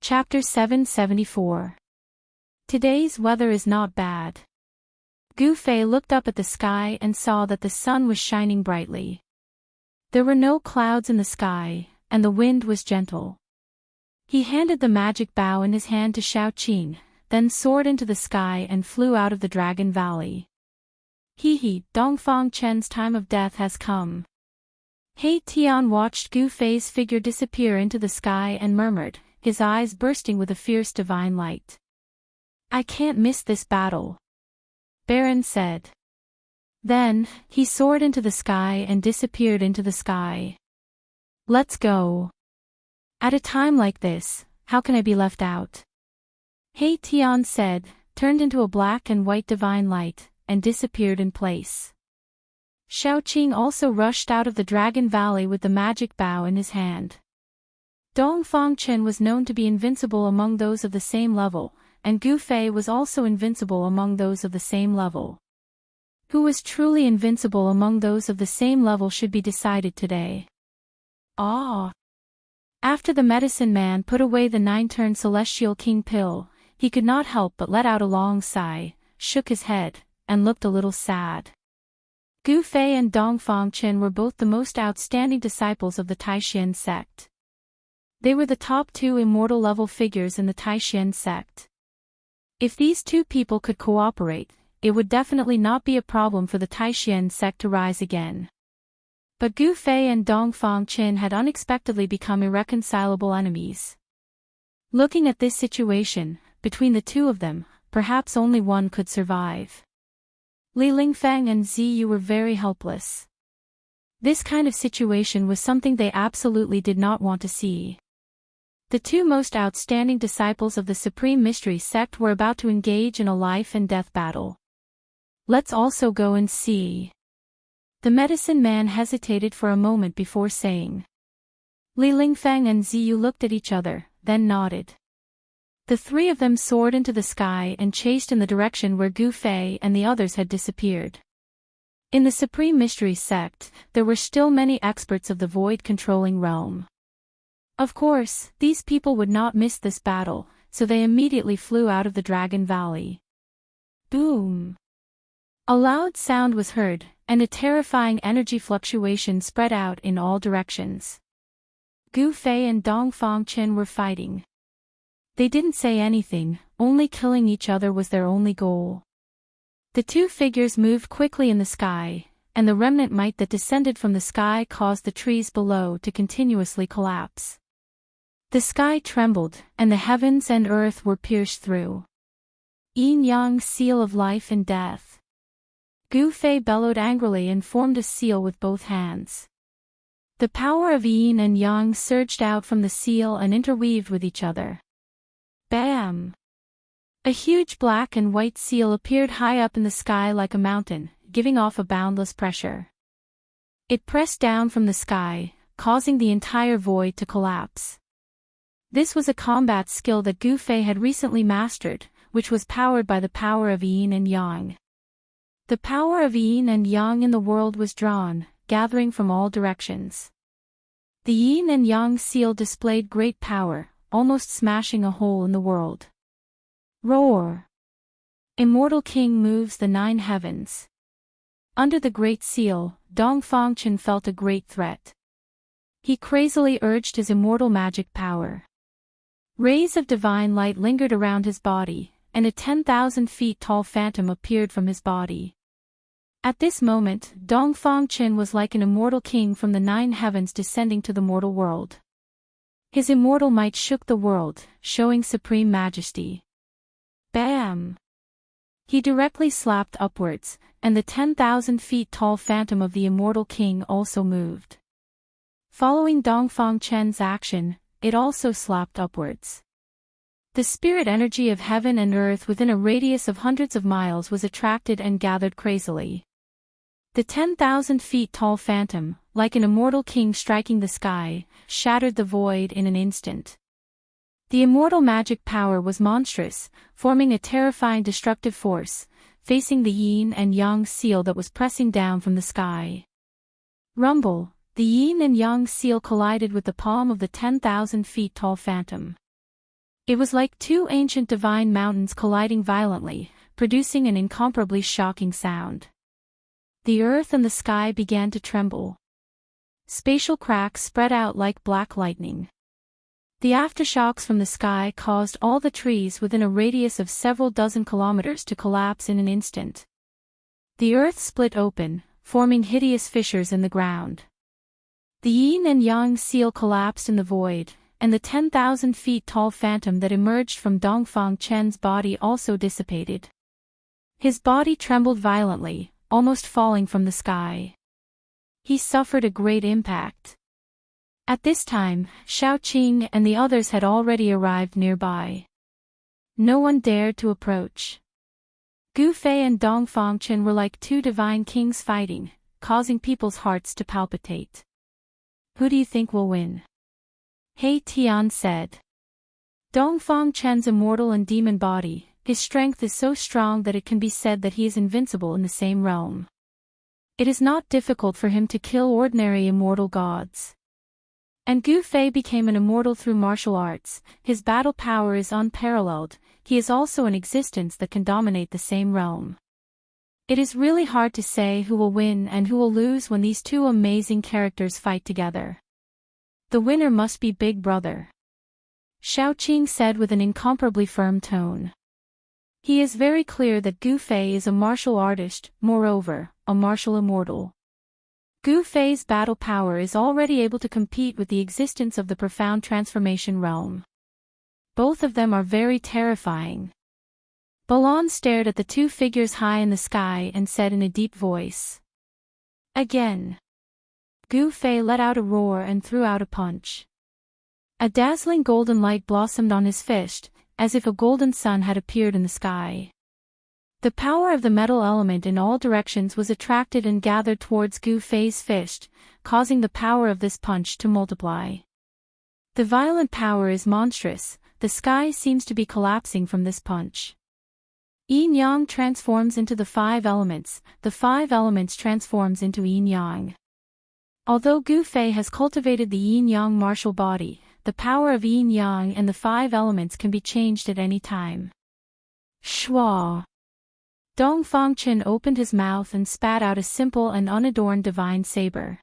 Chapter 774. Today's weather is not bad. Gu Fei looked up at the sky and saw that the sun was shining brightly. There were no clouds in the sky, and the wind was gentle. He handed the magic bow in his hand to Xiaoqing, then soared into the sky and flew out of the Dragon Valley. Dongfang Chen's time of death has come. He Tian watched Gu Fei's figure disappear into the sky and murmured, his eyes bursting with a fierce divine light. I can't miss this battle. Baron said. Then, he soared into the sky and disappeared into the sky. Let's go. At a time like this, how can I be left out? He Tian said, turned into a black and white divine light, and disappeared in place. Xiaoqing also rushed out of the Dragon Valley with the magic bow in his hand. Dongfang Chen was known to be invincible among those of the same level, and Gu Fei was also invincible among those of the same level. Who was truly invincible among those of the same level should be decided today. After the medicine man put away the 9-turn Celestial King pill, he could not help but let out a long sigh, shook his head, and looked a little sad. Gu Fei and Dongfang Chen were both the most outstanding disciples of the Taishan sect. They were the top 2 immortal level figures in the Taishan sect. If these two people could cooperate, it would definitely not be a problem for the Taishan sect to rise again. But Gu Fei and Dongfang Chen had unexpectedly become irreconcilable enemies. Looking at this situation, between the two of them, perhaps only one could survive. Li Lingfeng and Ziyu were very helpless. This kind of situation was something they absolutely did not want to see. The two most outstanding disciples of the Supreme Mystery Sect were about to engage in a life-and-death battle. Let's also go and see. The medicine man hesitated for a moment before saying. Li Lingfeng and Ziyu looked at each other, then nodded. The three of them soared into the sky and chased in the direction where Gu Fei and the others had disappeared. In the Supreme Mystery Sect, there were still many experts of the void-controlling realm. Of course, these people would not miss this battle, so they immediately flew out of the Dragon Valley. Boom! A loud sound was heard, and a terrifying energy fluctuation spread out in all directions. Gu Fei and Dongfang Chen were fighting. They didn't say anything, only killing each other was their only goal. The two figures moved quickly in the sky, and the remnant might that descended from the sky caused the trees below to continuously collapse. The sky trembled, and the heavens and earth were pierced through. Yin-yang seal of life and death. Gu Fei bellowed angrily and formed a seal with both hands. The power of yin and yang surged out from the seal and interweaved with each other. Bam! A huge black and white seal appeared high up in the sky like a mountain, giving off a boundless pressure. It pressed down from the sky, causing the entire void to collapse. This was a combat skill that Gu Fei had recently mastered, which was powered by the power of yin and yang. The power of yin and yang in the world was drawn, gathering from all directions. The yin and yang seal displayed great power, almost smashing a hole in the world. Roar! Immortal King moves the 9 heavens. Under the Great Seal, Dongfang Chen felt a great threat. He crazily urged his immortal magic power. Rays of divine light lingered around his body, and a 10,000 feet tall phantom appeared from his body. At this moment, Dongfang Chen was like an immortal king from the 9 heavens descending to the mortal world. His immortal might shook the world, showing supreme majesty. Bam! He directly slapped upwards, and the 10,000 feet tall phantom of the immortal king also moved. Following Dongfang Chen's action, it also slapped upwards. The spirit energy of heaven and earth within a radius of hundreds of miles was attracted and gathered crazily. The 10,000 feet tall phantom, like an immortal king striking the sky, shattered the void in an instant. The immortal magic power was monstrous, forming a terrifying destructive force, facing the yin and yang seal that was pressing down from the sky. Rumble! The yin and yang seal collided with the palm of the 10,000 feet tall phantom. It was like two ancient divine mountains colliding violently, producing an incomparably shocking sound. The earth and the sky began to tremble. Spatial cracks spread out like black lightning. The aftershocks from the sky caused all the trees within a radius of several dozen kilometers to collapse in an instant. The earth split open, forming hideous fissures in the ground. The yin and yang seal collapsed in the void, and the 10,000 feet tall phantom that emerged from Dongfang Chen's body also dissipated. His body trembled violently, almost falling from the sky. He suffered a great impact. At this time, Shaoqing and the others had already arrived nearby. No one dared to approach. Gu Fei and Dongfang Chen were like two divine kings fighting, causing people's hearts to palpitate. Who do you think will win? He Tian said. Dongfang Chen's immortal and demon body, his strength is so strong that it can be said that he is invincible in the same realm. It is not difficult for him to kill ordinary immortal gods. And Gu Fei became an immortal through martial arts, his battle power is unparalleled, he is also an existence that can dominate the same realm. It is really hard to say who will win and who will lose when these two amazing characters fight together. The winner must be Big Brother. Shaoqing said with an incomparably firm tone. He is very clear that Gu Fei is a martial artist, moreover, a martial immortal. Gu Fei's battle power is already able to compete with the existence of the profound transformation realm. Both of them are very terrifying. Balan stared at the two figures high in the sky and said in a deep voice. Again. Gu Fei let out a roar and threw out a punch. A dazzling golden light blossomed on his fist, as if a golden sun had appeared in the sky. The power of the metal element in all directions was attracted and gathered towards Gu Fei's fist, causing the power of this punch to multiply. The violent power is monstrous, the sky seems to be collapsing from this punch. Yin-yang transforms into the five elements transforms into yin-yang. Although Gu Fei has cultivated the yin-yang martial body, the power of yin-yang and the five elements can be changed at any time. Shua! Dongfang Chen opened his mouth and spat out a simple and unadorned divine saber.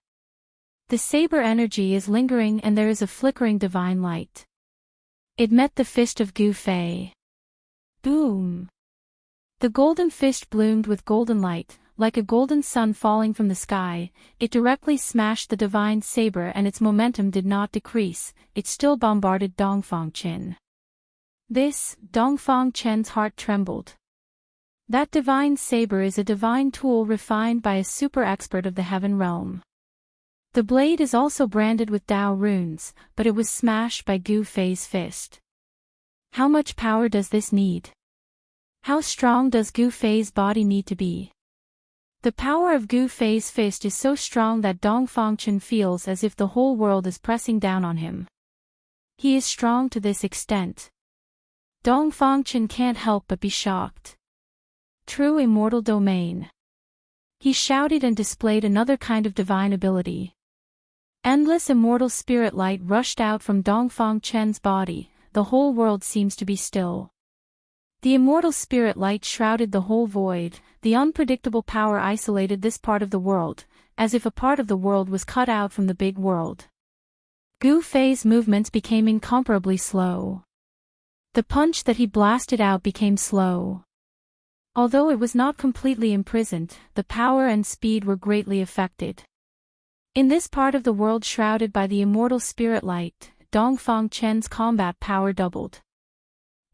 The saber energy is lingering and there is a flickering divine light. It met the fist of Gu Fei. Boom! The golden fist bloomed with golden light, like a golden sun falling from the sky. It directly smashed the divine saber and its momentum did not decrease, it still bombarded Dongfang Chen. Dongfang Chen's heart trembled. That divine saber is a divine tool refined by a super expert of the heaven realm. The blade is also branded with Dao runes, but it was smashed by Gu Fei's fist. How much power does this need? How strong does Gu Fei's body need to be? The power of Gu Fei's fist is so strong that Dongfang Chen feels as if the whole world is pressing down on him. He is strong to this extent. Dongfang Chen can't help but be shocked. True immortal domain. He shouted and displayed another kind of divine ability. Endless immortal spirit light rushed out from Dongfang Chen's body, the whole world seems to be still. The immortal spirit light shrouded the whole void, the unpredictable power isolated this part of the world, as if a part of the world was cut out from the big world. Gu Fei's movements became incomparably slow. The punch that he blasted out became slow. Although it was not completely imprisoned, the power and speed were greatly affected. In this part of the world shrouded by the immortal spirit light, Dongfang Chen's combat power doubled.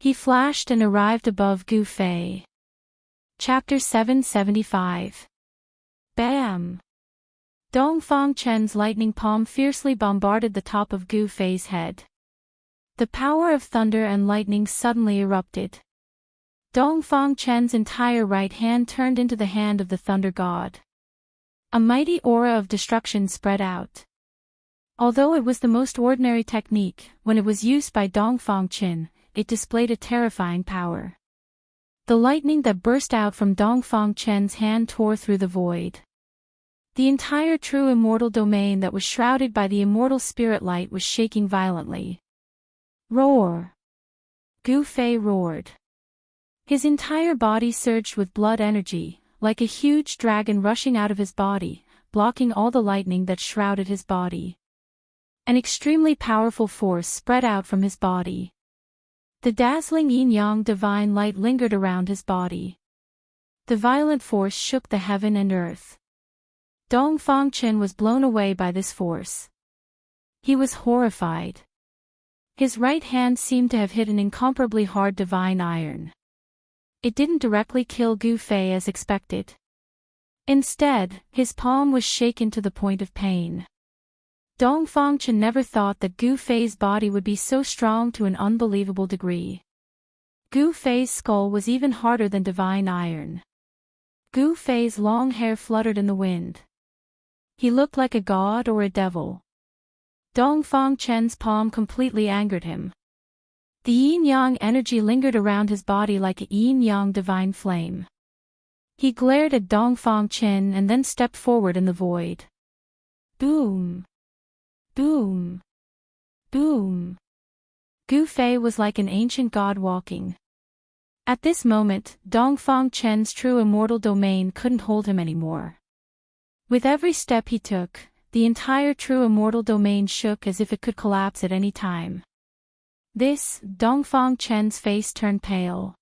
He flashed and arrived above Gu Fei. Chapter 775. Bam! Dongfang Chen's lightning palm fiercely bombarded the top of Gu Fei's head. The power of thunder and lightning suddenly erupted. Dongfang Chen's entire right hand turned into the hand of the thunder god. A mighty aura of destruction spread out. Although it was the most ordinary technique, when it was used by Dongfang Chen, it displayed a terrifying power. The lightning that burst out from Dongfang Chen's hand tore through the void. The entire true immortal domain that was shrouded by the immortal spirit light was shaking violently. Roar! Gu Fei roared. His entire body surged with blood energy, like a huge dragon rushing out of his body, blocking all the lightning that shrouded his body. An extremely powerful force spread out from his body. The dazzling yin-yang divine light lingered around his body. The violent force shook the heaven and earth. Dongfang Chen was blown away by this force. He was horrified. His right hand seemed to have hit an incomparably hard divine iron. It didn't directly kill Gu Fei as expected. Instead, his palm was shaken to the point of pain. Dongfang Chen never thought that Gu Fei's body would be so strong to an unbelievable degree. Gu Fei's skull was even harder than divine iron. Gu Fei's long hair fluttered in the wind. He looked like a god or a devil. Dongfang Chen's palm completely angered him. The yin-yang energy lingered around his body like a yin-yang divine flame. He glared at Dongfang Chen and then stepped forward in the void. Boom! Boom! Boom! Gu Fei was like an ancient god walking. At this moment, Dongfang Chen's true immortal domain couldn't hold him anymore. With every step he took, the entire true immortal domain shook as if it could collapse at any time. Dongfang Chen's face turned pale.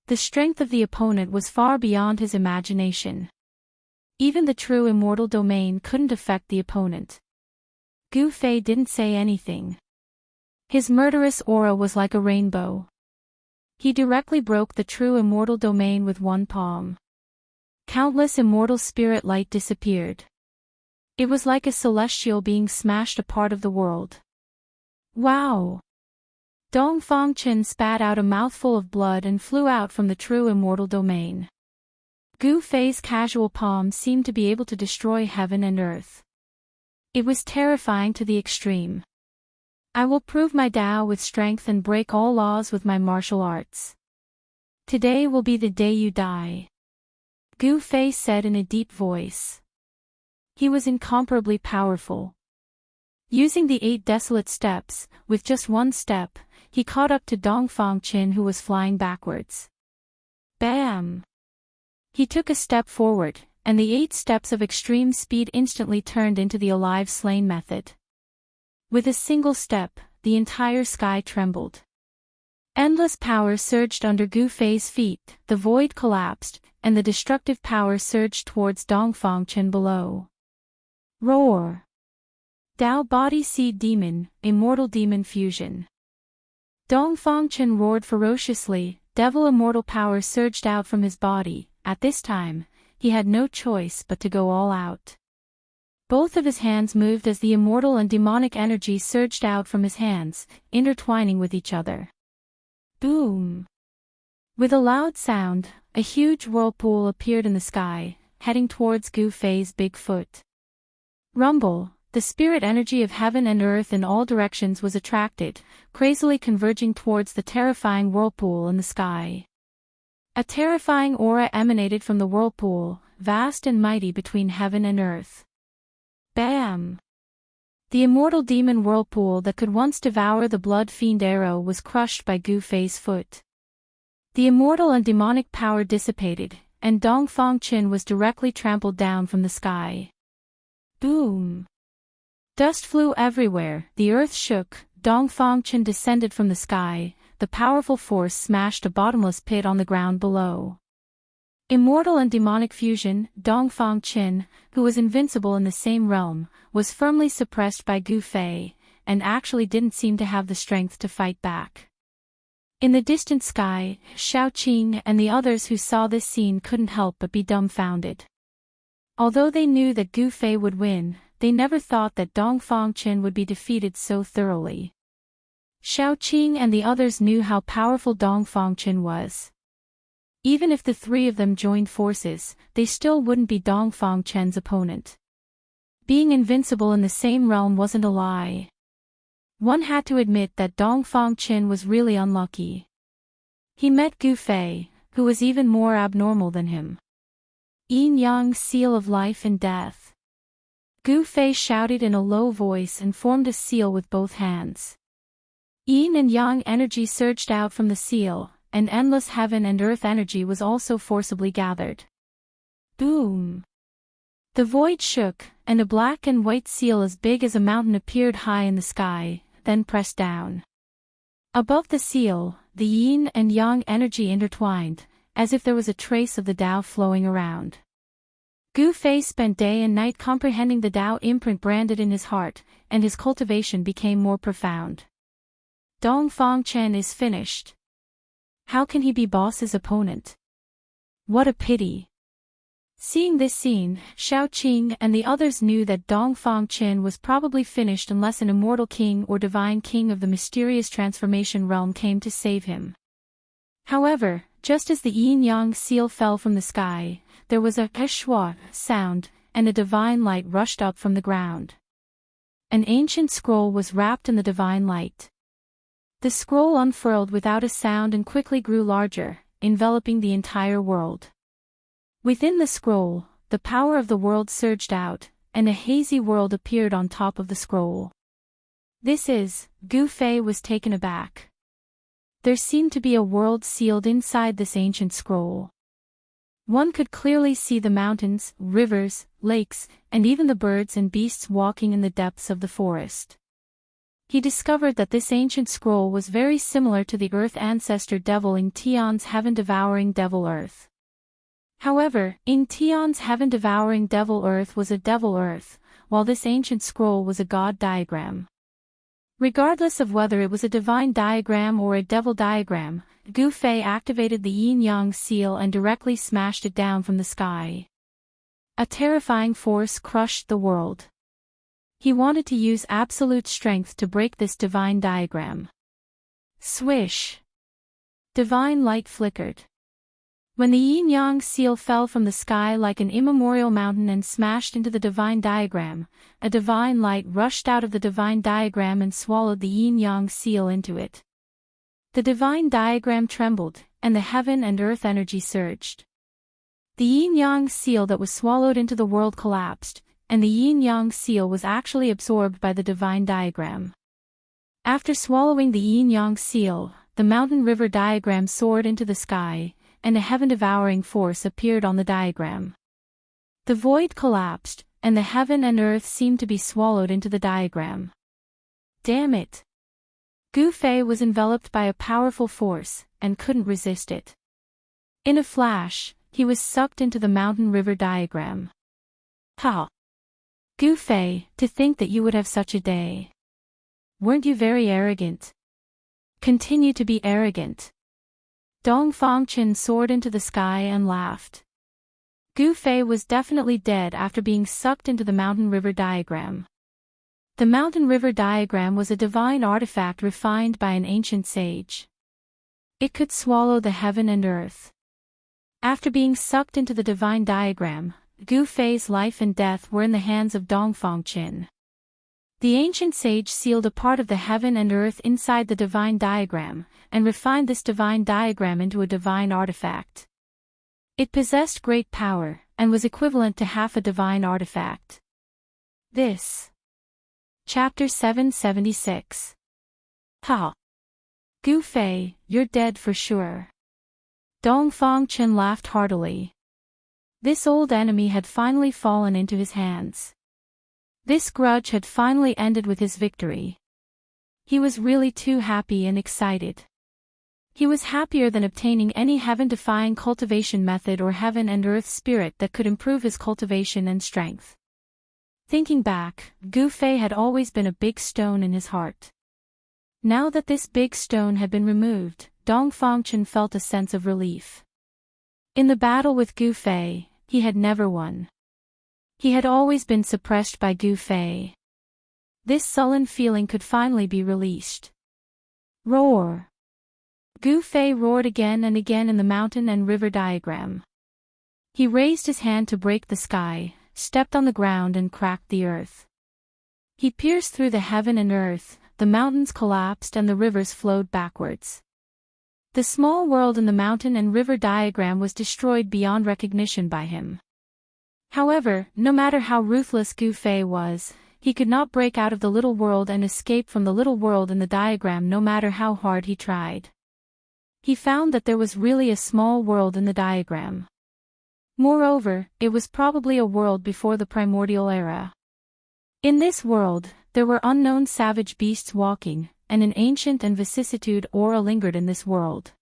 The strength of the opponent was far beyond his imagination. Even the true immortal domain couldn't affect the opponent. Gu Fei didn't say anything. His murderous aura was like a rainbow. He directly broke the true immortal domain with one palm. Countless immortal spirit light disappeared. It was like a celestial being smashed a part of the world. Wow! Dongfang Chen spat out a mouthful of blood and flew out from the true immortal domain. Gu Fei's casual palm seemed to be able to destroy heaven and earth. It was terrifying to the extreme. I will prove my Tao with strength and break all laws with my martial arts. Today will be the day you die. Gu Fei said in a deep voice. He was incomparably powerful. Using the 8 desolate steps, with just one step, he caught up to Dongfang Chen who was flying backwards. Bam! He took a step forward, and the 8 steps of extreme speed instantly turned into the alive slain method. With a single step, the entire sky trembled. Endless power surged under Gu Fei's feet, the void collapsed, and the destructive power surged towards Dongfang Chen below. Roar! Tao Body Seed Demon, Immortal Demon Fusion. Dongfang Chen roared ferociously, devil immortal power surged out from his body. At this time, he had no choice but to go all out. Both of his hands moved as the immortal and demonic energy surged out from his hands, intertwining with each other. Boom! With a loud sound, a huge whirlpool appeared in the sky, heading towards Gu Fei's big foot. Rumble! The spirit energy of heaven and earth in all directions was attracted, crazily converging towards the terrifying whirlpool in the sky. A terrifying aura emanated from the whirlpool, vast and mighty between heaven and earth. Bam! The immortal demon whirlpool that could once devour the blood fiend arrow was crushed by Gu Fei's foot. The immortal and demonic power dissipated, and Dongfang Chen was directly trampled down from the sky. Boom! Dust flew everywhere, the earth shook, Dongfang Chen descended from the sky, the powerful force smashed a bottomless pit on the ground below. Immortal and demonic fusion, Dongfang Chen, who was invincible in the same realm, was firmly suppressed by Gu Fei, and actually didn't seem to have the strength to fight back. In the distant sky, Xiaoqing and the others who saw this scene couldn't help but be dumbfounded. Although they knew that Gu Fei would win, they never thought that Dongfang Chen would be defeated so thoroughly. Xiaoqing and the others knew how powerful Dongfang Chen was. Even if the 3 of them joined forces, they still wouldn't be Dongfang Chen's opponent. Being invincible in the same realm wasn't a lie. One had to admit that Dongfang Chen was really unlucky. He met Gu Fei, who was even more abnormal than him. Yin-yang seal of life and death. Gu Fei shouted in a low voice and formed a seal with both hands. Yin and yang energy surged out from the seal, and endless heaven and earth energy was also forcibly gathered. Boom! The void shook, and a black and white seal as big as a mountain appeared high in the sky, then pressed down. Above the seal, the yin and yang energy intertwined, as if there was a trace of the Tao flowing around. Gu Fei spent day and night comprehending the Tao imprint branded in his heart, and his cultivation became more profound. Dongfang Chen is finished. How can he be boss's opponent? What a pity. Seeing this scene, Xiao Qing and the others knew that Dongfang Chen was probably finished unless an immortal king or divine king of the mysterious transformation realm came to save him. However, just as the yin-yang seal fell from the sky, there was a shua sound, and a divine light rushed up from the ground. An ancient scroll was wrapped in the divine light. The scroll unfurled without a sound and quickly grew larger, enveloping the entire world. Within the scroll, the power of the world surged out, and a hazy world appeared on top of the scroll. Gu Fei was taken aback. There seemed to be a world sealed inside this ancient scroll. One could clearly see the mountains, rivers, lakes, and even the birds and beasts walking in the depths of the forest. He discovered that this ancient scroll was very similar to the Earth ancestor devil in Tian's heaven-devouring devil Earth. However, in Tian's heaven-devouring devil Earth was a devil Earth, while this ancient scroll was a god diagram. Regardless of whether it was a divine diagram or a devil diagram, Gu Fei activated the yin-yang seal and directly smashed it down from the sky. A terrifying force crushed the world. He wanted to use absolute strength to break this divine diagram. Swish! Divine light flickered. When the yin-yang seal fell from the sky like an immemorial mountain and smashed into the divine diagram, a divine light rushed out of the divine diagram and swallowed the yin-yang seal into it. The divine diagram trembled, and the heaven and earth energy surged. The yin-yang seal that was swallowed into the world collapsed, and the yin-yang seal was actually absorbed by the divine diagram. After swallowing the yin-yang seal, the mountain river diagram soared into the sky, and a heaven-devouring force appeared on the diagram. The void collapsed, and the heaven and earth seemed to be swallowed into the diagram. Damn it! Gu Fei was enveloped by a powerful force, and couldn't resist it. In a flash, he was sucked into the mountain river diagram. Ha! Gu Fei, to think that you would have such a day. Weren't you very arrogant? Continue to be arrogant. Dongfang Chen soared into the sky and laughed. Gu Fei was definitely dead after being sucked into the mountain river diagram. The mountain river diagram was a divine artifact refined by an ancient sage. It could swallow the heaven and earth. After being sucked into the divine diagram, Gu Fei's life and death were in the hands of Dongfang Chen. The ancient sage sealed a part of the heaven and earth inside the divine diagram, and refined this divine diagram into a divine artifact. It possessed great power, and was equivalent to half a divine artifact. This. Chapter 776. Ha! Gu Fei, you're dead for sure. Dongfang Chen laughed heartily. This old enemy had finally fallen into his hands. This grudge had finally ended with his victory. He was really too happy and excited. He was happier than obtaining any heaven-defying cultivation method or heaven and earth spirit that could improve his cultivation and strength. Thinking back, Gu Fei had always been a big stone in his heart. Now that this big stone had been removed, Dongfang Chen felt a sense of relief. In the battle with Gu Fei, he had never won. He had always been suppressed by Gu Fei. This sullen feeling could finally be released. Roar! Gu Fei roared again and again in the mountain and river diagram. He raised his hand to break the sky, stepped on the ground and cracked the earth. He pierced through the heaven and earth, the mountains collapsed and the rivers flowed backwards. The small world in the mountain and river diagram was destroyed beyond recognition by him. However, no matter how ruthless Gu Fei was, he could not break out of the little world and escape from the little world in the diagram no matter how hard he tried. He found that there was really a small world in the diagram. Moreover, it was probably a world before the primordial era. In this world, there were unknown savage beasts walking, and an ancient and vicissitude aura lingered in this world.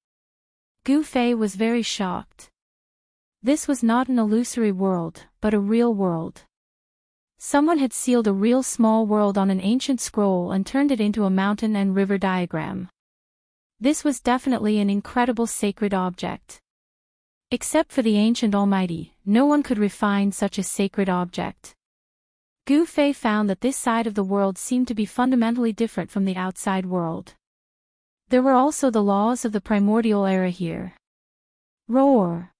Gu Fei was very shocked. This was not an illusory world, but a real world. Someone had sealed a real small world on an ancient scroll and turned it into a mountain and river diagram. This was definitely an incredible sacred object. Except for the ancient almighty, no one could refine such a sacred object. Gu Fei found that this side of the world seemed to be fundamentally different from the outside world. There were also the laws of the primordial era here. Roar!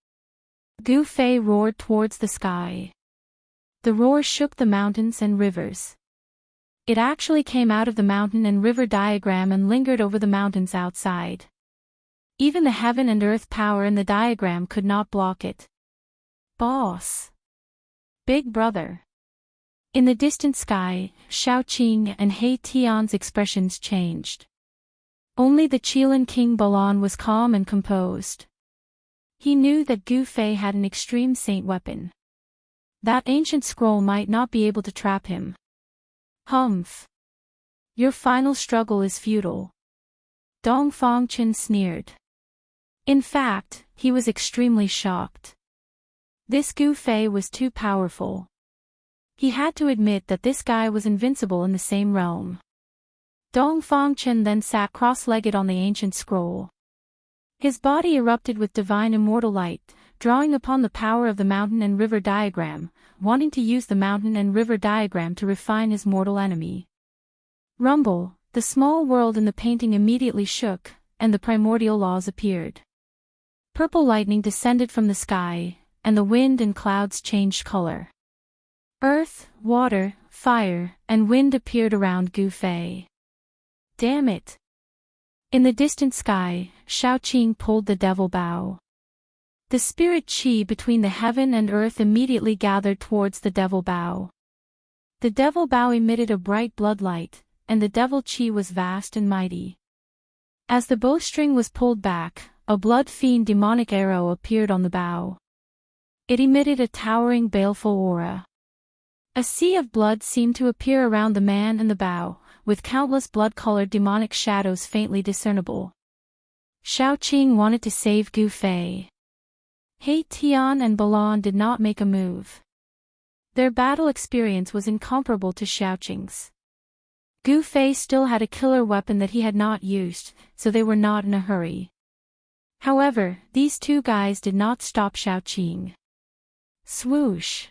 Gu Fei roared towards the sky. The roar shook the mountains and rivers. It actually came out of the mountain and river diagram and lingered over the mountains outside. Even the heaven and earth power in the diagram could not block it. Boss! Big brother! In the distant sky, Shaoqing and He Tian's expressions changed. Only the Qilin King Balan was calm and composed. He knew that Gu Fei had an extreme saint weapon. That ancient scroll might not be able to trap him. Humph! Your final struggle is futile. Dong Fangchen sneered. In fact, he was extremely shocked. This Gu Fei was too powerful. He had to admit that this guy was invincible in the same realm. Dong Fangchen then sat cross-legged on the ancient scroll. His body erupted with divine immortal light, drawing upon the power of the mountain and river diagram, wanting to use the mountain and river diagram to refine his mortal enemy. Rumble, the small world in the painting immediately shook, and the primordial laws appeared. Purple lightning descended from the sky, and the wind and clouds changed color. Earth, water, fire, and wind appeared around Gu Fei. Damn it! In the distant sky, Shaoqing pulled the devil bow. The spirit chi between the heaven and earth immediately gathered towards the devil bow. The devil bow emitted a bright blood light, and the devil chi was vast and mighty. As the bowstring was pulled back, a blood fiend demonic arrow appeared on the bow. It emitted a towering baleful aura. A sea of blood seemed to appear around the man and the bow, with countless blood-colored demonic shadows faintly discernible. Shaoqing wanted to save Gu Fei. He Tian and Balan did not make a move. Their battle experience was incomparable to Shaoqing's. Gu Fei still had a killer weapon that he had not used, so they were not in a hurry. However, these two guys did not stop Shaoqing. Swoosh!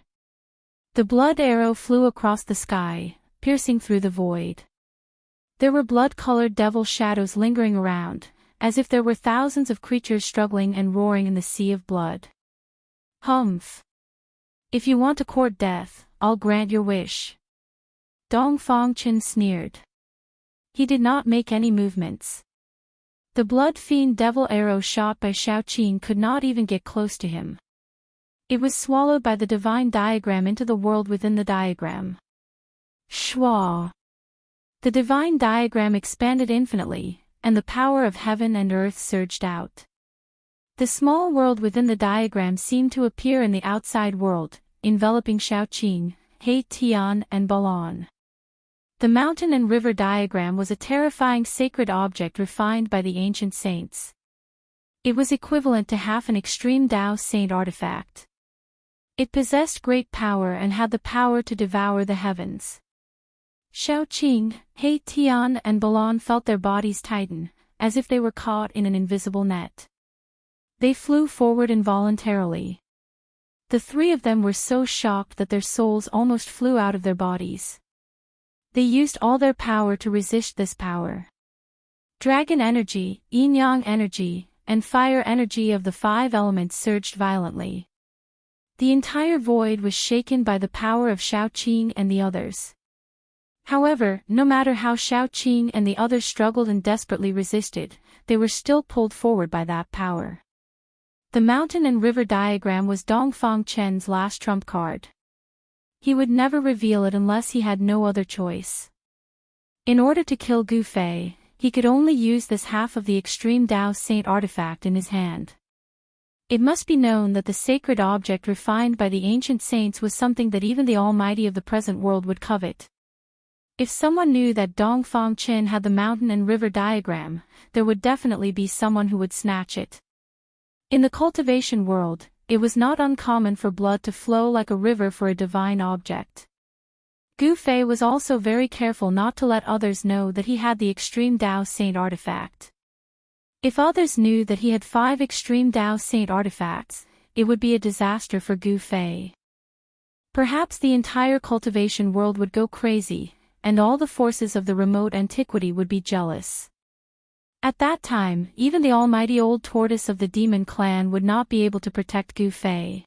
The blood arrow flew across the sky, piercing through the void. There were blood-colored devil shadows lingering around, as if there were thousands of creatures struggling and roaring in the sea of blood. Humph! If you want to court death, I'll grant your wish. Dong Fangchen sneered. He did not make any movements. The blood fiend devil arrow shot by Shaoqing could not even get close to him. It was swallowed by the divine diagram into the world within the diagram. Shwa! The divine diagram expanded infinitely, and the power of heaven and earth surged out. The small world within the diagram seemed to appear in the outside world, enveloping Shaoqing, He Tian and Balan. The mountain and river diagram was a terrifying sacred object refined by the ancient saints. It was equivalent to half an extreme Tao saint artifact. It possessed great power and had the power to devour the heavens. Shaoqing, He Tian and Balan felt their bodies tighten, as if they were caught in an invisible net. They flew forward involuntarily. The three of them were so shocked that their souls almost flew out of their bodies. They used all their power to resist this power. Dragon energy, yin-yang energy, and fire energy of the five elements surged violently. The entire void was shaken by the power of Shaoqing and the others. However, no matter how Shaoqing and the others struggled and desperately resisted, they were still pulled forward by that power. The mountain and river diagram was Dong Fangchen's last trump card. He would never reveal it unless he had no other choice. In order to kill Gu Fei, he could only use this half of the Extreme Tao Saint artifact in his hand. It must be known that the sacred object refined by the ancient saints was something that even the Almighty of the present world would covet. If someone knew that Dongfang Qin had the mountain and river diagram, there would definitely be someone who would snatch it. In the cultivation world, it was not uncommon for blood to flow like a river for a divine object. Gu Fei was also very careful not to let others know that he had the Extreme Tao Saint artifact. If others knew that he had 5 Extreme Tao Saint artifacts, it would be a disaster for Gu Fei. Perhaps the entire cultivation world would go crazy, and all the forces of the remote antiquity would be jealous. At that time, even the almighty old tortoise of the demon clan would not be able to protect Gu Fei.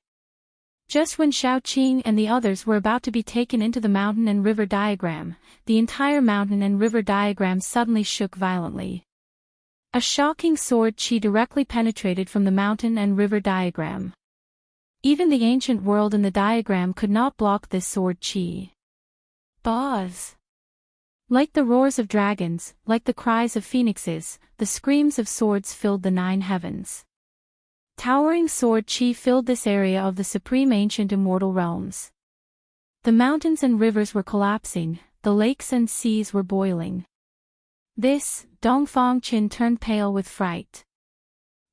Just when Shaoqing and the others were about to be taken into the mountain and river diagram, the entire mountain and river diagram suddenly shook violently. A shocking sword qi directly penetrated from the mountain and river diagram. Even the ancient world in the diagram could not block this sword qi. Buzz! Like the roars of dragons, like the cries of phoenixes, the screams of swords filled the 9 heavens. Towering sword qi filled this area of the supreme ancient immortal realms. The mountains and rivers were collapsing, the lakes and seas were boiling. This, Dongfang Qin turned pale with fright.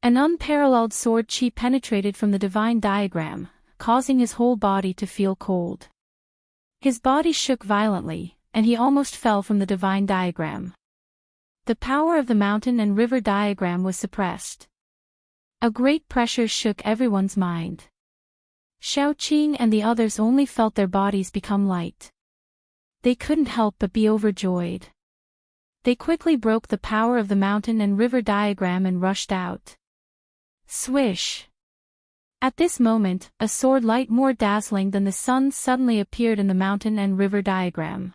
An unparalleled sword qi penetrated from the divine diagram, causing his whole body to feel cold. His body shook violently, and he almost fell from the divine diagram. The power of the mountain and river diagram was suppressed. A great pressure shook everyone's mind. Shaoqing and the others only felt their bodies become light. They couldn't help but be overjoyed. They quickly broke the power of the mountain and river diagram and rushed out. Swish! At this moment, a sword light more dazzling than the sun suddenly appeared in the mountain and river diagram.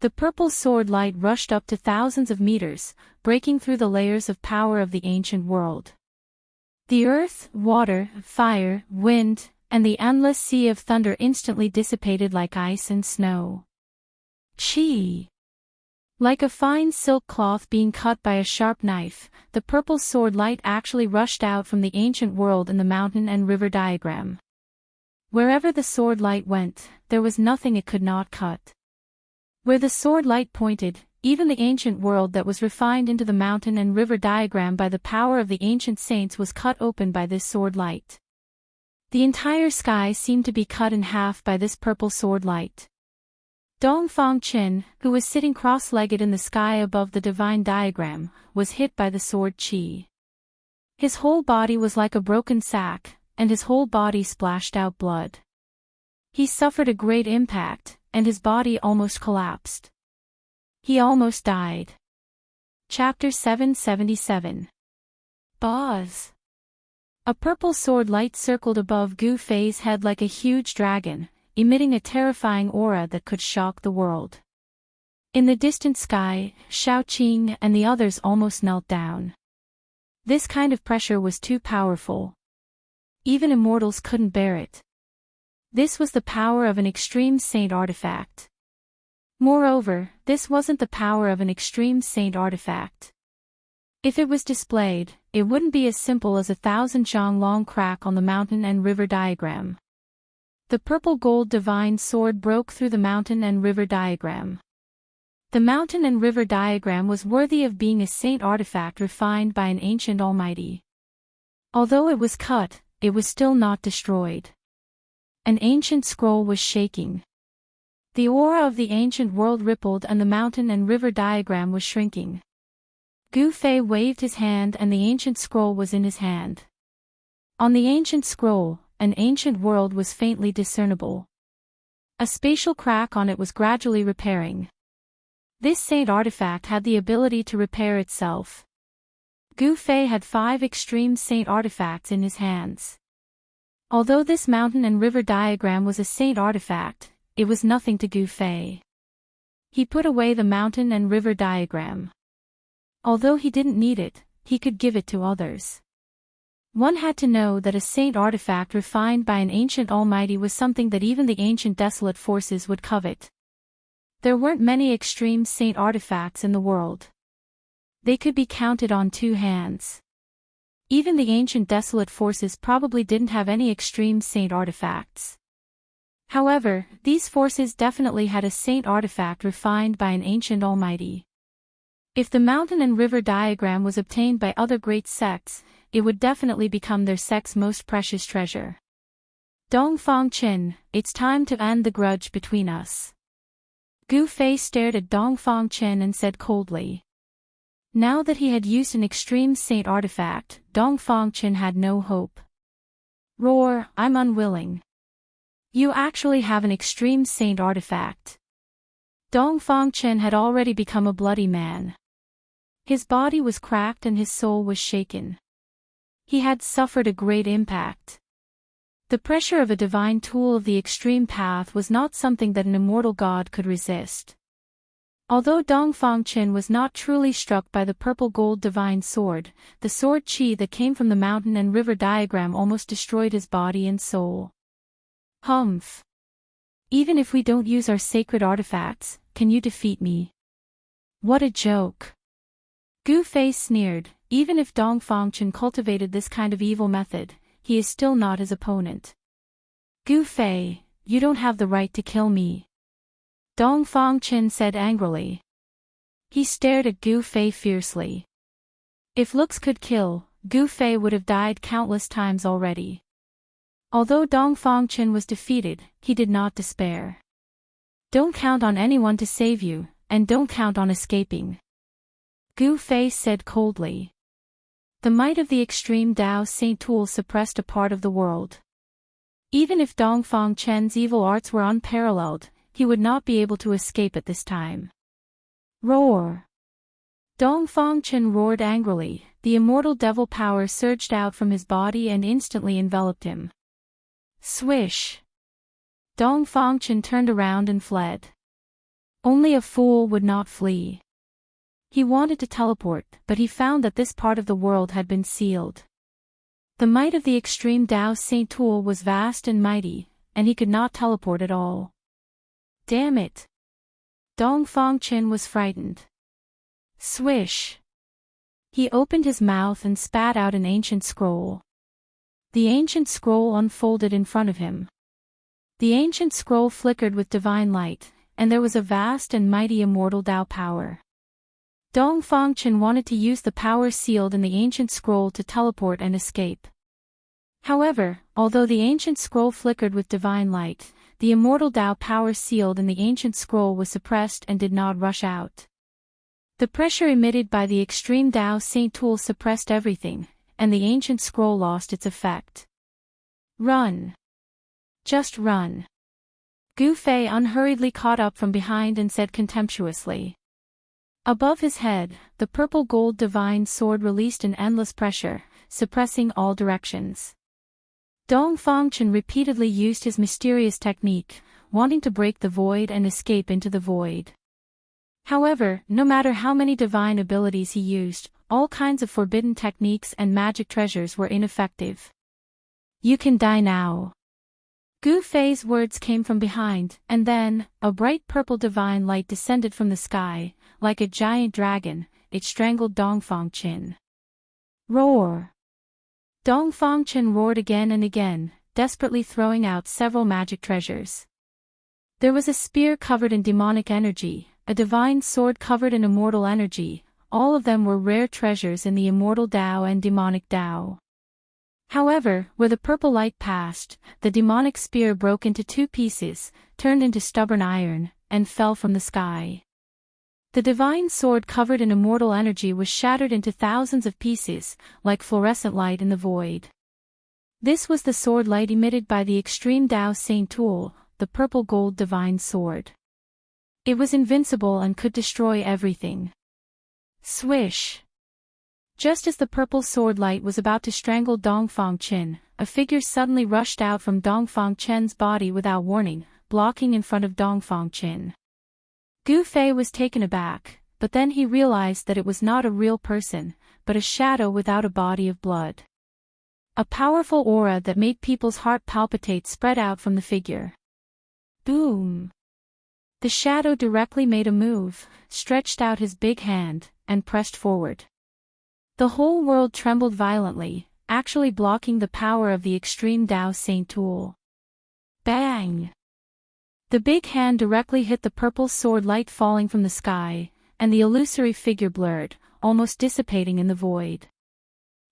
The purple sword light rushed up to thousands of meters, breaking through the layers of power of the ancient world. The earth, water, fire, wind, and the endless sea of thunder instantly dissipated like ice and snow. Qi! Like a fine silk cloth being cut by a sharp knife, the purple sword light actually rushed out from the ancient world in the mountain and river diagram. Wherever the sword light went, there was nothing it could not cut. Where the sword light pointed, even the ancient world that was refined into the mountain and river diagram by the power of the ancient saints was cut open by this sword light. The entire sky seemed to be cut in half by this purple sword light. Dongfang Qin, who was sitting cross-legged in the sky above the divine diagram, was hit by the sword qi. His whole body was like a broken sack, and his whole body splashed out blood. He suffered a great impact, and his body almost collapsed. He almost died. Chapter 777. Buzz! A purple sword light circled above Gu Fei's head like a huge dragon, emitting a terrifying aura that could shock the world. In the distant sky, Shaoqing and the others almost knelt down. This kind of pressure was too powerful. Even immortals couldn't bear it. This was the power of an extreme saint artifact. Moreover, this wasn't the power of an extreme saint artifact. If it was displayed, it wouldn't be as simple as 1,000 zhang long crack on the mountain and river diagram. The purple gold divine sword broke through the mountain and river diagram. The mountain and river diagram was worthy of being a saint artifact refined by an ancient almighty. Although it was cut, it was still not destroyed. An ancient scroll was shaking. The aura of the ancient world rippled and the mountain and river diagram was shrinking. Gu Fei waved his hand and the ancient scroll was in his hand. On the ancient scroll, an ancient world was faintly discernible. A spatial crack on it was gradually repairing. This saint artifact had the ability to repair itself. Gu Fei had 5 extreme saint artifacts in his hands. Although this mountain and river diagram was a saint artifact, it was nothing to Gu Fei. He put away the mountain and river diagram. Although he didn't need it, he could give it to others. One had to know that a saint artifact refined by an ancient almighty was something that even the ancient desolate forces would covet. There weren't many extreme saint artifacts in the world. They could be counted on two hands. Even the ancient desolate forces probably didn't have any extreme saint artifacts. However, these forces definitely had a saint artifact refined by an ancient almighty. If the mountain and river diagram was obtained by other great sects, it would definitely become their sect's most precious treasure. Dongfang Qin, it's time to end the grudge between us. Gu Fei stared at Dongfang Qin and said coldly. Now that he had used an extreme saint artifact, Dongfang Qin had no hope. Roar, I'm unwilling. You actually have an extreme saint artifact. Dongfang Qin had already become a bloody man. His body was cracked and his soul was shaken. He had suffered a great impact. The pressure of a divine tool of the extreme path was not something that an immortal god could resist. Although Dongfang Qin was not truly struck by the purple gold divine sword, the sword chi that came from the mountain and river diagram almost destroyed his body and soul. Humph. Even if we don't use our sacred artifacts, can you defeat me? What a joke. Gu Fei sneered. Even if Dongfang Qin cultivated this kind of evil method, he is still not his opponent. Gu Fei, you don't have the right to kill me. Dongfang Qin said angrily. He stared at Gu Fei fiercely. If looks could kill, Gu Fei would have died countless times already. Although Dongfang Qin was defeated, he did not despair. Don't count on anyone to save you, and don't count on escaping. Gu Fei said coldly. The might of the extreme Tao Saint Tool suppressed a part of the world. Even if Dongfang Qin's evil arts were unparalleled, he would not be able to escape at this time. Roar! Dongfang Qin roared angrily. The immortal devil power surged out from his body and instantly enveloped him. Swish! Dongfang Qin turned around and fled. Only a fool would not flee. He wanted to teleport, but he found that this part of the world had been sealed. The might of the extreme Tao Saint Tool was vast and mighty, and he could not teleport at all. Damn it! Dongfang Qin was frightened. Swish! He opened his mouth and spat out an ancient scroll. The ancient scroll unfolded in front of him. The ancient scroll flickered with divine light, and there was a vast and mighty immortal Tao power. Dongfang Qin wanted to use the power sealed in the ancient scroll to teleport and escape. However, although the ancient scroll flickered with divine light, the immortal Tao power sealed in the ancient scroll was suppressed and did not rush out. The pressure emitted by the extreme Tao Saint Tool suppressed everything, and the ancient scroll lost its effect. Run! Just run! Gu Fei unhurriedly caught up from behind and said contemptuously. Above his head, the purple gold divine sword released an endless pressure, suppressing all directions. Dongfang Qin repeatedly used his mysterious technique, wanting to break the void and escape into the void. However, no matter how many divine abilities he used, all kinds of forbidden techniques and magic treasures were ineffective. You can die now. Gu Fei's words came from behind, and then, a bright purple divine light descended from the sky. Like a giant dragon, it strangled Dongfang Qin. Roar! Dongfang Qin roared again and again, desperately throwing out several magic treasures. There was a spear covered in demonic energy, a divine sword covered in immortal energy. All of them were rare treasures in the immortal Tao and demonic Tao. However, where the purple light passed, the demonic spear broke into two pieces, turned into stubborn iron, and fell from the sky. The divine sword covered in immortal energy was shattered into thousands of pieces, like fluorescent light in the void. This was the sword light emitted by the extreme Tao Saint Tool, the purple gold divine sword. It was invincible and could destroy everything. Swish! Just as the purple sword light was about to strangle Dongfang Qin, a figure suddenly rushed out from Dongfang Qin's body without warning, blocking in front of Dongfang Qin. Gu Fei was taken aback, but then he realized that it was not a real person, but a shadow without a body of blood. A powerful aura that made people's heart palpitate spread out from the figure. Boom! The shadow directly made a move, stretched out his big hand, and pressed forward. The whole world trembled violently, actually blocking the power of the extreme Tao Saint tool. Bang! The big hand directly hit the purple sword light falling from the sky, and the illusory figure blurred, almost dissipating in the void.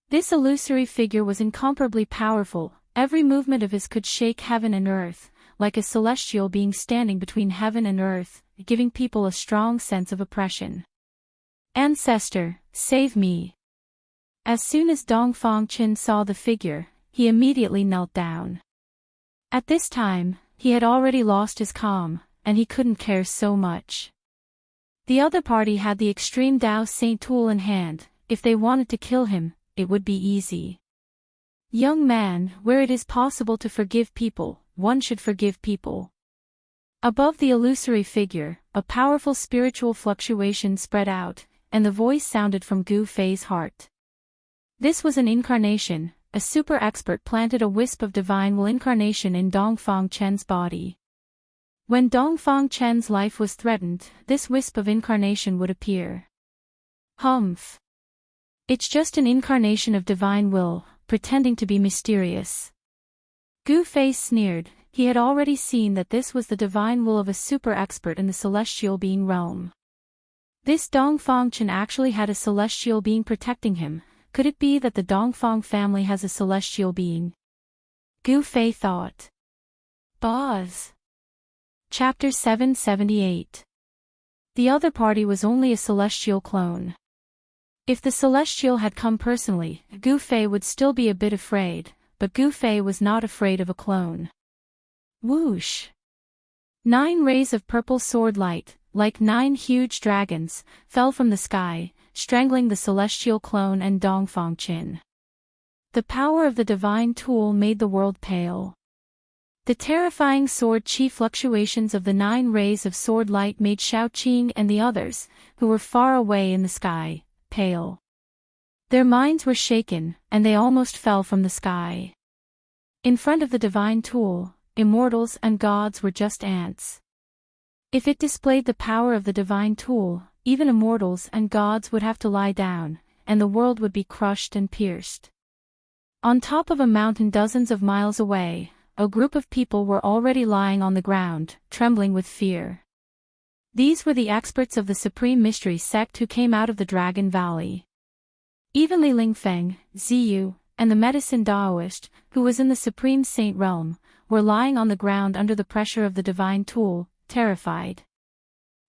This illusory figure was incomparably powerful, every movement of his could shake heaven and earth, like a celestial being standing between heaven and earth, giving people a strong sense of oppression. Ancestor, save me! As soon as Dongfang Qin saw the figure, he immediately knelt down. At this time, he had already lost his calm, and he couldn't care so much. The other party had the extreme Tao Saint tool in hand. If they wanted to kill him, it would be easy. Young man, where it is possible to forgive people, one should forgive people. Above the illusory figure, a powerful spiritual fluctuation spread out, and the voice sounded from Gu Fei's heart. This was an incarnation. A super expert planted a wisp of divine will incarnation in Dongfang Chen's body. When Dongfang Chen's life was threatened, this wisp of incarnation would appear. Humph! It's just an incarnation of divine will, pretending to be mysterious. Gu Fei sneered. He had already seen that this was the divine will of a super expert in the celestial being realm. This Dongfang Chen actually had a celestial being protecting him. Could it be that the Dongfang family has a celestial being? Gu Fei thought. Boz. Chapter 778. The other party was only a celestial clone. If the celestial had come personally, Gu Fei would still be a bit afraid, but Gu Fei was not afraid of a clone. Whoosh! 9 rays of purple sword light, like 9 huge dragons, fell from the sky, strangling the celestial clone and Dongfang Qin. The power of the divine tool made the world pale. The terrifying sword chi fluctuations of the 9 rays of sword light made Shaoqing and the others, who were far away in the sky, pale. Their minds were shaken, and they almost fell from the sky. In front of the divine tool, immortals and gods were just ants. If it displayed the power of the divine tool, even immortals and gods would have to lie down, and the world would be crushed and pierced. On top of a mountain dozens of miles away, a group of people were already lying on the ground, trembling with fear. These were the experts of the Supreme Mystery sect who came out of the Dragon Valley. Even Li Lingfeng, Ziyu, and the medicine Daoist, who was in the Supreme Saint realm, were lying on the ground under the pressure of the divine tool, terrified.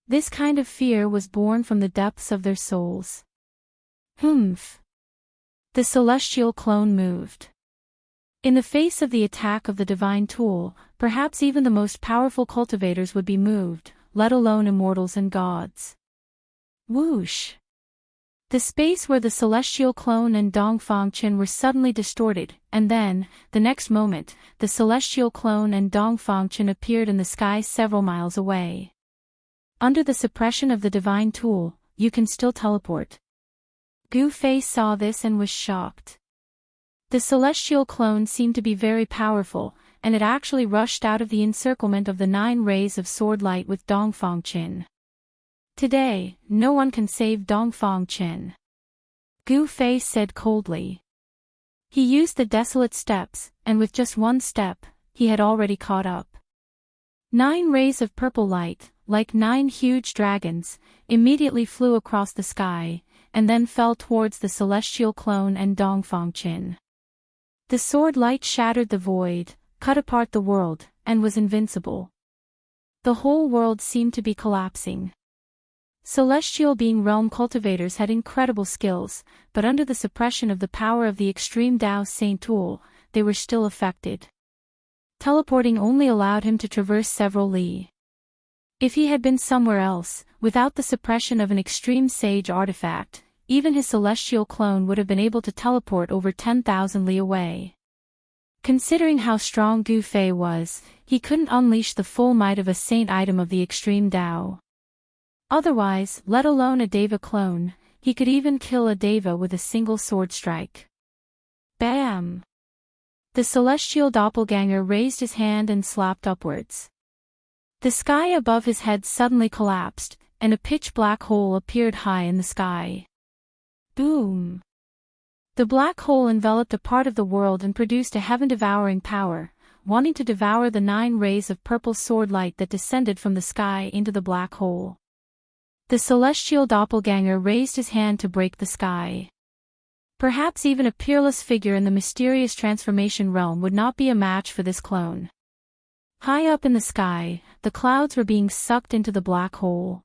This kind of fear was born from the depths of their souls. Humph! The celestial clone moved. In the face of the attack of the divine tool, perhaps even the most powerful cultivators would be moved, let alone immortals and gods. Whoosh! The space where the celestial clone and Dongfang Qin were suddenly distorted, and then, the next moment, the celestial clone and Dongfang Qin appeared in the sky several miles away. Under the suppression of the divine tool, you can still teleport. Gu Fei saw this and was shocked. The celestial clone seemed to be very powerful, and it actually rushed out of the encirclement of the 9 rays of sword light with Dongfang Qin. Today, no one can save Dongfang Qin. Gu Fei said coldly. He used the desolate steps, and with just one step, he had already caught up. 9 rays of purple light, like 9 huge dragons, immediately flew across the sky, and then fell towards the celestial clone and Dongfang Qin. The sword light shattered the void, cut apart the world, and was invincible. The whole world seemed to be collapsing. Celestial being realm cultivators had incredible skills, but under the suppression of the power of the extreme Tao Saint tool, they were still affected. Teleporting only allowed him to traverse several li. If he had been somewhere else, without the suppression of an extreme sage artifact, even his celestial clone would have been able to teleport over 10,000 li away. Considering how strong Gu Fei was, he couldn't unleash the full might of a saint item of the extreme Tao. Otherwise, let alone a Deva clone, he could even kill a Deva with a single sword strike. Bam! The celestial doppelganger raised his hand and slapped upwards. The sky above his head suddenly collapsed, and a pitch-black hole appeared high in the sky. Boom! The black hole enveloped a part of the world and produced a heaven-devouring power, wanting to devour the 9 rays of purple sword light that descended from the sky into the black hole. The celestial doppelganger raised his hand to break the sky. Perhaps even a peerless figure in the mysterious transformation realm would not be a match for this clone. High up in the sky, the clouds were being sucked into the black hole.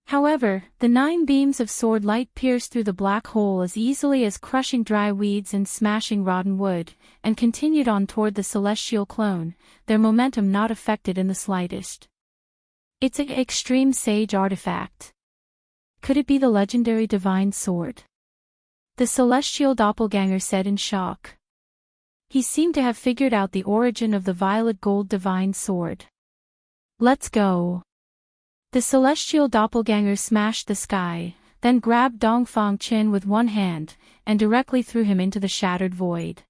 However, the 9 beams of sword light pierced through the black hole as easily as crushing dry weeds and smashing rotten wood, and continued on toward the celestial clone, their momentum not affected in the slightest. It's an extreme sage artifact. Could it be the legendary divine sword? The celestial doppelganger said in shock. He seemed to have figured out the origin of the violet gold divine sword. Let's go. The celestial doppelganger smashed the sky, then grabbed Dongfang Qin with one hand, and directly threw him into the shattered void.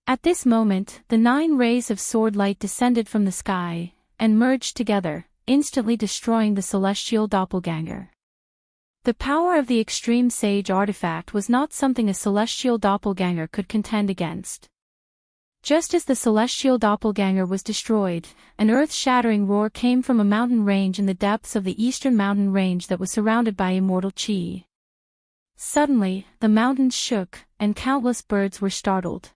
At this moment, the 9 rays of sword light descended from the sky, and merged together, instantly destroying the celestial doppelganger. The power of the extreme sage artifact was not something a celestial doppelganger could contend against. Just as the celestial doppelganger was destroyed, an earth-shattering roar came from a mountain range in the depths of the eastern mountain range that was surrounded by immortal chi. Suddenly, the mountains shook, and countless birds were startled.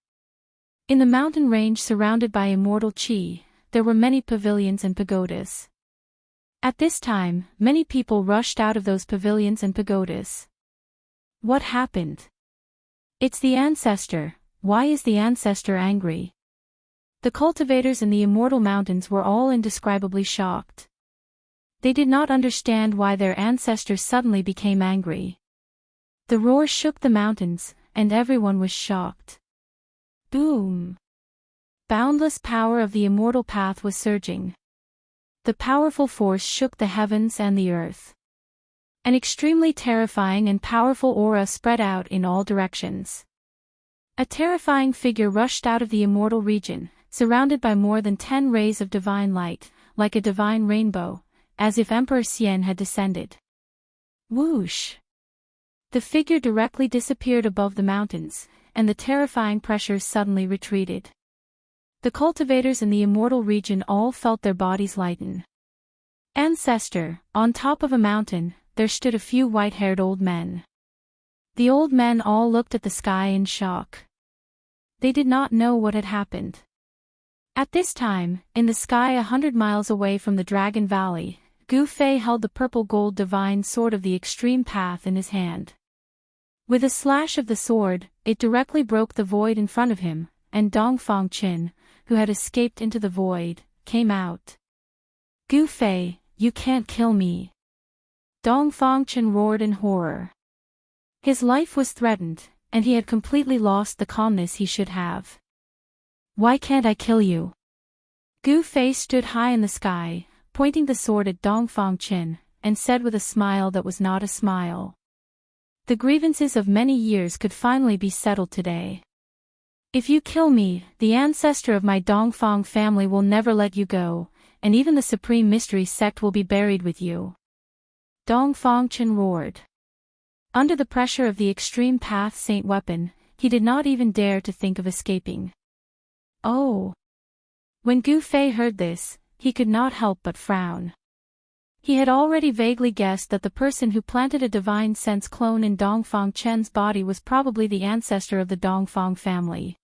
In the mountain range surrounded by immortal chi, there were many pavilions and pagodas. At this time, many people rushed out of those pavilions and pagodas. What happened? It's the ancestor. Why is the ancestor angry? The cultivators in the immortal mountains were all indescribably shocked. They did not understand why their ancestor suddenly became angry. The roar shook the mountains, and everyone was shocked. Boom! Boundless power of the immortal path was surging. The powerful force shook the heavens and the earth. An extremely terrifying and powerful aura spread out in all directions. A terrifying figure rushed out of the immortal region, surrounded by more than 10 rays of divine light, like a divine rainbow, as if Emperor Xian had descended. Whoosh! The figure directly disappeared above the mountains, and the terrifying pressure suddenly retreated. The cultivators in the immortal region all felt their bodies lighten. Ancestor, on top of a mountain, there stood a few white-haired old men. The old men all looked at the sky in shock. They did not know what had happened. At this time, in the sky 100 miles away from the Dragon Valley, Gu Fei held the purple gold divine sword of the extreme path in his hand. With a slash of the sword, it directly broke the void in front of him, and Dongfang Qin, who had escaped into the void, came out. Gu Fei, you can't kill me. Dongfang Qin roared in horror. His life was threatened, and he had completely lost the calmness he should have. Why can't I kill you? Gu Fei stood high in the sky, pointing the sword at Dongfang Qin, and said with a smile that was not a smile. The grievances of many years could finally be settled today. If you kill me, the ancestor of my Dongfang family will never let you go, and even the Supreme Mystery Sect will be buried with you. Dongfang Qin roared. Under the pressure of the extreme path saint weapon, he did not even dare to think of escaping. Oh! When Gu Fei heard this, he could not help but frown. He had already vaguely guessed that the person who planted a divine sense clone in Dongfang Chen's body was probably the ancestor of the Dongfang family.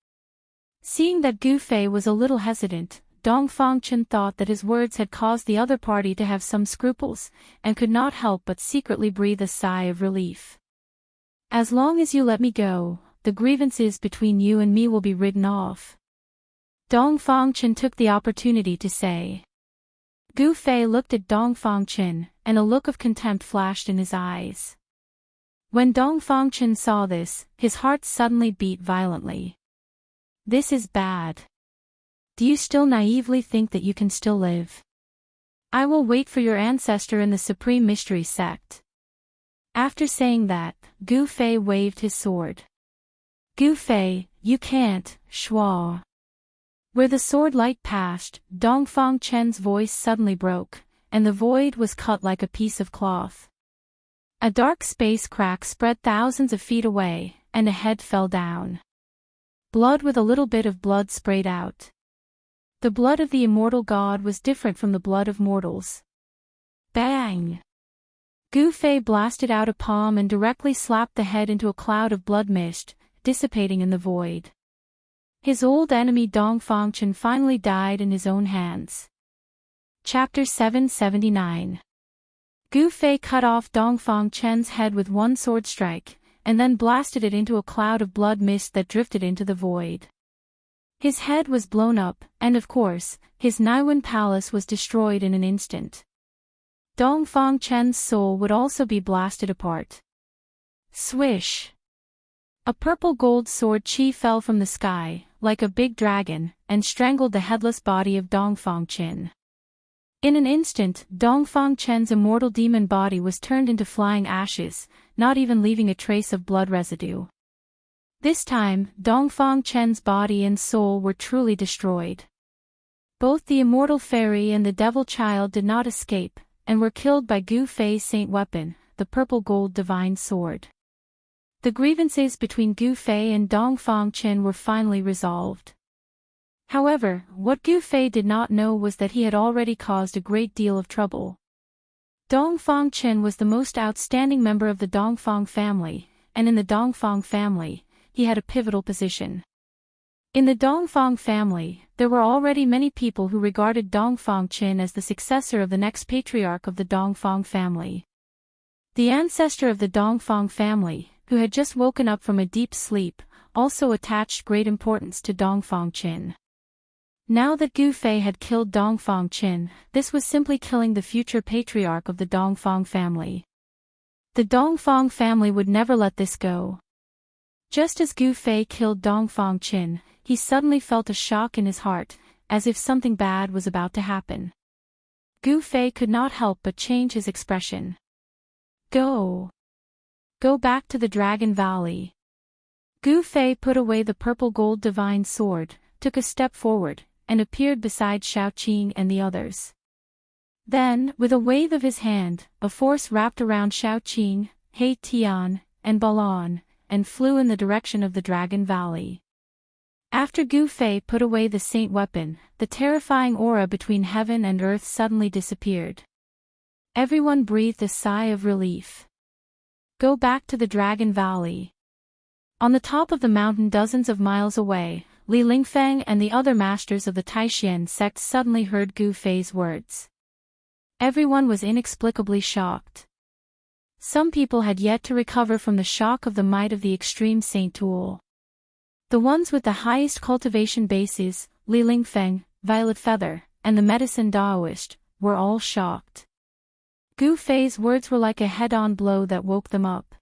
Seeing that Gu Fei was a little hesitant, Dongfang Chen thought that his words had caused the other party to have some scruples, and could not help but secretly breathe a sigh of relief. As long as you let me go, the grievances between you and me will be ridden off. Dongfang Chen took the opportunity to say. Gu Fei looked at Dongfang Chen, and a look of contempt flashed in his eyes. When Dongfang Chen saw this, his heart suddenly beat violently. This is bad. Do you still naively think that you can still live? I will wait for your ancestor in the Supreme Mystery Sect. After saying that, Gu Fei waved his sword. Gu Fei, you can't, Schwa. Where the sword light passed, Dongfang Chen's voice suddenly broke, and the void was cut like a piece of cloth. A dark space crack spread thousands of feet away, and a head fell down. Blood with a little bit of blood sprayed out. The blood of the immortal god was different from the blood of mortals. Bang! Gu Fei blasted out a palm and directly slapped the head into a cloud of blood mist, dissipating in the void. His old enemy Dongfang Chen finally died in his own hands. Chapter 779. Gu Fei cut off Dongfang Chen's head with one sword strike, and then blasted it into a cloud of blood mist that drifted into the void. His head was blown up, and of course, his Naiwen palace was destroyed in an instant. Dongfang Chen's soul would also be blasted apart. Swish! A purple gold sword chi fell from the sky, like a big dragon, and strangled the headless body of Dongfang Chen. In an instant, Dongfang Chen's immortal demon body was turned into flying ashes, not even leaving a trace of blood residue. This time, Dongfang Chen's body and soul were truly destroyed. Both the immortal fairy and the devil child did not escape, and were killed by Gu Fei's saint weapon, the purple gold divine sword. The grievances between Gu Fei and Dongfang Chen were finally resolved. However, what Gu Fei did not know was that he had already caused a great deal of trouble. Dongfang Chen was the most outstanding member of the Dongfang family, and in the Dongfang family, he had a pivotal position. In the Dongfang family, there were already many people who regarded Dongfang Chen as the successor of the next patriarch of the Dongfang family. The ancestor of the Dongfang family, who had just woken up from a deep sleep, also attached great importance to Dongfang Chen. Now that Gu Fei had killed Dongfang Chen, this was simply killing the future patriarch of the Dongfang family. The Dongfang family would never let this go. Just as Gu Fei killed Dongfang Chen, he suddenly felt a shock in his heart, as if something bad was about to happen. Gu Fei could not help but change his expression. Go back to the Dragon Valley. Gu Fei put away the purple gold divine sword, took a step forward, and appeared beside Xiaoqing and the others. Then, with a wave of his hand, a force wrapped around Xiaoqing, He Tian, and Balan, and flew in the direction of the Dragon Valley. After Gu Fei put away the saint weapon, the terrifying aura between heaven and earth suddenly disappeared. Everyone breathed a sigh of relief. Go back to the Dragon Valley. On the top of the mountain dozens of miles away, Li Lingfeng and the other masters of the Taishan sect suddenly heard Gu Fei's words. Everyone was inexplicably shocked. Some people had yet to recover from the shock of the might of the extreme Saint Tool. The ones with the highest cultivation bases, Li Lingfeng, Violet Feather, and the medicine Daoist, were all shocked. Gu Fei's words were like a head-on blow that woke them up.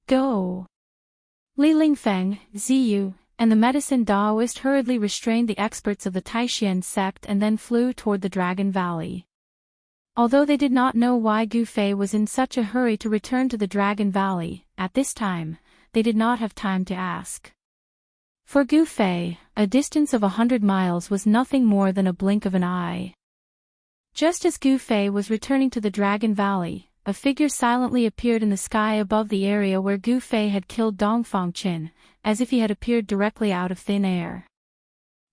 Go! Li Lingfeng, Ziyu, and the medicine Daoist hurriedly restrained the experts of the Taishan sect and then flew toward the Dragon Valley. Although they did not know why Gu Fei was in such a hurry to return to the Dragon Valley, at this time, they did not have time to ask. For Gu Fei, a distance of 100 miles was nothing more than a blink of an eye. Just as Gu Fei was returning to the Dragon Valley, a figure silently appeared in the sky above the area where Gu Fei had killed Dongfang Chen, as if he had appeared directly out of thin air.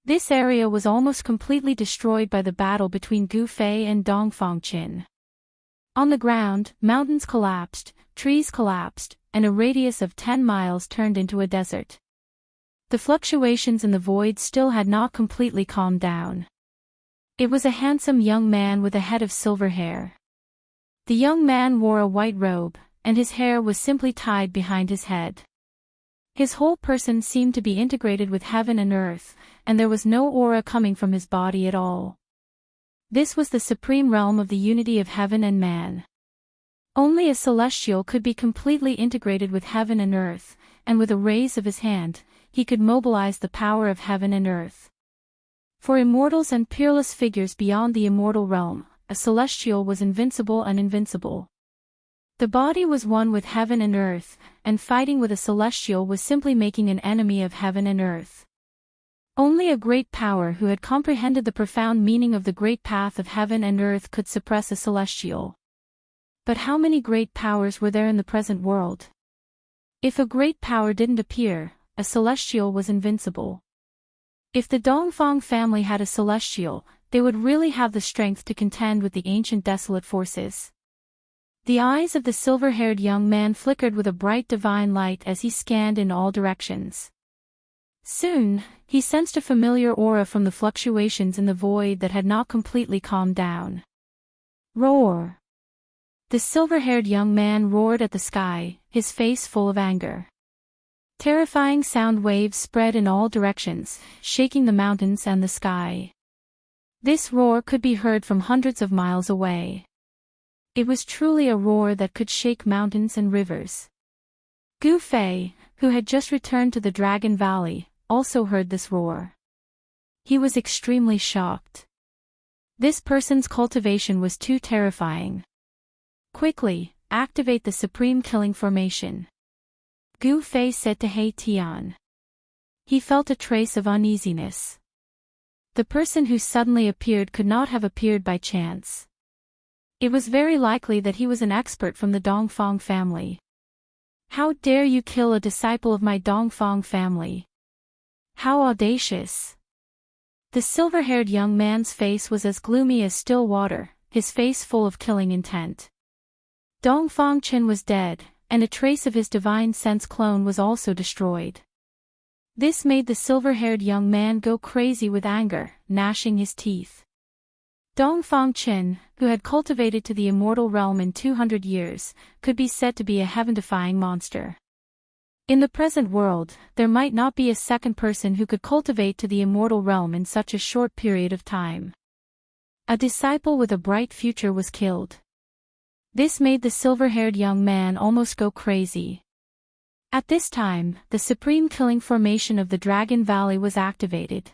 This area was almost completely destroyed by the battle between Gu Fei and Dongfang Chen. On the ground, mountains collapsed, trees collapsed, and a radius of 10 miles turned into a desert. The fluctuations in the void still had not completely calmed down. It was a handsome young man with a head of silver hair. The young man wore a white robe, and his hair was simply tied behind his head. His whole person seemed to be integrated with heaven and earth, and there was no aura coming from his body at all. This was the supreme realm of the unity of heaven and man. Only a celestial could be completely integrated with heaven and earth, and with a raise of his hand, he could mobilize the power of heaven and earth. For immortals and peerless figures beyond the immortal realm, a celestial was invincible and invincible. The body was one with heaven and earth, and fighting with a celestial was simply making an enemy of heaven and earth. Only a great power who had comprehended the profound meaning of the great path of heaven and earth could suppress a celestial. But how many great powers were there in the present world? If a great power didn't appear, a celestial was invincible. If the Dongfang family had a celestial, they would really have the strength to contend with the ancient desolate forces. The eyes of the silver-haired young man flickered with a bright divine light as he scanned in all directions. Soon, he sensed a familiar aura from the fluctuations in the void that had not completely calmed down. Roar! The silver-haired young man roared at the sky, his face full of anger. Terrifying sound waves spread in all directions, shaking the mountains and the sky. This roar could be heard from hundreds of miles away. It was truly a roar that could shake mountains and rivers. Gu Fei, who had just returned to the Dragon Valley, also heard this roar. He was extremely shocked. This person's cultivation was too terrifying. Quickly, activate the Supreme Killing Formation, Gu Fei said to He Tian. He felt a trace of uneasiness. The person who suddenly appeared could not have appeared by chance. It was very likely that he was an expert from the Dongfang family. How dare you kill a disciple of my Dongfang family? How audacious! The silver-haired young man's face was as gloomy as still water, his face full of killing intent. Dongfang Qin was dead, and a trace of his divine sense clone was also destroyed. This made the silver-haired young man go crazy with anger, gnashing his teeth. Dongfang Qin, who had cultivated to the immortal realm in 200 years, could be said to be a heaven-defying monster. In the present world, there might not be a second person who could cultivate to the immortal realm in such a short period of time. A disciple with a bright future was killed. This made the silver-haired young man almost go crazy. At this time, the Supreme Killing Formation of the Dragon Valley was activated.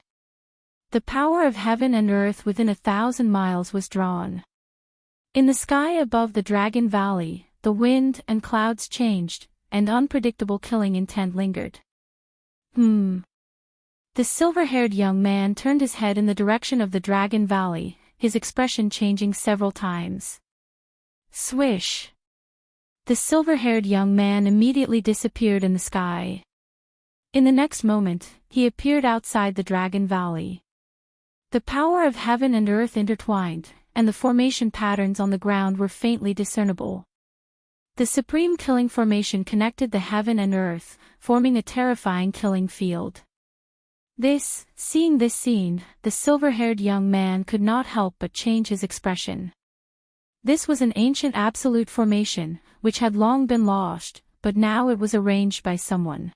The power of heaven and earth within 1,000 miles was drawn. In the sky above the Dragon Valley, the wind and clouds changed, and unpredictable killing intent lingered. The silver-haired young man turned his head in the direction of the Dragon Valley, his expression changing several times. Swish! The silver-haired young man immediately disappeared in the sky. In the next moment, he appeared outside the Dragon Valley. The power of heaven and earth intertwined, and the formation patterns on the ground were faintly discernible. The Supreme Killing Formation connected the heaven and earth, forming a terrifying killing field. Seeing this scene, the silver-haired young man could not help but change his expression. This was an ancient absolute formation, which had long been lost, but now it was arranged by someone.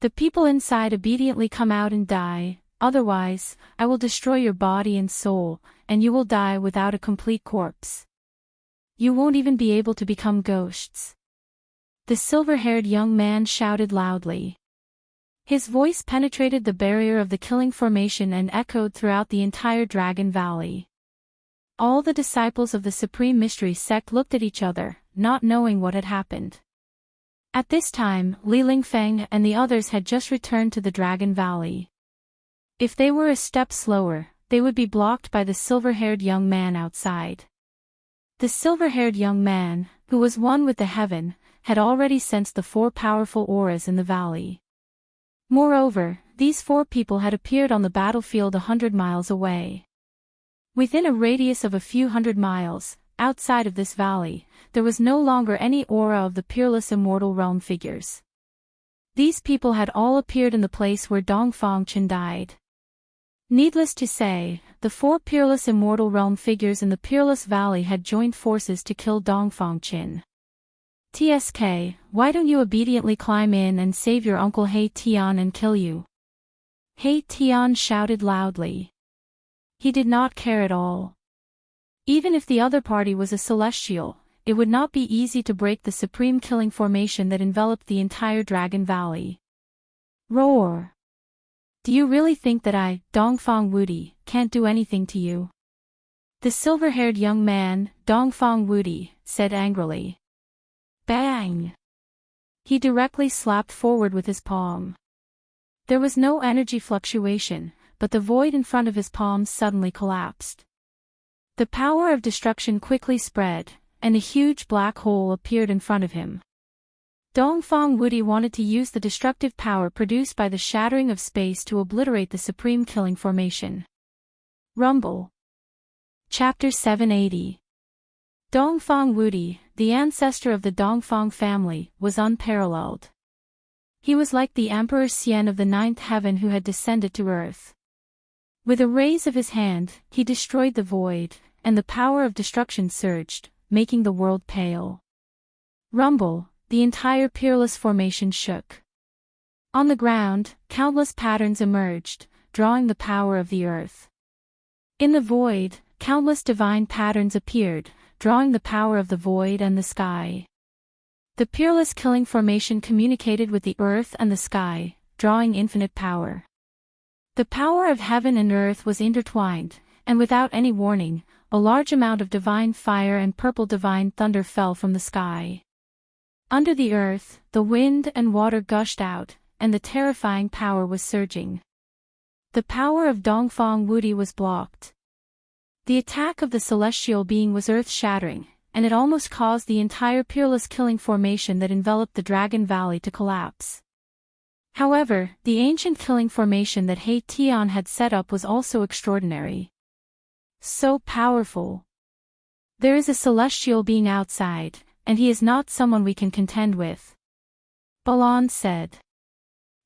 The people inside obediently come out and die, otherwise, I will destroy your body and soul, and you will die without a complete corpse. You won't even be able to become ghosts. The silver-haired young man shouted loudly. His voice penetrated the barrier of the killing formation and echoed throughout the entire Dragon Valley. All the disciples of the Supreme Mystery Sect looked at each other, not knowing what had happened. At this time, Li Lingfeng and the others had just returned to the Dragon Valley. If they were a step slower, they would be blocked by the silver-haired young man outside. The silver-haired young man, who was one with the heaven, had already sensed the 4 powerful auras in the valley. Moreover, these 4 people had appeared on the battlefield 100 miles away. Within a radius of a few hundred miles, outside of this valley, there was no longer any aura of the peerless immortal realm figures. These people had all appeared in the place where Dongfang Qin died. Needless to say, the 4 peerless immortal realm figures in the Peerless Valley had joined forces to kill Dongfang Qin. TSK, why don't you obediently climb in and save your uncle He Tian and kill you? He Tian shouted loudly. He did not care at all. Even if the other party was a celestial, it would not be easy to break the Supreme Killing Formation that enveloped the entire Dragon Valley. Roar! Do you really think that I, Dongfang Wudi, can't do anything to you? The silver-haired young man, Dongfang Wudi, said angrily. Bang! He directly slapped forward with his palm. There was no energy fluctuation, but the void in front of his palms suddenly collapsed. The power of destruction quickly spread, and a huge black hole appeared in front of him. Dongfang Wuti wanted to use the destructive power produced by the shattering of space to obliterate the supreme killing formation. Rumble. Chapter 780. Dongfang Wuti, the ancestor of the Dongfang family, was unparalleled. He was like the Emperor Xian of the ninth heaven who had descended to earth. With a raise of his hand, he destroyed the void, and the power of destruction surged, making the world pale. Rumble. The entire peerless formation shook. On the ground, countless patterns emerged, drawing the power of the earth. In the void, countless divine patterns appeared, drawing the power of the void and the sky. The peerless killing formation communicated with the earth and the sky, drawing infinite power. The power of heaven and earth was intertwined, and without any warning, a large amount of divine fire and purple divine thunder fell from the sky. Under the earth, the wind and water gushed out, and the terrifying power was surging. The power of Dongfang Wuti was blocked. The attack of the celestial being was earth-shattering, and it almost caused the entire peerless killing formation that enveloped the Dragon Valley to collapse. However, the ancient killing formation that He Tian had set up was also extraordinary. So powerful. There is a celestial being outside, and he is not someone we can contend with. Balan said.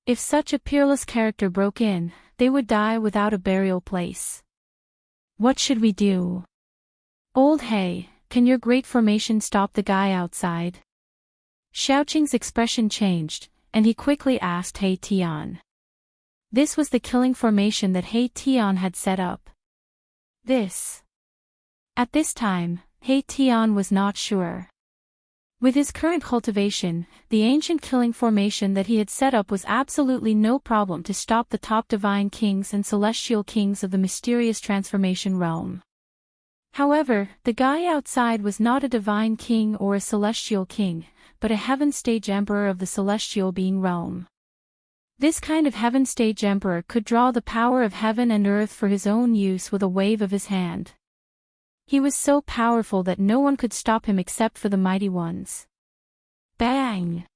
If such a peerless character broke in, they would die without a burial place. What should we do? Old He, can your great formation stop the guy outside? Xiaoqing's expression changed, and he quickly asked He Tian. This was the killing formation that He Tian had set up. At this time, He Tian was not sure. With his current cultivation, the ancient killing formation that he had set up was absolutely no problem to stop the top divine kings and celestial kings of the mysterious transformation realm. However, the guy outside was not a divine king or a celestial king, but a heaven stage emperor of the celestial being realm. This kind of heaven stage emperor could draw the power of heaven and earth for his own use with a wave of his hand. He was so powerful that no one could stop him except for the mighty ones. Bang!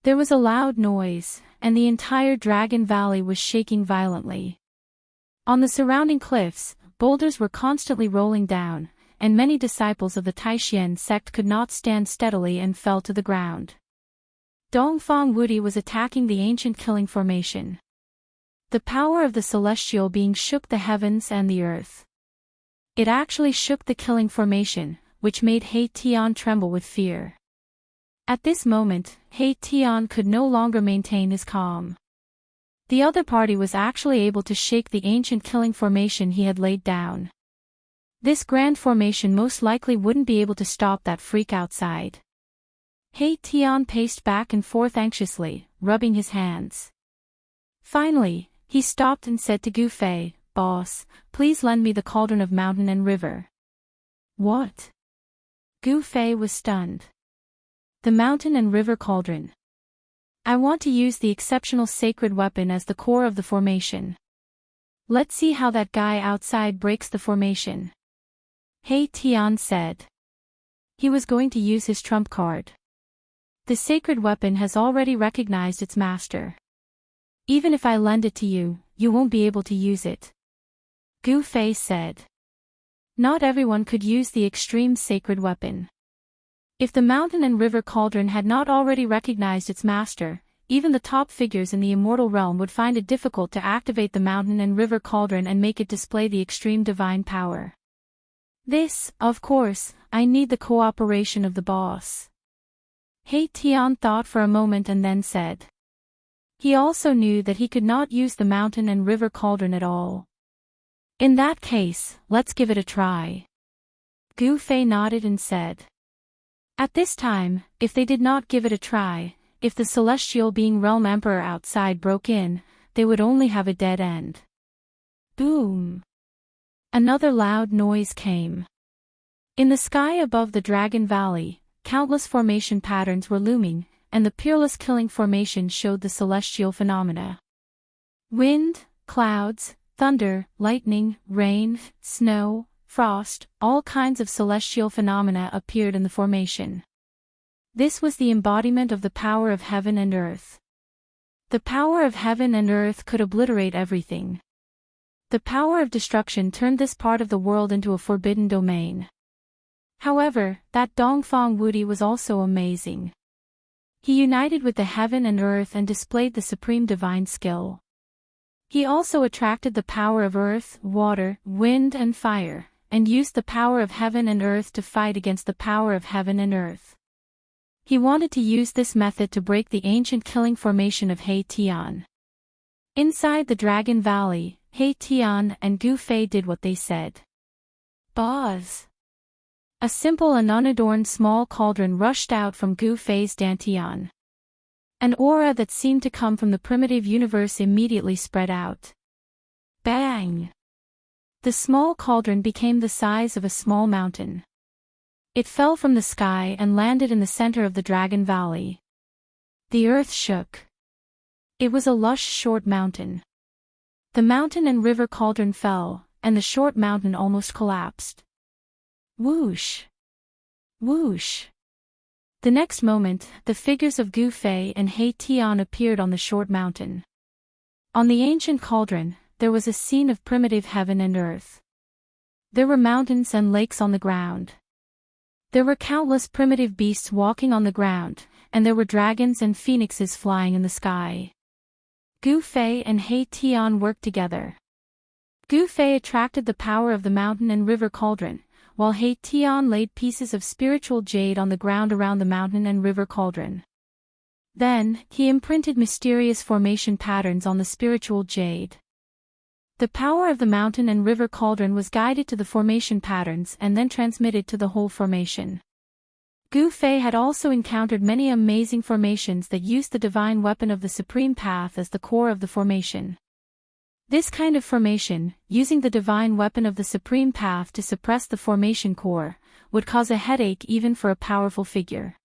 There was a loud noise, and the entire Dragon Valley was shaking violently. On the surrounding cliffs, boulders were constantly rolling down, and many disciples of the Taishan sect could not stand steadily and fell to the ground. Dongfang Wuti was attacking the ancient killing formation. The power of the celestial being shook the heavens and the earth. It actually shook the killing formation, which made He Tian tremble with fear. At this moment, He Tian could no longer maintain his calm. The other party was actually able to shake the ancient killing formation he had laid down. This grand formation most likely wouldn't be able to stop that freak outside. He Tian paced back and forth anxiously, rubbing his hands. Finally, he stopped and said to Gu Fei, "Boss, please lend me the cauldron of mountain and river." What? Gu Fei was stunned. The mountain and river cauldron. I want to use the exceptional sacred weapon as the core of the formation. Let's see how that guy outside breaks the formation. He Tian said. He was going to use his trump card. The sacred weapon has already recognized its master. Even if I lend it to you, you won't be able to use it. Gu Fei said. Not everyone could use the extreme sacred weapon. If the mountain and river cauldron had not already recognized its master, even the top figures in the immortal realm would find it difficult to activate the mountain and river cauldron and make it display the extreme divine power. This, of course, I need the cooperation of the boss. He Tian thought for a moment and then said. He also knew that he could not use the mountain and river cauldron at all. In that case, let's give it a try. Gu Fei nodded and said. At this time, if they did not give it a try, if the celestial being realm emperor outside broke in, they would only have a dead end. Boom! Another loud noise came. In the sky above the Dragon Valley, countless formation patterns were looming, and the peerless killing formation showed the celestial phenomena. Wind, clouds, thunder, lightning, rain, snow, frost, all kinds of celestial phenomena appeared in the formation. This was the embodiment of the power of heaven and earth. The power of heaven and earth could obliterate everything. The power of destruction turned this part of the world into a forbidden domain. However, that Dongfang Wudi was also amazing. He united with the heaven and earth and displayed the supreme divine skill. He also attracted the power of earth, water, wind and fire, and used the power of heaven and earth to fight against the power of heaven and earth. He wanted to use this method to break the ancient killing formation of He Tian. Inside the Dragon Valley, He Tian and Gu Fei did what they said. Boz! A simple and unadorned small cauldron rushed out from Gu Fei's dantian. An aura that seemed to come from the primitive universe immediately spread out. Bang! The small cauldron became the size of a small mountain. It fell from the sky and landed in the center of the Dragon Valley. The earth shook. It was a lush short mountain. The mountain and river cauldron fell, and the short mountain almost collapsed. Whoosh! Whoosh! The next moment, the figures of Gu Fei and He Tian appeared on the short mountain. On the ancient cauldron, there was a scene of primitive heaven and earth. There were mountains and lakes on the ground. There were countless primitive beasts walking on the ground, and there were dragons and phoenixes flying in the sky. Gu Fei and He Tian worked together. Gu Fei attracted the power of the mountain and river cauldron, while He Tian laid pieces of spiritual jade on the ground around the mountain and river cauldron. Then, he imprinted mysterious formation patterns on the spiritual jade. The power of the mountain and river cauldron was guided to the formation patterns and then transmitted to the whole formation. Gu Fei had also encountered many amazing formations that used the divine weapon of the Supreme Path as the core of the formation. This kind of formation, using the divine weapon of the Supreme Path to suppress the formation core, would cause a headache even for a powerful figure.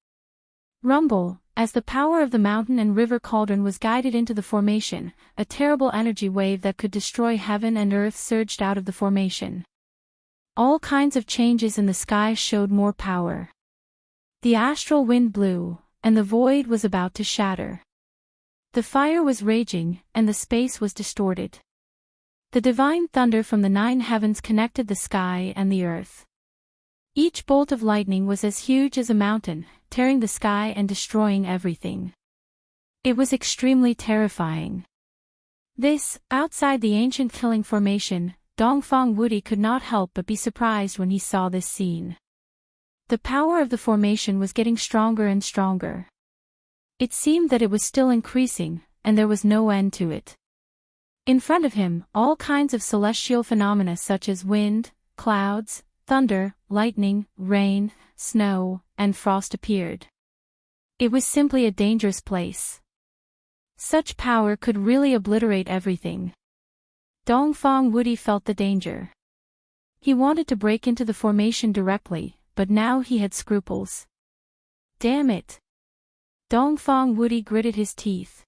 Rumble, as the power of the mountain and river cauldron was guided into the formation, a terrible energy wave that could destroy heaven and earth surged out of the formation. All kinds of changes in the sky showed more power. The astral wind blew, and the void was about to shatter. The fire was raging, and the space was distorted. The divine thunder from the 9 heavens connected the sky and the earth. Each bolt of lightning was as huge as a mountain, tearing the sky and destroying everything. It was extremely terrifying. This, outside the ancient killing formation, Dongfang Wudi could not help but be surprised when he saw this scene. The power of the formation was getting stronger and stronger. It seemed that it was still increasing, and there was no end to it. In front of him, all kinds of celestial phenomena such as wind, clouds, thunder, lightning, rain, snow, and frost appeared. It was simply a dangerous place. Such power could really obliterate everything. Dongfang Wudi felt the danger. He wanted to break into the formation directly, but now he had scruples. Damn it! Dongfang Wudi gritted his teeth.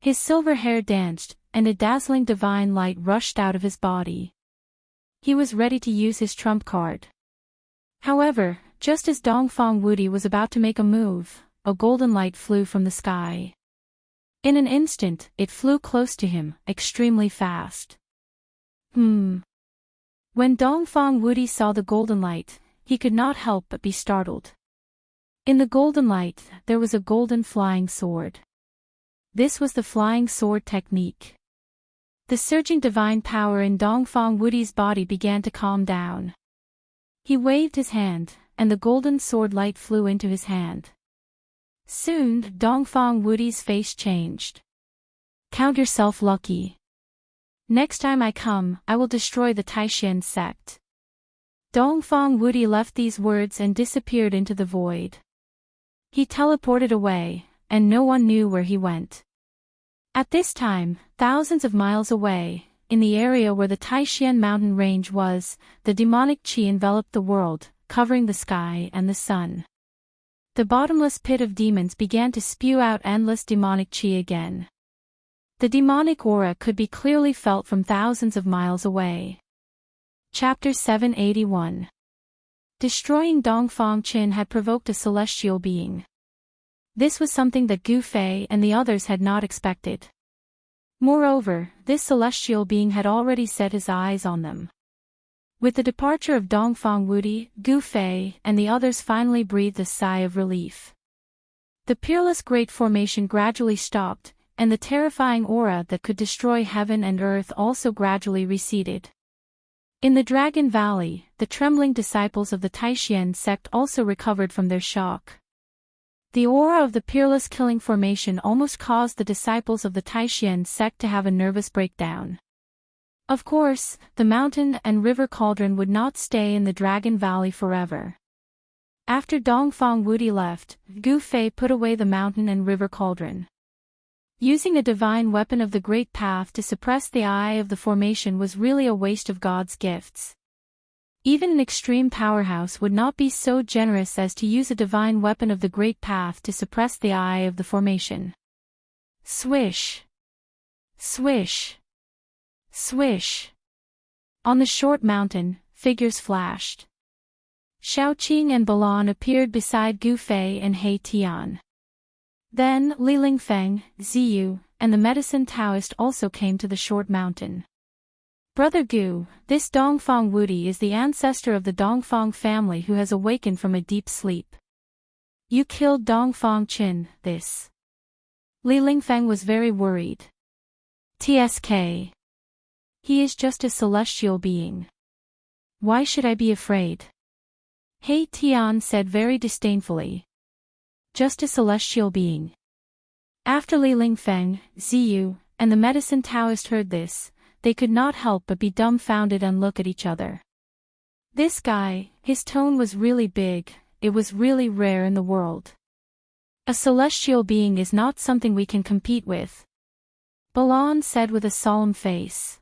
His silver hair danced, and a dazzling divine light rushed out of his body. He was ready to use his trump card. However, just as Dongfang Wudi was about to make a move, a golden light flew from the sky. In an instant, it flew close to him, extremely fast. When Dongfang Wudi saw the golden light, he could not help but be startled. In the golden light, there was a golden flying sword. This was the flying sword technique. The surging divine power in Dongfang Wudi's body began to calm down. He waved his hand, and the golden sword light flew into his hand. Soon, Dongfang Wudi's face changed. Count yourself lucky. Next time I come, I will destroy the Taishan sect. Dongfang Wudi left these words and disappeared into the void. He teleported away, and no one knew where he went. At this time, thousands of miles away, in the area where the Taishan mountain range was, the demonic qi enveloped the world, covering the sky and the sun. The bottomless pit of demons began to spew out endless demonic chi again. The demonic aura could be clearly felt from thousands of miles away. Chapter 781. Destroying Dongfang Qin had provoked a celestial being. This was something that Gu Fei and the others had not expected. Moreover, this celestial being had already set his eyes on them. With the departure of Dongfang Wudi, Gu Fei and the others finally breathed a sigh of relief. The peerless great formation gradually stopped, and the terrifying aura that could destroy heaven and earth also gradually receded. In the Dragon Valley, the trembling disciples of the Taishan sect also recovered from their shock. The aura of the peerless killing formation almost caused the disciples of the Taishan sect to have a nervous breakdown. Of course, the mountain and river cauldron would not stay in the Dragon Valley forever. After Dongfang Wudi left, Gu Fei put away the mountain and river cauldron. Using a divine weapon of the Great Path to suppress the eye of the formation was really a waste of God's gifts. Even an extreme powerhouse would not be so generous as to use a divine weapon of the Great Path to suppress the eye of the formation. Swish! Swish! Swish! On the short mountain, figures flashed. Shaoqing and Balan appeared beside Gu Fei and He Tian. Then Li Lingfeng, Ziyu, and the medicine Taoist also came to the short mountain. Brother Gu, this Dongfang Wudi is the ancestor of the Dongfang family who has awakened from a deep sleep. You killed Dongfang Qin, this. Li Lingfeng was very worried. TSK. He is just a celestial being. Why should I be afraid? He Tian said very disdainfully. Just a celestial being. After Li Lingfeng, Ziyu, and the medicine Taoist heard this, they could not help but be dumbfounded and look at each other. This guy, his tone was really big, it was really rare in the world. A celestial being is not something we can compete with. Balan said with a solemn face.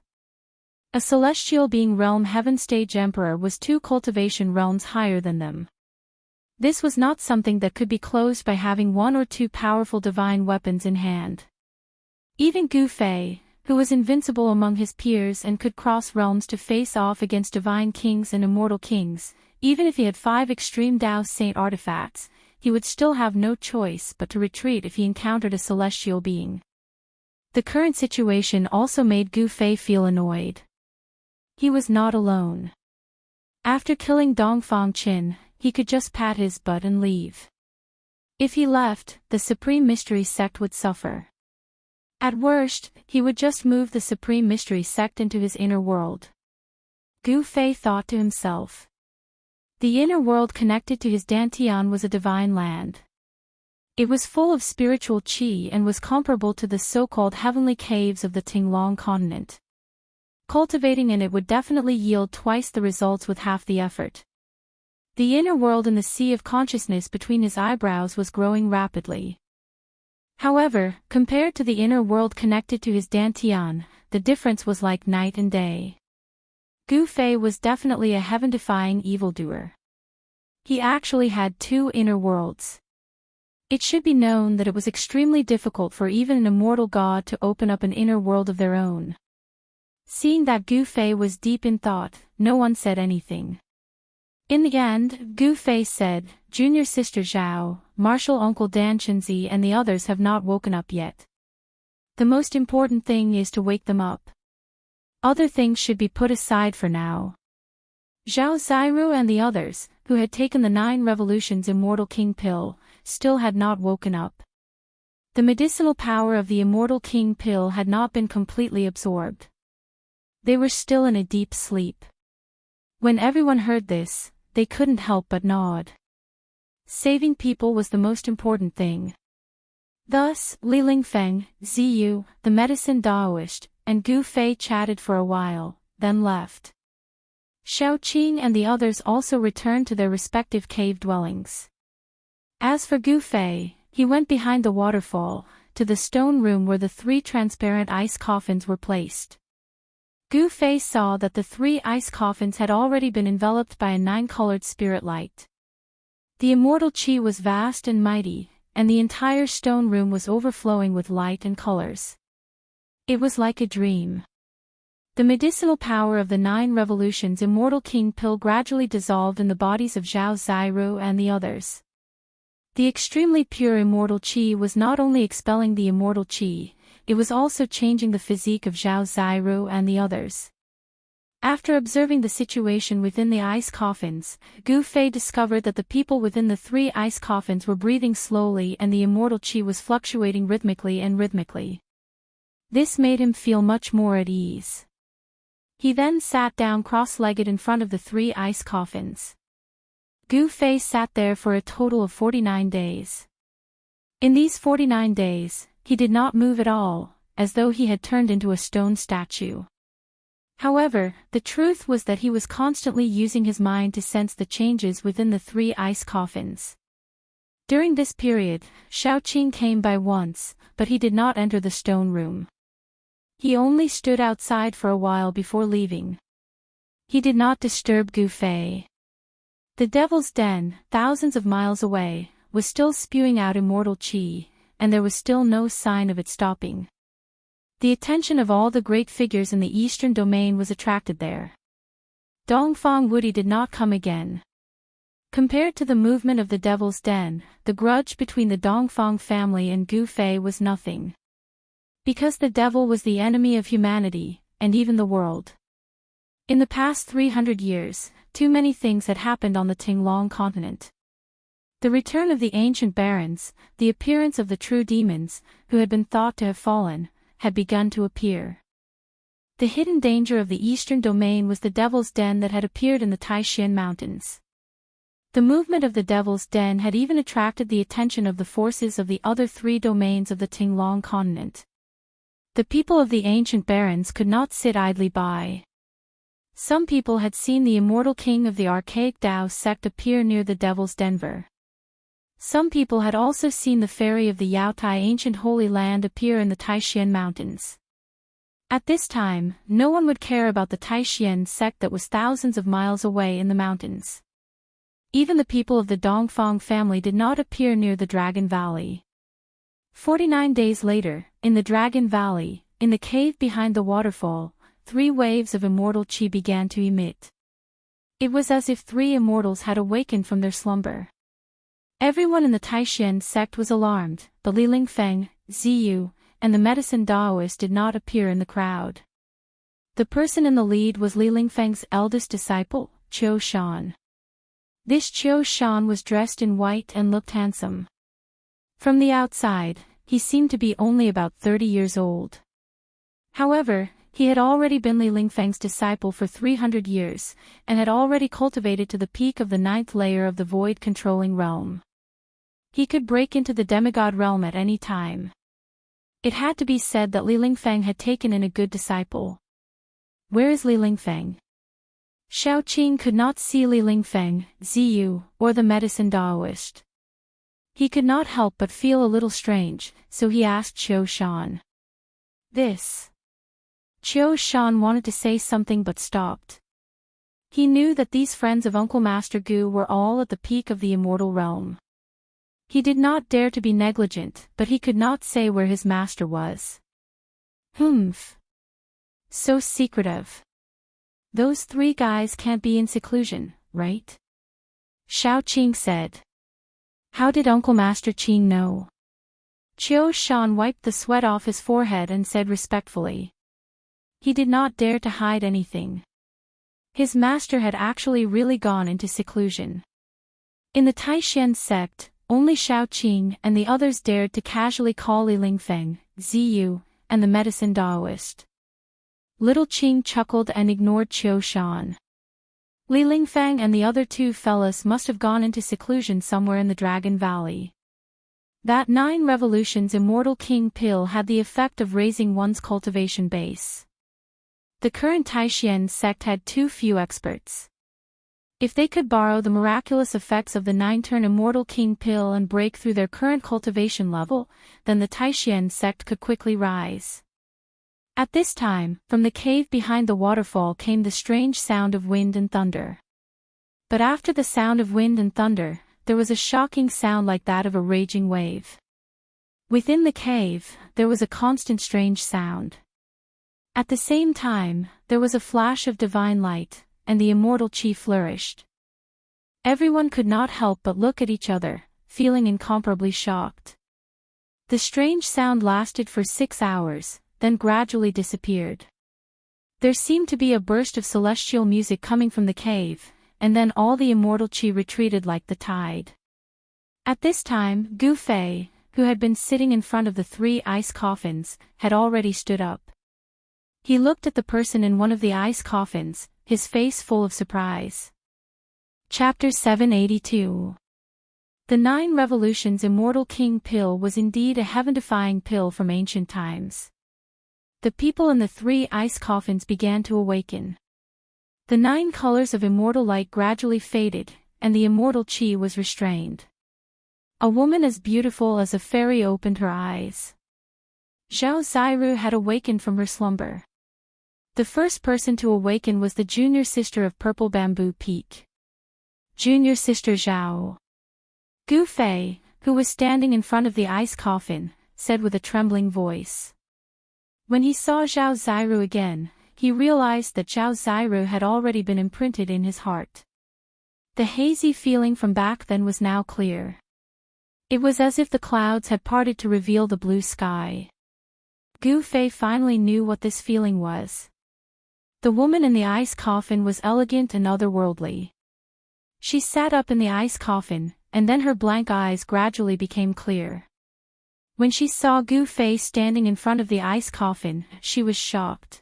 A celestial being realm heaven stage emperor was 2 cultivation realms higher than them. This was not something that could be closed by having 1 or 2 powerful divine weapons in hand. Even Gu Fei, who was invincible among his peers and could cross realms to face off against divine kings and immortal kings, even if he had 5 extreme Dao Saint artifacts, he would still have no choice but to retreat if he encountered a celestial being. The current situation also made Gu Fei feel annoyed. He was not alone. After killing Dongfang Qin, he could just pat his butt and leave. If he left, the Supreme Mystery Sect would suffer. At worst, he would just move the Supreme Mystery Sect into his inner world. Gu Fei thought to himself. The inner world connected to his Dantian was a divine land. It was full of spiritual qi and was comparable to the so-called heavenly caves of the Tinglong continent. Cultivating in it would definitely yield twice the results with half the effort. The inner world in the sea of consciousness between his eyebrows was growing rapidly. However, compared to the inner world connected to his Dantian, the difference was like night and day. Gu Fei was definitely a heaven-defying evildoer. He actually had 2 inner worlds. It should be known that it was extremely difficult for even an immortal god to open up an inner world of their own. Seeing that Gu Fei was deep in thought, no one said anything. In the end, Gu Fei said, Junior Sister Zhao, Martial Uncle Dan Chenzi and the others have not woken up yet. The most important thing is to wake them up. Other things should be put aside for now. Zhao Ziru and the others, who had taken the 9 Revolutions Immortal King Pill, still had not woken up. The medicinal power of the Immortal King Pill had not been completely absorbed. They were still in a deep sleep. When everyone heard this, they couldn't help but nod. Saving people was the most important thing. Thus, Li Lingfeng, Ziyu, the medicine Daoist, and Gu Fei chatted for a while, then left. Shaoqing and the others also returned to their respective cave dwellings. As for Gu Fei, he went behind the waterfall, to the stone room where the 3 transparent ice coffins were placed. Gu Fei saw that the 3 ice coffins had already been enveloped by a 9-colored spirit light. The immortal chi was vast and mighty, and the entire stone room was overflowing with light and colors. It was like a dream. The medicinal power of the 9 revolutions Immortal King Pill gradually dissolved in the bodies of Zhao Ziru and the others. The extremely pure immortal chi was not only expelling the immortal chi, it was also changing the physique of Zhao Ziru and the others. After observing the situation within the ice coffins, Gu Fei discovered that the people within the 3 ice coffins were breathing slowly and the immortal chi was fluctuating rhythmically. This made him feel much more at ease. He then sat down cross-legged in front of the 3 ice coffins. Gu Fei sat there for a total of 49 days. In these 49 days, he did not move at all, as though he had turned into a stone statue. However, the truth was that he was constantly using his mind to sense the changes within the 3 ice coffins. During this period, Shaoqing came by once, but he did not enter the stone room. He only stood outside for a while before leaving. He did not disturb Gu Fei. The Devil's Den, thousands of miles away, was still spewing out immortal chi, and there was still no sign of it stopping. The attention of all the great figures in the eastern domain was attracted there. Dongfang Wudi did not come again. Compared to the movement of the Devil's Den, the grudge between the Dongfang family and Gu Fei was nothing. Because the devil was the enemy of humanity, and even the world. In the past 300 years, too many things had happened on the Tinglong continent. The return of the ancient barons, the appearance of the true demons, who had been thought to have fallen, had begun to appear. The hidden danger of the eastern domain was the Devil's Den that had appeared in the Taishan Mountains. The movement of the Devil's Den had even attracted the attention of the forces of the other 3 domains of the Tinglong continent. The people of the ancient barons could not sit idly by. Some people had seen the immortal king of the archaic Dao sect appear near the Devil's Denver. Some people had also seen the fairy of the Yaotai ancient holy land appear in the Taishan Mountains. At this time, no one would care about the Taishan sect that was thousands of miles away in the mountains. Even the people of the Dongfang family did not appear near the Dragon Valley. 49 days later, in the Dragon Valley, in the cave behind the waterfall, 3 waves of immortal chi began to emit. It was as if 3 immortals had awakened from their slumber. Everyone in the Taishan sect was alarmed, but Li Lingfeng, Ziyu, and the medicine Daoist did not appear in the crowd. The person in the lead was Li Lingfeng's eldest disciple, Qiu Shan. This Qiu Shan was dressed in white and looked handsome. From the outside, he seemed to be only about 30 years old. However, he had already been Li Lingfeng's disciple for 300 years, and had already cultivated to the peak of the 9th layer of the void-controlling realm. He could break into the demigod realm at any time. It had to be said that Li Lingfeng had taken in a good disciple. Where is Li Lingfeng? Shaoqing could not see Li Lingfeng, Ziyu, or the medicine Daoist. He could not help but feel a little strange, so he asked Qiu Shan. This. Qiu Shan wanted to say something but stopped. He knew that these friends of Uncle Master Gu were all at the peak of the immortal realm. He did not dare to be negligent, but he could not say where his master was. Humph. So secretive. Those 3 guys can't be in seclusion, right? Shaoqing said. How did Uncle Master Qing know? Qiu Shan wiped the sweat off his forehead and said respectfully. He did not dare to hide anything. His master had actually really gone into seclusion. In the Taishan sect, only Shaoqing and the others dared to casually call Li Lingfeng, Ziyu, and the medicine Daoist. Little Qing chuckled and ignored Qiu Shan. Li Lingfeng and the other 2 fellas must have gone into seclusion somewhere in the Dragon Valley. That 9 revolutions immortal king pill had the effect of raising one's cultivation base. The current Taishan sect had too few experts. If they could borrow the miraculous effects of the 9-turn immortal king pill and break through their current cultivation level, then the Taishan sect could quickly rise. At this time, from the cave behind the waterfall came the strange sound of wind and thunder. But after the sound of wind and thunder, there was a shocking sound like that of a raging wave. Within the cave, there was a constant strange sound. At the same time, there was a flash of divine light, and the immortal chi flourished. Everyone could not help but look at each other, feeling incomparably shocked. The strange sound lasted for 6 hours, then gradually disappeared. There seemed to be a burst of celestial music coming from the cave, and then all the immortal chi retreated like the tide. At this time, Gu Fei, who had been sitting in front of the 3 ice coffins, had already stood up. He looked at the person in one of the ice coffins, his face full of surprise. Chapter 782. The 9 Revolutions Immortal King Pill was indeed a heaven-defying pill from ancient times. The people in the 3 ice coffins began to awaken. The 9 colors of immortal light gradually faded, and the immortal chi was restrained. A woman as beautiful as a fairy opened her eyes. Zhao Ziru had awakened from her slumber. The first person to awaken was the junior sister of Purple Bamboo Peak. Junior sister Zhao. Gu Fei, who was standing in front of the ice coffin, said with a trembling voice. When he saw Zhao Ziru again, he realized that Zhao Ziru had already been imprinted in his heart. The hazy feeling from back then was now clear. It was as if the clouds had parted to reveal the blue sky. Gu Fei finally knew what this feeling was. The woman in the ice coffin was elegant and otherworldly. She sat up in the ice coffin, and then her blank eyes gradually became clear. When she saw Gu Fei standing in front of the ice coffin, she was shocked.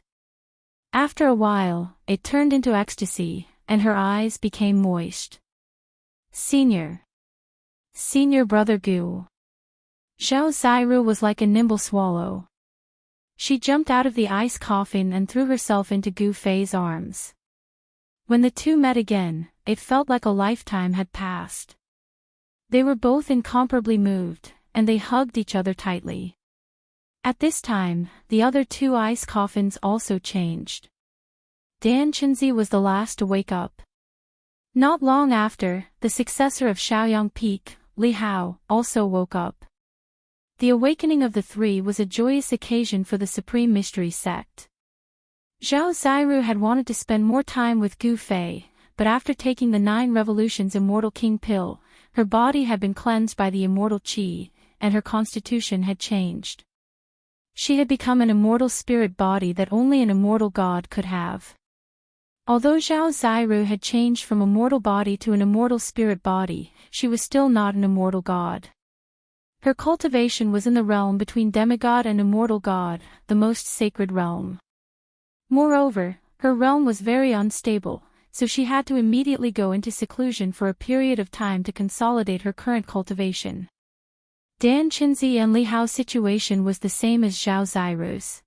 After a while, it turned into ecstasy, and her eyes became moist. Senior brother Gu. Zhao Ziru was like a nimble swallow. She jumped out of the ice coffin and threw herself into Gu Fei's arms. When the two met again, it felt like a lifetime had passed. They were both incomparably moved, and they hugged each other tightly. At this time, the other 2 ice coffins also changed. Dan Chenzi was the last to wake up. Not long after, the successor of Shaoyang Peak, Li Hao, also woke up. The awakening of the 3 was a joyous occasion for the Supreme Mystery Sect. Zhao Ziru had wanted to spend more time with Gu Fei, but after taking the 9 Revolutions Immortal King Pill, her body had been cleansed by the immortal chi, and her constitution had changed. She had become an immortal spirit body that only an immortal god could have. Although Zhao Ziru had changed from a mortal body to an immortal spirit body, she was still not an immortal god. Her cultivation was in the realm between demigod and immortal god, the most sacred realm. Moreover, her realm was very unstable, so she had to immediately go into seclusion for a period of time to consolidate her current cultivation. Dan Chenzi and Li Hao's situation was the same as Zhao Ziru's.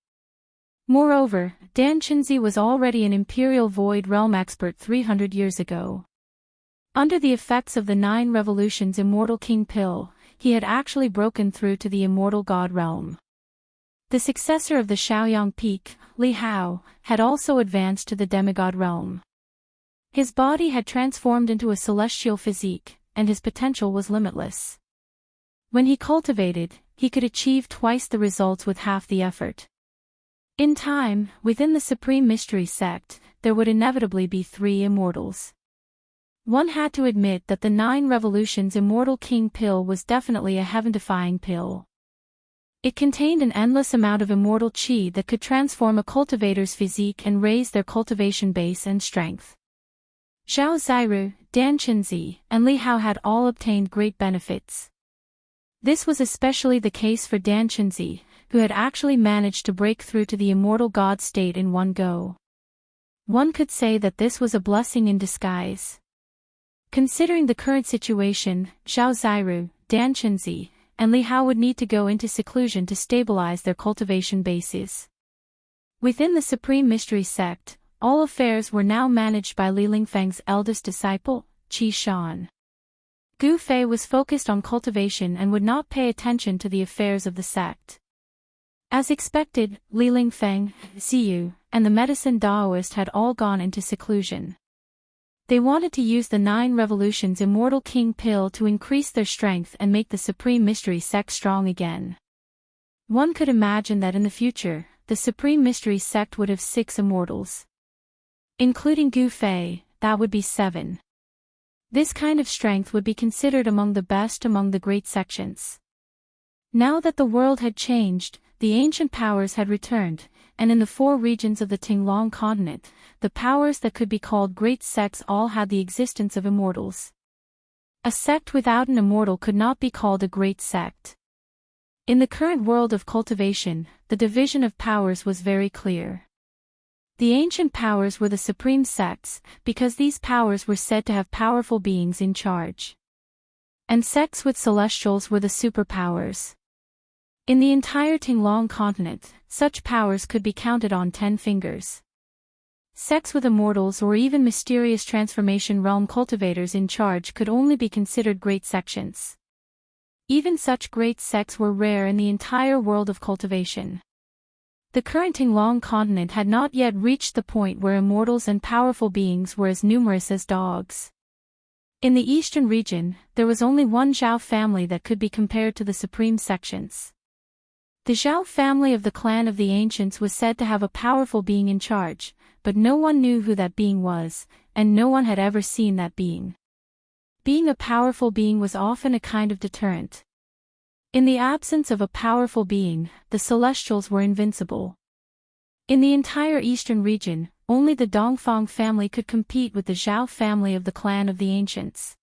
Moreover, Dan Chenzi was already an Imperial Void Realm expert 300 years ago. Under the effects of the 9 Revolutions Immortal King Pill, he had actually broken through to the Immortal God realm. The successor of the Shaoyang Peak, Li Hao, had also advanced to the demigod realm. His body had transformed into a celestial physique, and his potential was limitless. When he cultivated, he could achieve twice the results with half the effort. In time, within the Supreme Mystery Sect, there would inevitably be 3 immortals. One had to admit that the 9 Revolutions Immortal King Pill was definitely a heaven-defying pill. It contained an endless amount of immortal chi that could transform a cultivator's physique and raise their cultivation base and strength. Zhao Ziru, Dan Chenzi, and Li Hao had all obtained great benefits. This was especially the case for Dan Chenzi, who had actually managed to break through to the immortal god state in one go. One could say that this was a blessing in disguise. Considering the current situation, Zhao Ziru, Dan Chenzi, and Li Hao would need to go into seclusion to stabilize their cultivation bases. Within the Supreme Mystery Sect, all affairs were now managed by Li Lingfeng's eldest disciple, Qi Shan. Gu Fei was focused on cultivation and would not pay attention to the affairs of the sect. As expected, Li Lingfeng, Ziyu, and the medicine Daoist had all gone into seclusion. They wanted to use the 9 Revolutions Immortal King Pill to increase their strength and make the Supreme Mystery Sect strong again. One could imagine that in the future, the Supreme Mystery Sect would have 6 immortals. Including Gu Fei, that would be 7. This kind of strength would be considered among the best among the great sections. Now that the world had changed, the ancient powers had returned, and in the 4 regions of the Tinglong continent, the powers that could be called great sects all had the existence of immortals. A sect without an immortal could not be called a great sect. In the current world of cultivation, the division of powers was very clear. The ancient powers were the supreme sects, because these powers were said to have powerful beings in charge. And sects with celestials were the superpowers. In the entire Tinglong continent, such powers could be counted on 10 fingers. Sects with immortals or even mysterious transformation realm cultivators in charge could only be considered great sections. Even such great sects were rare in the entire world of cultivation. The current Tinglong continent had not yet reached the point where immortals and powerful beings were as numerous as dogs. In the eastern region, there was only one Zhao family that could be compared to the supreme sections. The Zhao family of the clan of the ancients was said to have a powerful being in charge, but no one knew who that being was, and no one had ever seen that being. Being a powerful being was often a kind of deterrent. In the absence of a powerful being, the celestials were invincible. In the entire eastern region, only the Dongfang family could compete with the Zhao family of the clan of the ancients.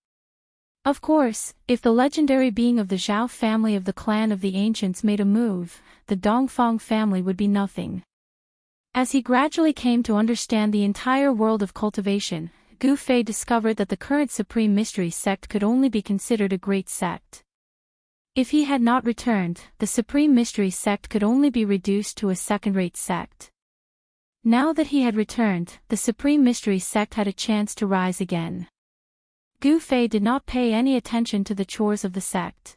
Of course, if the legendary being of the Zhao family of the clan of the ancients made a move, the Dongfang family would be nothing. As he gradually came to understand the entire world of cultivation, Gu Fei discovered that the current Supreme Mystery Sect could only be considered a great sect. If he had not returned, the Supreme Mystery Sect could only be reduced to a second-rate sect. Now that he had returned, the Supreme Mystery Sect had a chance to rise again. Gu Fei did not pay any attention to the chores of the sect.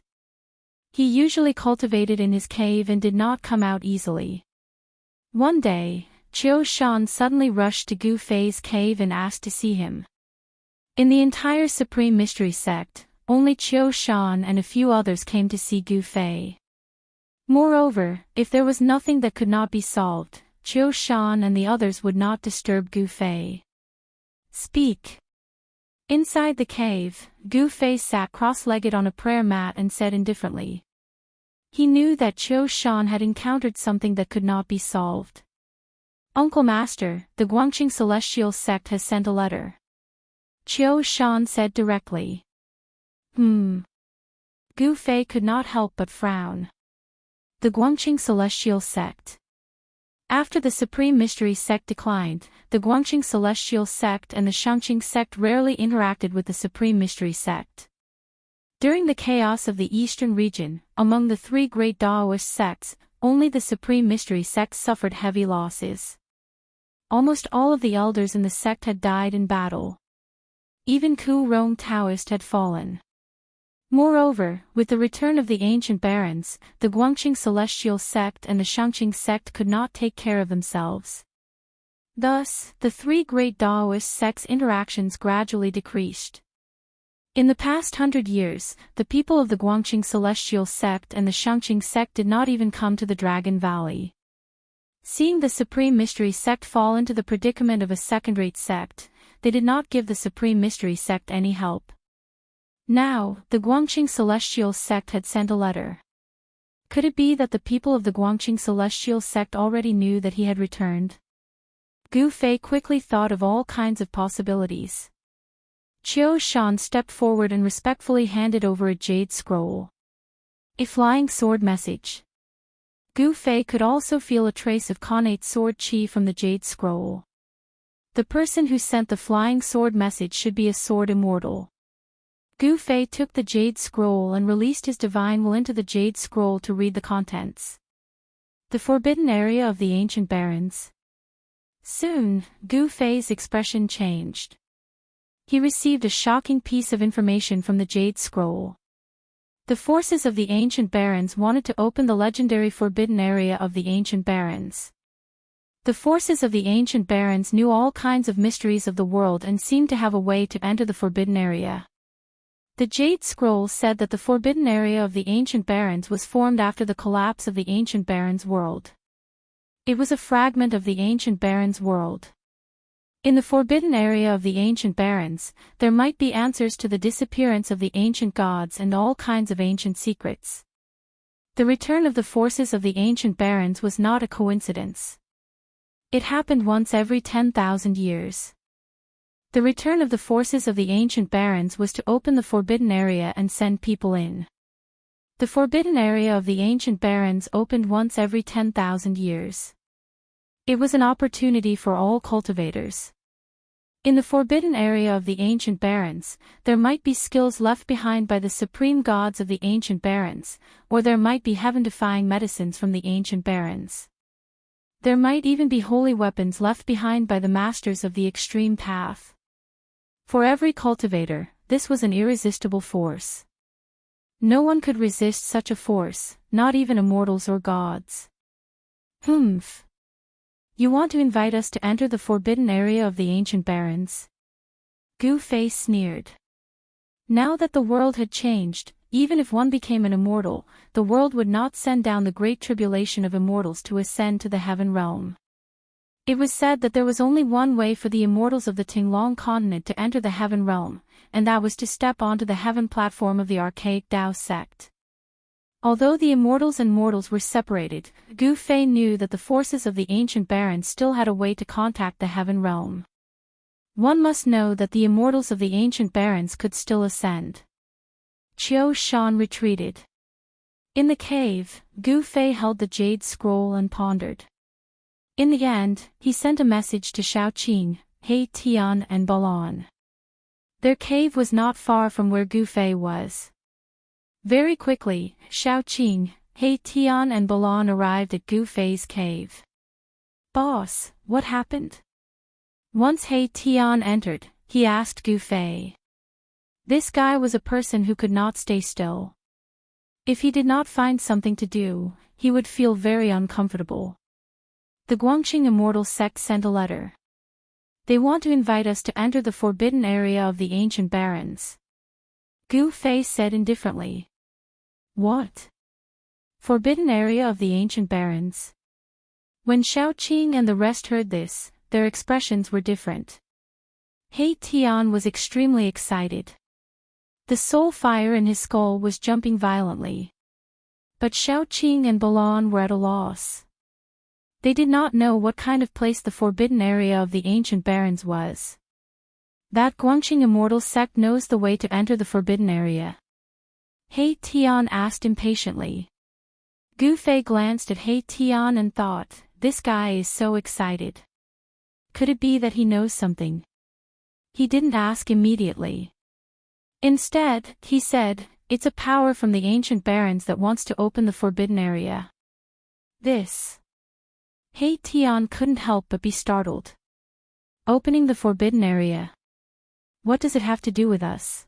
He usually cultivated in his cave and did not come out easily. One day, Qiu Shan suddenly rushed to Gu Fei's cave and asked to see him. In the entire Supreme Mystery Sect, only Qiu Shan and a few others came to see Gu Fei. Moreover, if there was nothing that could not be solved, Qiu Shan and the others would not disturb Gu Fei. Speak. Inside the cave, Gu Fei sat cross-legged on a prayer mat and said indifferently. He knew that Qiu Shan had encountered something that could not be solved. Uncle Master, the Guangqing Celestial Sect has sent a letter. Qiu Shan said directly. Gu Fei could not help but frown. The Guangqing Celestial Sect. After the Supreme Mystery Sect declined, the Guangqing Celestial Sect and the Shangqing Sect rarely interacted with the Supreme Mystery Sect. During the chaos of the Eastern region, among the 3 great Daoist sects, only the Supreme Mystery Sect suffered heavy losses. Almost all of the elders in the sect had died in battle. Even Ku Rong Taoist had fallen. Moreover, with the return of the ancient barons, the Guangqing Celestial Sect and the Shangqing Sect could not take care of themselves. Thus, the 3 great Daoist sects' interactions gradually decreased. In the past 100 years, the people of the Guangqing Celestial Sect and the Shangqing Sect did not even come to the Dragon Valley. Seeing the Supreme Mystery Sect fall into the predicament of a second-rate sect, they did not give the Supreme Mystery Sect any help. Now, the Guangqing Celestial Sect had sent a letter. Could it be that the people of the Guangqing Celestial Sect already knew that he had returned? Gu Fei quickly thought of all kinds of possibilities. Qiu Shan stepped forward and respectfully handed over a jade scroll. A flying sword message. Gu Fei could also feel a trace of connate sword qi from the jade scroll. The person who sent the flying sword message should be a sword immortal. Gu Fei took the jade scroll and released his divine will into the jade scroll to read the contents. The forbidden area of the ancient barons. Soon, Gu Fei's expression changed. He received a shocking piece of information from the jade scroll. The forces of the ancient barons wanted to open the legendary forbidden area of the ancient barons. The forces of the ancient barons knew all kinds of mysteries of the world and seemed to have a way to enter the forbidden area. The Jade Scroll said that the forbidden area of the ancient barons was formed after the collapse of the ancient barons' world. It was a fragment of the ancient barons' world. In the forbidden area of the ancient barons, there might be answers to the disappearance of the ancient gods and all kinds of ancient secrets. The return of the forces of the ancient barons was not a coincidence. It happened once every 10,000 years. The return of the forces of the ancient barons was to open the forbidden area and send people in. The forbidden area of the ancient barons opened once every 10,000 years. It was an opportunity for all cultivators. In the forbidden area of the ancient barons, there might be skills left behind by the supreme gods of the ancient barons, or there might be heaven-defying medicines from the ancient barons. There might even be holy weapons left behind by the masters of the extreme path. For every cultivator, this was an irresistible force. No one could resist such a force, not even immortals or gods. Humph. You want to invite us to enter the forbidden area of the ancient barons? Gu Fei sneered. Now that the world had changed, even if one became an immortal, the world would not send down the great tribulation of immortals to ascend to the heaven realm. It was said that there was only one way for the immortals of the Tinglong continent to enter the heaven realm, and that was to step onto the heaven platform of the archaic Dao sect. Although the immortals and mortals were separated, Gu Fei knew that the forces of the ancient barons still had a way to contact the heaven realm. One must know that the immortals of the ancient barons could still ascend. Qiu Shan retreated. In the cave, Gu Fei held the jade scroll and pondered. In the end, he sent a message to Shaoqing, He Tian and Balan. Their cave was not far from where Gu Fei was. Very quickly, Shaoqing, He Tian and Balan arrived at Gu Fei's cave. "Boss, what happened?" Once He Tian entered, he asked Gu Fei. This guy was a person who could not stay still. If he did not find something to do, he would feel very uncomfortable. The Guangxing Immortal sect sent a letter. They want to invite us to enter the forbidden area of the ancient barons. Gu Fei said indifferently. What? Forbidden area of the ancient barons? When Shaoqing and the rest heard this, their expressions were different. He Tian was extremely excited. The soul fire in his skull was jumping violently. But Shaoqing and Balan were at a loss. They did not know what kind of place the forbidden area of the ancient barons was. That Guangxing Immortal sect knows the way to enter the forbidden area. He Tian asked impatiently. Gu Fei glanced at He Tian and thought, this guy is so excited. Could it be that he knows something? He didn't ask immediately. Instead, he said, it's a power from the ancient barons that wants to open the forbidden area. This. He Tian couldn't help but be startled. Opening the forbidden area. What does it have to do with us?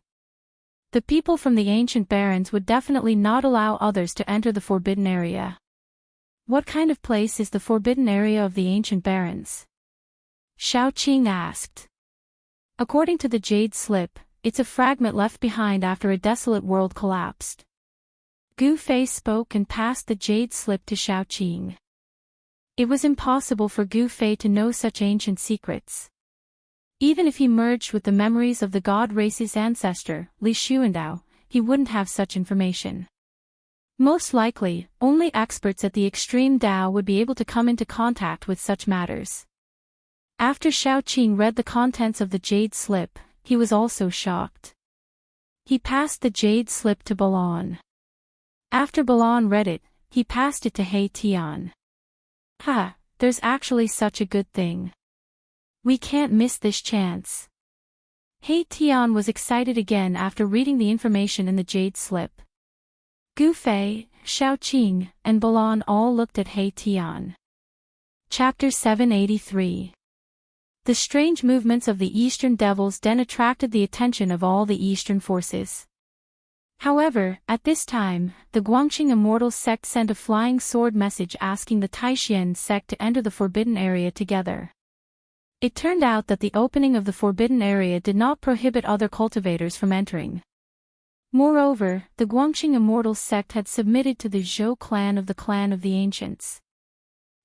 The people from the ancient barons would definitely not allow others to enter the forbidden area. What kind of place is the forbidden area of the ancient barons? Shaoqing asked. According to the Jade Slip, it's a fragment left behind after a desolate world collapsed. Gu Fei spoke and passed the Jade Slip to Shaoqing. It was impossible for Gu Fei to know such ancient secrets. Even if he merged with the memories of the god race's ancestor, Li Xuandao, he wouldn't have such information. Most likely, only experts at the extreme Dao would be able to come into contact with such matters. After Shaoqing read the contents of the Jade Slip, he was also shocked. He passed the Jade Slip to Balan. After Balan read it, he passed it to He Tian. Ha, there's actually such a good thing. We can't miss this chance. He Tian was excited again after reading the information in the Jade Slip. Gu Fei, Shaoqing, and Balan all looked at He Tian. Chapter 783. The strange movements of the Eastern Devil's Den attracted the attention of all the Eastern forces. However, at this time, the Guangxing Immortal sect sent a flying sword message asking the Taishan sect to enter the forbidden area together. It turned out that the opening of the forbidden area did not prohibit other cultivators from entering. Moreover, the Guangxing Immortal sect had submitted to the Zhou clan of the Ancients.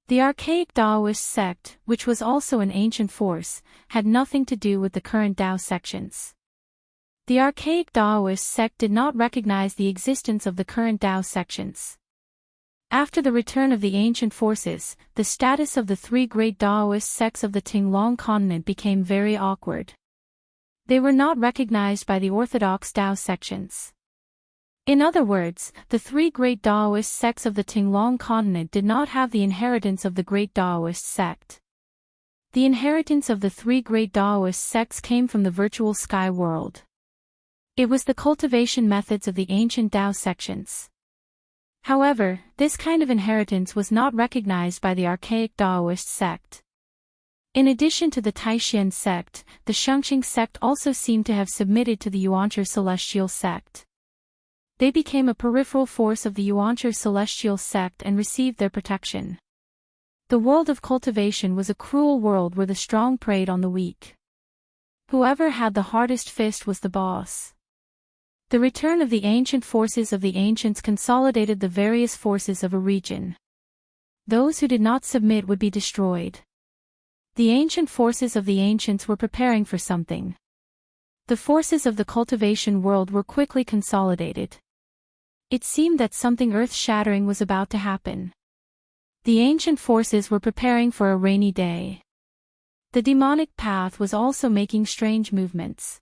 The archaic Taoist sect, which was also an ancient force, had nothing to do with the current Tao sections. The archaic Taoist sect did not recognize the existence of the current Tao sections. After the return of the ancient forces, the status of the three great Taoist sects of the Tinglong continent became very awkward. They were not recognized by the orthodox Tao sections. In other words, the three great Taoist sects of the Tinglong continent did not have the inheritance of the great Taoist sect. The inheritance of the three great Taoist sects came from the virtual sky world. It was the cultivation methods of the ancient Tao sections. However, this kind of inheritance was not recognized by the archaic Taoist sect. In addition to the Taishan sect, the Shengqing sect also seemed to have submitted to the Yuanzhi celestial sect. They became a peripheral force of the Yuanzhi celestial sect and received their protection. The world of cultivation was a cruel world where the strong preyed on the weak. Whoever had the hardest fist was the boss. The return of the ancient forces of the ancients consolidated the various forces of a region. Those who did not submit would be destroyed. The ancient forces of the ancients were preparing for something. The forces of the cultivation world were quickly consolidated. It seemed that something earth-shattering was about to happen. The ancient forces were preparing for a rainy day. The demonic path was also making strange movements.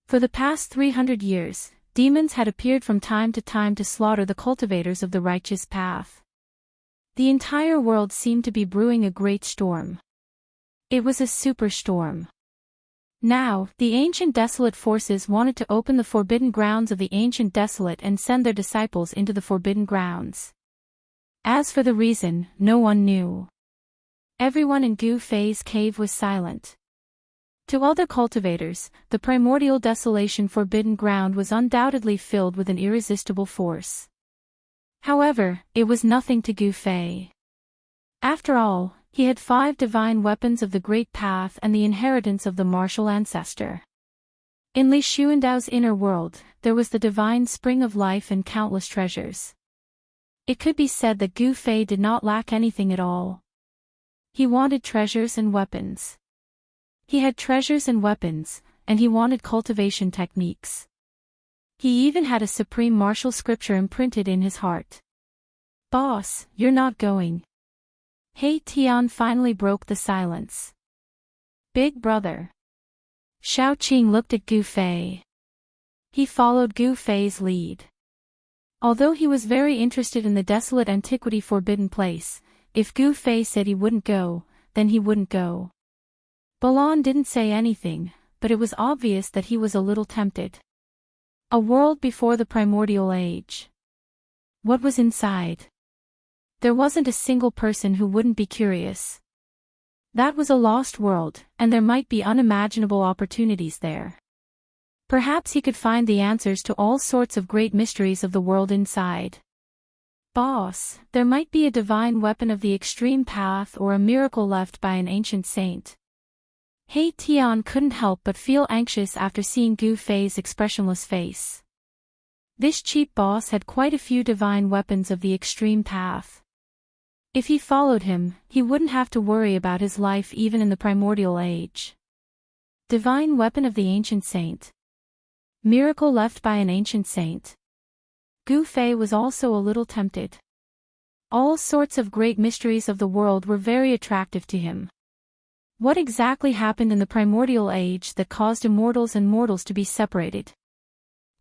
For the past 300 years, demons had appeared from time to slaughter the cultivators of the righteous path. The entire world seemed to be brewing a great storm. It was a superstorm. Now, the ancient desolate forces wanted to open the forbidden grounds of the ancient desolate and send their disciples into the forbidden grounds. As for the reason, no one knew. Everyone in Gu Fei's cave was silent. To other cultivators, the primordial desolation forbidden ground was undoubtedly filled with an irresistible force. However, it was nothing to Gu Fei. After all, he had 5 divine weapons of the Great Path and the inheritance of the martial ancestor. In Li Xuandao's inner world, there was the divine spring of life and countless treasures. It could be said that Gu Fei did not lack anything at all. He wanted treasures and weapons. He had treasures and weapons, and he wanted cultivation techniques. He even had a supreme martial scripture imprinted in his heart. "Boss, you're not going." He Tian finally broke the silence. "Big brother." Xiao Qing looked at Gu Fei. He followed Gu Fei's lead. Although he was very interested in the desolate antiquity forbidden place, if Gu Fei said he wouldn't go, then he wouldn't go. Balan didn't say anything, but it was obvious that he was a little tempted. A world before the primordial age. What was inside? There wasn't a single person who wouldn't be curious. That was a lost world, and there might be unimaginable opportunities there. Perhaps he could find the answers to all sorts of great mysteries of the world inside. "Boss, there might be a divine weapon of the extreme path or a miracle left by an ancient saint." He Tian couldn't help but feel anxious after seeing Gu Fei's expressionless face. This cheap boss had quite a few divine weapons of the extreme path. If he followed him, he wouldn't have to worry about his life even in the primordial age. Divine weapon of the ancient saint. Miracle left by an ancient saint. Gu Fei was also a little tempted. All sorts of great mysteries of the world were very attractive to him. What exactly happened in the primordial age that caused immortals and mortals to be separated?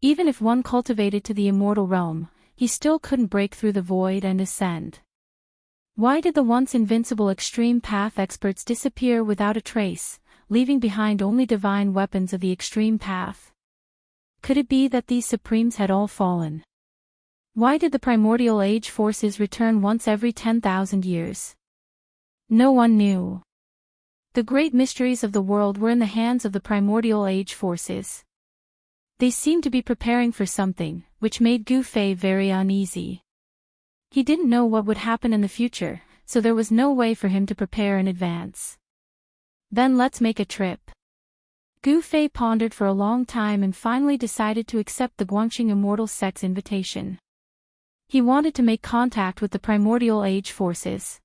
Even if one cultivated to the immortal realm, he still couldn't break through the void and ascend. Why did the once invincible extreme path experts disappear without a trace, leaving behind only divine weapons of the extreme path? Could it be that these supremes had all fallen? Why did the primordial age forces return once every 10,000 years? No one knew. The great mysteries of the world were in the hands of the primordial age forces. They seemed to be preparing for something, which made Gu Fei very uneasy. He didn't know what would happen in the future, so there was no way for him to prepare in advance. Then let's make a trip. Gu Fei pondered for a long time and finally decided to accept the Guangxing Immortal sect's invitation. He wanted to make contact with the primordial age forces.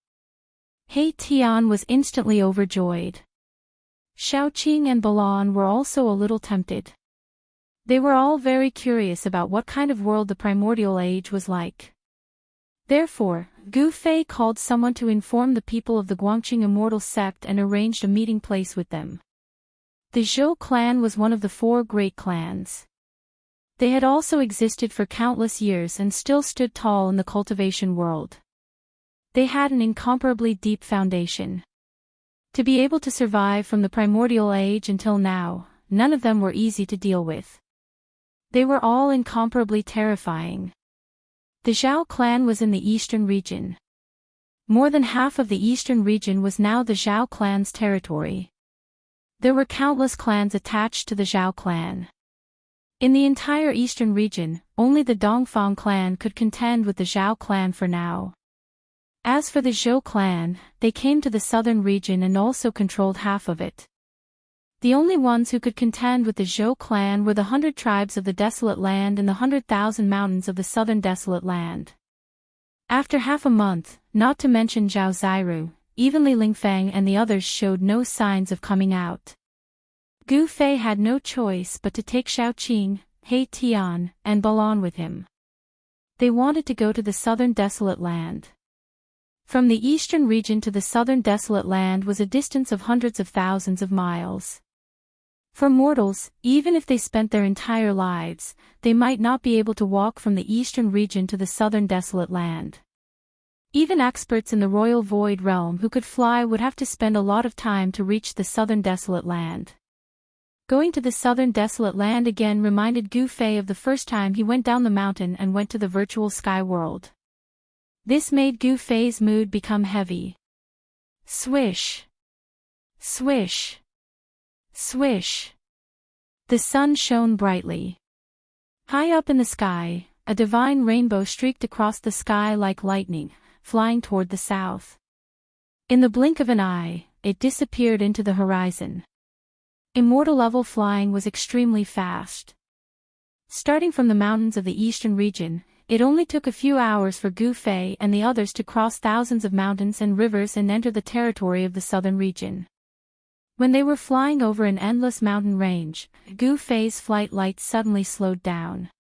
He Tian was instantly overjoyed. Xiaoqing and Balan were also a little tempted. They were all very curious about what kind of world the primordial age was like. Therefore, Gu Fei called someone to inform the people of the Guangxing Immortal sect and arranged a meeting place with them. The Zhou clan was one of the 4 great clans. They had also existed for countless years and still stood tall in the cultivation world. They had an incomparably deep foundation. To be able to survive from the primordial age until now, none of them were easy to deal with. They were all incomparably terrifying. The Zhao clan was in the eastern region. More than half of the eastern region was now the Zhao clan's territory. There were countless clans attached to the Zhao clan. In the entire eastern region, only the Dongfang clan could contend with the Zhao clan for now. As for the Zhou clan, they came to the southern region and also controlled half of it. The only ones who could contend with the Zhou clan were the 100 tribes of the Desolate Land and the 100,000 mountains of the southern Desolate Land. After half a month, not to mention Zhao Ziru, even Li Lingfeng and the others showed no signs of coming out. Gu Fei had no choice but to take Xiaoqing, He Tian, and Balan with him. They wanted to go to the southern Desolate Land. From the eastern region to the southern Desolate Land was a distance of hundreds of thousands of miles. For mortals, even if they spent their entire lives, they might not be able to walk from the eastern region to the southern Desolate Land. Even experts in the Royal Void Realm who could fly would have to spend a lot of time to reach the southern Desolate Land. Going to the southern Desolate Land again reminded Gu Fei of the first time he went down the mountain and went to the virtual sky world. This made Gu Fei's mood become heavy. Swish! Swish! Swish! The sun shone brightly. High up in the sky, a divine rainbow streaked across the sky like lightning, flying toward the south. In the blink of an eye, it disappeared into the horizon. Immortal level flying was extremely fast. Starting from the mountains of the eastern region, it only took a few hours for Gu Fei and the others to cross thousands of mountains and rivers and enter the territory of the southern region. When they were flying over an endless mountain range, Gu Fei's flight lights suddenly slowed down.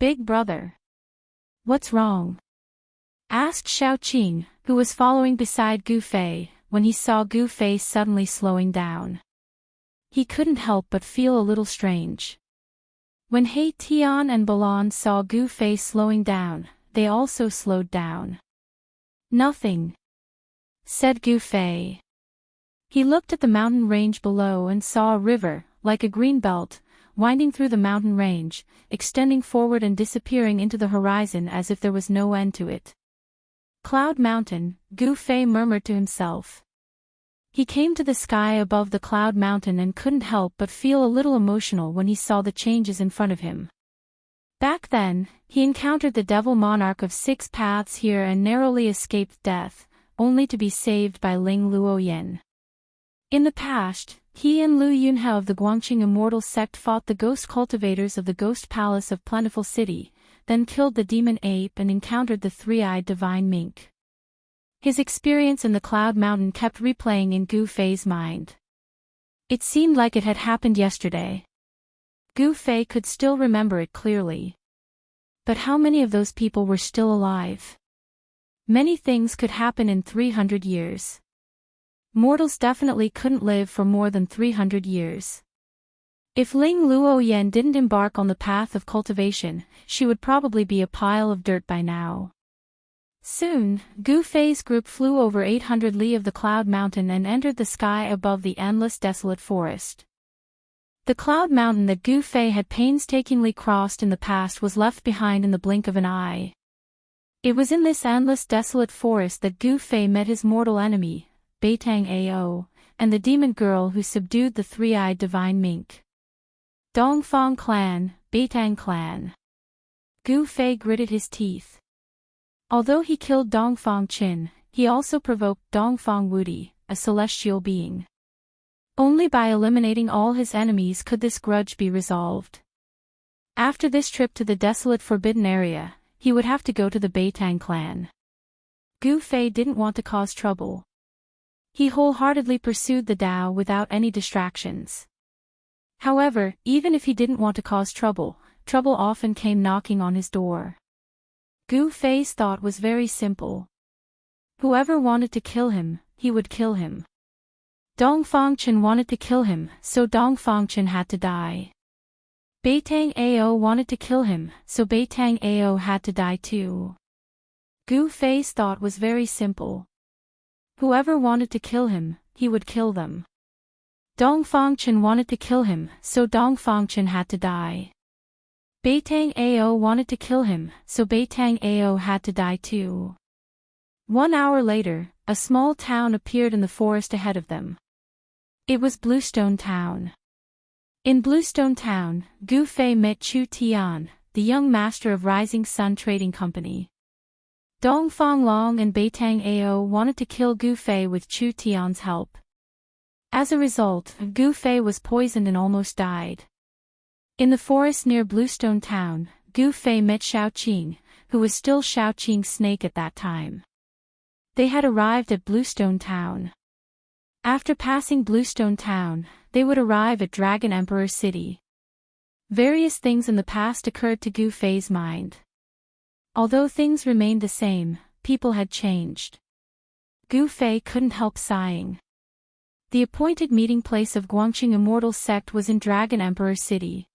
"Big brother. What's wrong?" asked Xiaoqing, who was following beside Gu Fei, when he saw Gu Fei suddenly slowing down. He couldn't help but feel a little strange. When He Tian and Balan saw Gu Fei slowing down, they also slowed down. "Nothing," said Gu Fei. He looked at the mountain range below and saw a river, like a green belt, winding through the mountain range, extending forward and disappearing into the horizon as if there was no end to it. "Cloud Mountain," Gu Fei murmured to himself. He came to the sky above the Cloud Mountain and couldn't help but feel a little emotional when he saw the changes in front of him. Back then, he encountered the Devil Monarch of 6 Paths here and narrowly escaped death, only to be saved by Ling Luoyan. In the past, he and Lu Yunhe of the Guangxing Immortal sect fought the ghost cultivators of the Ghost Palace of Plentiful City, then killed the demon ape and encountered the 3-eyed divine mink. His experience in the Cloud Mountain kept replaying in Gu Fei's mind. It seemed like it had happened yesterday. Gu Fei could still remember it clearly. But how many of those people were still alive? Many things could happen in 300 years. Mortals definitely couldn't live for more than 300 years. If Ling Luoyan didn't embark on the path of cultivation, she would probably be a pile of dirt by now. Soon, Gu Fei's group flew over 800 li of the Cloud Mountain and entered the sky above the endless desolate forest. The Cloud Mountain that Gu Fei had painstakingly crossed in the past was left behind in the blink of an eye. It was in this endless desolate forest that Gu Fei met his mortal enemy, Beitang Ao, and the demon girl who subdued the 3-eyed divine mink. Dongfang clan, Beitang clan. Gu Fei gritted his teeth. Although he killed Dongfang Qin, he also provoked Dongfang Wudi, a celestial being. Only by eliminating all his enemies could this grudge be resolved. After this trip to the desolate forbidden area, he would have to go to the Beitang clan. Gu Fei didn't want to cause trouble. He wholeheartedly pursued the Tao without any distractions. However, even if he didn't want to cause trouble, trouble often came knocking on his door. Gu Fei's thought was very simple. Whoever wanted to kill him, he would kill him. Dongfang Chen wanted to kill him, so Dongfang Chen had to die. Beitang Ao wanted to kill him, so Beitang Ao had to die too. Gu Fei's thought was very simple. Whoever wanted to kill him, he would kill them. Dongfang Chen wanted to kill him, so Dongfang Chen had to die. Beitang Ao wanted to kill him, so Beitang Ao had to die too. 1 hour later, a small town appeared in the forest ahead of them. It was Bluestone Town. In Bluestone Town, Gu Fei met Chu Tian, the young master of Rising Sun Trading Company. Dongfang Long and Beitang Ao wanted to kill Gu Fei with Chu Tian's help. As a result, Gu Fei was poisoned and almost died. In the forest near Bluestone Town, Gu Fei met Shao Qing, who was still Shao Qing's snake at that time. They had arrived at Bluestone Town. After passing Bluestone Town, they would arrive at Dragon Emperor City. Various things in the past occurred to Gu Fei's mind. Although things remained the same, people had changed. Gu Fei couldn't help sighing. The appointed meeting place of Guangqing Immortal sect was in Dragon Emperor City.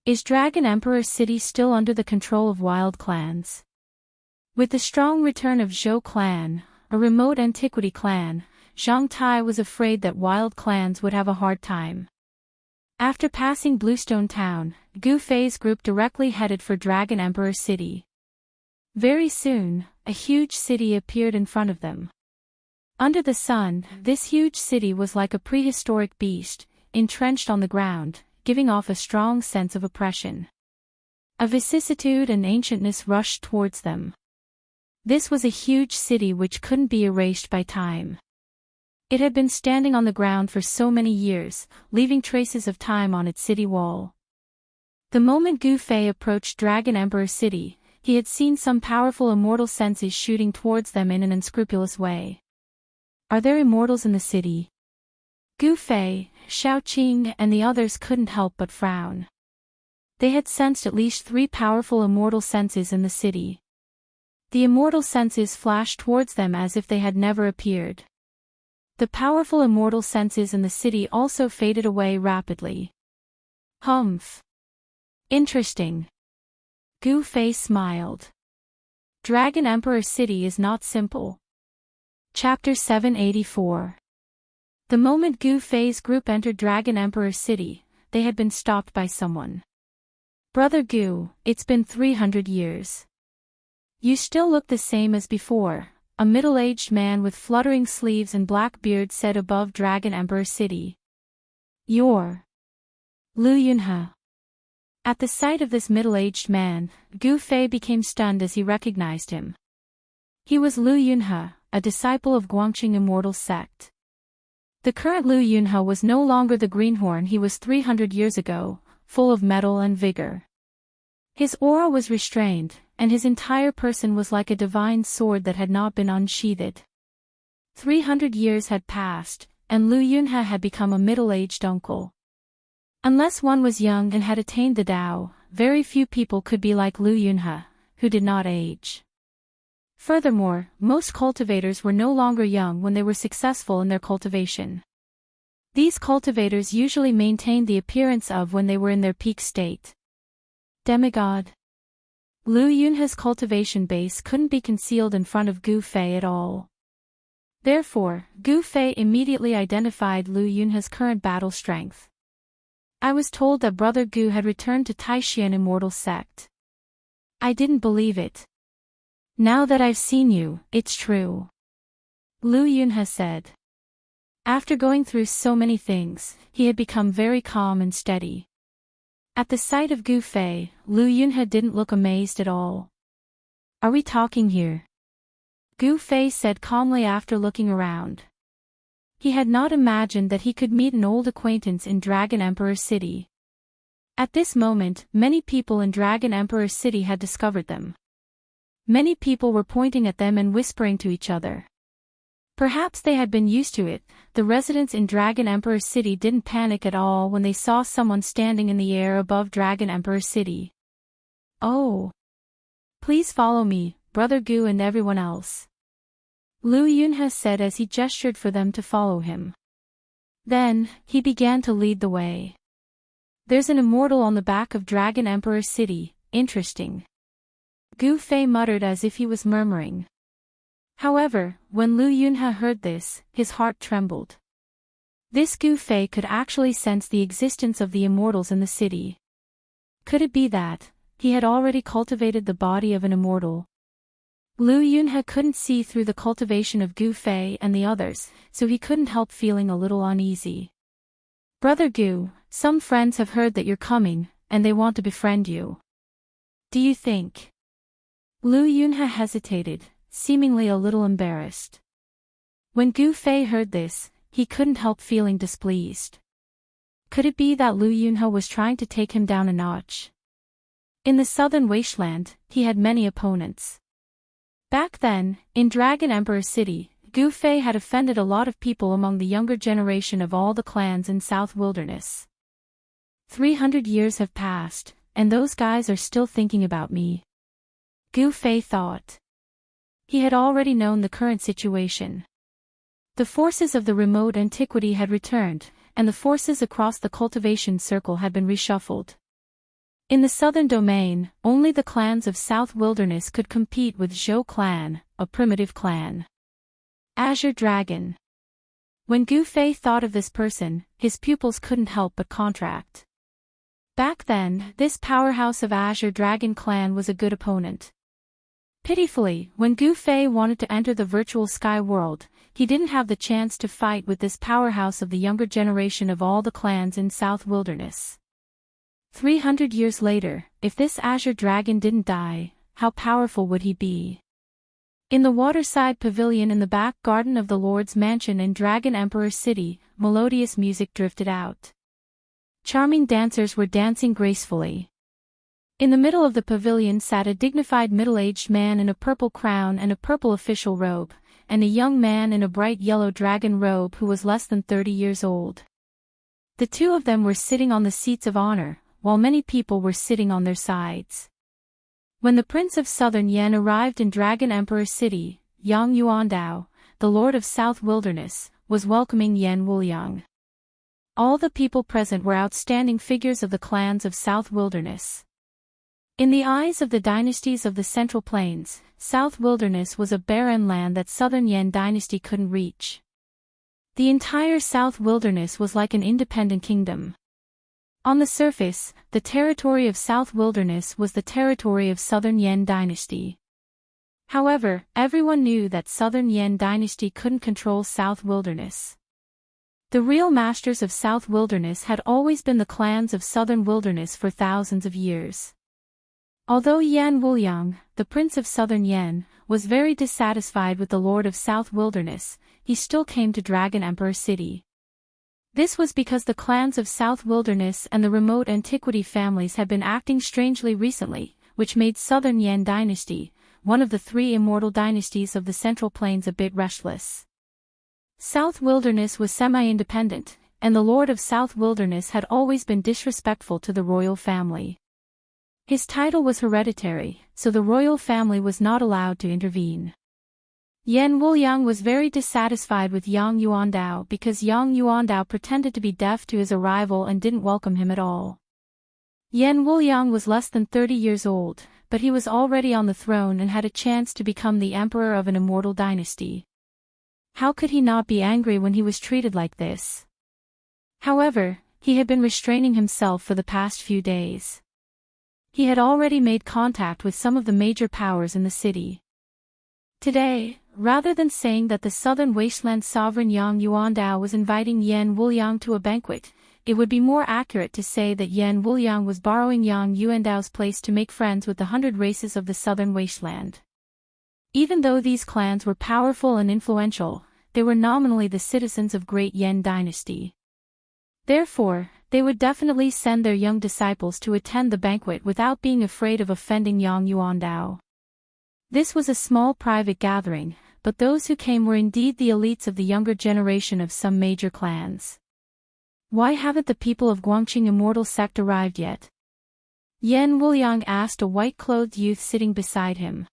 Is Dragon Emperor City still under the control of wild clans? With the strong return of Zhou clan, a remote antiquity clan, Zhang Tai was afraid that wild clans would have a hard time. After passing Bluestone Town, Gu Fei's group directly headed for Dragon Emperor City. Very soon, a huge city appeared in front of them. Under the sun, this huge city was like a prehistoric beast, entrenched on the ground, giving off a strong sense of oppression. A vicissitude and ancientness rushed towards them. This was a huge city which couldn't be erased by time. It had been standing on the ground for so many years, leaving traces of time on its city wall. The moment Gu Fei approached Dragon Emperor City, he had seen some powerful immortal senses shooting towards them in an unscrupulous way. Are there immortals in the city? Gu Fei, Shao Qing and the others couldn't help but frown. They had sensed at least 3 powerful immortal senses in the city. The immortal senses flashed towards them as if they had never appeared. The powerful immortal senses in the city also faded away rapidly. Humph. Interesting. Gu Fei smiled. Dragon Emperor City is not simple. Chapter 784. The moment Gu Fei's group entered Dragon Emperor City, they had been stopped by someone. Brother Gu, it's been 300 years. You still look the same as before, a middle-aged man with fluttering sleeves and black beard said above Dragon Emperor City. You're Lu Yunhe. At the sight of this middle-aged man, Gu Fei became stunned as he recognized him. He was Lu Yunhe, a disciple of Guangqing Immortal sect. The current Lu Yunhe was no longer the greenhorn he was 300 years ago, full of mettle and vigor. His aura was restrained, and his entire person was like a divine sword that had not been unsheathed. 300 years had passed, and Lu Yunhe had become a middle-aged uncle. Unless one was young and had attained the Tao, very few people could be like Lu Yunhe, who did not age. Furthermore, most cultivators were no longer young when they were successful in their cultivation. These cultivators usually maintained the appearance of when they were in their peak state. Demigod. Lu Yunhe's cultivation base couldn't be concealed in front of Gu Fei at all. Therefore, Gu Fei immediately identified Lu Yunhe's current battle strength. I was told that Brother Gu had returned to Taishan Immortal sect. I didn't believe it. Now that I've seen you, it's true. Lu Yunhe said. After going through so many things, he had become very calm and steady. At the sight of Gu Fei, Lu Yunhe didn't look amazed at all. "Are we talking here?" Gu Fei said calmly after looking around. He had not imagined that he could meet an old acquaintance in Dragon Emperor City. At this moment, many people in Dragon Emperor City had discovered them. Many people were pointing at them and whispering to each other. Perhaps they had been used to it. The residents in Dragon Emperor City didn't panic at all when they saw someone standing in the air above Dragon Emperor City. "Oh! Please follow me, Brother Gu and everyone else," Lu Yunhe said as he gestured for them to follow him. Then, he began to lead the way. "There's an immortal on the back of Dragon Emperor City, interesting," Gu Fei muttered as if he was murmuring. However, when Lu Yunhe heard this, his heart trembled. This Gu Fei could actually sense the existence of the immortals in the city. Could it be that he had already cultivated the body of an immortal? Lu Yunhe couldn't see through the cultivation of Gu Fei and the others, so he couldn't help feeling a little uneasy. "Brother Gu, some friends have heard that you're coming, and they want to befriend you. Do you think?" Lu Yunhe hesitated, seemingly a little embarrassed. When Gu Fei heard this, he couldn't help feeling displeased. Could it be that Lu Yunhe was trying to take him down a notch? In the southern wasteland, he had many opponents. Back then, in Dragon Emperor City, Gu Fei had offended a lot of people among the younger generation of all the clans in South Wilderness. 300 years have passed, and those guys are still thinking about me, Gu Fei thought. He had already known the current situation. The forces of the remote antiquity had returned, and the forces across the cultivation circle had been reshuffled. In the southern domain, only the clans of South Wilderness could compete with Zhou clan, a primitive clan. Azure Dragon. When Gu Fei thought of this person, his pupils couldn't help but contract. Back then, this powerhouse of Azure Dragon clan was a good opponent. Pitifully, when Gu Fei wanted to enter the virtual sky world, he didn't have the chance to fight with this powerhouse of the younger generation of all the clans in South Wilderness. 300 years later, if this Azure Dragon didn't die, how powerful would he be? In the waterside pavilion in the back garden of the Lord's mansion in Dragon Emperor City, melodious music drifted out. Charming dancers were dancing gracefully. In the middle of the pavilion sat a dignified middle-aged man in a purple crown and a purple official robe, and a young man in a bright yellow dragon robe who was less than 30 years old. The two of them were sitting on the seats of honor, while many people were sitting on their sides. When the Prince of Southern Yan arrived in Dragon Emperor City, Yang Yuandao, the Lord of South Wilderness, was welcoming Yan Wuliang. All the people present were outstanding figures of the clans of South Wilderness. In the eyes of the dynasties of the Central Plains, South Wilderness was a barren land that Southern Yan dynasty couldn't reach. The entire South Wilderness was like an independent kingdom. On the surface, the territory of South Wilderness was the territory of Southern Yan dynasty. However, everyone knew that Southern Yan dynasty couldn't control South Wilderness. The real masters of South Wilderness had always been the clans of Southern Wilderness for thousands of years. Although Yan Wuliang, the Prince of Southern Yan, was very dissatisfied with the Lord of South Wilderness, he still came to Dragon Emperor City. This was because the clans of South Wilderness and the remote antiquity families had been acting strangely recently, which made Southern Yan dynasty, one of the three immortal dynasties of the Central Plains, a bit restless. South Wilderness was semi-independent, and the Lord of South Wilderness had always been disrespectful to the royal family. His title was hereditary, so the royal family was not allowed to intervene. Yan Wuliang was very dissatisfied with Yang Yuandao because Yang Yuandao pretended to be deaf to his arrival and didn't welcome him at all. Yan Wuliang was less than 30 years old, but he was already on the throne and had a chance to become the emperor of an immortal dynasty. How could he not be angry when he was treated like this? However, he had been restraining himself for the past few days. He had already made contact with some of the major powers in the city. Today, rather than saying that the southern wasteland sovereign Yang Yuandao was inviting Yan Wuliang to a banquet, it would be more accurate to say that Yan Wuliang was borrowing Yang Yuandao's place to make friends with the 100 races of the southern wasteland. Even though these clans were powerful and influential, they were nominally the citizens of Great Yan Dynasty. Therefore, they would definitely send their young disciples to attend the banquet without being afraid of offending Yang Yuandao. This was a small private gathering, but those who came were indeed the elites of the younger generation of some major clans. Why haven't the people of Guangqing Immortal sect arrived yet? Yan Wuliang asked a white-clothed youth sitting beside him.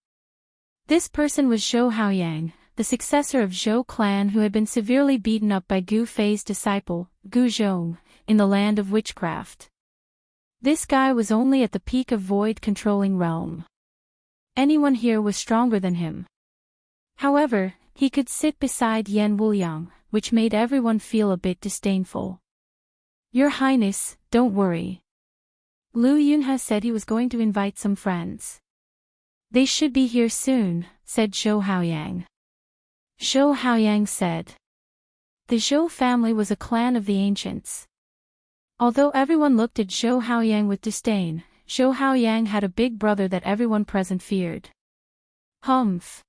This person was Zhou Haoyang, the successor of Zhou clan who had been severely beaten up by Gu Fei's disciple, Gu Zhong, in the land of witchcraft. This guy was only at the peak of void-controlling realm. Anyone here was stronger than him. However, he could sit beside Yan Wuliang, which made everyone feel a bit disdainful. Your Highness, don't worry. Lu Yunhe said he was going to invite some friends. They should be here soon, said Zhou Haoyang. Zhou Haoyang said. The Zhou family was a clan of the ancients. Although everyone looked at Zhou Haoyang with disdain, Zhou Haoyang had a big brother that everyone present feared. Humph.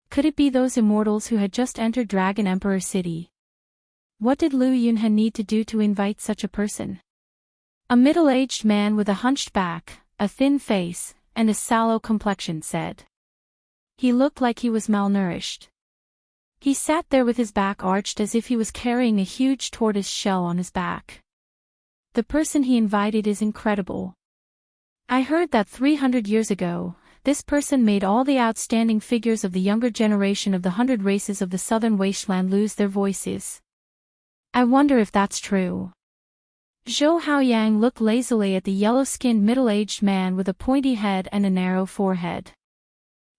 Could it be those immortals who had just entered Dragon Emperor City? What did Lu Yunhe need to do to invite such a person? A middle-aged man with a hunched back, a thin face, and a sallow complexion said. He looked like he was malnourished. He sat there with his back arched as if he was carrying a huge tortoise shell on his back. The person he invited is incredible. I heard that 300 years ago, this person made all the outstanding figures of the younger generation of the 100 races of the southern wasteland lose their voices. I wonder if that's true. Zhou Haoyang looked lazily at the yellow-skinned middle-aged man with a pointy head and a narrow forehead.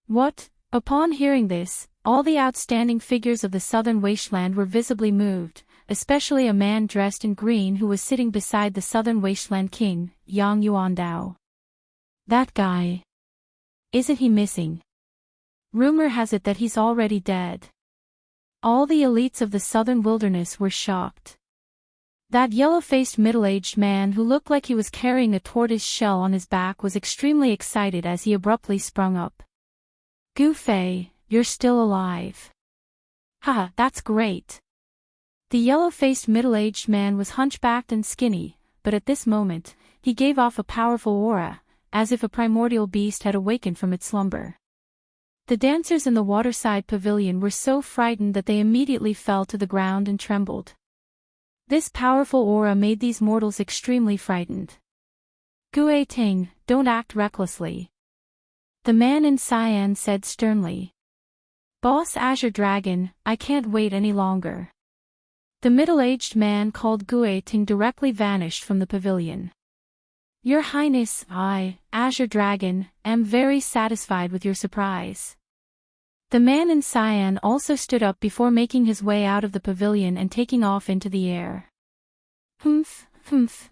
What? Upon hearing this, all the outstanding figures of the southern wasteland were visibly moved, especially a man dressed in green who was sitting beside the southern wasteland king, Yang Yuandao. That guy. Isn't he missing? Rumor has it that he's already dead. All the elites of the southern wilderness were shocked. That yellow-faced middle-aged man who looked like he was carrying a tortoise shell on his back was extremely excited as he abruptly sprung up. Gu Fei, you're still alive. Haha, that's great. The yellow-faced middle-aged man was hunchbacked and skinny, but at this moment, he gave off a powerful aura, as if a primordial beast had awakened from its slumber. The dancers in the waterside pavilion were so frightened that they immediately fell to the ground and trembled. This powerful aura made these mortals extremely frightened. Gue Ting, don't act recklessly. The man in cyan said sternly. Boss Azure Dragon, I can't wait any longer. The middle-aged man called Gue Ting directly vanished from the pavilion. Your Highness, I, Azure Dragon, am very satisfied with your surprise. The man in cyan also stood up before making his way out of the pavilion and taking off into the air. Humph,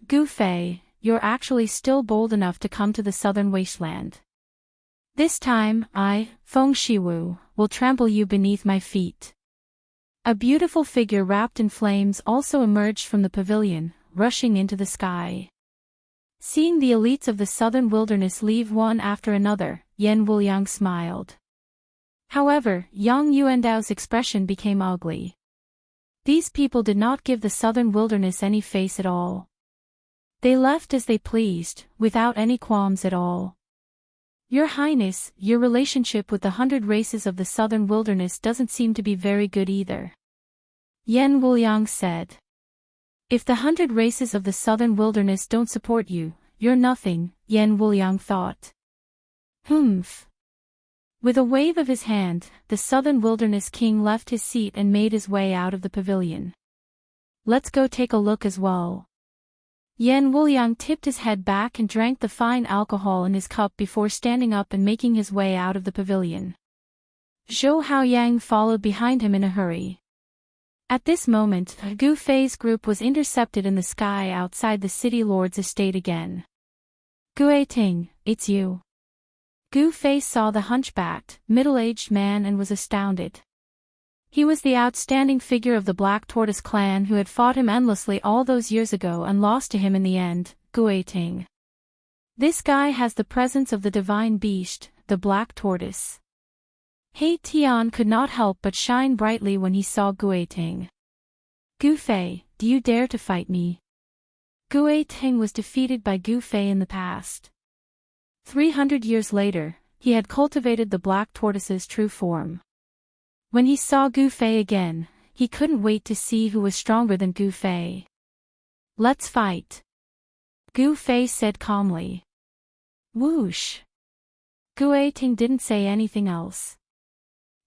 Gu Fei, you're actually still bold enough to come to the southern wasteland. This time, I, Feng Shiwu, will trample you beneath my feet. A beautiful figure wrapped in flames also emerged from the pavilion, rushing into the sky. Seeing the elites of the southern wilderness leave one after another, Yan Wuliang smiled. However, Yang Yuandao's expression became ugly. These people did not give the southern wilderness any face at all. They left as they pleased, without any qualms at all. Your Highness, your relationship with the 100 races of the southern wilderness doesn't seem to be very good either. Yan Wuliang said. If the 100 races of the southern wilderness don't support you, you're nothing, Yan Wuliang thought. Humph. With a wave of his hand, the southern wilderness king left his seat and made his way out of the pavilion. Let's go take a look as well. Yan Wuliang tipped his head back and drank the fine alcohol in his cup before standing up and making his way out of the pavilion. Zhou Haoyang followed behind him in a hurry. At this moment, Gu Fei's group was intercepted in the sky outside the city lord's estate again. Gue Ting, it's you. Gu Fei saw the hunchbacked, middle-aged man and was astounded. He was the outstanding figure of the Black Tortoise clan who had fought him endlessly all those years ago and lost to him in the end, Guiting. This guy has the presence of the divine beast, the Black Tortoise. He Tian could not help but shine brightly when he saw Guiting. Gu Fei, do you dare to fight me? Guiting was defeated by Gu Fei in the past. 300 years later, he had cultivated the Black Tortoise's true form. When he saw Gu Fei again, he couldn't wait to see who was stronger than Gu Fei. Let's fight. Gu Fei said calmly. Whoosh. Guiting didn't say anything else.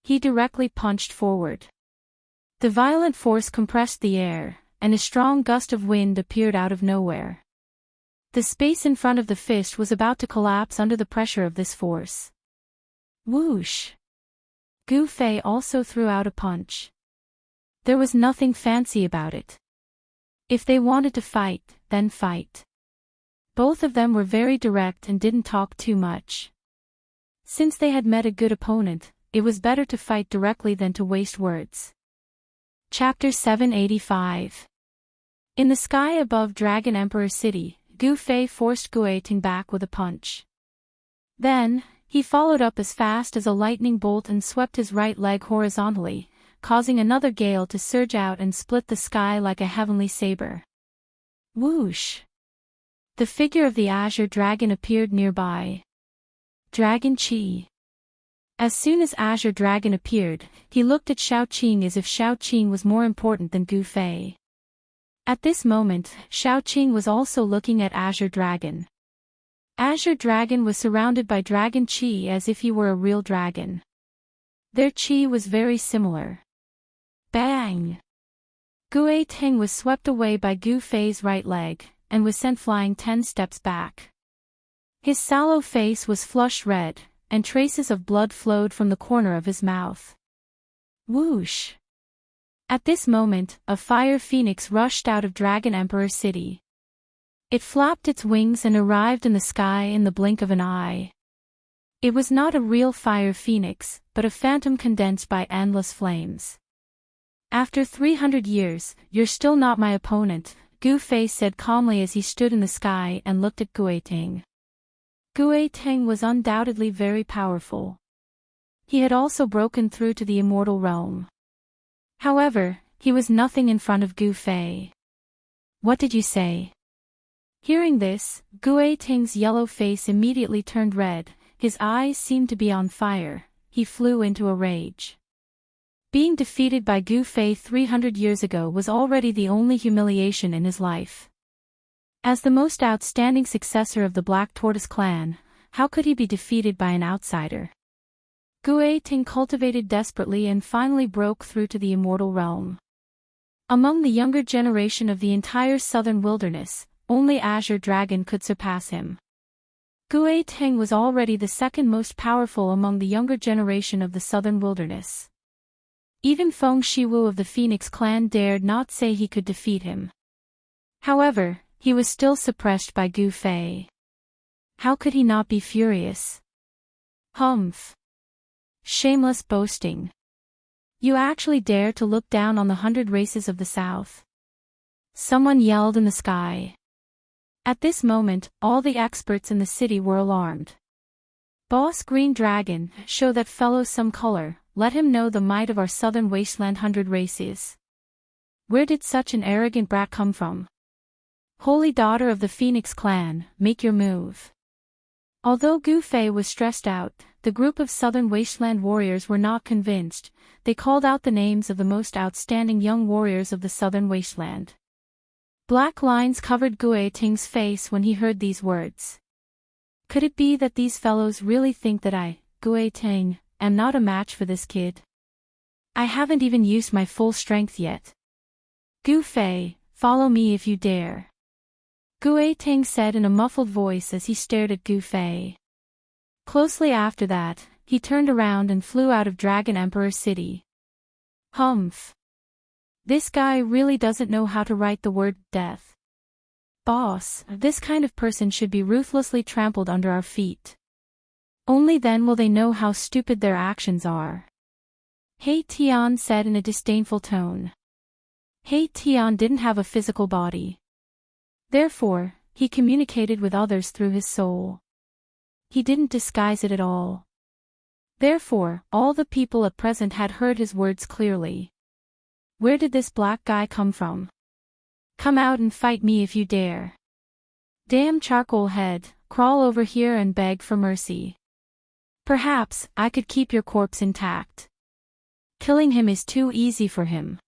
He directly punched forward. The violent force compressed the air, and a strong gust of wind appeared out of nowhere. The space in front of the fist was about to collapse under the pressure of this force. Whoosh! Gu Fei also threw out a punch. There was nothing fancy about it. If they wanted to fight, then fight. Both of them were very direct and didn't talk too much. Since they had met a good opponent, it was better to fight directly than to waste words. Chapter 785. In the sky above Dragon Emperor City, Gu Fei forced Guiting back with a punch. Then, he followed up as fast as a lightning bolt and swept his right leg horizontally, causing another gale to surge out and split the sky like a heavenly saber. Whoosh! The figure of the Azure Dragon appeared nearby. Dragon Qi. As soon as Azure Dragon appeared, he looked at Shao Qing as if Shao Qing was more important than Gu Fei. At this moment, Shao Qing was also looking at Azure Dragon. Azure Dragon was surrounded by Dragon Qi as if he were a real dragon. Their Qi was very similar. Bang! Guiting was swept away by Gu Fei's right leg, and was sent flying 10 steps back. His sallow face was flush red, and traces of blood flowed from the corner of his mouth. Whoosh! At this moment, a fire phoenix rushed out of Dragon Emperor City. It flapped its wings and arrived in the sky in the blink of an eye. It was not a real fire phoenix, but a phantom condensed by endless flames. After 300 years, you're still not my opponent, Gu Fei said calmly as he stood in the sky and looked at Guiting. Guiting was undoubtedly very powerful. He had also broken through to the immortal realm. However, he was nothing in front of Gu Fei. What did you say? Hearing this, Guiting's yellow face immediately turned red, his eyes seemed to be on fire, he flew into a rage. Being defeated by Gu Fei 300 years ago was already the only humiliation in his life. As the most outstanding successor of the Black Tortoise clan, how could he be defeated by an outsider? Guiting cultivated desperately and finally broke through to the immortal realm. Among the younger generation of the entire southern wilderness, only Azure Dragon could surpass him. Guiting was already the second most powerful among the younger generation of the southern wilderness. Even Feng Shiwu of the Phoenix clan dared not say he could defeat him. However, he was still suppressed by Gu Fei. How could he not be furious? Humph! Shameless boasting. You actually dare to look down on the 100 races of the South? Someone yelled in the sky. At this moment, all the experts in the city were alarmed. Boss Green Dragon, show that fellow some color, let him know the might of our southern wasteland 100 races. Where did such an arrogant brat come from? Holy daughter of the Phoenix clan, make your move. Although Gu Fei was stressed out, the group of southern wasteland warriors were not convinced. They called out the names of the most outstanding young warriors of the southern wasteland. Black lines covered Guiting's face when he heard these words. Could it be that these fellows really think that I, Guiting, am not a match for this kid? I haven't even used my full strength yet. Gu Fei, follow me if you dare. Guiting said in a muffled voice as he stared at Gu Fei. Closely after that, he turned around and flew out of Dragon Emperor City. Humph! This guy really doesn't know how to write the word death. Boss, this kind of person should be ruthlessly trampled under our feet. Only then will they know how stupid their actions are. He Tian said in a disdainful tone. He Tian didn't have a physical body. Therefore, he communicated with others through his soul. He didn't disguise it at all. Therefore, all the people at present had heard his words clearly. Where did this black guy come from? Come out and fight me if you dare. Damn charcoal head, crawl over here and beg for mercy. Perhaps I could keep your corpse intact. Killing him is too easy for him.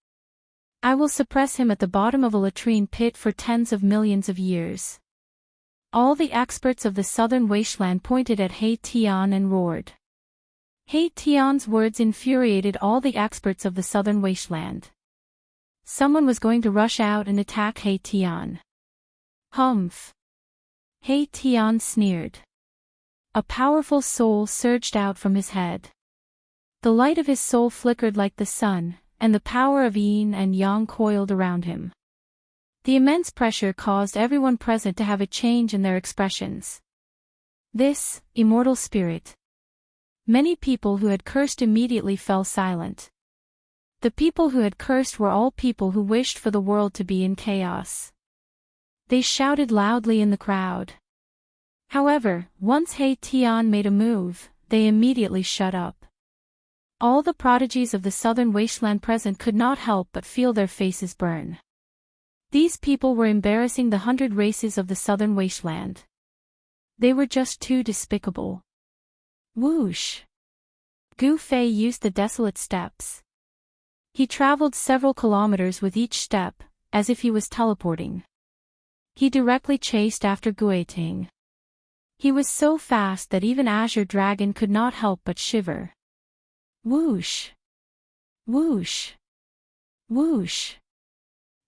I will suppress him at the bottom of a latrine pit for tens of millions of years. All the experts of the southern wasteland pointed at He Tian and roared. He Tian's words infuriated all the experts of the southern wasteland. Someone was going to rush out and attack He Tian. Humph! He Tian sneered. A powerful soul surged out from his head. The light of his soul flickered like the sun, and the power of yin and yang coiled around him. The immense pressure caused everyone present to have a change in their expressions. This, immortal spirit. Many people who had cursed immediately fell silent. The people who had cursed were all people who wished for the world to be in chaos. They shouted loudly in the crowd. However, once He Tian made a move, they immediately shut up. All the prodigies of the southern wasteland present could not help but feel their faces burn. These people were embarrassing the 100 races of the southern wasteland. They were just too despicable. Whoosh! Gu Fei used the desolate steps. He traveled several kilometers with each step, as if he was teleporting. He directly chased after Guiting. He was so fast that even Azure Dragon could not help but shiver. Whoosh! Whoosh! Whoosh!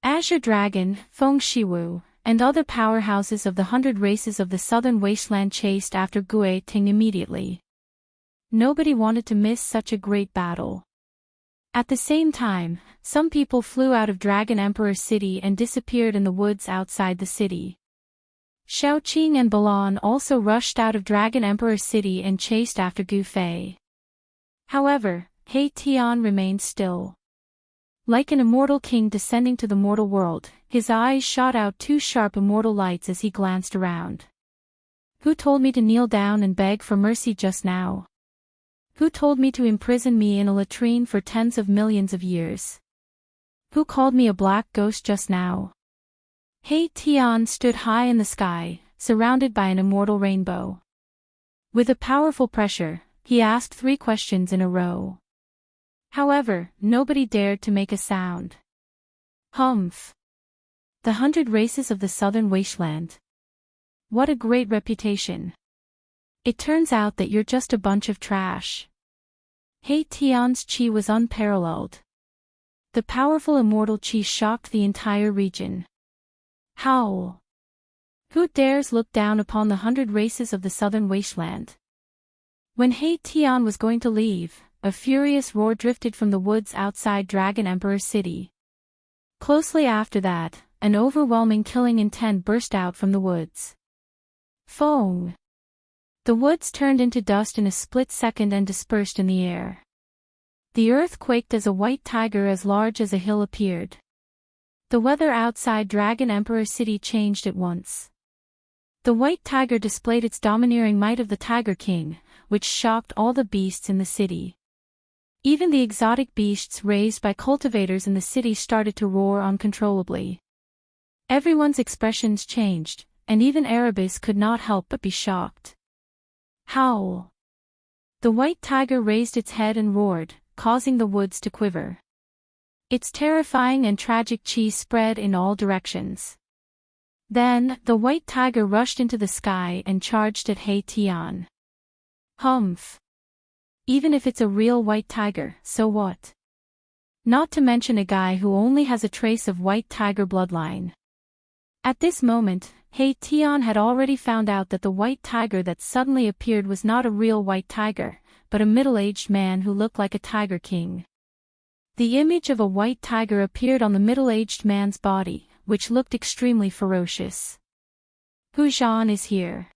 Azure Dragon, Feng Shiwu, and other powerhouses of the 100 races of the southern wasteland chased after Guiting immediately. Nobody wanted to miss such a great battle. At the same time, some people flew out of Dragon Emperor City and disappeared in the woods outside the city. Xiaoqing and Balan also rushed out of Dragon Emperor City and chased after Gu Fei. However, He Tian remained still. Like an immortal king descending to the mortal world, his eyes shot out two sharp immortal lights as he glanced around. Who told me to kneel down and beg for mercy just now? Who told me to imprison me in a latrine for tens of millions of years? Who called me a black ghost just now? He Tian stood high in the sky, surrounded by an immortal rainbow. With a powerful pressure, he asked 3 questions in a row. However, nobody dared to make a sound. Humph! The 100 races of the southern wasteland. What a great reputation. It turns out that you're just a bunch of trash. He Tian's chi was unparalleled. The powerful immortal chi shocked the entire region. Howl! Who dares look down upon the 100 races of the southern wasteland? When He Tian was going to leave, a furious roar drifted from the woods outside Dragon Emperor City. Closely after that, an overwhelming killing intent burst out from the woods. Foong! The woods turned into dust in a split second and dispersed in the air. The earth quaked as a white tiger as large as a hill appeared. The weather outside Dragon Emperor City changed at once. The white tiger displayed its domineering might of the Tiger King, which shocked all the beasts in the city. Even the exotic beasts raised by cultivators in the city started to roar uncontrollably. Everyone's expressions changed, and even Erebus could not help but be shocked. Howl! The white tiger raised its head and roared, causing the woods to quiver. Its terrifying and tragic chi spread in all directions. Then, the white tiger rushed into the sky and charged at He Tian. Humph! Even if it's a real white tiger, so what? Not to mention a guy who only has a trace of white tiger bloodline. At this moment, He Tian had already found out that the white tiger that suddenly appeared was not a real white tiger, but a middle-aged man who looked like a tiger king. The image of a white tiger appeared on the middle-aged man's body, which looked extremely ferocious. Hu Zhan is here.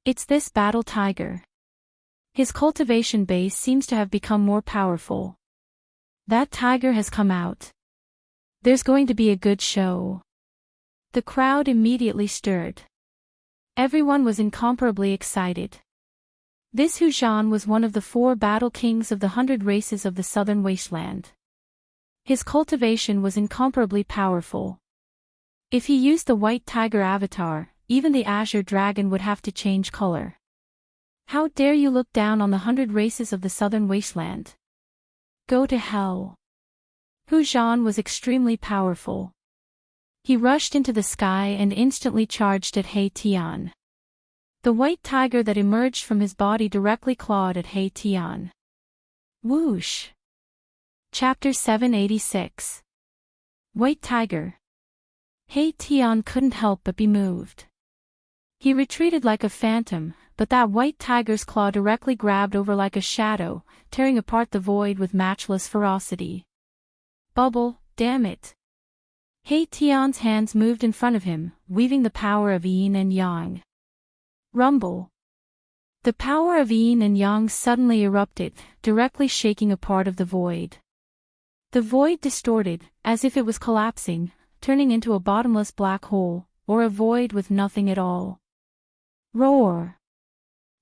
It's this battle tiger. His cultivation base seems to have become more powerful. That tiger has come out. There's going to be a good show. The crowd immediately stirred. Everyone was incomparably excited. This Hu Zhan was one of the 4 battle kings of the 100 races of the southern wasteland. His cultivation was incomparably powerful. If he used the white tiger avatar, even the azure dragon would have to change color. How dare you look down on the 100 races of the southern wasteland? Go to hell. Hu Zhan was extremely powerful. He rushed into the sky and instantly charged at He Tian. The white tiger that emerged from his body directly clawed at He Tian. Whoosh! Chapter 786. White Tiger. He Tian couldn't help but be moved. He retreated like a phantom, but that white tiger's claw directly grabbed over like a shadow, tearing apart the void with matchless ferocity. Bubble, damn it! He Tian's hands moved in front of him, weaving the power of yin and yang. Rumble. The power of yin and yang suddenly erupted, directly shaking a part of the void. The void distorted, as if it was collapsing, turning into a bottomless black hole, or a void with nothing at all. Roar!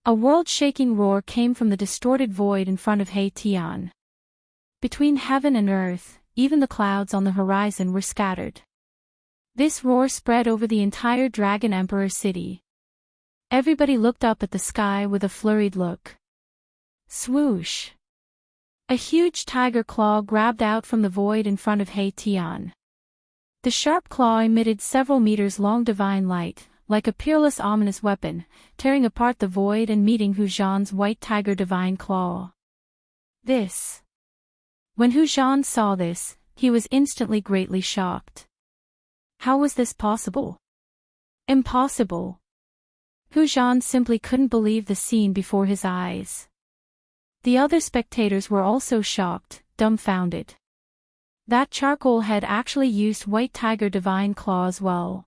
A world-shaking roar came from the distorted void in front of He Tian. Between heaven and earth, even the clouds on the horizon were scattered. This roar spread over the entire Dragon Emperor city. Everybody looked up at the sky with a flurried look. Swoosh! A huge tiger claw grabbed out from the void in front of He Tian. The sharp claw emitted several meters-long divine light, like a peerless ominous weapon, tearing apart the void and meeting Hu Zhan's white tiger divine claw. When Hu Zhan saw this, he was instantly greatly shocked. How was this possible? Impossible. Hu Zhan simply couldn't believe the scene before his eyes. The other spectators were also shocked, dumbfounded. That charcoal head actually used white tiger divine claw as well.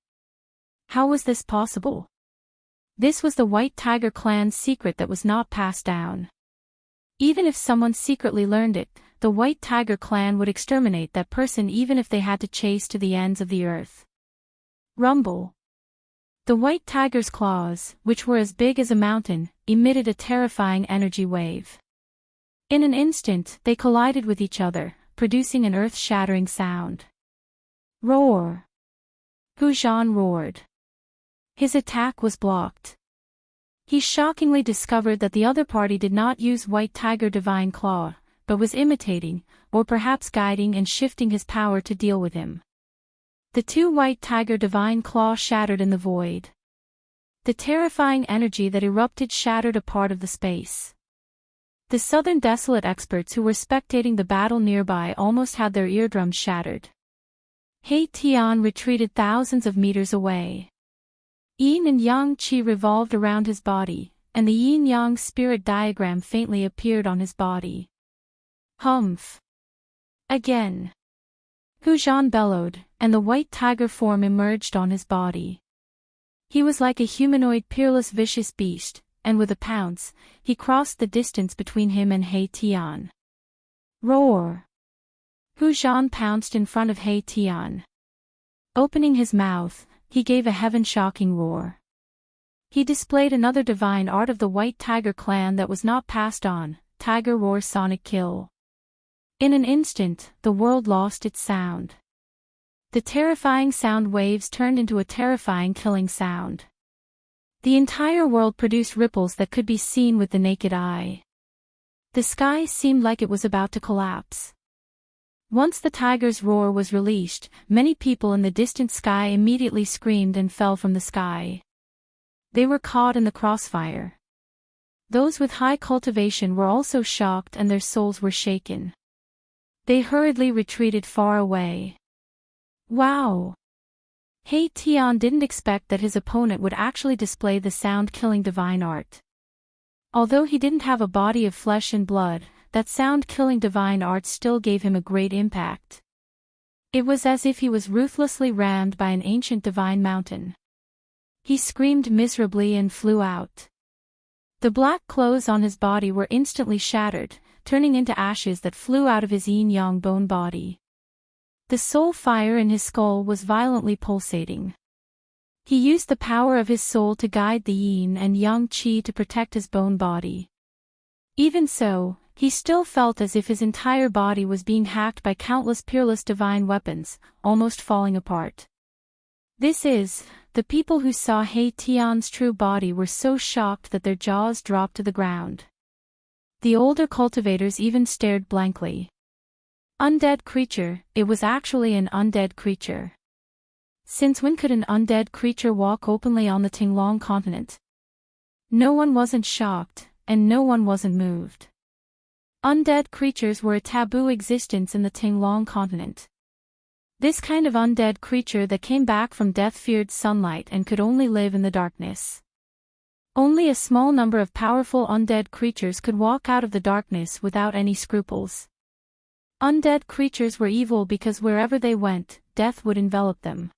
How was this possible? This was the White Tiger clan's secret that was not passed down. Even if someone secretly learned it, the White Tiger clan would exterminate that person even if they had to chase to the ends of the earth. Rumble. The white tiger's claws, which were as big as a mountain, emitted a terrifying energy wave. In an instant, they collided with each other, producing an earth-shattering sound. Roar! Hu Zhan roared. His attack was blocked. He shockingly discovered that the other party did not use White Tiger Divine Claw, but was imitating, or perhaps guiding and shifting his power to deal with him. The 2 White Tiger Divine Claw shattered in the void. The terrifying energy that erupted shattered a part of the space. The Southern Desolate experts who were spectating the battle nearby almost had their eardrums shattered. He Tian retreated thousands of meters away. Yin and Yang Qi revolved around his body, and the Yin-Yang spirit diagram faintly appeared on his body. Humph! Again! Hu Zhan bellowed, and the white tiger form emerged on his body. He was like a humanoid peerless vicious beast, and with a pounce, he crossed the distance between him and He Tian. Roar! Hu Zhan pounced in front of He Tian. Opening his mouth, he gave a heaven-shocking roar. He displayed another divine art of the White Tiger clan that was not passed on, Tiger Roar Sonic Kill. In an instant, the world lost its sound. The terrifying sound waves turned into a terrifying killing sound. The entire world produced ripples that could be seen with the naked eye. The sky seemed like it was about to collapse. Once the tiger's roar was released, many people in the distant sky immediately screamed and fell from the sky. They were caught in the crossfire. Those with high cultivation were also shocked and their souls were shaken. They hurriedly retreated far away. Wow! He Tian didn't expect that his opponent would actually display the sound-killing divine art. Although he didn't have a body of flesh and blood, that sound-killing divine art still gave him a great impact. It was as if he was ruthlessly rammed by an ancient divine mountain. He screamed miserably and flew out. The black clothes on his body were instantly shattered, turning into ashes that flew out of his yin-yang bone body. The soul fire in his skull was violently pulsating. He used the power of his soul to guide the yin and yang qi to protect his bone body. Even so, he still felt as if his entire body was being hacked by countless peerless divine weapons, almost falling apart. The people who saw He Tian's true body were so shocked that their jaws dropped to the ground. The older cultivators even stared blankly. Undead creature, it was actually an undead creature. Since when could an undead creature walk openly on the Tinglong continent? No one wasn't shocked, and no one wasn't moved. Undead creatures were a taboo existence in the Tinglong continent. This kind of undead creature that came back from death feared sunlight and could only live in the darkness. Only a small number of powerful undead creatures could walk out of the darkness without any scruples. Undead creatures were evil because wherever they went, death would envelop them.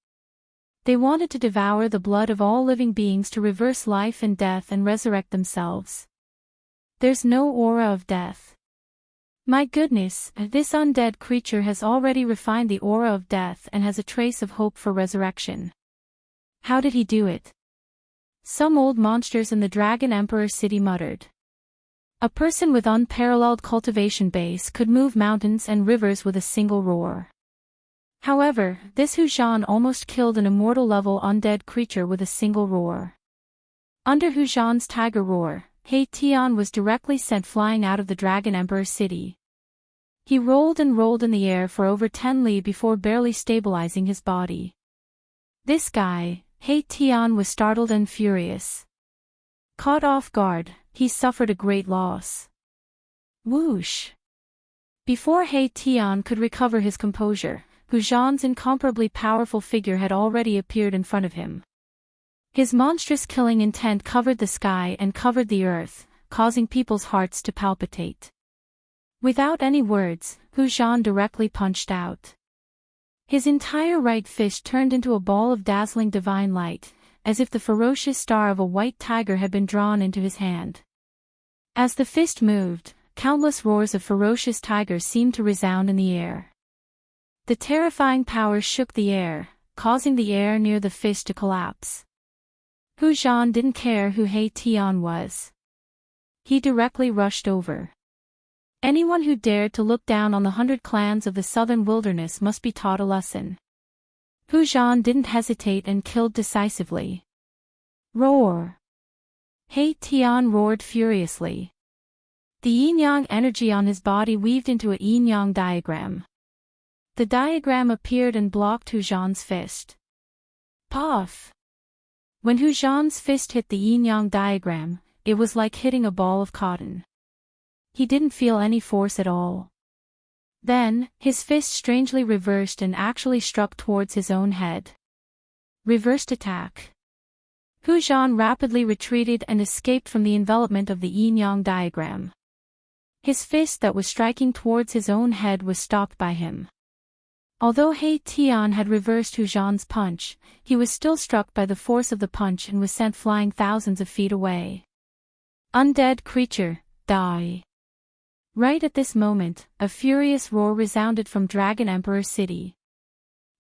They wanted to devour the blood of all living beings to reverse life and death and resurrect themselves. There's no aura of death. My goodness, this undead creature has already refined the aura of death and has a trace of hope for resurrection. How did he do it? Some old monsters in the Dragon Emperor city muttered. A person with unparalleled cultivation base could move mountains and rivers with a single roar. However, this Hu Zhan almost killed an immortal-level undead creature with a single roar. Under Hu Zhan's tiger roar, He Tian was directly sent flying out of the Dragon Emperor city. He rolled and rolled in the air for over 10 li before barely stabilizing his body. This guy, He Tian, was startled and furious. Caught off guard, he suffered a great loss. Whoosh! Before He Tian could recover his composure, Hu Zhan's incomparably powerful figure had already appeared in front of him. His monstrous killing intent covered the sky and covered the earth, causing people's hearts to palpitate. Without any words, Hu Zhan directly punched out. His entire right fist turned into a ball of dazzling divine light, as if the ferocious star of a white tiger had been drawn into his hand. As the fist moved, countless roars of ferocious tigers seemed to resound in the air. The terrifying power shook the air, causing the air near the fist to collapse. Hu Zhan didn't care who He Tian was. He directly rushed over. Anyone who dared to look down on the 100 clans of the southern wilderness must be taught a lesson. Hu Zhan didn't hesitate and killed decisively. Roar! He Tian roared furiously. The yin-yang energy on his body weaved into a yin-yang diagram. The diagram appeared and blocked Hu Zhan's fist. Puff! When Hu Zhan's fist hit the yin-yang diagram, it was like hitting a ball of cotton. He didn't feel any force at all. Then, his fist strangely reversed and actually struck towards his own head. Reversed attack. Hu Zhan rapidly retreated and escaped from the envelopment of the yin-yang diagram. His fist that was striking towards his own head was stopped by him. Although He Tian had reversed Hu Zhan's punch, he was still struck by the force of the punch and was sent flying thousands of feet away. Undead creature, die! Right at this moment, a furious roar resounded from Dragon Emperor City.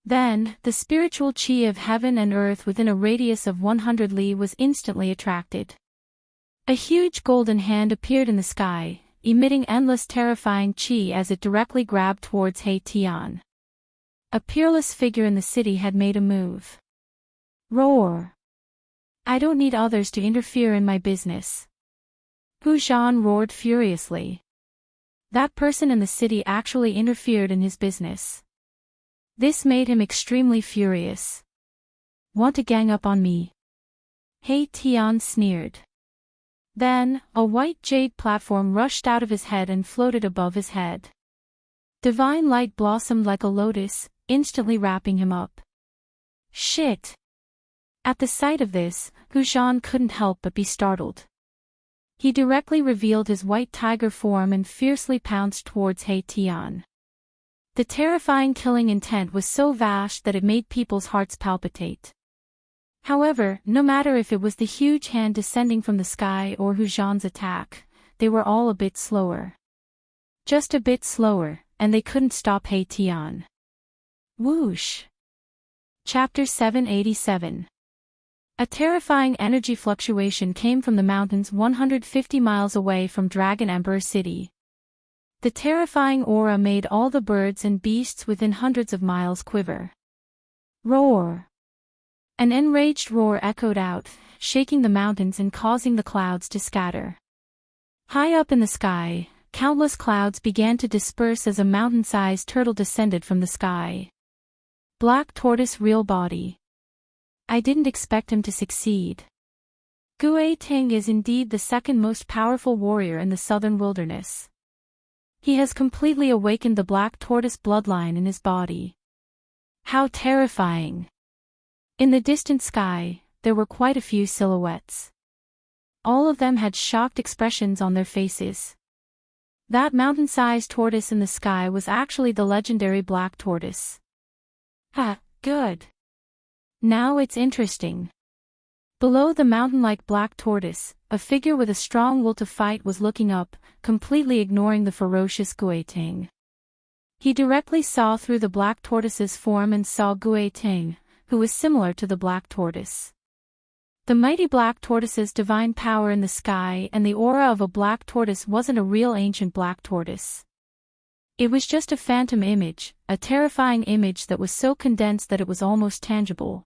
Then, the spiritual qi of heaven and earth within a radius of 100 li was instantly attracted. A huge golden hand appeared in the sky, emitting endless terrifying qi as it directly grabbed towards He Tian. A peerless figure in the city had made a move. Roar! I don't need others to interfere in my business. Hu Zhan roared furiously. That person in the city actually interfered in his business. This made him extremely furious. Want to gang up on me? He Tian sneered. Then, a white jade platform rushed out of his head and floated above his head. Divine light blossomed like a lotus, instantly wrapping him up. Shit! At the sight of this, Hu Zhan couldn't help but be startled. He directly revealed his white tiger form and fiercely pounced towards He Tian. The terrifying killing intent was so vast that it made people's hearts palpitate. However, no matter if it was the huge hand descending from the sky or Hu Zhan's attack, they were all a bit slower. Just a bit slower, and they couldn't stop Hei Tian. Whoosh! Chapter 787. A terrifying energy fluctuation came from the mountains 150 miles away from Dragon Emperor City. The terrifying aura made all the birds and beasts within hundreds of miles quiver. Roar! An enraged roar echoed out, shaking the mountains and causing the clouds to scatter. High up in the sky, countless clouds began to disperse as a mountain-sized turtle descended from the sky. Black Tortoise real body. I didn't expect him to succeed. Gue Ting is indeed the second most powerful warrior in the southern wilderness. He has completely awakened the Black Tortoise bloodline in his body. How terrifying! In the distant sky, there were quite a few silhouettes. All of them had shocked expressions on their faces. That mountain-sized tortoise in the sky was actually the legendary Black Tortoise. Ha, good. Now it's interesting. Below the mountain-like Black Tortoise, a figure with a strong will to fight was looking up, completely ignoring the ferocious Gue Ting. He directly saw through the Black Tortoise's form and saw Gue Ting, who was similar to the Black Tortoise. The mighty Black Tortoise's divine power in the sky and the aura of a Black Tortoise wasn't a real ancient Black Tortoise. It was just a phantom image, a terrifying image that was so condensed that it was almost tangible.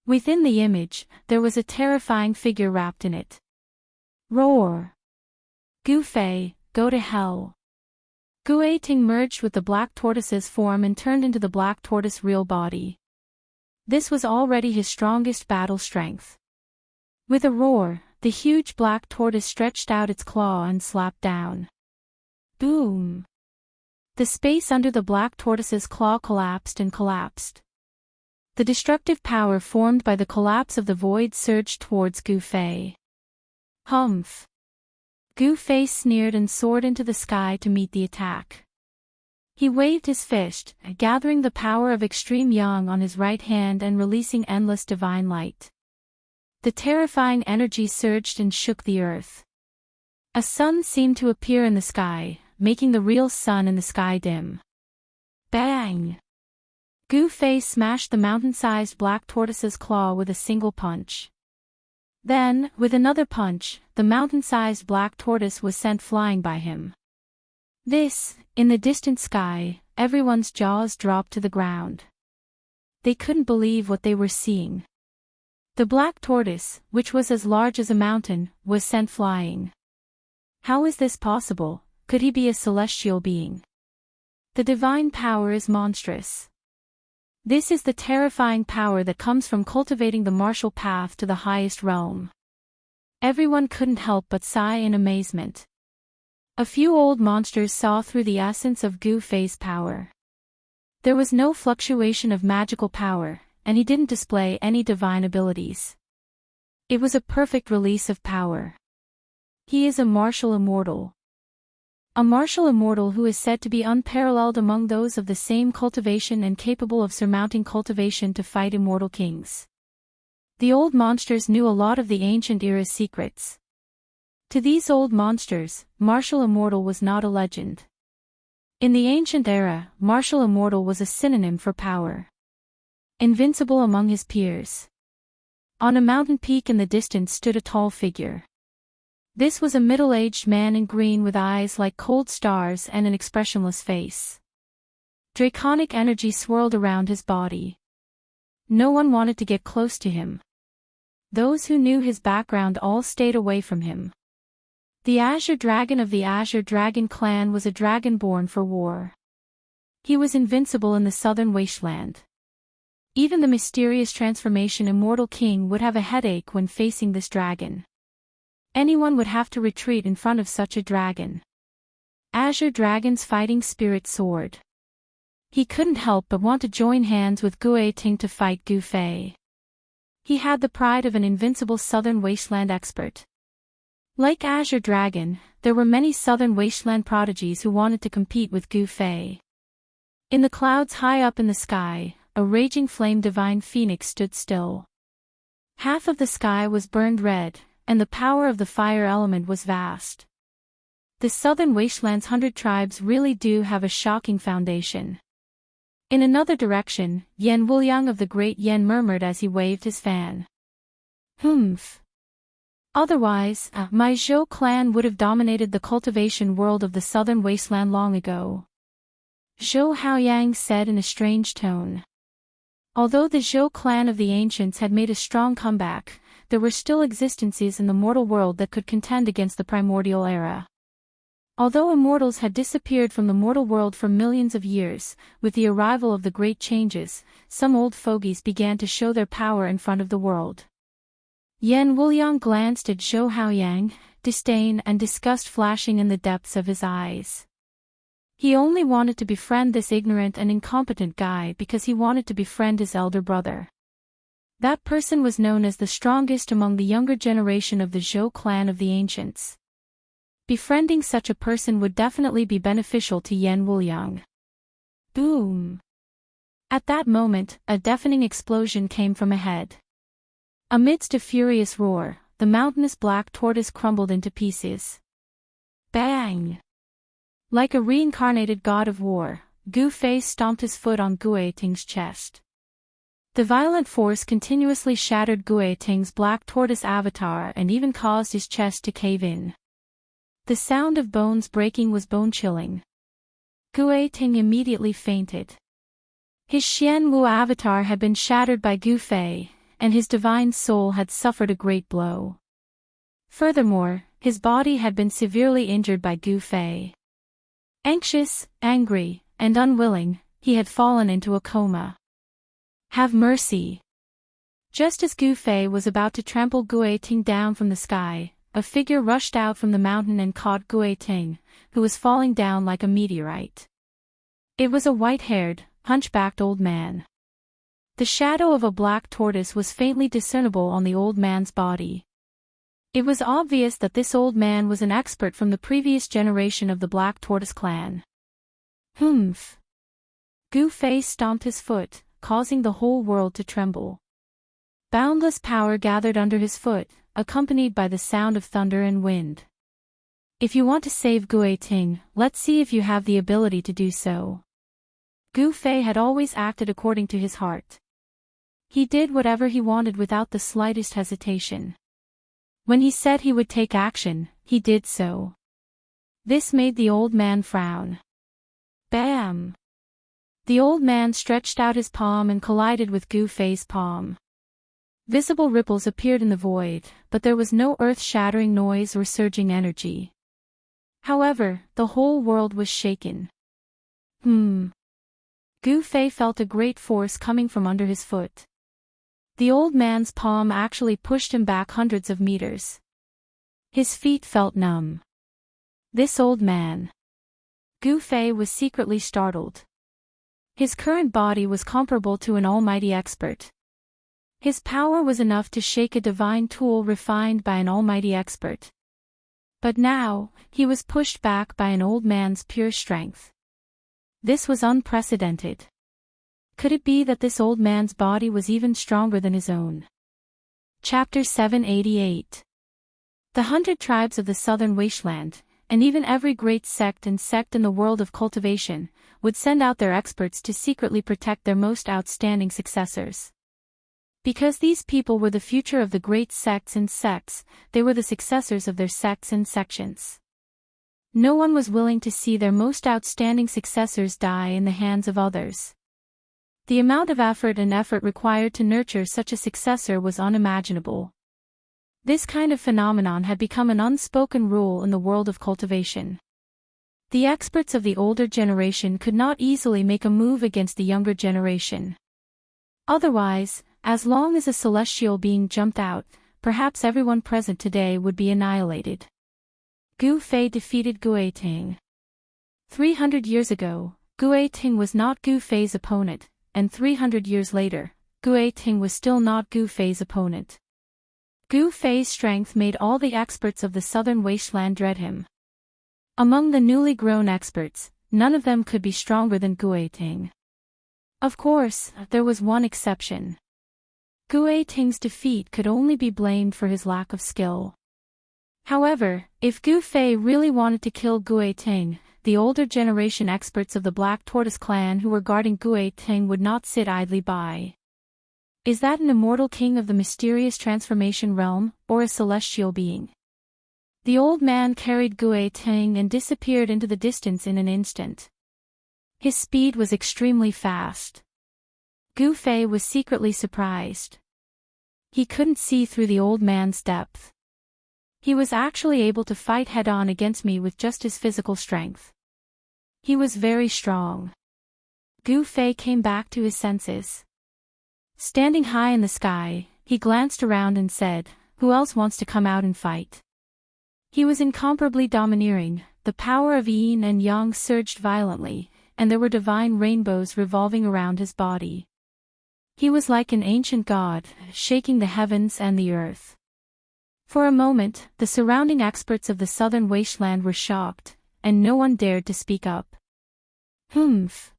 Within the image, there was a terrifying figure wrapped in it. Roar! Gu Fei, go to hell! Gue Ting merged with the Black Tortoise's form and turned into the Black Tortoise real body. This was already his strongest battle strength. With a roar, the huge Black Tortoise stretched out its claw and slapped down. Boom! The space under the Black Tortoise's claw collapsed and collapsed. The destructive power formed by the collapse of the void surged towards Gu Fei. Humph! Gu Fei sneered and soared into the sky to meet the attack. He waved his fist, gathering the power of extreme yang on his right hand and releasing endless divine light. The terrifying energy surged and shook the earth. A sun seemed to appear in the sky, making the real sun in the sky dim. Bang! Gu Fei smashed the mountain-sized Black Tortoise's claw with a single punch. Then, with another punch, the mountain-sized Black Tortoise was sent flying by him. In the distant sky, everyone's jaws dropped to the ground. They couldn't believe what they were seeing. The Black Tortoise, which was as large as a mountain, was sent flying. How is this possible? Could he be a celestial being? The divine power is monstrous. This is the terrifying power that comes from cultivating the martial path to the highest realm. Everyone couldn't help but sigh in amazement. A few old monsters saw through the essence of Gu Fei's power. There was no fluctuation of magical power, and he didn't display any divine abilities. It was a perfect release of power. He is a martial immortal. A martial immortal who is said to be unparalleled among those of the same cultivation and capable of surmounting cultivation to fight immortal kings. The old monsters knew a lot of the ancient era's secrets. To these old monsters, martial immortal was not a legend. In the ancient era, martial immortal was a synonym for power. Invincible among his peers. On a mountain peak in the distance stood a tall figure. This was a middle-aged man in green with eyes like cold stars and an expressionless face. Draconic energy swirled around his body. No one wanted to get close to him. Those who knew his background all stayed away from him. The Azure Dragon of the Azure Dragon clan was a dragon born for war. He was invincible in the southern wasteland. Even the mysterious transformation Immortal King would have a headache when facing this dragon. Anyone would have to retreat in front of such a dragon. Azure Dragon's fighting spirit soared. He couldn't help but want to join hands with Gue Ting to fight Gu Fei. He had the pride of an invincible southern wasteland expert. Like Azure Dragon, there were many southern wasteland prodigies who wanted to compete with Gu Fei. In the clouds high up in the sky, a raging flame divine phoenix stood still. Half of the sky was burned red, and the power of the fire element was vast. The southern wasteland's 100 tribes really do have a shocking foundation. In another direction, Yen Wuliang of the Great Yen murmured as he waved his fan. Humph. Otherwise, my Zhou clan would have dominated the cultivation world of the southern wasteland long ago. Zhou Haoyang said in a strange tone. Although the Zhou clan of the ancients had made a strong comeback, there were still existences in the mortal world that could contend against the primordial era. Although immortals had disappeared from the mortal world for millions of years, with the arrival of the great changes, some old fogies began to show their power in front of the world. Yen Wuliang glanced at Zhou Haoyang, disdain and disgust flashing in the depths of his eyes. He only wanted to befriend this ignorant and incompetent guy because he wanted to befriend his elder brother. That person was known as the strongest among the younger generation of the Zhou clan of the ancients. Befriending such a person would definitely be beneficial to Yen Wuliang. Boom! At that moment, a deafening explosion came from ahead. Amidst a furious roar, the mountainous black tortoise crumbled into pieces. Bang! Like a reincarnated god of war, Gu Fei stomped his foot on Gue Ting's chest. The violent force continuously shattered Gue Ting's black tortoise avatar and even caused his chest to cave in. The sound of bones breaking was bone-chilling. Gue Ting immediately fainted. His Xian Wu avatar had been shattered by Gu Fei, and his divine soul had suffered a great blow. Furthermore, his body had been severely injured by Gu Fei. Anxious, angry, and unwilling, he had fallen into a coma. Have mercy! Just as Gu Fei was about to trample Gue Ting down from the sky, a figure rushed out from the mountain and caught Gue Ting, who was falling down like a meteorite. It was a white-haired, hunchbacked old man. The shadow of a black tortoise was faintly discernible on the old man's body. It was obvious that this old man was an expert from the previous generation of the Black Tortoise clan. Humph! Gu Fei stomped his foot, causing the whole world to tremble. Boundless power gathered under his foot, accompanied by the sound of thunder and wind. If you want to save Gue Ting, let's see if you have the ability to do so. Gu Fei had always acted according to his heart. He did whatever he wanted without the slightest hesitation. When he said he would take action, he did so. This made the old man frown. Bam! The old man stretched out his palm and collided with Gu Fei's palm. Visible ripples appeared in the void, but there was no earth-shattering noise or surging energy. However, the whole world was shaken. Gu Fei felt a great force coming from under his foot. The old man's palm actually pushed him back hundreds of meters. His feet felt numb. This old man. Gu Fei was secretly startled. His current body was comparable to an almighty expert. His power was enough to shake a divine tool refined by an almighty expert. But now, he was pushed back by an old man's pure strength. This was unprecedented. Could it be that this old man's body was even stronger than his own? Chapter 788. The 100 tribes of the southern wasteland, and even every great sect and sect in the world of cultivation, would send out their experts to secretly protect their most outstanding successors. Because these people were the future of the great sects and sects, they were the successors of their sects and sections. No one was willing to see their most outstanding successors die in the hands of others. The amount of effort required to nurture such a successor was unimaginable. This kind of phenomenon had become an unspoken rule in the world of cultivation. The experts of the older generation could not easily make a move against the younger generation. Otherwise, as long as a celestial being jumped out, perhaps everyone present today would be annihilated. Gu Fei defeated Gue Ting. 300 years ago, Gue Ting was not Gu Fei's opponent, and 300 years later, Gue Ting was still not Gu Fei's opponent. Gu Fei's strength made all the experts of the southern wasteland dread him. Among the newly grown experts, none of them could be stronger than Gue Ting. Of course, there was one exception. Gue Ting's defeat could only be blamed for his lack of skill. However, if Gu Fei really wanted to kill Gue Ting, the older generation experts of the Black Tortoise clan who were guarding Gue Ting would not sit idly by. Is that an immortal king of the mysterious transformation realm, or a celestial being? The old man carried Gue Ting and disappeared into the distance in an instant. His speed was extremely fast. Gu Fei was secretly surprised. He couldn't see through the old man's depth. He was actually able to fight head-on against me with just his physical strength. He was very strong. Gu Fei came back to his senses. Standing high in the sky, he glanced around and said, "Who else wants to come out and fight?" He was incomparably domineering, the power of yin and yang surged violently, and there were divine rainbows revolving around his body. He was like an ancient god, shaking the heavens and the earth. For a moment, the surrounding experts of the southern wasteland were shocked, and no one dared to speak up. Humph.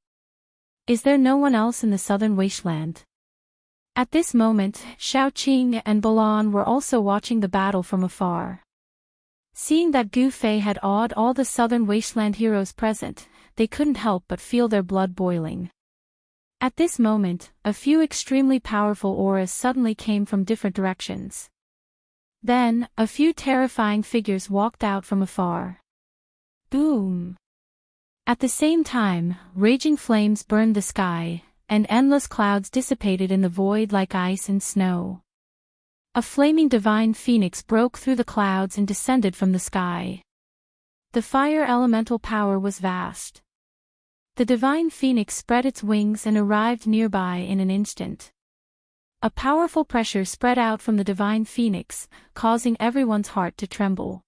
Is there no one else in the southern wasteland? At this moment, Xiaoqing and Balan were also watching the battle from afar. Seeing that Gu Fei had awed all the southern wasteland heroes present, they couldn't help but feel their blood boiling. At this moment, a few extremely powerful auras suddenly came from different directions. Then, a few terrifying figures walked out from afar. Boom! At the same time, raging flames burned the sky, and endless clouds dissipated in the void like ice and snow. A flaming divine phoenix broke through the clouds and descended from the sky. The fire elemental power was vast. The divine phoenix spread its wings and arrived nearby in an instant. A powerful pressure spread out from the divine phoenix, causing everyone's heart to tremble.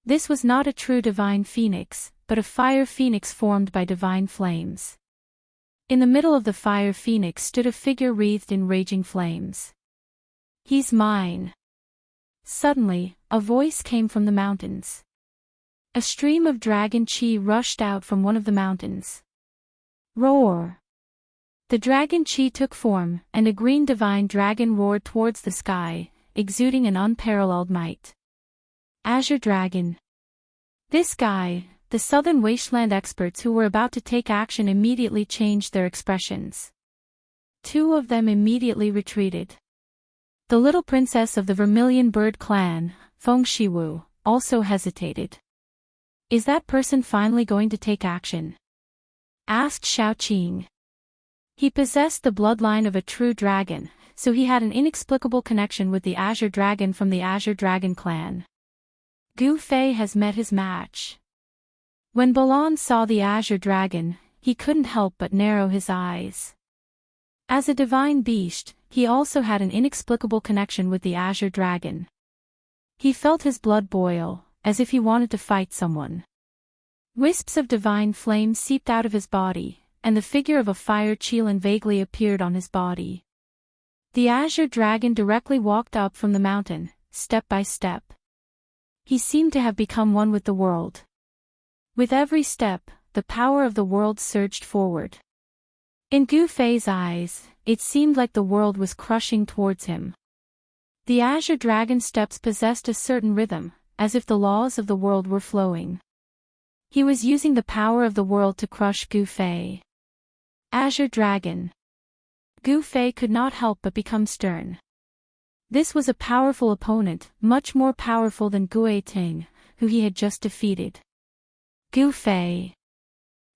This was not a true divine phoenix, but a fire phoenix formed by divine flames. In the middle of the fire phoenix stood a figure wreathed in raging flames. "He's mine." Suddenly, a voice came from the mountains. A stream of dragon chi rushed out from one of the mountains. Roar! The dragon chi took form, and a green divine dragon roared towards the sky, exuding an unparalleled might. Azure Dragon. This guy, the southern wasteland experts who were about to take action immediately changed their expressions. Two of them immediately retreated. The little princess of the Vermilion Bird clan, Feng Shiwu, also hesitated. Is that person finally going to take action? Asked Xiaoqing. He possessed the bloodline of a true dragon, so he had an inexplicable connection with the Azure Dragon from the Azure Dragon clan. Gu Fei has met his match. When Balan saw the Azure Dragon, he couldn't help but narrow his eyes. As a divine beast, he also had an inexplicable connection with the Azure Dragon. He felt his blood boil, as if he wanted to fight someone. Wisps of divine flame seeped out of his body, and the figure of a fire Qilin vaguely appeared on his body. The Azure Dragon directly walked up from the mountain, step by step. He seemed to have become one with the world. With every step, the power of the world surged forward. In Gu Fei's eyes, it seemed like the world was crushing towards him. The Azure Dragon steps possessed a certain rhythm, as if the laws of the world were flowing. He was using the power of the world to crush Gu Fei. Azure Dragon. Gu Fei could not help but become stern. This was a powerful opponent, much more powerful than Gue Ting, who he had just defeated. Gu Fei.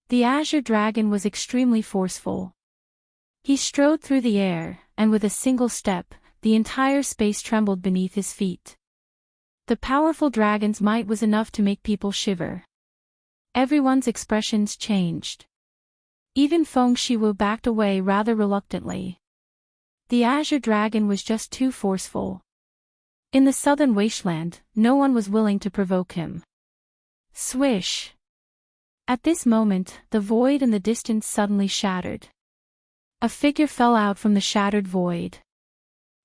The Azure Dragon was extremely forceful. He strode through the air, and with a single step, the entire space trembled beneath his feet. The powerful dragon's might was enough to make people shiver. Everyone's expressions changed. Even Feng Shiwu backed away rather reluctantly. The Azure Dragon was just too forceful. In the southern wasteland, no one was willing to provoke him. Swish! At this moment, the void in the distance suddenly shattered. A figure fell out from the shattered void.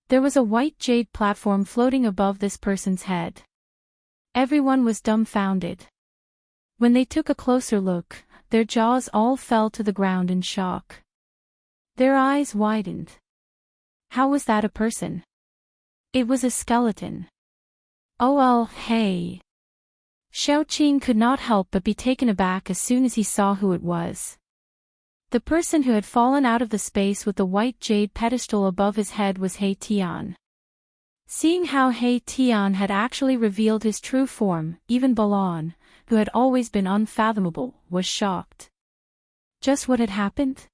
There was a white jade platform floating above this person's head. Everyone was dumbfounded. When they took a closer look, their jaws all fell to the ground in shock. Their eyes widened. How was that a person? It was a skeleton. Oh well, hey. Xiao Qing could not help but be taken aback as soon as he saw who it was. The person who had fallen out of the space with the white jade pedestal above his head was He Tian. Seeing how He Tian had actually revealed his true form, even Balan, who had always been unfathomable, was shocked. Just what had happened?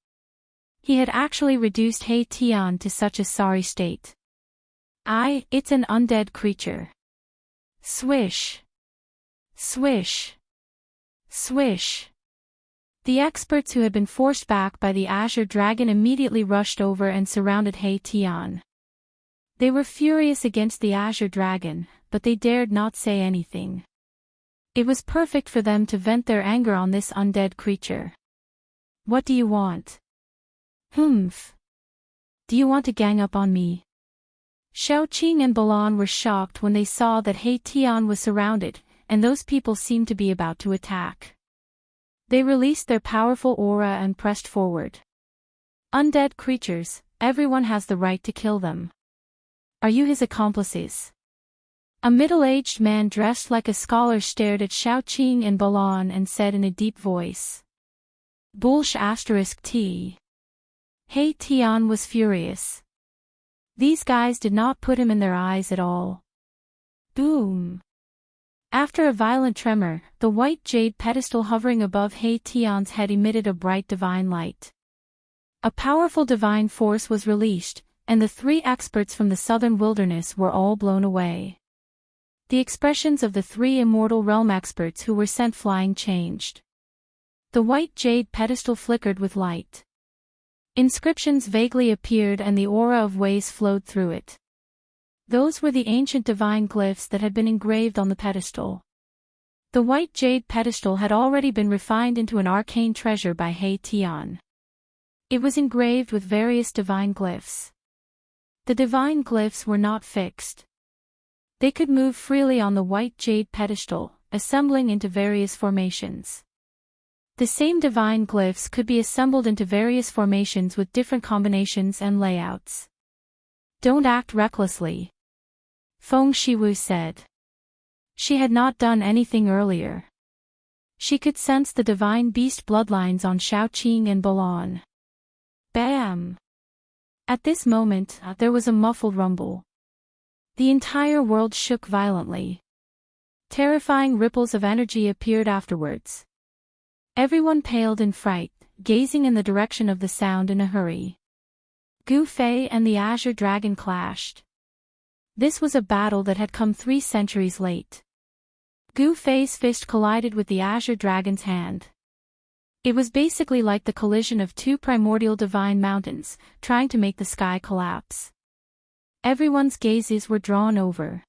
He had actually reduced He Tian to such a sorry state. It's an undead creature. Swish. Swish. Swish. The experts who had been forced back by the Azure Dragon immediately rushed over and surrounded He Tian. They were furious against the Azure Dragon, but they dared not say anything. It was perfect for them to vent their anger on this undead creature. What do you want? Humph. Do you want to gang up on me? Xiao Qing and Balan were shocked when they saw that He Tian was surrounded, and those people seemed to be about to attack. They released their powerful aura and pressed forward. Undead creatures, everyone has the right to kill them. Are you his accomplices? A middle-aged man dressed like a scholar stared at Xiao Qing and Balan and said in a deep voice. Bullsh *T. He Tian was furious. These guys did not put him in their eyes at all. Boom. After a violent tremor, the white jade pedestal hovering above He Tian's head emitted a bright divine light. A powerful divine force was released, and the three experts from the southern wilderness were all blown away. The expressions of the three immortal realm experts who were sent flying changed. The white jade pedestal flickered with light. Inscriptions vaguely appeared and the aura of ways flowed through it. Those were the ancient divine glyphs that had been engraved on the pedestal. The white jade pedestal had already been refined into an arcane treasure by He Tian. It was engraved with various divine glyphs. The divine glyphs were not fixed. They could move freely on the white jade pedestal, assembling into various formations. The same divine glyphs could be assembled into various formations with different combinations and layouts. Don't act recklessly, Feng Shiwu said. She had not done anything earlier. She could sense the divine beast bloodlines on Xiao Qing and Balan. Bam! At this moment, there was a muffled rumble. The entire world shook violently. Terrifying ripples of energy appeared afterwards. Everyone paled in fright, gazing in the direction of the sound in a hurry. Gu Fei and the Azure Dragon clashed. This was a battle that had come 3 centuries late. Gu Fei's fist collided with the Azure Dragon's hand. It was basically like the collision of 2 primordial divine mountains, trying to make the sky collapse. Everyone's gazes were drawn over.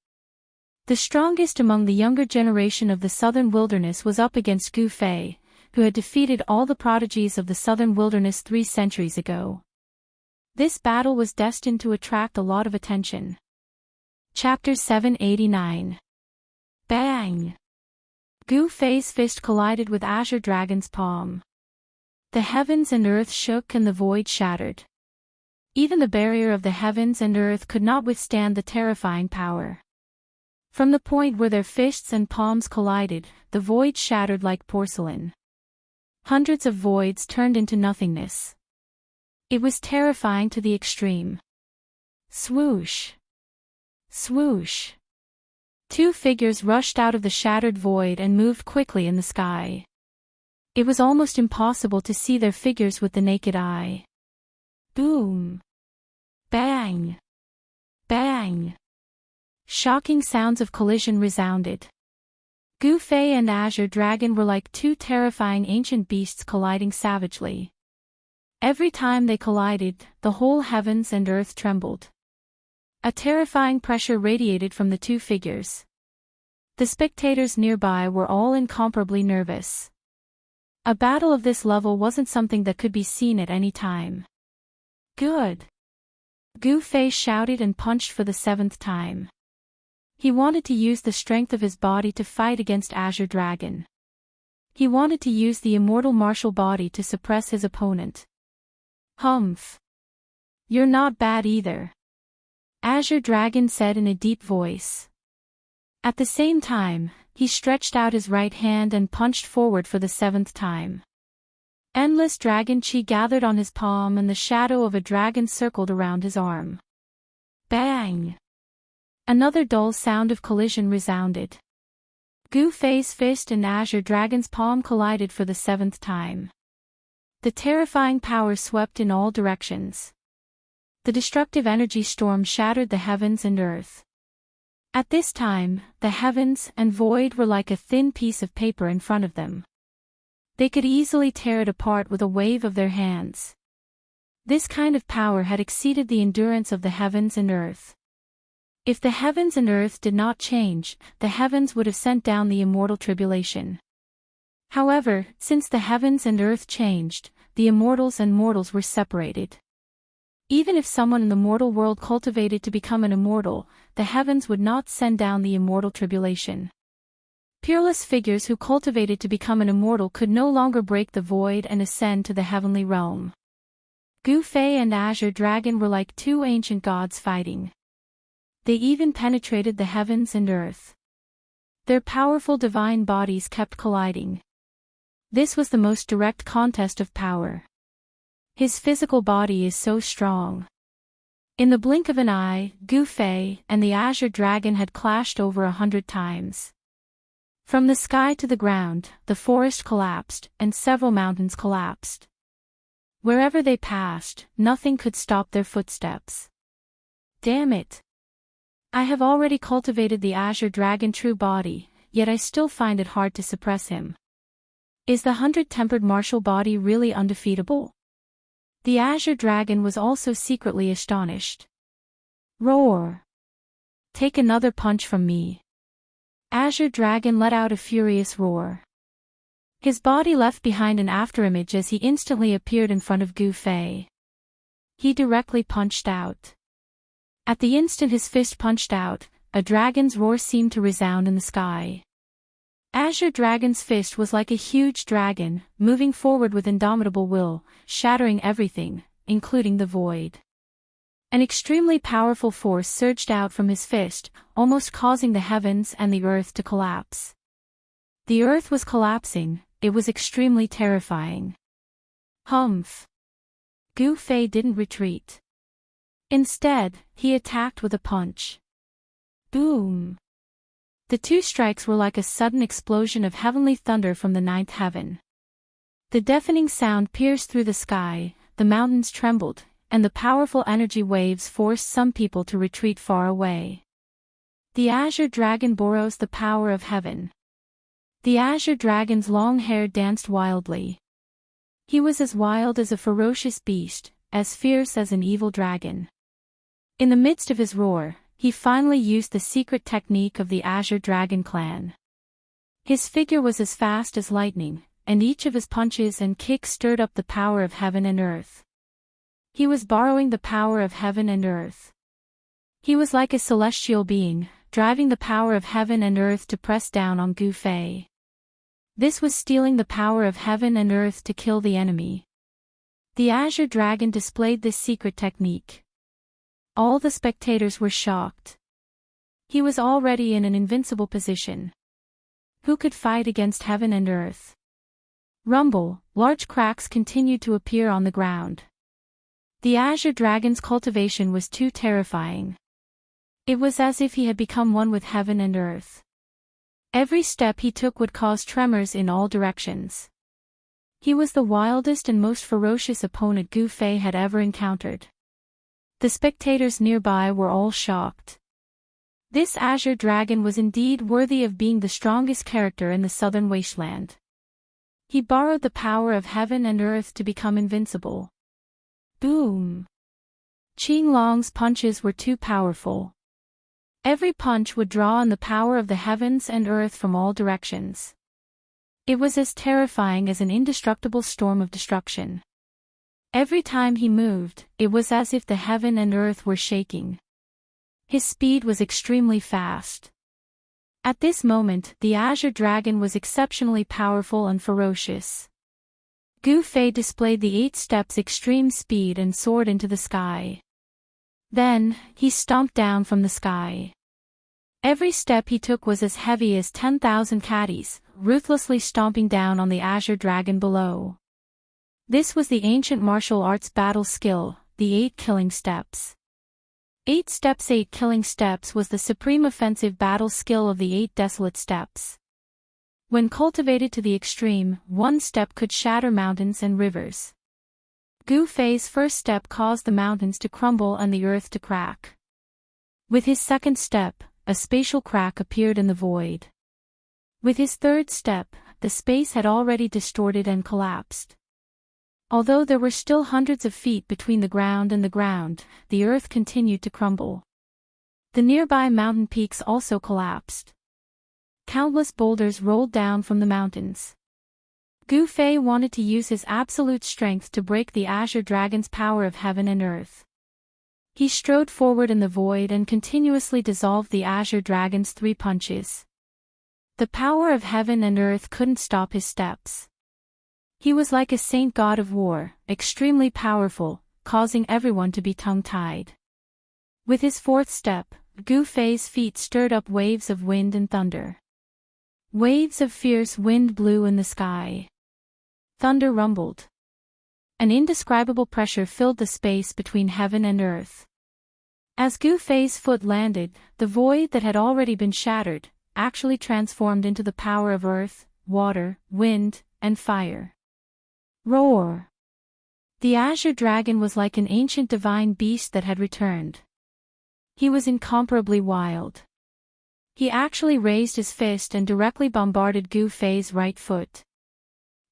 The strongest among the younger generation of the southern wilderness was up against Gu Fei, who had defeated all the prodigies of the southern wilderness 3 centuries ago. This battle was destined to attract a lot of attention. Chapter 789. Bang! Gu Fei's fist collided with Azure Dragon's palm. The heavens and earth shook and the void shattered. Even the barrier of the heavens and earth could not withstand the terrifying power. From the point where their fists and palms collided, the void shattered like porcelain. Hundreds of voids turned into nothingness. It was terrifying to the extreme. Swoosh! Swoosh! 2 figures rushed out of the shattered void and moved quickly in the sky. It was almost impossible to see their figures with the naked eye. Boom! Bang! Bang! Shocking sounds of collision resounded. Gu Fei and Azure Dragon were like 2 terrifying ancient beasts colliding savagely. Every time they collided, the whole heavens and earth trembled. A terrifying pressure radiated from the 2 figures. The spectators nearby were all incomparably nervous. A battle of this level wasn't something that could be seen at any time. Good! Gu Fei shouted and punched for the 7th time. He wanted to use the strength of his body to fight against Azure Dragon. He wanted to use the immortal martial body to suppress his opponent. Humph! You're not bad either, Azure Dragon said in a deep voice. At the same time, he stretched out his right hand and punched forward for the 7th time. Endless dragon chi gathered on his palm and the shadow of a dragon circled around his arm. Bang! Another dull sound of collision resounded. Gu Fei's fist and Azure Dragon's palm collided for the 7th time. The terrifying power swept in all directions. The destructive energy storm shattered the heavens and earth. At this time, the heavens and void were like a thin piece of paper in front of them. They could easily tear it apart with a wave of their hands. This kind of power had exceeded the endurance of the heavens and earth. If the heavens and earth did not change, the heavens would have sent down the immortal tribulation. However, since the heavens and earth changed, the immortals and mortals were separated. Even if someone in the mortal world cultivated to become an immortal, the heavens would not send down the immortal tribulation. Peerless figures who cultivated to become an immortal could no longer break the void and ascend to the heavenly realm. Gu Fei and Azure Dragon were like two ancient gods fighting. They even penetrated the heavens and earth. Their powerful divine bodies kept colliding. This was the most direct contest of power. His physical body is so strong. In the blink of an eye, Gu Fei and the Azure Dragon had clashed over 100 times. From the sky to the ground, the forest collapsed, and several mountains collapsed. Wherever they passed, nothing could stop their footsteps. Damn it! I have already cultivated the Azure Dragon true body, yet I still find it hard to suppress him. Is the 100-tempered martial body really undefeatable? The Azure Dragon was also secretly astonished. Roar! Take another punch from me. Azure Dragon let out a furious roar. His body left behind an afterimage as he instantly appeared in front of Gu Fei. He directly punched out. At the instant his fist punched out, a dragon's roar seemed to resound in the sky. Azure Dragon's fist was like a huge dragon, moving forward with indomitable will, shattering everything, including the void. An extremely powerful force surged out from his fist, almost causing the heavens and the earth to collapse. The earth was collapsing, it was extremely terrifying. Humph! Gu Fei didn't retreat. Instead, he attacked with a punch. Boom! The two strikes were like a sudden explosion of heavenly thunder from the 9th heaven. The deafening sound pierced through the sky, the mountains trembled, and the powerful energy waves forced some people to retreat far away. The Azure Dragon borrows the power of heaven. The Azure Dragon's long hair danced wildly. He was as wild as a ferocious beast, as fierce as an evil dragon. In the midst of his roar, he finally used the secret technique of the Azure Dragon clan. His figure was as fast as lightning, and each of his punches and kicks stirred up the power of heaven and earth. He was borrowing the power of heaven and earth. He was like a celestial being, driving the power of heaven and earth to press down on Gu Fei. This was stealing the power of heaven and earth to kill the enemy. The Azure Dragon displayed this secret technique. All the spectators were shocked. He was already in an invincible position. Who could fight against heaven and earth? Rumble, large cracks continued to appear on the ground. The Azure Dragon's cultivation was too terrifying. It was as if he had become one with heaven and earth. Every step he took would cause tremors in all directions. He was the wildest and most ferocious opponent Gu Fei had ever encountered. The spectators nearby were all shocked. This Azure Dragon was indeed worthy of being the strongest character in the southern wasteland. He borrowed the power of heaven and earth to become invincible. Boom! Qing Long's punches were too powerful. Every punch would draw on the power of the heavens and earth from all directions. It was as terrifying as an indestructible storm of destruction. Every time he moved, it was as if the heaven and earth were shaking. His speed was extremely fast. At this moment, the Azure Dragon was exceptionally powerful and ferocious. Gu Fei displayed the 8 steps extreme speed and soared into the sky. Then, he stomped down from the sky. Every step he took was as heavy as 10,000 caddies, ruthlessly stomping down on the azure dragon below. This was the ancient martial arts battle skill, the 8 killing steps. 8 steps. 8 killing steps was the supreme offensive battle skill of the 8 desolate steps. When cultivated to the extreme, one step could shatter mountains and rivers. Gu Fei's first step caused the mountains to crumble and the earth to crack. With his second step, a spatial crack appeared in the void. With his third step, the space had already distorted and collapsed. Although there were still hundreds of feet between the ground and the ground, the earth continued to crumble. The nearby mountain peaks also collapsed. Countless boulders rolled down from the mountains. Gu Fei wanted to use his absolute strength to break the azure dragon's power of heaven and earth. He strode forward in the void and continuously dissolved the azure dragon's 3 punches. The power of heaven and earth couldn't stop his steps. He was like a saint god of war, extremely powerful, causing everyone to be tongue-tied. With his fourth step, Gu Fei's feet stirred up waves of wind and thunder. Waves of fierce wind blew in the sky. Thunder rumbled. An indescribable pressure filled the space between heaven and earth. As Gu Fei's foot landed, the void that had already been shattered, actually transformed into the power of earth, water, wind, and fire. Roar! The azure dragon was like an ancient divine beast that had returned. He was incomparably wild. He actually raised his fist and directly bombarded Gu Fei's right foot.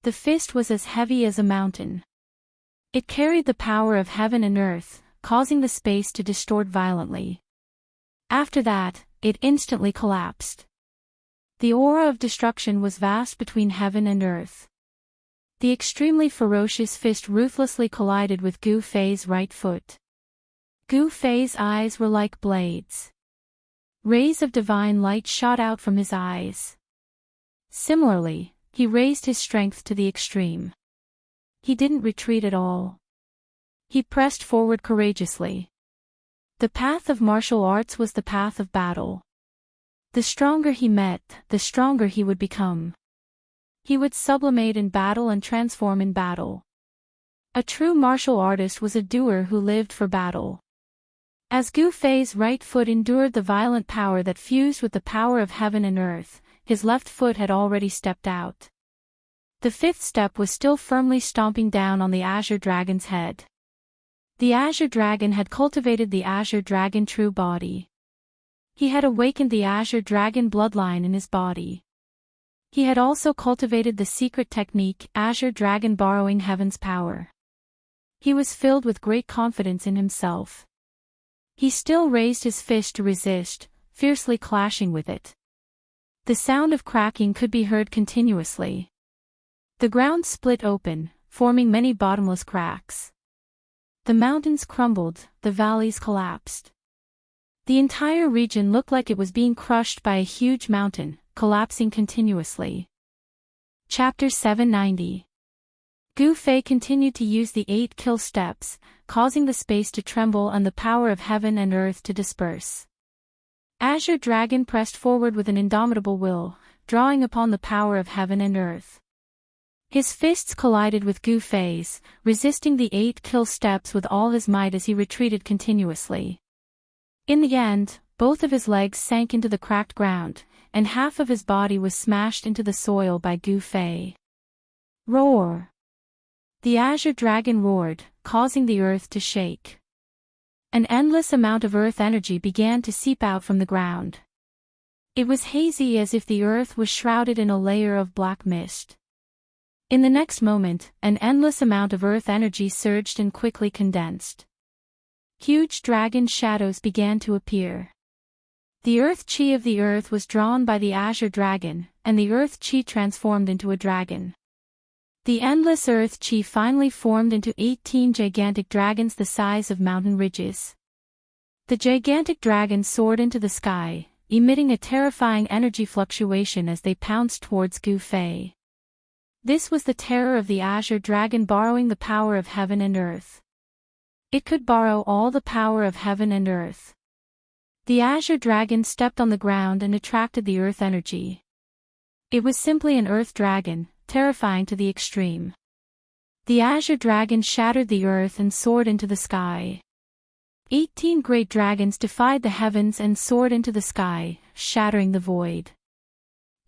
The fist was as heavy as a mountain. It carried the power of heaven and earth, causing the space to distort violently. After that, it instantly collapsed. The aura of destruction was vast between heaven and earth. The extremely ferocious fist ruthlessly collided with Gu Fei's right foot. Gu Fei's eyes were like blades. Rays of divine light shot out from his eyes. Similarly, he raised his strength to the extreme. He didn't retreat at all. He pressed forward courageously. The path of martial arts was the path of battle. The stronger he met, the stronger he would become. He would sublimate in battle and transform in battle. A true martial artist was a doer who lived for battle. As Gu Fei's right foot endured the violent power that fused with the power of heaven and earth, his left foot had already stepped out. The fifth step was still firmly stomping down on the azure dragon's head. The azure dragon had cultivated the azure dragon true body. He had awakened the azure dragon bloodline in his body. He had also cultivated the secret technique, azure dragon borrowing heaven's power. He was filled with great confidence in himself. He still raised his fist to resist, fiercely clashing with it. The sound of cracking could be heard continuously. The ground split open, forming many bottomless cracks. The mountains crumbled, the valleys collapsed. The entire region looked like it was being crushed by a huge mountain, collapsing continuously. Chapter 790. Gu Fei continued to use the 8 kill steps, causing the space to tremble and the power of heaven and earth to disperse. Azure Dragon pressed forward with an indomitable will, drawing upon the power of heaven and earth. His fists collided with Gu Fei's, resisting the 8 kill steps with all his might as he retreated continuously. In the end, both of his legs sank into the cracked ground, and half of his body was smashed into the soil by Gu Fei. Roar! The azure dragon roared, causing the earth to shake. An endless amount of earth energy began to seep out from the ground. It was hazy as if the earth was shrouded in a layer of black mist. In the next moment, an endless amount of earth energy surged and quickly condensed. Huge dragon shadows began to appear. The earth chi of the earth was drawn by the azure dragon, and the earth chi transformed into a dragon. The endless earth chi finally formed into 18 gigantic dragons the size of mountain ridges. The gigantic dragons soared into the sky, emitting a terrifying energy fluctuation as they pounced towards Gu Fei. This was the terror of the azure dragon borrowing the power of heaven and earth. It could borrow all the power of heaven and earth. The azure dragon stepped on the ground and attracted the earth energy. It was simply an earth dragon, terrifying to the extreme. The azure dragon shattered the earth and soared into the sky. 18 great dragons defied the heavens and soared into the sky, shattering the void.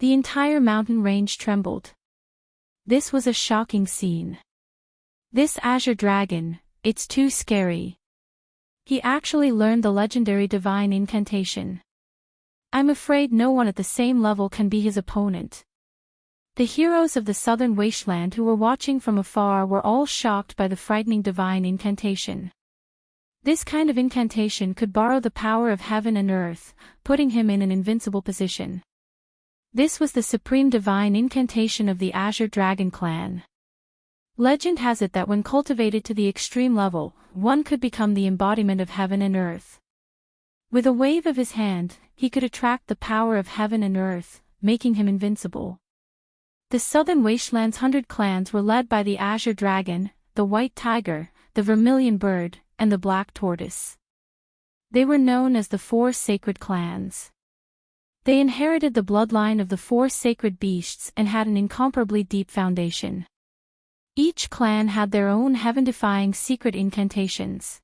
The entire mountain range trembled. This was a shocking scene. This azure dragon, it's too scary. He actually learned the legendary divine incantation. I'm afraid no one at the same level can be his opponent. The heroes of the southern wasteland who were watching from afar were all shocked by the frightening divine incantation. This kind of incantation could borrow the power of heaven and earth, putting him in an invincible position. This was the supreme divine incantation of the Azure Dragon clan. Legend has it that when cultivated to the extreme level, one could become the embodiment of heaven and earth. With a wave of his hand, he could attract the power of heaven and earth, making him invincible. The southern wasteland's 100 clans were led by the Azure Dragon, the White Tiger, the Vermilion Bird, and the Black Tortoise. They were known as the 4 sacred clans. They inherited the bloodline of the 4 sacred beasts and had an incomparably deep foundation. Each clan had their own heaven-defying secret incantations.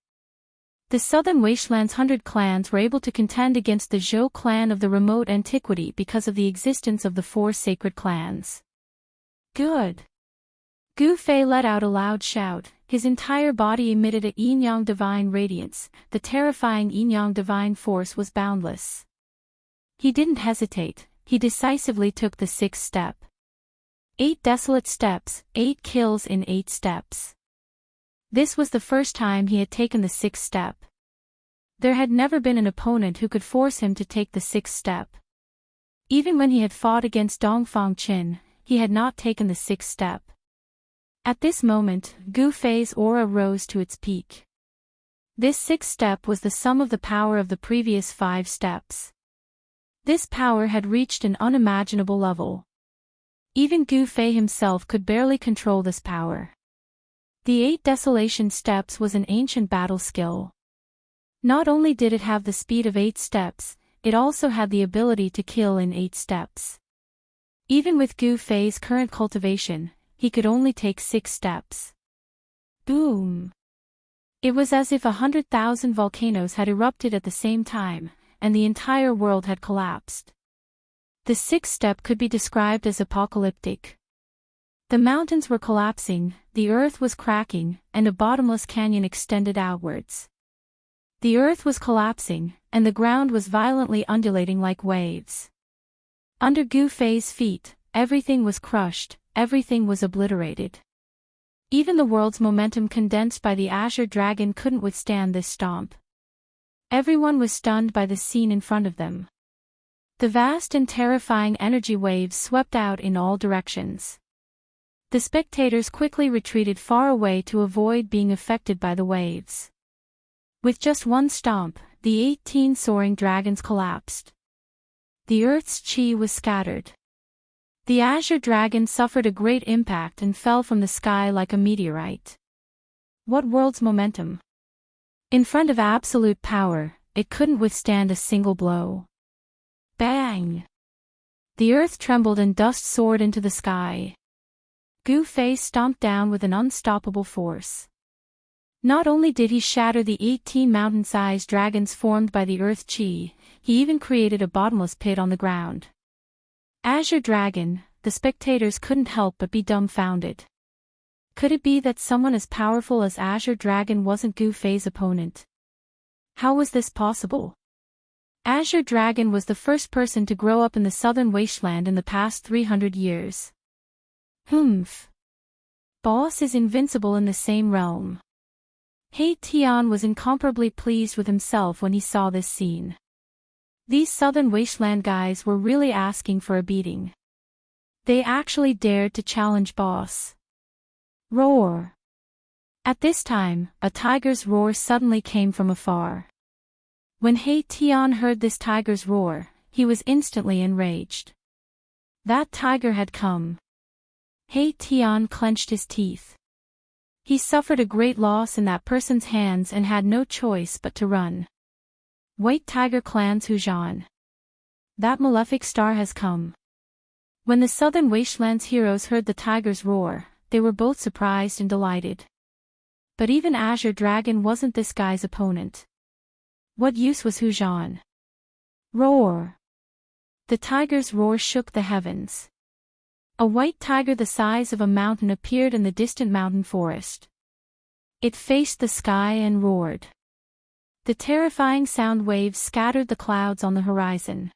The southern wasteland's 100 clans were able to contend against the Zhou clan of the remote antiquity because of the existence of the 4 sacred clans. Good. Gu Fei let out a loud shout. His entire body emitted a yin-yang divine radiance. The terrifying yin-yang divine force was boundless. He didn't hesitate, he decisively took the 6th step. 8 desolate steps, 8 kills in 8 steps. This was the first time he had taken the 6th step. There had never been an opponent who could force him to take the 6th step. Even when he had fought against Dongfang Qin, he had not taken the 6th step. At this moment, Gu Fei's aura rose to its peak. This 6th step was the sum of the power of the previous 5 steps. This power had reached an unimaginable level. Even Gu Fei himself could barely control this power. The 8 desolation steps was an ancient battle skill. Not only did it have the speed of 8 steps, it also had the ability to kill in 8 steps. Even with Gu Fei's current cultivation, he could only take 6 steps. Boom! It was as if 100,000 volcanoes had erupted at the same time, and the entire world had collapsed. The 6th step could be described as apocalyptic. The mountains were collapsing, the earth was cracking, and a bottomless canyon extended outwards. The earth was collapsing, and the ground was violently undulating like waves. Under Gu Fei's feet, everything was crushed, everything was obliterated. Even the world's momentum condensed by the Azure Dragon couldn't withstand this stomp. Everyone was stunned by the scene in front of them. The vast and terrifying energy waves swept out in all directions. The spectators quickly retreated far away to avoid being affected by the waves. With just one stomp, the 18 soaring dragons collapsed. The earth's chi was scattered. The Azure Dragon suffered a great impact and fell from the sky like a meteorite. What world's momentum! In front of absolute power, it couldn't withstand a single blow. Bang! The earth trembled and dust soared into the sky. Gu Fei stomped down with an unstoppable force. Not only did he shatter the 18 mountain-sized dragons formed by the earth chi, he even created a bottomless pit on the ground. Azure Dragon, the spectators couldn't help but be dumbfounded. Could it be that someone as powerful as Azure Dragon wasn't Gu Fei's opponent? How was this possible? Azure Dragon was the first person to grow up in the southern wasteland in the past 300 years. Humph. Boss is invincible in the same realm. He Tian was incomparably pleased with himself when he saw this scene. These southern wasteland guys were really asking for a beating. They actually dared to challenge Boss. Roar! At this time, a tiger's roar suddenly came from afar. When He Tian heard this tiger's roar, he was instantly enraged. That tiger had come. He Tian clenched his teeth. He suffered a great loss in that person's hands and had no choice but to run. White Tiger clans Hujan. That malefic star has come. When the southern wastelands heroes heard the tigers roar, they were both surprised and delighted. But even Azure Dragon wasn't this guy's opponent. What use was Hujan? Roar! The tiger's roar shook the heavens. A white tiger the size of a mountain appeared in the distant mountain forest. It faced the sky and roared. The terrifying sound waves scattered the clouds on the horizon.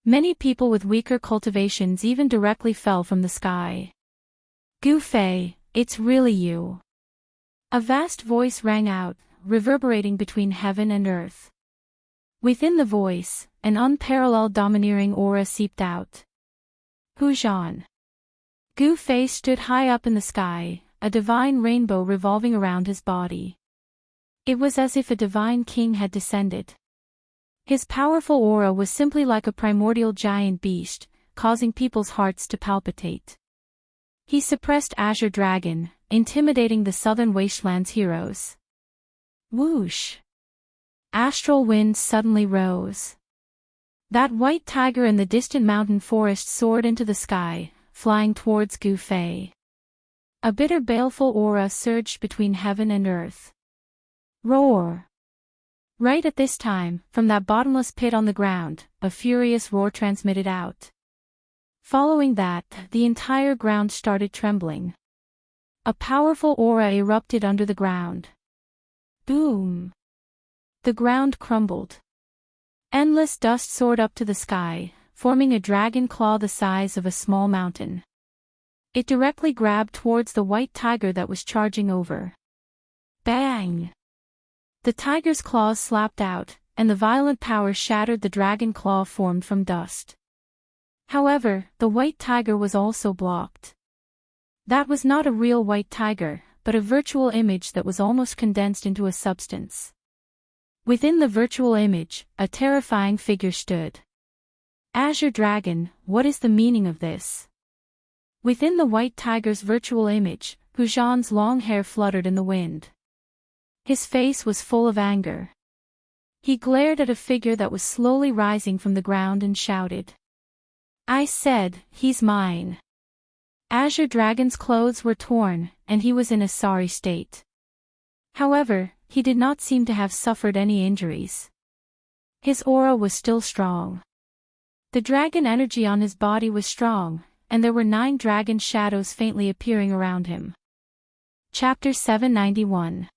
Many people with weaker cultivations even directly fell from the sky. Gu Fei, it's really you. A vast voice rang out, reverberating between heaven and earth. Within the voice, an unparalleled domineering aura seeped out. Hujan. Gu Fei stood high up in the sky, a divine rainbow revolving around his body. It was as if a divine king had descended. His powerful aura was simply like a primordial giant beast, causing people's hearts to palpitate. He suppressed Azure Dragon, intimidating the southern wastelands heroes. Whoosh! Astral winds suddenly rose. That white tiger in the distant mountain forest soared into the sky, flying towards Gu Fei. A bitter baleful aura surged between heaven and earth. Roar! Right at this time, from that bottomless pit on the ground, a furious roar transmitted out. Following that, the entire ground started trembling. A powerful aura erupted under the ground. Boom! The ground crumbled. Endless dust soared up to the sky, forming a dragon claw the size of a small mountain. It directly grabbed towards the white tiger that was charging over. Bang! The tiger's claws slapped out, and the violent power shattered the dragon claw formed from dust. However, the white tiger was also blocked. That was not a real white tiger, but a virtual image that was almost condensed into a substance. Within the virtual image, a terrifying figure stood. Azure Dragon, what is the meaning of this? Within the white tiger's virtual image, Hujan's long hair fluttered in the wind. His face was full of anger. He glared at a figure that was slowly rising from the ground and shouted. I said, he's mine. Azure Dragon's clothes were torn, and he was in a sorry state. However, he did not seem to have suffered any injuries. His aura was still strong. The dragon energy on his body was strong, and there were 9 dragon shadows faintly appearing around him. Chapter 791.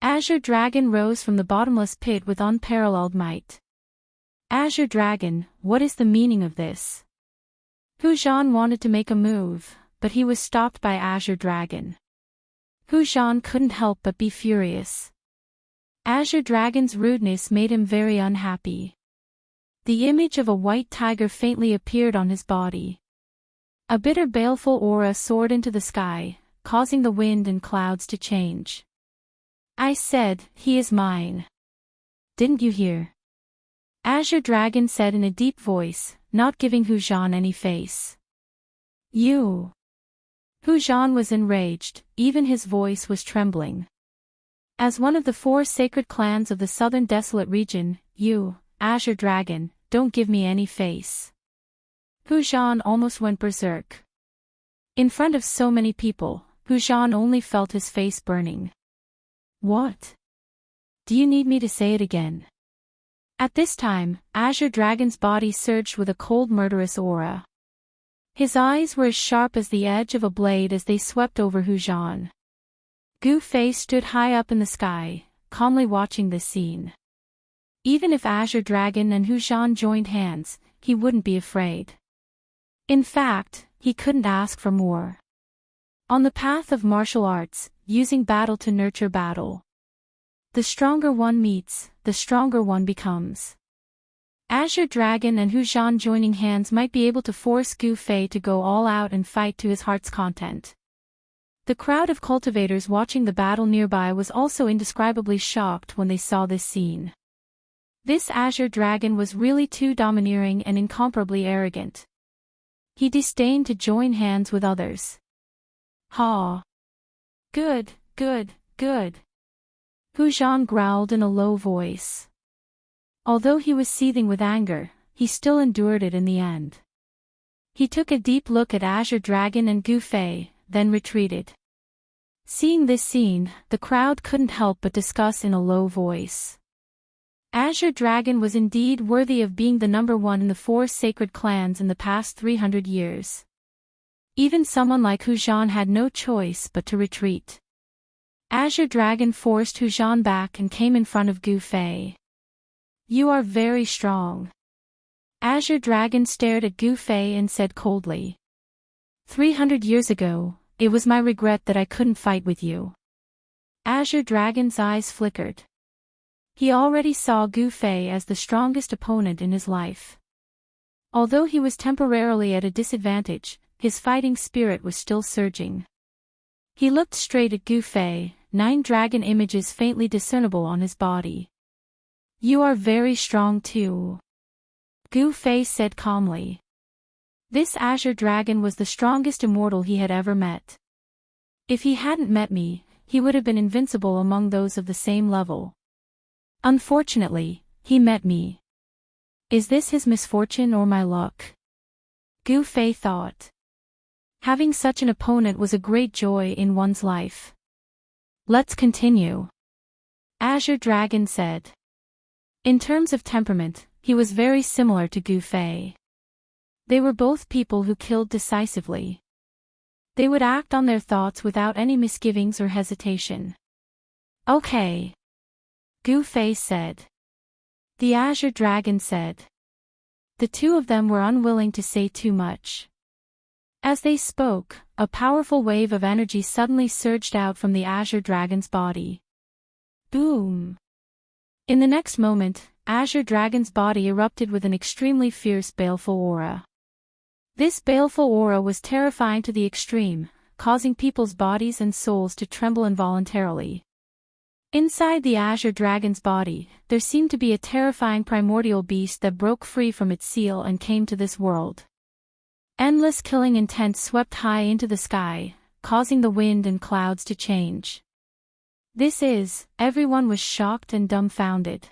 Azure Dragon rose from the bottomless pit with unparalleled might. Azure Dragon, what is the meaning of this? Hujan wanted to make a move, but he was stopped by Azure Dragon. Hujan couldn't help but be furious. Azure Dragon's rudeness made him very unhappy. The image of a white tiger faintly appeared on his body. A bitter baleful aura soared into the sky, causing the wind and clouds to change. I said, he is mine. Didn't you hear? Azure Dragon said in a deep voice, not giving Hujan any face. You. Hujan was enraged, even his voice was trembling. As one of the 4 sacred clans of the southern desolate region, you, Azure Dragon, don't give me any face. Hujan almost went berserk. In front of so many people, Hujan only felt his face burning. What? Do you need me to say it again? At this time, Azure Dragon's body surged with a cold murderous aura. His eyes were as sharp as the edge of a blade as they swept over Hujan. Gu Fei stood high up in the sky, calmly watching this scene. Even if Azure Dragon and Hujan joined hands, he wouldn't be afraid. In fact, he couldn't ask for more. On the path of martial arts, using battle to nurture battle. The stronger one meets, the stronger one becomes. Azure Dragon and Hujan joining hands might be able to force Gu Fei to go all out and fight to his heart's content. The crowd of cultivators watching the battle nearby was also indescribably shocked when they saw this scene. This Azure Dragon was really too domineering and incomparably arrogant. He disdained to join hands with others. Ha! Good, good, good. Hujan growled in a low voice. Although he was seething with anger, he still endured it in the end. He took a deep look at Azure Dragon and Gu Fei, then retreated. Seeing this scene, the crowd couldn't help but discuss in a low voice. Azure Dragon was indeed worthy of being the number one in the 4 sacred clans in the past 300 years. Even someone like Hu Zhan had no choice but to retreat. Azure Dragon forced Hu Zhan back and came in front of Gu Fei. "You are very strong." Azure Dragon stared at Gu Fei and said coldly. 300 years ago, it was my regret that I couldn't fight with you." Azure Dragon's eyes flickered. He already saw Gu Fei as the strongest opponent in his life. Although he was temporarily at a disadvantage, his fighting spirit was still surging. He looked straight at Gu Fei, 9 dragon images faintly discernible on his body. "You are very strong too," Gu Fei said calmly. This Azure Dragon was the strongest immortal he had ever met. If he hadn't met me, he would have been invincible among those of the same level. Unfortunately, he met me. Is this his misfortune or my luck? Gu Fei thought. Having such an opponent was a great joy in one's life. "Let's continue," Azure Dragon said. In terms of temperament, he was very similar to Gu Fei. They were both people who killed decisively. They would act on their thoughts without any misgivings or hesitation. "Okay," Gu Fei said. The Azure Dragon said. The two of them were unwilling to say too much. As they spoke, a powerful wave of energy suddenly surged out from the Azure Dragon's body. Boom! In the next moment, Azure Dragon's body erupted with an extremely fierce baleful aura. This baleful aura was terrifying to the extreme, causing people's bodies and souls to tremble involuntarily. Inside the Azure Dragon's body, there seemed to be a terrifying primordial beast that broke free from its seal and came to this world. Endless killing intent swept high into the sky, causing the wind and clouds to change. Everyone was shocked and dumbfounded.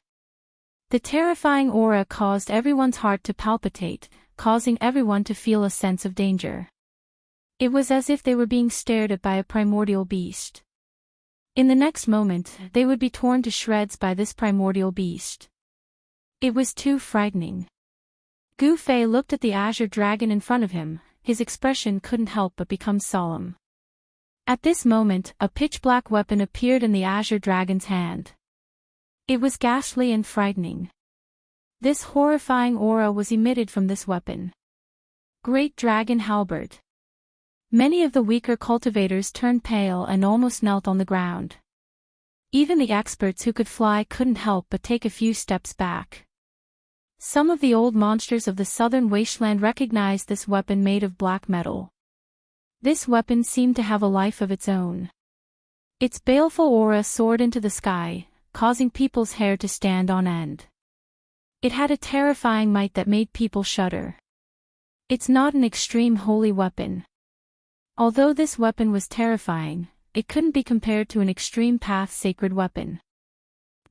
The terrifying aura caused everyone's heart to palpitate, causing everyone to feel a sense of danger. It was as if they were being stared at by a primordial beast. In the next moment, they would be torn to shreds by this primordial beast. It was too frightening. Gu Fei looked at the Azure Dragon in front of him, his expression couldn't help but become solemn. At this moment, a pitch-black weapon appeared in the Azure Dragon's hand. It was ghastly and frightening. This horrifying aura was emitted from this weapon. Great Dragon Halberd. Many of the weaker cultivators turned pale and almost knelt on the ground. Even the experts who could fly couldn't help but take a few steps back. Some of the old monsters of the southern wasteland recognized this weapon made of black metal. This weapon seemed to have a life of its own. Its baleful aura soared into the sky, causing people's hair to stand on end. It had a terrifying might that made people shudder. It's not an extreme holy weapon. Although this weapon was terrifying, it couldn't be compared to an extreme path sacred weapon.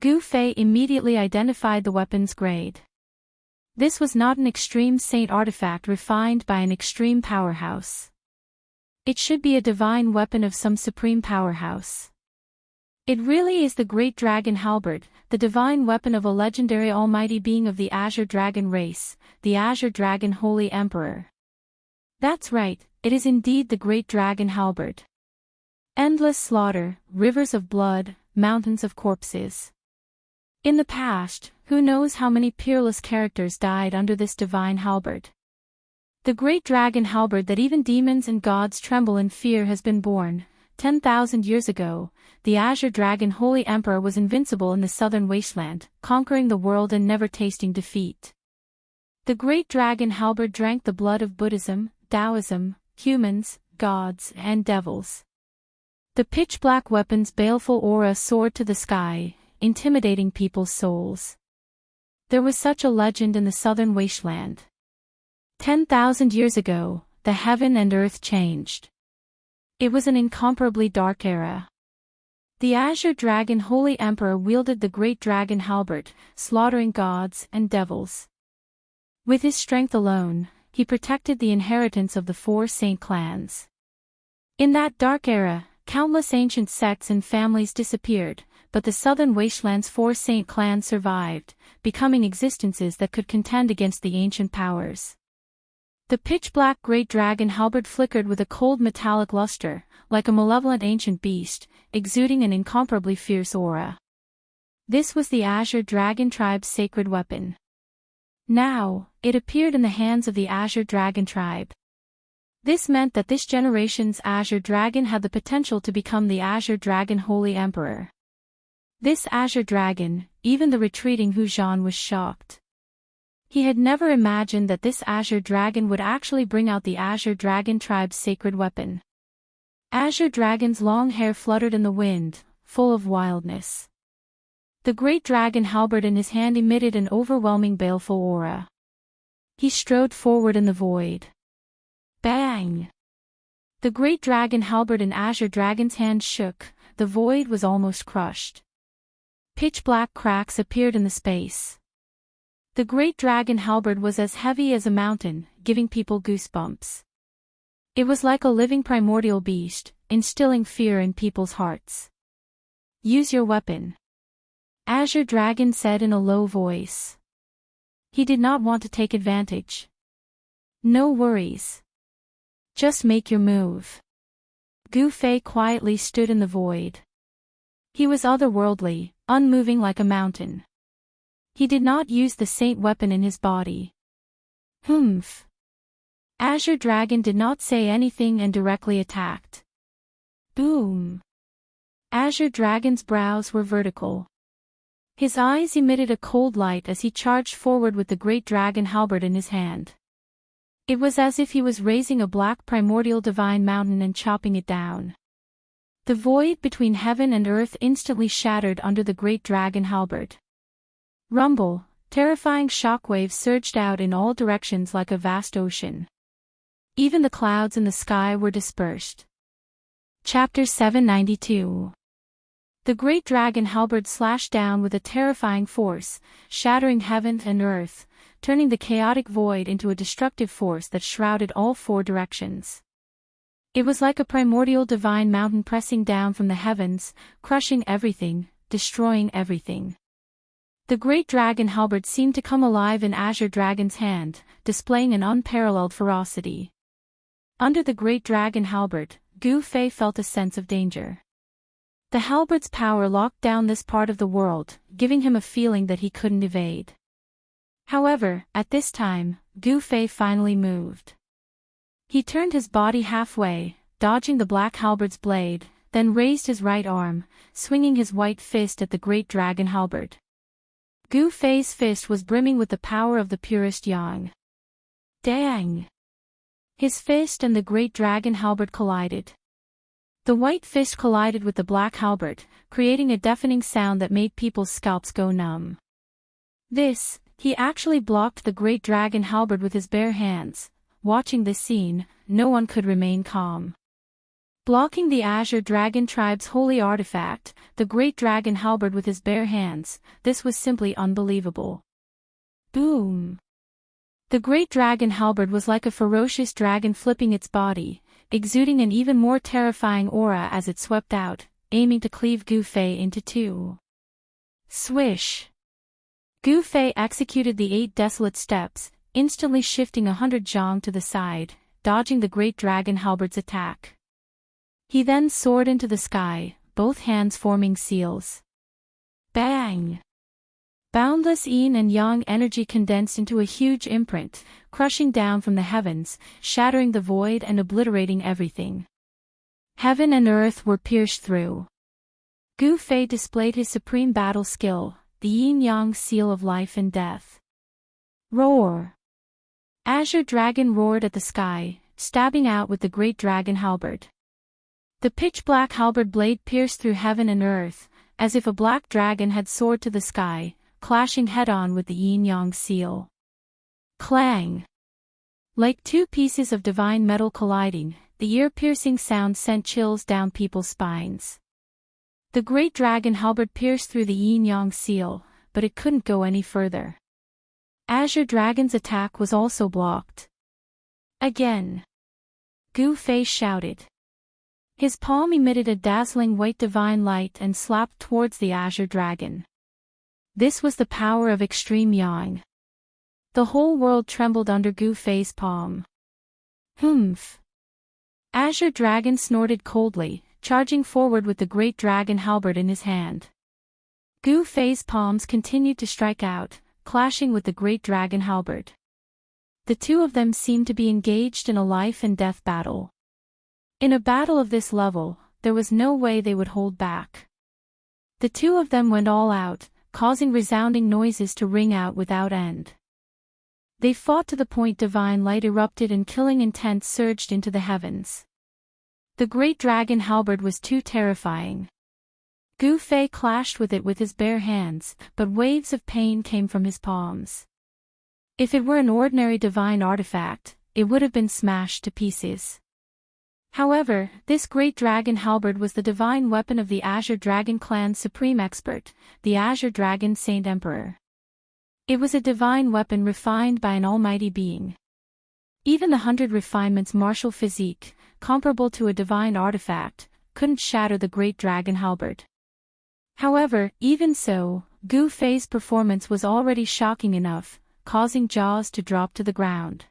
Gu Fei immediately identified the weapon's grade. This was not an extreme saint artifact refined by an extreme powerhouse. It should be a divine weapon of some supreme powerhouse. It really is the Great Dragon Halberd, the divine weapon of a legendary almighty being of the Azure Dragon race, the Azure Dragon Holy Emperor. That's right, it is indeed the Great Dragon Halberd. Endless slaughter, rivers of blood, mountains of corpses. In the past, who knows how many peerless characters died under this divine halberd. The Great Dragon Halberd that even demons and gods tremble in fear has been born. 10,000 years ago, the Azure Dragon Holy Emperor was invincible in the southern wasteland, conquering the world and never tasting defeat. The Great Dragon Halberd drank the blood of Buddhism, Taoism, humans, gods, and devils. The pitch-black weapon's baleful aura soared to the sky, intimidating people's souls. There was such a legend in the southern wasteland. 10,000 years ago, the heaven and earth changed. It was an incomparably dark era. The Azure Dragon Holy Emperor wielded the great dragon halberd, slaughtering gods and devils. With his strength alone, he protected the inheritance of the 4 saint clans. In that dark era, countless ancient sects and families disappeared, but the southern wasteland's 4 saint clans survived, becoming existences that could contend against the ancient powers. The pitch-black great dragon halberd flickered with a cold metallic luster, like a malevolent ancient beast, exuding an incomparably fierce aura. This was the Azure Dragon tribe's sacred weapon. Now, it appeared in the hands of the Azure Dragon tribe. This meant that this generation's Azure Dragon had the potential to become the Azure Dragon Holy Emperor. This Azure Dragon, even the retreating Hu Zhan was shocked. He had never imagined that this Azure Dragon would actually bring out the Azure Dragon tribe's sacred weapon. Azure Dragon's long hair fluttered in the wind, full of wildness. The great dragon halberd in his hand emitted an overwhelming baleful aura. He strode forward in the void. Bang! The great dragon halberd in Azure Dragon's hand shook, the void was almost crushed. Pitch-black cracks appeared in the space. The great dragon halberd was as heavy as a mountain, giving people goosebumps. It was like a living primordial beast, instilling fear in people's hearts. Use your weapon. Azure Dragon said in a low voice. He did not want to take advantage. No worries. Just make your move. Gu Fei quietly stood in the void. He was otherworldly, unmoving like a mountain. He did not use the saint weapon in his body. Humph. Azure Dragon did not say anything and directly attacked. Boom. Azure Dragon's brows were vertical. His eyes emitted a cold light as he charged forward with the great dragon halberd in his hand. It was as if he was raising a black primordial divine mountain and chopping it down. The void between heaven and earth instantly shattered under the great dragon halberd. Rumble, terrifying shockwaves surged out in all directions like a vast ocean. Even the clouds in the sky were dispersed. Chapter 792. The great dragon halberd slashed down with a terrifying force, shattering heaven and earth, turning the chaotic void into a destructive force that shrouded all 4 directions. It was like a primordial divine mountain pressing down from the heavens, crushing everything, destroying everything. The great dragon halberd seemed to come alive in Azure Dragon's hand, displaying an unparalleled ferocity. Under the great dragon halberd, Gu Fei felt a sense of danger. The halberd's power locked down this part of the world, giving him a feeling that he couldn't evade. However, at this time, Gu Fei finally moved. He turned his body halfway, dodging the black halberd's blade, then raised his right arm, swinging his white fist at the great dragon halberd. Gu Fei's fist was brimming with the power of the purest yang. Dang! His fist and the great dragon halberd collided. The white fist collided with the black halberd, creating a deafening sound that made people's scalps go numb. He actually blocked the great dragon halberd with his bare hands. Watching this scene, no one could remain calm. Blocking the Azure Dragon tribe's holy artifact, the great dragon halberd with his bare hands, this was simply unbelievable. Boom! The great dragon halberd was like a ferocious dragon flipping its body, exuding an even more terrifying aura as it swept out, aiming to cleave Gu Fei into 2. Swish! Gu Fei executed the 8 desolate steps, instantly shifting 100 zhang to the side, dodging the great dragon halberd's attack. He then soared into the sky, both hands forming seals. Bang! Boundless yin and yang energy condensed into a huge imprint, crushing down from the heavens, shattering the void and obliterating everything. Heaven and earth were pierced through. Gu Fei displayed his supreme battle skill, the yin-yang seal of life and death. Roar! Azure Dragon roared at the sky, stabbing out with the great dragon halberd. The pitch-black halberd blade pierced through heaven and earth, as if a black dragon had soared to the sky, clashing head-on with the yin-yang seal. Clang! Like 2 pieces of divine metal colliding, the ear-piercing sound sent chills down people's spines. The great dragon halberd pierced through the yin-yang seal, but it couldn't go any further. Azure Dragon's attack was also blocked. Again. Gu Fei shouted. His palm emitted a dazzling white divine light and slapped towards the Azure Dragon. This was the power of extreme yang. The whole world trembled under Gu Fei's palm. Humph. Azure Dragon snorted coldly, charging forward with the great dragon halberd in his hand. Gu Fei's palms continued to strike out, clashing with the great dragon halberd. The two of them seemed to be engaged in a life-and-death battle. In a battle of this level, there was no way they would hold back. The two of them went all out, causing resounding noises to ring out without end. They fought to the point divine light erupted and killing intent surged into the heavens. The great dragon halberd was too terrifying. Gu Fei clashed with it with his bare hands, but waves of pain came from his palms. If it were an ordinary divine artifact, it would have been smashed to pieces. However, this great dragon halberd was the divine weapon of the Azure Dragon clan's supreme expert, the Azure Dragon Saint Emperor. It was a divine weapon refined by an almighty being. Even the 100 refinements martial physique, comparable to a divine artifact, couldn't shatter the great dragon halberd. However, even so, Gu Fei's performance was already shocking enough, causing jaws to drop to the ground.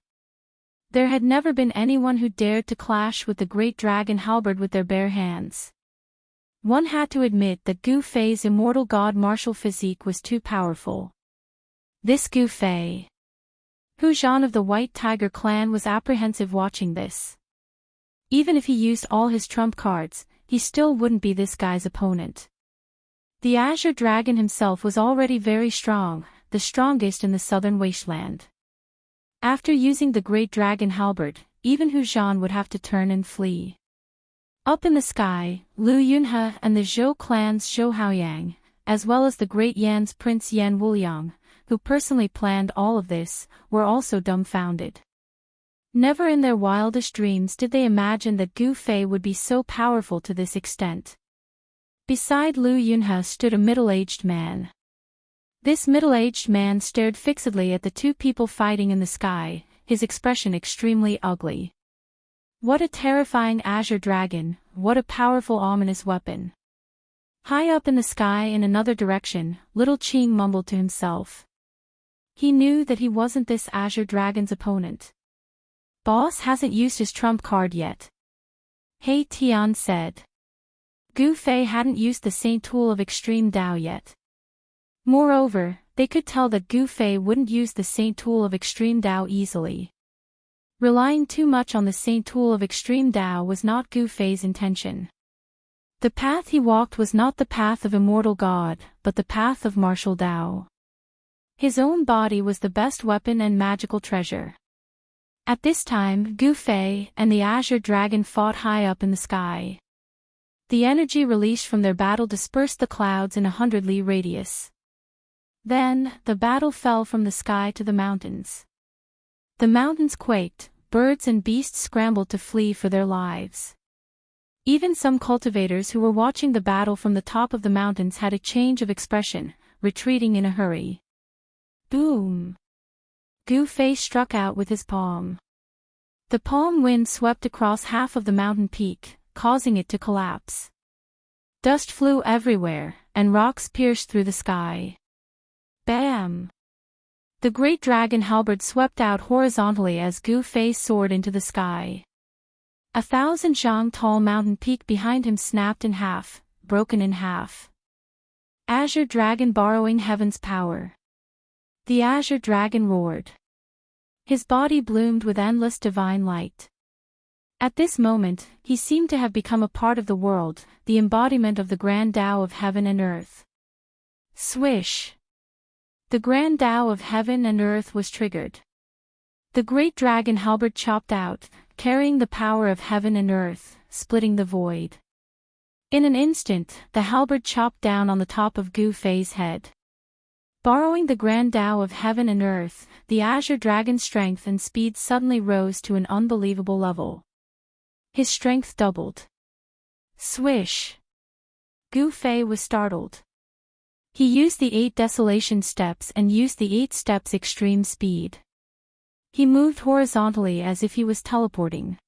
There had never been anyone who dared to clash with the great dragon halberd with their bare hands. One had to admit that Gu Fei's immortal god martial physique was too powerful. This Gu Fei. Hu Zhan of the White Tiger clan was apprehensive watching this. Even if he used all his trump cards, he still wouldn't be this guy's opponent. The Azure Dragon himself was already very strong, the strongest in the southern wasteland. After using the great dragon halberd, even Hu Zhan would have to turn and flee. Up in the sky, Lu Yunhe and the Zhou clan's Zhou Haoyang, as well as the great Yan's prince Yan Wuliang, who personally planned all of this, were also dumbfounded. Never in their wildest dreams did they imagine that Gu Fei would be so powerful to this extent. Beside Lu Yunhe stood a middle-aged man. This middle-aged man stared fixedly at the two people fighting in the sky, his expression extremely ugly. What a terrifying Azure Dragon, what a powerful ominous weapon. High up in the sky in another direction, little Qing mumbled to himself. He knew that he wasn't this Azure Dragon's opponent. Boss hasn't used his trump card yet. He Tian said. Gu Fei hadn't used the Saint Tool of Extreme Tao yet. Moreover, they could tell that Gu Fei wouldn't use the Saint Tool of Extreme Tao easily. Relying too much on the Saint Tool of Extreme Tao was not Gu Fei's intention. The path he walked was not the path of Immortal God, but the path of martial Tao. His own body was the best weapon and magical treasure. At this time, Gu Fei and the Azure Dragon fought high up in the sky. The energy released from their battle dispersed the clouds in a 100-li radius. Then, the battle fell from the sky to the mountains. The mountains quaked, birds and beasts scrambled to flee for their lives. Even some cultivators who were watching the battle from the top of the mountains had a change of expression, retreating in a hurry. Boom! Gu Fei struck out with his palm. The palm wind swept across half of the mountain peak, causing it to collapse. Dust flew everywhere, and rocks pierced through the sky. Bam! The great dragon halberd swept out horizontally as Gu Fei soared into the sky. 1,000 zhang tall mountain peak behind him snapped in half, broken in half. Azure Dragon borrowing heaven's power. The Azure Dragon roared. His body bloomed with endless divine light. At this moment, he seemed to have become a part of the world, the embodiment of the grand Tao of heaven and earth. Swish! The grand Tao of heaven and earth was triggered. The great dragon halberd chopped out, carrying the power of heaven and earth, splitting the void. In an instant, the halberd chopped down on the top of Gu Fei's head. Borrowing the grand Tao of heaven and earth, the Azure Dragon's strength and speed suddenly rose to an unbelievable level. His strength doubled. Swish! Gu Fei was startled. He used the 8 desolation steps and used the 8 steps extreme speed. He moved horizontally as if he was teleporting.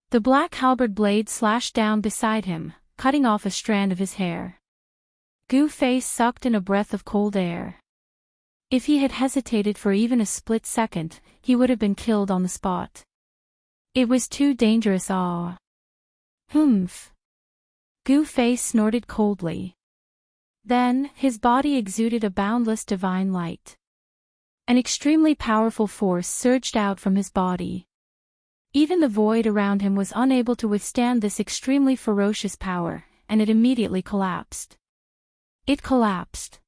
The black halberd blade slashed down beside him, cutting off a strand of his hair. Gu Fei sucked in a breath of cold air. If he had hesitated for even a split second, he would have been killed on the spot. It was too dangerous. Ah. Humph. Gu Fei snorted coldly. Then, his body exuded a boundless divine light. An extremely powerful force surged out from his body. Even the void around him was unable to withstand this extremely ferocious power, and it immediately collapsed. It collapsed.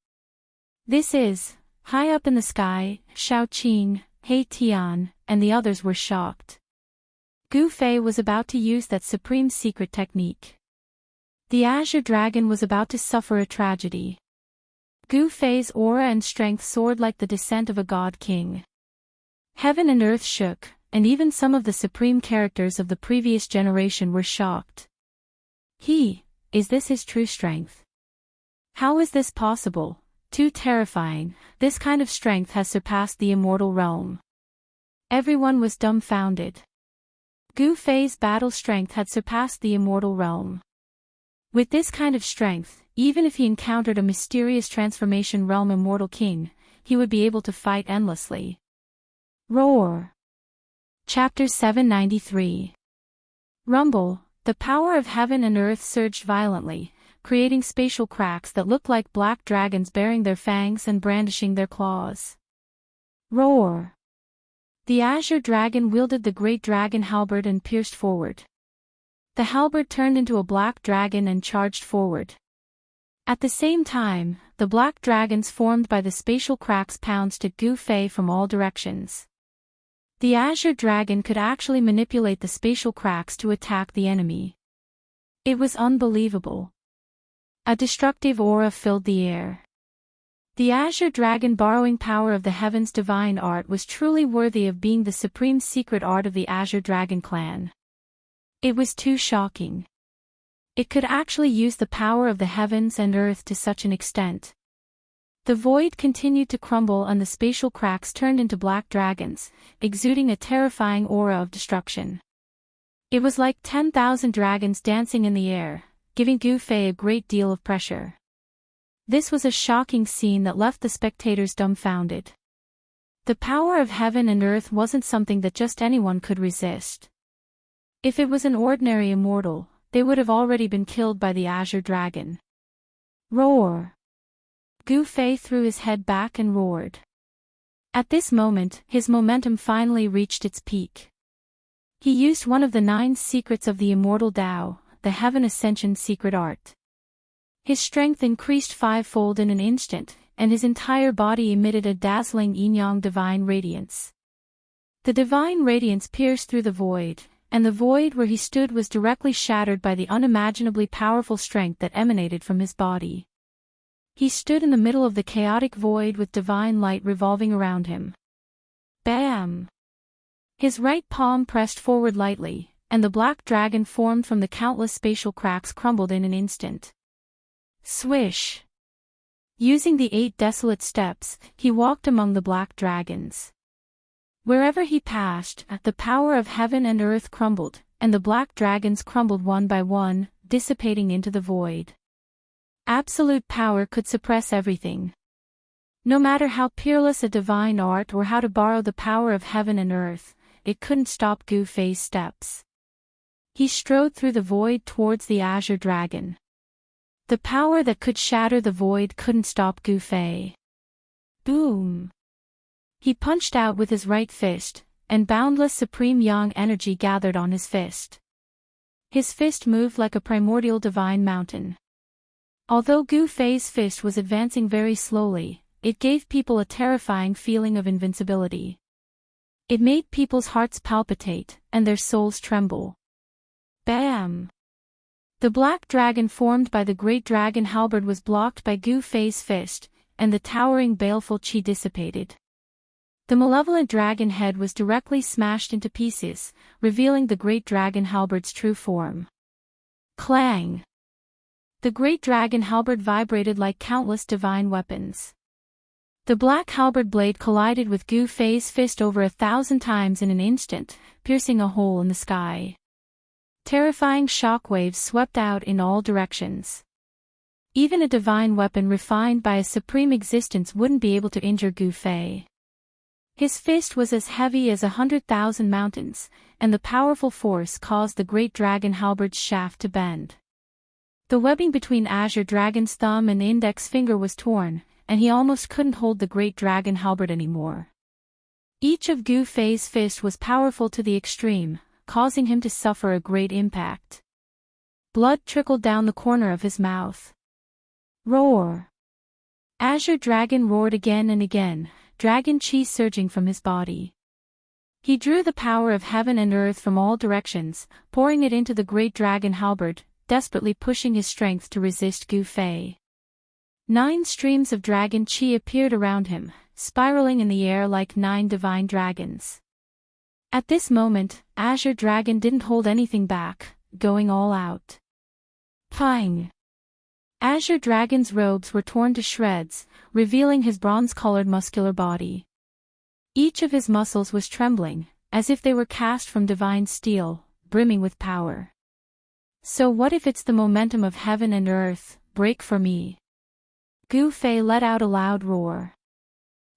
This is, high up in the sky, Shao Qing, He Tian, and the others were shocked. Gu Fei was about to use that supreme secret technique. The Azure Dragon was about to suffer a tragedy. Gu Fei's aura and strength soared like the descent of a god king. Heaven and earth shook, and even some of the supreme characters of the previous generation were shocked. Is this his true strength? How is this possible? Too terrifying, this kind of strength has surpassed the immortal realm. Everyone was dumbfounded. Gu Fei's battle strength had surpassed the immortal realm. With this kind of strength, even if he encountered a mysterious transformation realm immortal king, he would be able to fight endlessly. Roar. Chapter 793. Rumble. The power of heaven and earth surged violently, creating spatial cracks that looked like black dragons baring their fangs and brandishing their claws. Roar. The Azure Dragon wielded the great dragon halberd and pierced forward. The halberd turned into a black dragon and charged forward. At the same time, the black dragons formed by the spatial cracks pounced at Gu Fei from all directions. The Azure Dragon could actually manipulate the spatial cracks to attack the enemy. It was unbelievable. A destructive aura filled the air. The Azure Dragon, borrowing power of the heavens' divine art, was truly worthy of being the supreme secret art of the Azure Dragon clan. It was too shocking. It could actually use the power of the heavens and earth to such an extent. The void continued to crumble and the spatial cracks turned into black dragons, exuding a terrifying aura of destruction. It was like 10,000 dragons dancing in the air, giving Gu Fei a great deal of pressure. This was a shocking scene that left the spectators dumbfounded. The power of heaven and earth wasn't something that just anyone could resist. If it was an ordinary immortal, they would have already been killed by the Azure Dragon. Roar! Gu Fei threw his head back and roared. At this moment, his momentum finally reached its peak. He used one of the 9 secrets of the Immortal Tao, the Heaven Ascension secret art. His strength increased 5-fold in an instant, and his entire body emitted a dazzling yin-yang divine radiance. The divine radiance pierced through the void, and the void where he stood was directly shattered by the unimaginably powerful strength that emanated from his body. He stood in the middle of the chaotic void with divine light revolving around him. Bam! His right palm pressed forward lightly, and the black dragon formed from the countless spatial cracks crumbled in an instant. Swish! Using the 8 desolate steps, he walked among the black dragons. Wherever he passed, the power of heaven and earth crumbled, and the black dragons crumbled one by one, dissipating into the void. Absolute power could suppress everything. No matter how peerless a divine art or how to borrow the power of heaven and earth, it couldn't stop Gu Fei's steps. He strode through the void towards the Azure Dragon. The power that could shatter the void couldn't stop Gu Fei. Boom! He punched out with his right fist, and boundless supreme yang energy gathered on his fist. His fist moved like a primordial divine mountain. Although Gu Fei's fist was advancing very slowly, it gave people a terrifying feeling of invincibility. It made people's hearts palpitate, and their souls tremble. Bam! The black dragon formed by the great dragon halberd was blocked by Gu Fei's fist, and the towering baleful qi dissipated. The malevolent dragon head was directly smashed into pieces, revealing the great dragon halberd's true form. Clang! The great dragon halberd vibrated like countless divine weapons. The black halberd blade collided with Gu Fei's fist over 1,000 times in an instant, piercing a hole in the sky. Terrifying shockwaves swept out in all directions. Even a divine weapon refined by a supreme existence wouldn't be able to injure Gu Fei. His fist was as heavy as 100,000 mountains, and the powerful force caused the great dragon halberd's shaft to bend. The webbing between Azure Dragon's thumb and index finger was torn, and he almost couldn't hold the great dragon halberd anymore. Each of Gu Fei's fists was powerful to the extreme, causing him to suffer a great impact. Blood trickled down the corner of his mouth. Roar! Azure Dragon roared again and again, dragon chi surging from his body. He drew the power of heaven and earth from all directions, pouring it into the great dragon halberd, desperately pushing his strength to resist Gu Fei. 9 streams of dragon chi appeared around him, spiraling in the air like 9 divine dragons. At this moment, Azure Dragon didn't hold anything back, going all out. Pang! Azure Dragon's robes were torn to shreds, revealing his bronze-colored muscular body. Each of his muscles was trembling, as if they were cast from divine steel, brimming with power. So what if it's the momentum of heaven and earth, break for me? Gu Fei let out a loud roar.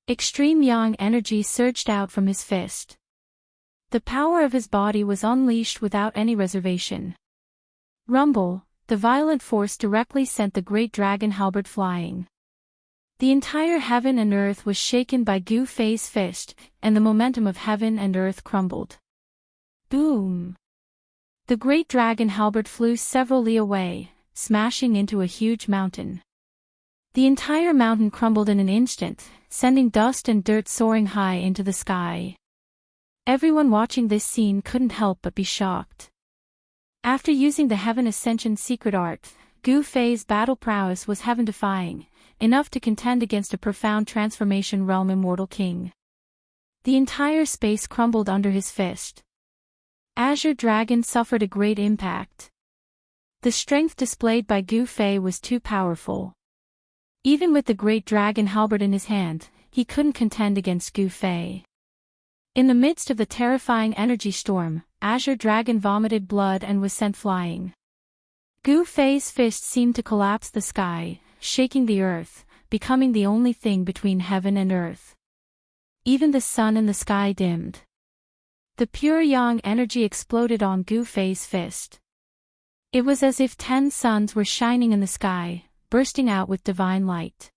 Extreme yang energy surged out from his fist. The power of his body was unleashed without any reservation. Rumble, the violent force directly sent the great dragon halberd flying. The entire heaven and earth was shaken by Gu Fei's fist, and the momentum of heaven and earth crumbled. Boom! The great dragon halberd flew several li away, smashing into a huge mountain. The entire mountain crumbled in an instant, sending dust and dirt soaring high into the sky. Everyone watching this scene couldn't help but be shocked. After using the Heaven Ascension secret art, Gu Fei's battle prowess was heaven-defying, enough to contend against a profound transformation realm immortal king. The entire space crumbled under his fist. Azure Dragon suffered a great impact. The strength displayed by Gu Fei was too powerful. Even with the great dragon halberd in his hand, he couldn't contend against Gu Fei. In the midst of the terrifying energy storm, Azure Dragon vomited blood and was sent flying. Gu Fei's fist seemed to collapse the sky, shaking the earth, becoming the only thing between heaven and earth. Even the sun in the sky dimmed. The pure yang energy exploded on Gu Fei's fist. It was as if 10 suns were shining in the sky, bursting out with divine light.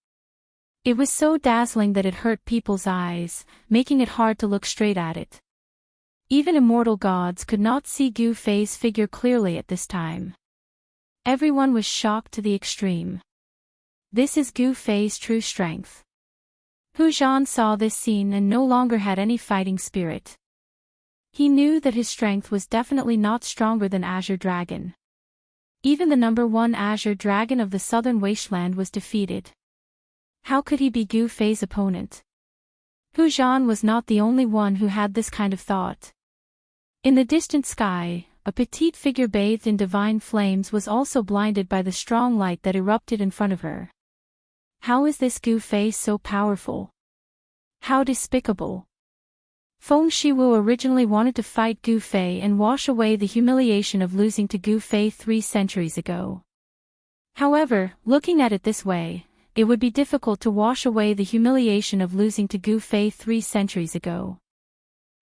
It was so dazzling that it hurt people's eyes, making it hard to look straight at it. Even immortal gods could not see Gu Fei's figure clearly at this time. Everyone was shocked to the extreme. This is Gu Fei's true strength. Hu Zhan saw this scene and no longer had any fighting spirit. He knew that his strength was definitely not stronger than Azure Dragon. Even the number 1 Azure Dragon of the Southern Wasteland was defeated. How could he be Gu Fei's opponent? Hu Zhan was not the only one who had this kind of thought. In the distant sky, a petite figure bathed in divine flames was also blinded by the strong light that erupted in front of her. How is this Gu Fei so powerful? How despicable! Feng Shiwu originally wanted to fight Gu Fei and wash away the humiliation of losing to Gu Fei 3 centuries ago. However, looking at it this way, it would be difficult to wash away the humiliation of losing to Gu Fei 3 centuries ago.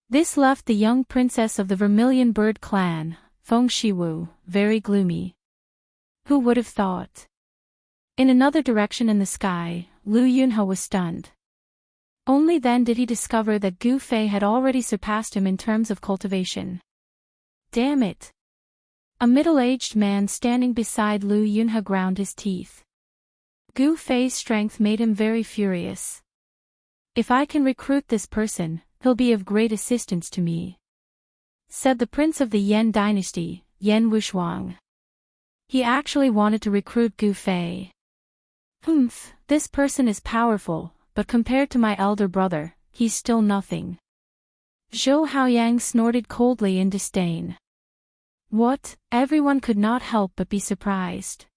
This left the young princess of the Vermilion Bird clan, Feng Shiwu, very gloomy. Who would have thought? In another direction in the sky, Lu Yunhe was stunned. Only then did he discover that Gu Fei had already surpassed him in terms of cultivation. Damn it! A middle-aged man standing beside Lu Yunhe ground his teeth. Gu Fei's strength made him very furious. If I can recruit this person, he'll be of great assistance to me, said the prince of the Yan dynasty, Yan Wushuang. He actually wanted to recruit Gu Fei. This person is powerful, but compared to my elder brother, he's still nothing. Zhou Haoyang snorted coldly in disdain. What? Everyone could not help but be surprised.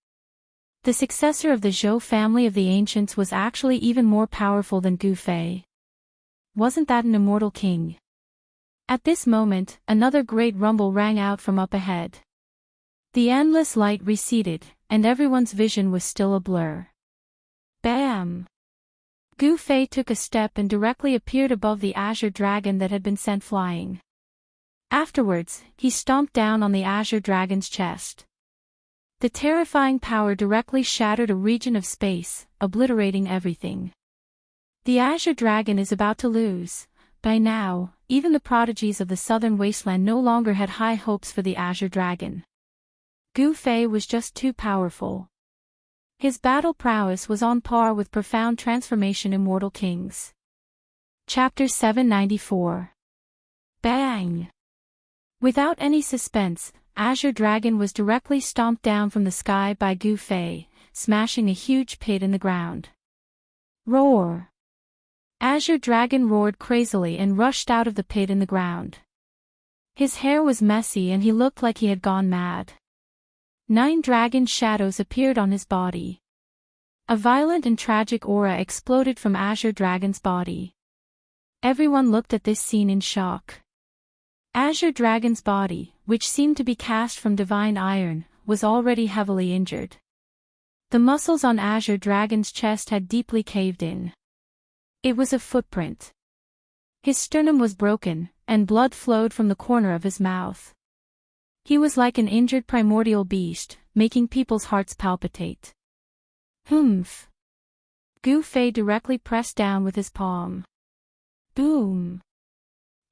The successor of the Zhou family of the ancients was actually even more powerful than Gu Fei. Wasn't that an immortal king? At this moment, another great rumble rang out from up ahead. The endless light receded, and everyone's vision was still a blur. Bam! Gu Fei took a step and directly appeared above the azure dragon that had been sent flying. Afterwards, he stomped down on the azure dragon's chest. The terrifying power directly shattered a region of space, obliterating everything. The azure dragon is about to lose. By now, even the prodigies of the southern wasteland no longer had high hopes for the azure dragon. Gu Fei was just too powerful. His battle prowess was on par with profound transformation immortal kings. Chapter 794. Bang! Without any suspense, Azure Dragon was directly stomped down from the sky by Gu Fei, smashing a huge pit in the ground. Roar! Azure Dragon roared crazily and rushed out of the pit in the ground. His hair was messy and he looked like he had gone mad. 9 dragon shadows appeared on his body. A violent and tragic aura exploded from Azure Dragon's body. Everyone looked at this scene in shock. Azure Dragon's body, which seemed to be cast from divine iron, was already heavily injured. The muscles on Azure Dragon's chest had deeply caved in. It was a footprint. His sternum was broken, and blood flowed from the corner of his mouth. He was like an injured primordial beast, making people's hearts palpitate. Humph! Gu Fei directly pressed down with his palm. Boom!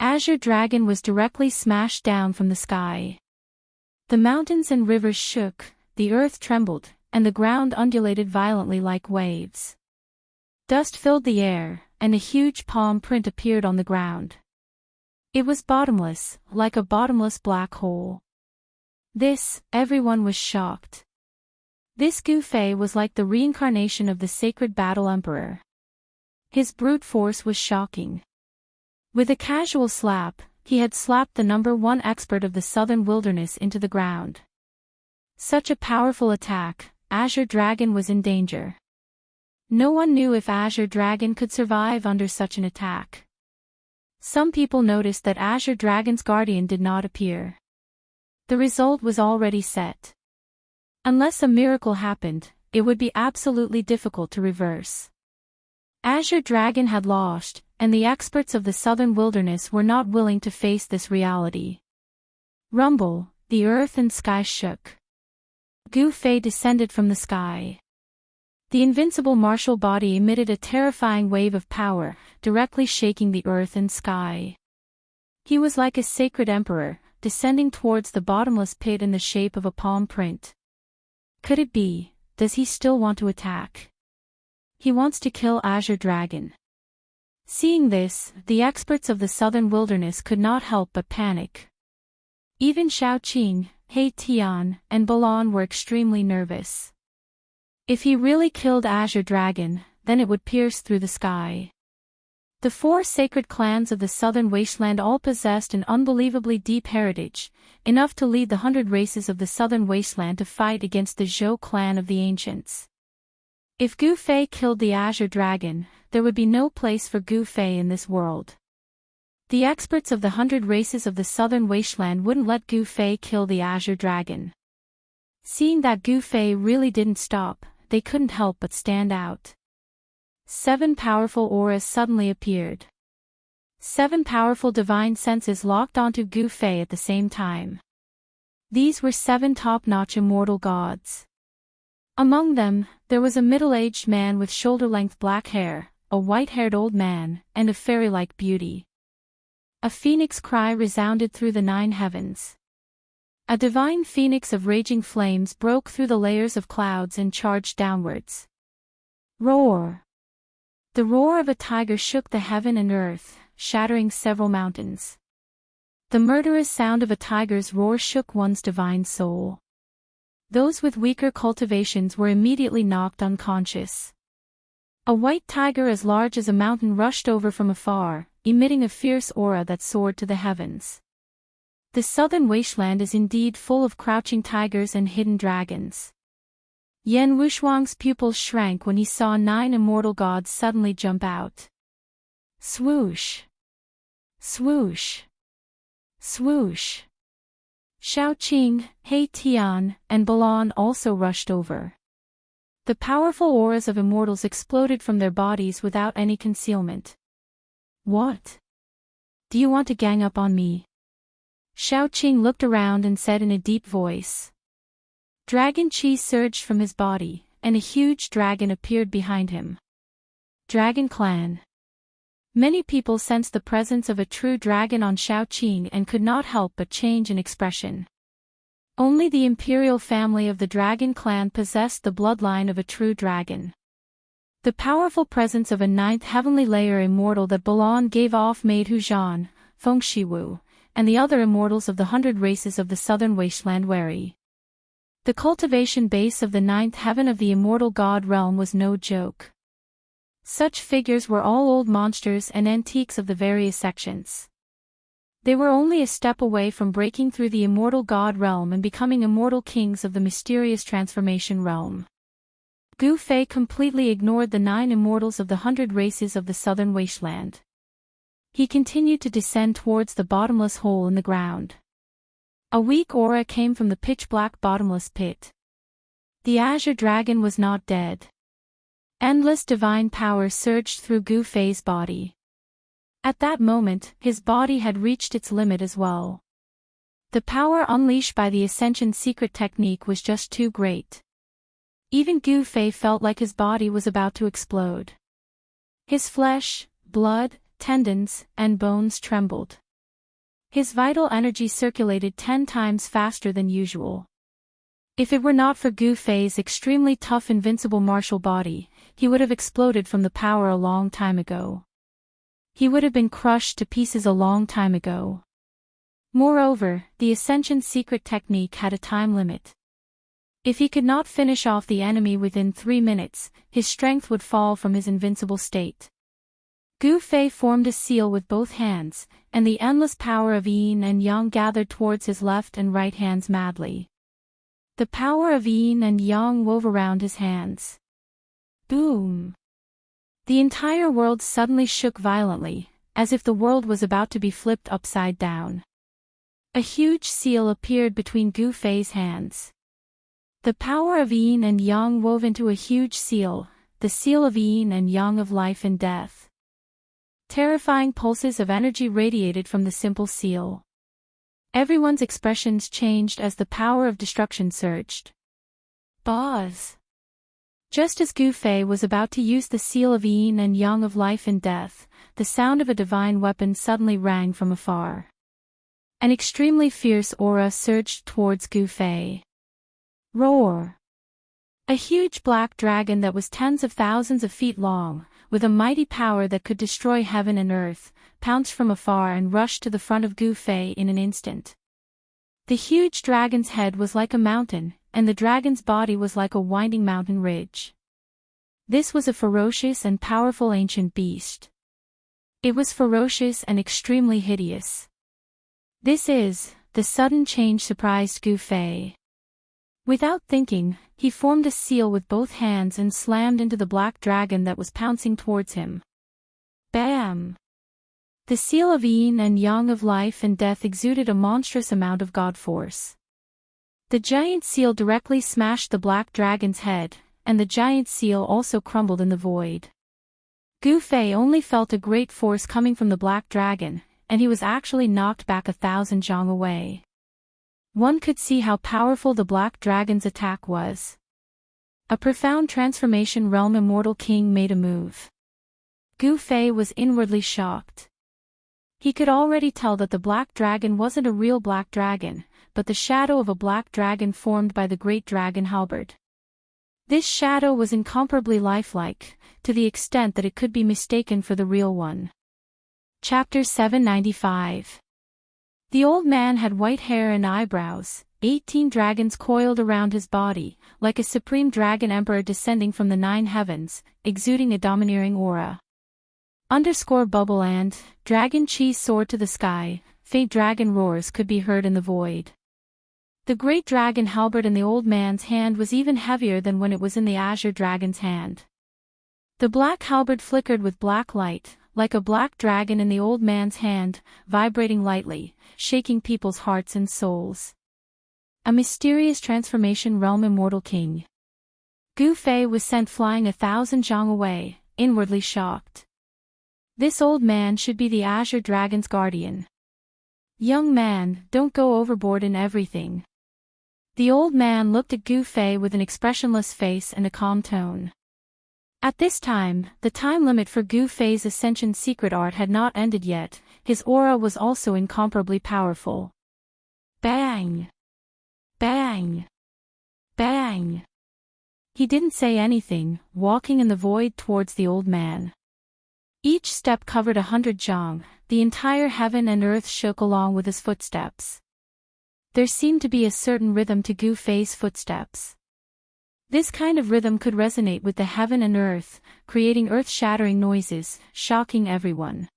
Azure Dragon was directly smashed down from the sky. The mountains and rivers shook, the earth trembled, and the ground undulated violently like waves. Dust filled the air, and a huge palm print appeared on the ground. It was bottomless, like a bottomless black hole. Everyone was shocked. This Gu Fei was like the reincarnation of the sacred battle emperor. His brute force was shocking. With a casual slap, he had slapped the #1 expert of the southern wilderness into the ground. Such a powerful attack, Azure Dragon was in danger. No one knew if Azure Dragon could survive under such an attack. Some people noticed that Azure Dragon's guardian did not appear. The result was already set. Unless a miracle happened, it would be absolutely difficult to reverse. Azure Dragon had lost, and the experts of the southern wilderness were not willing to face this reality. Rumble, the earth and sky shook. Gu Fei descended from the sky. The invincible martial body emitted a terrifying wave of power, directly shaking the earth and sky. He was like a sacred emperor, descending towards the bottomless pit in the shape of a palm print. Could it be? Does he still want to attack? He wants to kill Azure Dragon. Seeing this, the experts of the southern wilderness could not help but panic. Even Xiaoqing, He Tian, and Balan were extremely nervous. If he really killed Azure Dragon, then it would pierce through the sky. The 4 sacred clans of the southern wasteland all possessed an unbelievably deep heritage, enough to lead the 100 races of the southern wasteland to fight against the Zhou clan of the ancients. If Gu Fei killed the Azure Dragon, there would be no place for Gu Fei in this world. The experts of the 100 races of the southern wasteland wouldn't let Gu Fei kill the Azure Dragon. Seeing that Gu Fei really didn't stop, they couldn't help but stand out. 7 powerful auras suddenly appeared. 7 powerful divine senses locked onto Gu Fei at the same time. These were 7 top-notch immortal gods. Among them, there was a middle-aged man with shoulder-length black hair, a white-haired old man, and a fairy-like beauty. A phoenix cry resounded through the 9 heavens. A divine phoenix of raging flames broke through the layers of clouds and charged downwards. Roar! The roar of a tiger shook the heaven and earth, shattering several mountains. The murderous sound of a tiger's roar shook one's divine soul. Those with weaker cultivations were immediately knocked unconscious. A white tiger as large as a mountain rushed over from afar, emitting a fierce aura that soared to the heavens. The southern wasteland is indeed full of crouching tigers and hidden dragons. Yen Wushuang's pupils shrank when he saw 9 immortal gods suddenly jump out. Swoosh! Swoosh! Swoosh! Shaoqing, He Tian, and Balan also rushed over. The powerful auras of immortals exploded from their bodies without any concealment. What? Do you want to gang up on me? Shaoqing looked around and said in a deep voice. Dragon Chi surged from his body, and a huge dragon appeared behind him. Dragon Clan. Many people sensed the presence of a true dragon on Shaoqing and could not help but change in expression. Only the imperial family of the Dragon Clan possessed the bloodline of a true dragon. The powerful presence of a 9th heavenly layer immortal that Balan gave off made Hu Zhan, Feng Shiwu, and the other immortals of the 100 races of the southern wasteland wary. The cultivation base of the 9th heaven of the immortal god realm was no joke. Such figures were all old monsters and antiques of the various sections. They were only a step away from breaking through the immortal god realm and becoming immortal kings of the mysterious transformation realm. Gu Fei completely ignored the 9 immortals of the 100 races of the southern wasteland. He continued to descend towards the bottomless hole in the ground. A weak aura came from the pitch-black bottomless pit. The azure dragon was not dead. Endless divine power surged through Gu Fei's body. At that moment, his body had reached its limit as well. The power unleashed by the Ascension secret technique was just too great. Even Gu Fei felt like his body was about to explode. His flesh, blood, tendons, and bones trembled. His vital energy circulated 10 times faster than usual. If it were not for Gu Fei's extremely tough invincible martial body, he would have exploded from the power a long time ago. He would have been crushed to pieces a long time ago. Moreover, the Ascension secret technique had a time limit. If he could not finish off the enemy within 3 minutes, his strength would fall from his invincible state. Gu Fei formed a seal with both hands, and the endless power of yin and yang gathered towards his left and right hands madly. The power of yin and yang wove around his hands. Boom! The entire world suddenly shook violently, as if the world was about to be flipped upside down. A huge seal appeared between Gu Fei's hands. The power of yin and yang wove into a huge seal, the seal of yin and yang of life and death. Terrifying pulses of energy radiated from the simple seal. Everyone's expressions changed as the power of destruction surged. Buzz! Just as Gu Fei was about to use the seal of yin and yang of life and death, the sound of a divine weapon suddenly rang from afar. An extremely fierce aura surged towards Gu Fei. Roar! A huge black dragon that was tens of thousands of feet long, with a mighty power that could destroy heaven and earth, pounced from afar and rushed to the front of Gu Fei in an instant. The huge dragon's head was like a mountain, and the dragon's body was like a winding mountain ridge. This was a ferocious and powerful ancient beast. It was ferocious and extremely hideous. The sudden change surprised Gu Fei. Without thinking, he formed a seal with both hands and slammed into the black dragon that was pouncing towards him. Bam! The seal of yin and yang of life and death exuded a monstrous amount of god force. The giant seal directly smashed the black dragon's head, and the giant seal also crumbled in the void. Gu Fei only felt a great force coming from the black dragon, and he was actually knocked back 1,000 zhang away. One could see how powerful the black dragon's attack was. A profound transformation realm immortal king made a move. Gu Fei was inwardly shocked. He could already tell that the black dragon wasn't a real black dragon, but the shadow of a black dragon formed by the great dragon halberd. This shadow was incomparably lifelike, to the extent that it could be mistaken for the real one. Chapter 795. The old man had white hair and eyebrows, 18 dragons coiled around his body, like a supreme dragon emperor descending from the 9 heavens, exuding a domineering aura. Bubble and dragon chi soared to the sky, faint dragon roars could be heard in the void. The great dragon halberd in the old man's hand was even heavier than when it was in the azure dragon's hand. The black halberd flickered with black light, like a black dragon in the old man's hand, vibrating lightly, shaking people's hearts and souls. A mysterious transformation realm immortal king. Gu Fei was sent flying 1,000 zhang away, inwardly shocked. This old man should be the azure dragon's guardian. Young man, don't go overboard in everything. The old man looked at Gu Fei with an expressionless face and a calm tone. At this time, the time limit for Gu Fei's ascension secret art had not ended yet. His aura was also incomparably powerful. Bang! Bang! Bang! He didn't say anything, walking in the void towards the old man. Each step covered 100 zhang, the entire heaven and earth shook along with his footsteps. There seemed to be a certain rhythm to Gu Fei's footsteps. This kind of rhythm could resonate with the heaven and earth, creating earth-shattering noises, shocking everyone.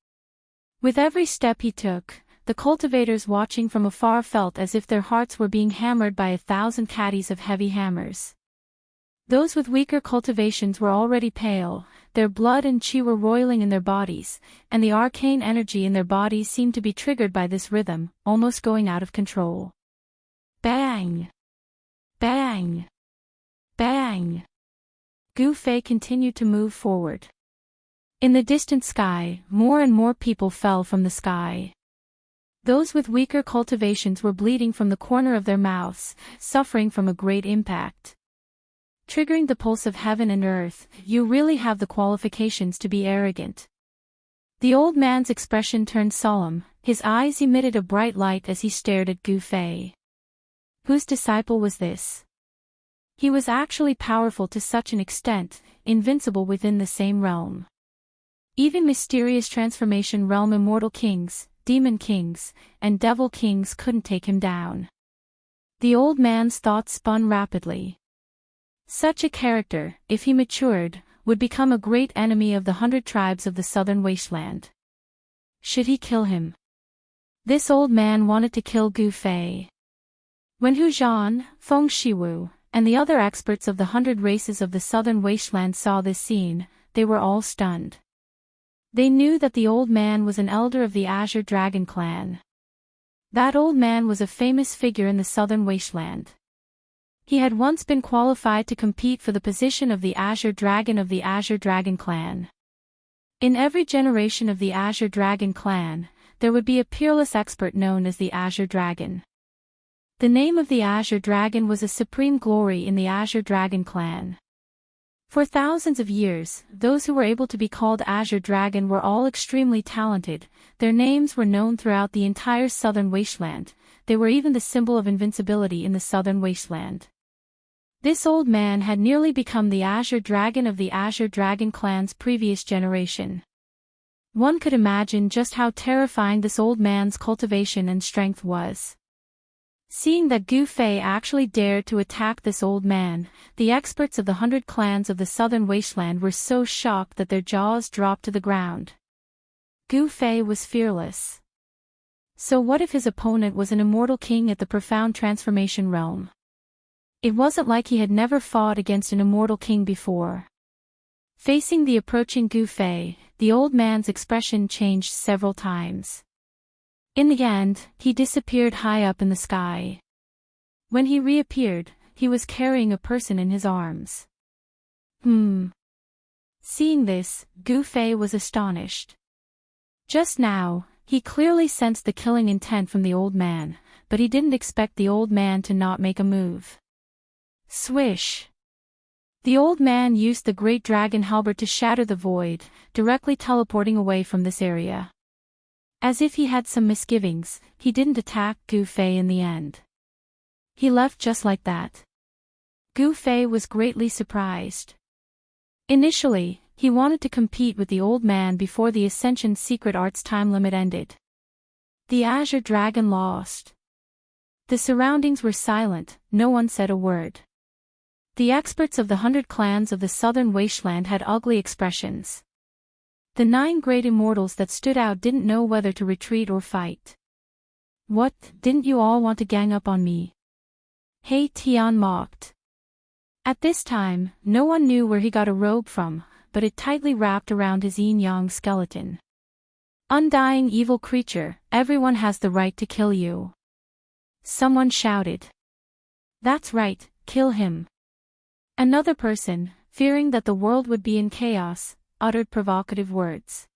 With every step he took, the cultivators watching from afar felt as if their hearts were being hammered by 1,000 caddies of heavy hammers. Those with weaker cultivations were already pale, their blood and qi were roiling in their bodies, and the arcane energy in their bodies seemed to be triggered by this rhythm, almost going out of control. Bang! Bang! Bang! Gu Fei continued to move forward. In the distant sky, more and more people fell from the sky. Those with weaker cultivations were bleeding from the corner of their mouths, suffering from a great impact. Triggering the pulse of heaven and earth, you really have the qualifications to be arrogant. The old man's expression turned solemn, his eyes emitted a bright light as he stared at Gu Fei. Whose disciple was this? He was actually powerful to such an extent, invincible within the same realm. Even mysterious transformation realm immortal kings, demon kings, and devil kings couldn't take him down. The old man's thoughts spun rapidly. Such a character, if he matured, would become a great enemy of the 100 tribes of the southern wasteland. Should he kill him? This old man wanted to kill Gu Fei. When Hu Zhan, Feng Shiwu, and the other experts of the 100 races of the southern wasteland saw this scene, they were all stunned. They knew that the old man was an elder of the Azure Dragon clan. That old man was a famous figure in the southern wasteland. He had once been qualified to compete for the position of the Azure Dragon of the Azure Dragon clan. In every generation of the Azure Dragon clan, there would be a peerless expert known as the Azure Dragon. The name of the Azure Dragon was a supreme glory in the Azure Dragon clan. For thousands of years, those who were able to be called Azure Dragon were all extremely talented. Their names were known throughout the entire southern wasteland. They were even the symbol of invincibility in the southern wasteland. This old man had nearly become the Azure Dragon of the Azure Dragon clan's previous generation. One could imagine just how terrifying this old man's cultivation and strength was. Seeing that Gu Fei actually dared to attack this old man, the experts of the 100 clans of the southern wasteland were so shocked that their jaws dropped to the ground. Gu Fei was fearless. So what if his opponent was an immortal king at the profound transformation realm? It wasn't like he had never fought against an immortal king before. Facing the approaching Gu Fei, the old man's expression changed several times. In the end, he disappeared high up in the sky. When he reappeared, he was carrying a person in his arms. Seeing this, Gu Fei was astonished. Just now, he clearly sensed the killing intent from the old man, but he didn't expect the old man to not make a move. Swish! The old man used the great dragon halberd to shatter the void, directly teleporting away from this area. As if he had some misgivings, he didn't attack Gu Fei in the end. He left just like that. Gu Fei was greatly surprised. Initially, he wanted to compete with the old man before the Ascension Secret Arts time limit ended. The Azure Dragon lost. The surroundings were silent, no one said a word. The experts of the 100 clans of the southern wasteland had ugly expressions. The 9 great immortals that stood out didn't know whether to retreat or fight. What, didn't you all want to gang up on me? He Tian mocked. At this time, no one knew where he got a robe from, but it tightly wrapped around his yin-yang skeleton. Undying evil creature, everyone has the right to kill you. Someone shouted. That's right, kill him. Another person, fearing that the world would be in chaos, uttered provocative words.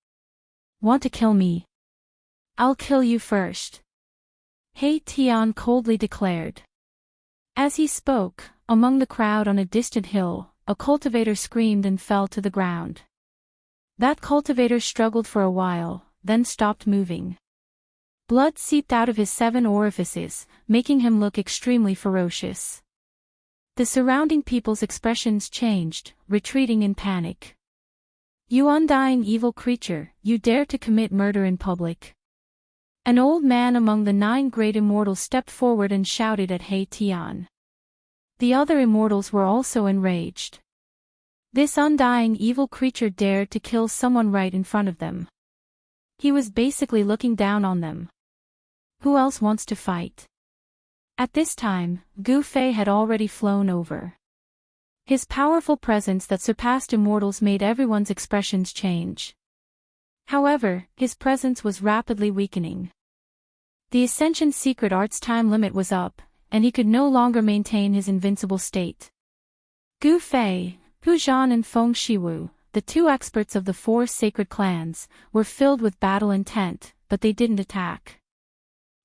Want to kill me? I'll kill you first. He Tian coldly declared. As he spoke, among the crowd on a distant hill, a cultivator screamed and fell to the ground. That cultivator struggled for a while, then stopped moving. Blood seeped out of his 7 orifices, making him look extremely ferocious. The surrounding people's expressions changed, retreating in panic. You undying evil creature, you dare to commit murder in public. An old man among the 9 great immortals stepped forward and shouted at He Tian. The other immortals were also enraged. This undying evil creature dared to kill someone right in front of them. He was basically looking down on them. Who else wants to fight? At this time, Gu Fei had already flown over. His powerful presence that surpassed immortals made everyone's expressions change. However, his presence was rapidly weakening. The Ascension Secret Art's time limit was up, and he could no longer maintain his invincible state. Gu Fei, Hu Zhan and Feng Shiwu, the 2 experts of the 4 sacred clans, were filled with battle intent, but they didn't attack.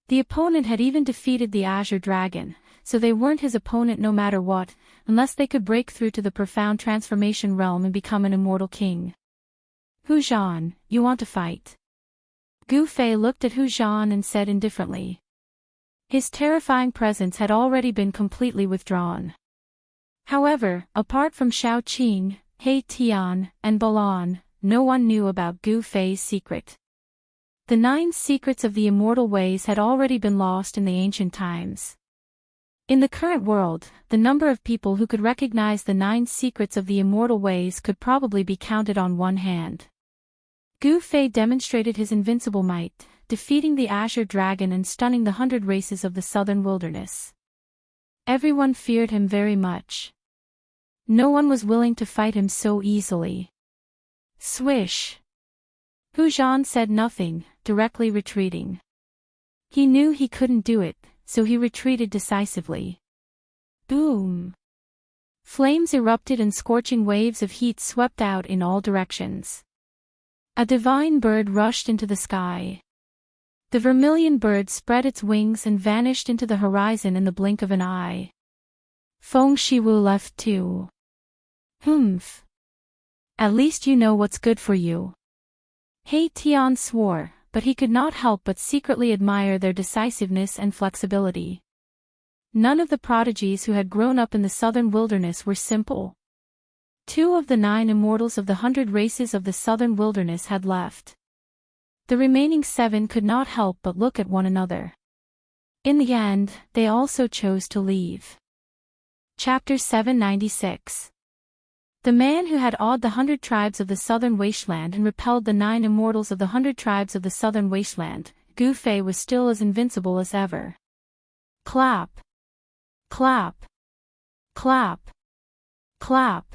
The opponent had even defeated the Azure Dragon, so they weren't his opponent no matter what, unless they could break through to the profound transformation realm and become an immortal king. Hu Zhan, you want to fight? Gu Fei looked at Hu Zhan and said indifferently. His terrifying presence had already been completely withdrawn. However, apart from Shao Qing, He Tian, and Balan, no one knew about Gu Fei's secret. The 9 secrets of the immortal ways had already been lost in the ancient times. In the current world, the number of people who could recognize the 9 secrets of the immortal ways could probably be counted on one hand. Gu Fei demonstrated his invincible might, defeating the Azure Dragon and stunning the 100 races of the southern wilderness. Everyone feared him very much. No one was willing to fight him so easily. Swish! Hu Zhan said nothing, directly retreating. He knew he couldn't do it, so he retreated decisively. Boom! Flames erupted and scorching waves of heat swept out in all directions. A divine bird rushed into the sky. The vermilion bird spread its wings and vanished into the horizon in the blink of an eye. Feng Shiwu left too. Humph. At least you know what's good for you. He Tian swore, but he could not help but secretly admire their decisiveness and flexibility. None of the prodigies who had grown up in the southern wilderness were simple. 2 of the 9 immortals of the 100 races of the southern wilderness had left. The remaining 7 could not help but look at one another. In the end, they also chose to leave. Chapter 796. The man who had awed the 100 tribes of the southern wasteland and repelled the 9 immortals of the 100 tribes of the southern wasteland, Gu Fei was still as invincible as ever. Clap! Clap! Clap! Clap!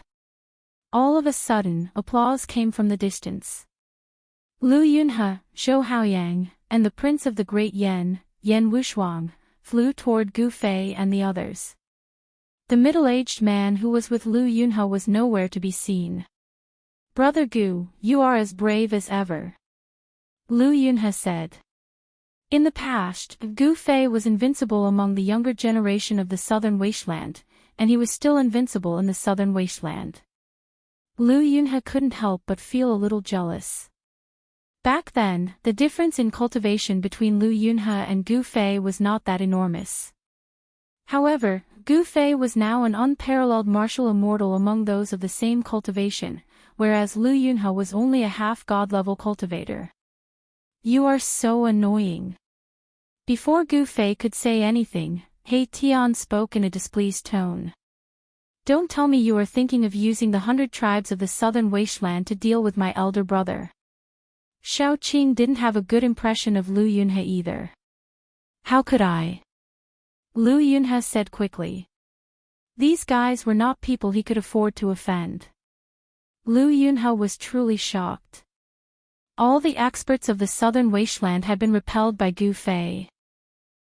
All of a sudden, applause came from the distance. Lu Yunhe, Zhou Haoyang, and the prince of the Great Yan, Yan Wushuang, flew toward Gu Fei and the others. The middle-aged man who was with Lu Yunhe was nowhere to be seen. Brother Gu, you are as brave as ever. Lu Yunhe said. In the past, Gu Fei was invincible among the younger generation of the southern wasteland, and he was still invincible in the southern wasteland. Lu Yunhe couldn't help but feel a little jealous. Back then, the difference in cultivation between Lu Yunhe and Gu Fei was not that enormous. However, Gu Fei was now an unparalleled martial immortal among those of the same cultivation, whereas Lu Yunhe was only a half-god-level cultivator. You are so annoying. Before Gu Fei could say anything, He Tian spoke in a displeased tone. Don't tell me you are thinking of using the 100 tribes of the southern wasteland to deal with my elder brother. Shao Qing didn't have a good impression of Lu Yunhe either. How could I? Lu Yunhe said quickly. These guys were not people he could afford to offend. Lu Yunhe was truly shocked. All the experts of the southern wasteland had been repelled by Gu Fei.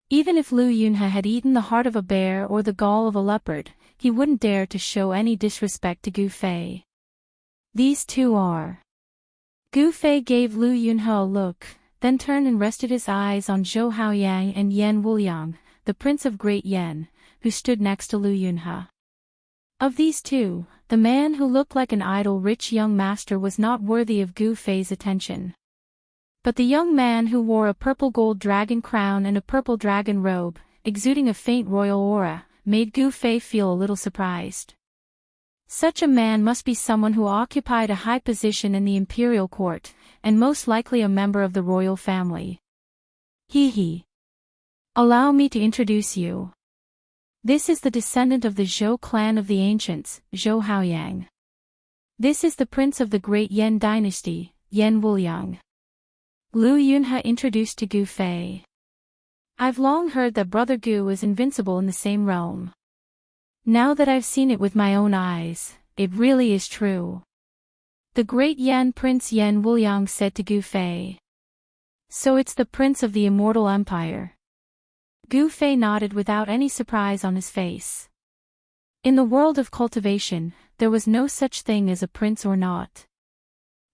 Even if Lu Yunhe had eaten the heart of a bear or the gall of a leopard, he wouldn't dare to show any disrespect to Gu Fei. These two are. Gu Fei gave Lu Yunhe a look, then turned and rested his eyes on Zhou Haoyang and Yan Wuliang, the Prince of Great Yan, who stood next to Lu Yunhe. Of these two, the man who looked like an idle rich young master was not worthy of Gu Fei's attention. But the young man who wore a purple gold dragon crown and a purple dragon robe, exuding a faint royal aura, made Gu Fei feel a little surprised. Such a man must be someone who occupied a high position in the imperial court, and most likely a member of the royal family. He. Allow me to introduce you. This is the descendant of the Zhou clan of the ancients, Zhou Haoyang. This is the prince of the great Yan dynasty, Yan Wuliang. Lu Yunhe introduced to Gu Fei. I've long heard that Brother Gu is invincible in the same realm. Now that I've seen it with my own eyes, it really is true. The great Yan Prince Yan Wuliang said to Gu Fei. So it's the prince of the Immortal Empire. Gu Fei nodded without any surprise on his face. In the world of cultivation, there was no such thing as a prince or not.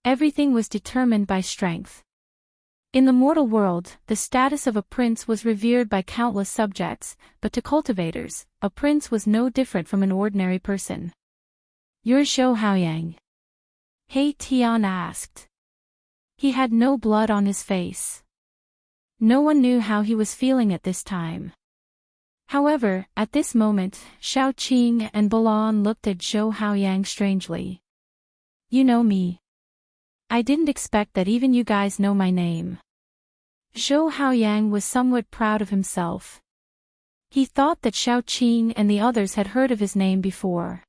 Everything was determined by strength. In the mortal world, the status of a prince was revered by countless subjects, but to cultivators, a prince was no different from an ordinary person. You're Zhou Haoyang? He Tian asked. He had no blood on his face. No one knew how he was feeling at this time. However, at this moment, Xiao Qing and Balan looked at Zhou Haoyang strangely. You know me. I didn't expect that even you guys know my name. Zhou Haoyang was somewhat proud of himself. He thought that Xiao Qing and the others had heard of his name before.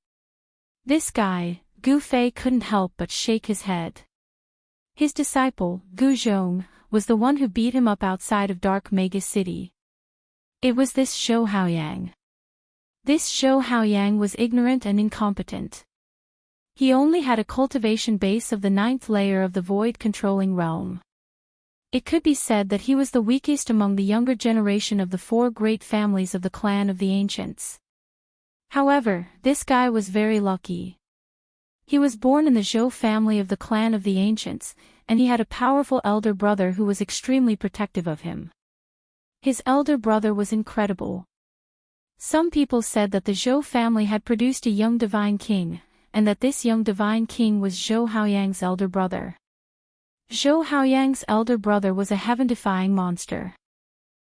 This guy, Gu Fei, couldn't help but shake his head. His disciple, Gu Zhong, was the one who beat him up outside of Dark Mega City. It was this Zhou Haoyang. This Zhou Haoyang was ignorant and incompetent. He only had a cultivation base of the 9th layer of the void-controlling realm. It could be said that he was the weakest among the younger generation of the 4 great families of the clan of the ancients. However, this guy was very lucky. He was born in the Zhou family of the clan of the ancients, and he had a powerful elder brother who was extremely protective of him. His elder brother was incredible. Some people said that the Zhou family had produced a young divine king, and that this young divine king was Zhou Haoyang's elder brother. Zhou Haoyang's elder brother was a heaven-defying monster.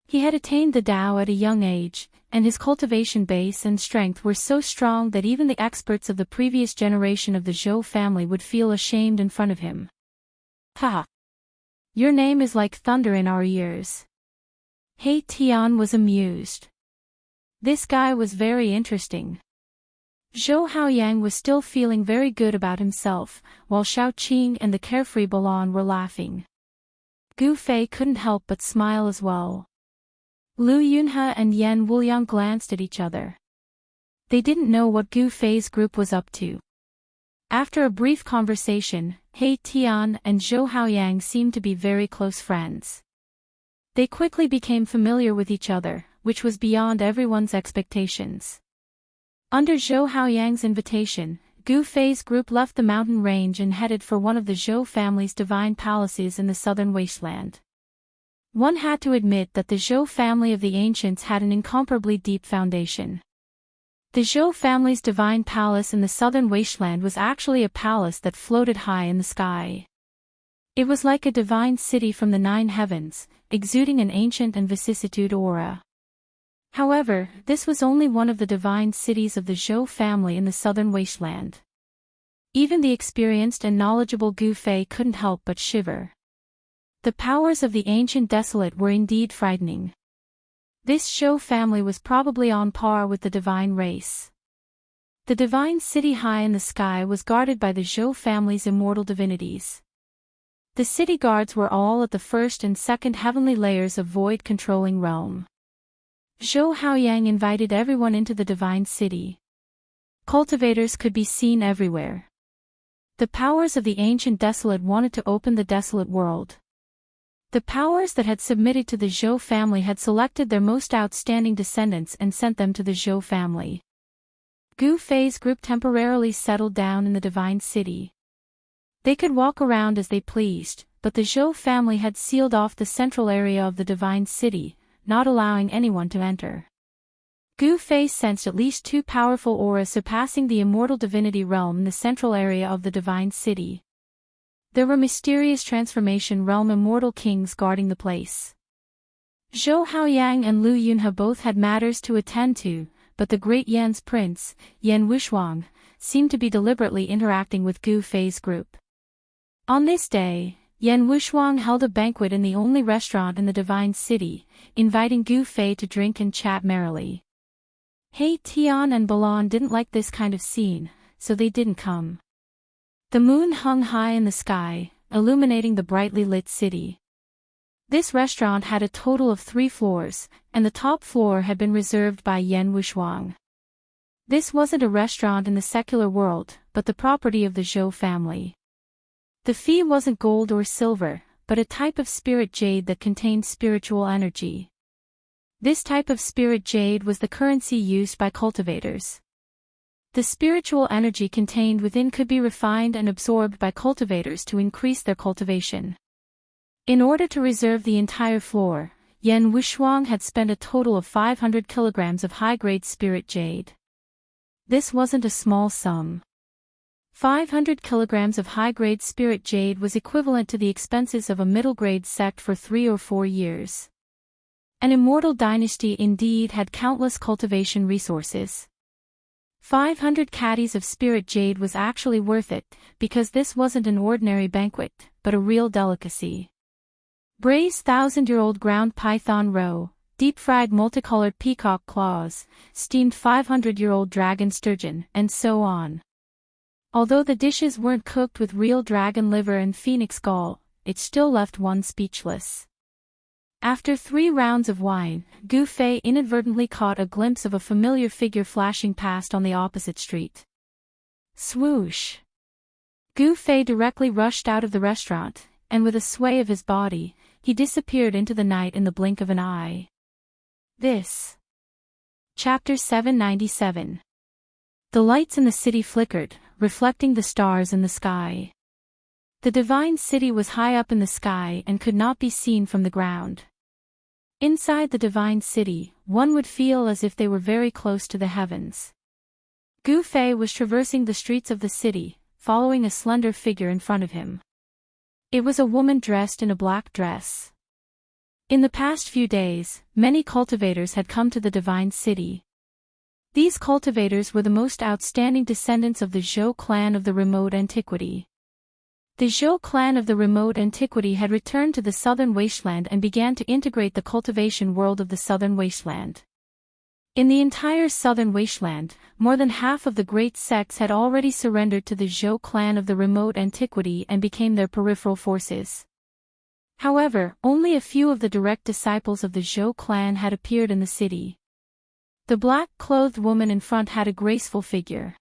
He had attained the Tao at a young age, and his cultivation base and strength were so strong that even the experts of the previous generation of the Zhou family would feel ashamed in front of him. Ha! Your name is like thunder in our ears. He Tian was amused. This guy was very interesting. Zhou Haoyang was still feeling very good about himself, while Xiao Qing and the carefree Balan were laughing. Gu Fei couldn't help but smile as well. Lu Yunhe and Yan Wuliang glanced at each other. They didn't know what Gu Fei's group was up to. After a brief conversation, He Tian and Zhou Haoyang seemed to be very close friends. They quickly became familiar with each other, which was beyond everyone's expectations. Under Zhou Haoyang's invitation, Gu Fei's group left the mountain range and headed for one of the Zhou family's divine palaces in the southern wasteland. One had to admit that the Zhou family of the ancients had an incomparably deep foundation. The Zhou family's divine palace in the southern wasteland was actually a palace that floated high in the sky. It was like a divine city from the 9 heavens, exuding an ancient and vicissitude aura. However, this was only one of the divine cities of the Zhou family in the southern wasteland. Even the experienced and knowledgeable Gu Fei couldn't help but shiver. The powers of the ancient desolate were indeed frightening. This Zhou family was probably on par with the divine race. The divine city high in the sky was guarded by the Zhou family's immortal divinities. The city guards were all at the 1st and 2nd heavenly layers of void-controlling realm. Zhou Haoyang invited everyone into the divine city. Cultivators could be seen everywhere. The powers of the ancient desolate wanted to open the desolate world. The powers that had submitted to the Zhou family had selected their most outstanding descendants and sent them to the Zhou family. Gu Fei's group temporarily settled down in the divine city. They could walk around as they pleased, but the Zhou family had sealed off the central area of the divine city, not allowing anyone to enter. Gu Fei sensed at least 2 powerful auras surpassing the immortal divinity realm in the central area of the divine city. There were mysterious transformation realm immortal kings guarding the place. Zhou Haoyang and Lu Yunhe both had matters to attend to, but the great Yan's prince, Yan Wushuang, seemed to be deliberately interacting with Gu Fei's group. On this day, Yan Wushuang held a banquet in the only restaurant in the divine city, inviting Gu Fei to drink and chat merrily. He Tian and Balan didn't like this kind of scene, so they didn't come. The moon hung high in the sky, illuminating the brightly lit city. This restaurant had a total of 3 floors, and the top floor had been reserved by Yan Wushuang. This wasn't a restaurant in the secular world, but the property of the Zhou family. The fee wasn't gold or silver, but a type of spirit jade that contained spiritual energy. This type of spirit jade was the currency used by cultivators. The spiritual energy contained within could be refined and absorbed by cultivators to increase their cultivation. In order to reserve the entire floor, Yan Wushuang had spent a total of 500 kilograms of high-grade spirit jade. This wasn't a small sum. 500 kilograms of high-grade spirit jade was equivalent to the expenses of a middle-grade sect for 3 or 4 years. An immortal dynasty indeed had countless cultivation resources. 500 caddies of spirit jade was actually worth it, because this wasn't an ordinary banquet, but a real delicacy. Braised 1,000-year-old ground python roe, deep-fried multicolored peacock claws, steamed 500-year-old dragon sturgeon, and so on. Although the dishes weren't cooked with real dragon liver and phoenix gall, it still left one speechless. After 3 rounds of wine, Gu Fei inadvertently caught a glimpse of a familiar figure flashing past on the opposite street. Swoosh! Gu Fei directly rushed out of the restaurant, and with a sway of his body, he disappeared into the night in the blink of an eye. This. Chapter 797. The lights in the city flickered, reflecting the stars in the sky. The divine city was high up in the sky and could not be seen from the ground. Inside the divine city, one would feel as if they were very close to the heavens. Gu Fei was traversing the streets of the city, following a slender figure in front of him. It was a woman dressed in a black dress. In the past few days, many cultivators had come to the divine city. These cultivators were the most outstanding descendants of the Zhou clan of the remote antiquity. The Zhou clan of the remote antiquity had returned to the southern wasteland and began to integrate the cultivation world of the southern wasteland. In the entire southern wasteland, more than half of the great sects had already surrendered to the Zhou clan of the remote antiquity and became their peripheral forces. However, only a few of the direct disciples of the Zhou clan had appeared in the city. The black-clothed woman in front had a graceful figure.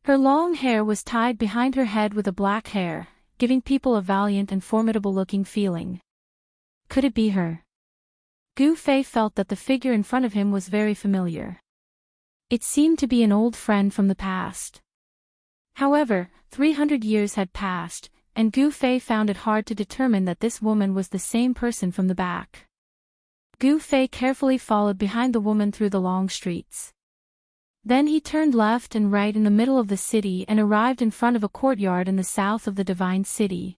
Her long hair was tied behind her head with a black hair, giving people a valiant and formidable-looking feeling. Could it be her? Gu Fei felt that the figure in front of him was very familiar. It seemed to be an old friend from the past. However, 300 years had passed, and Gu Fei found it hard to determine that this woman was the same person from the back. Gu Fei carefully followed behind the woman through the long streets. Then he turned left and right in the middle of the city and arrived in front of a courtyard in the south of the divine city.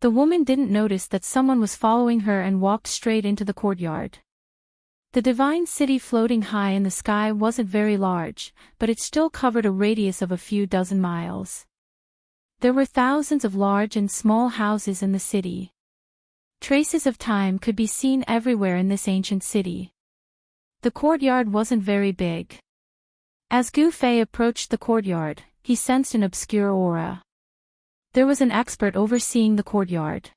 The woman didn't notice that someone was following her and walked straight into the courtyard. The divine city floating high in the sky wasn't very large, but it still covered a radius of a few dozen miles. There were thousands of large and small houses in the city. Traces of time could be seen everywhere in this ancient city. The courtyard wasn't very big. As Gu Fei approached the courtyard, he sensed an obscure aura. There was an expert overseeing the courtyard.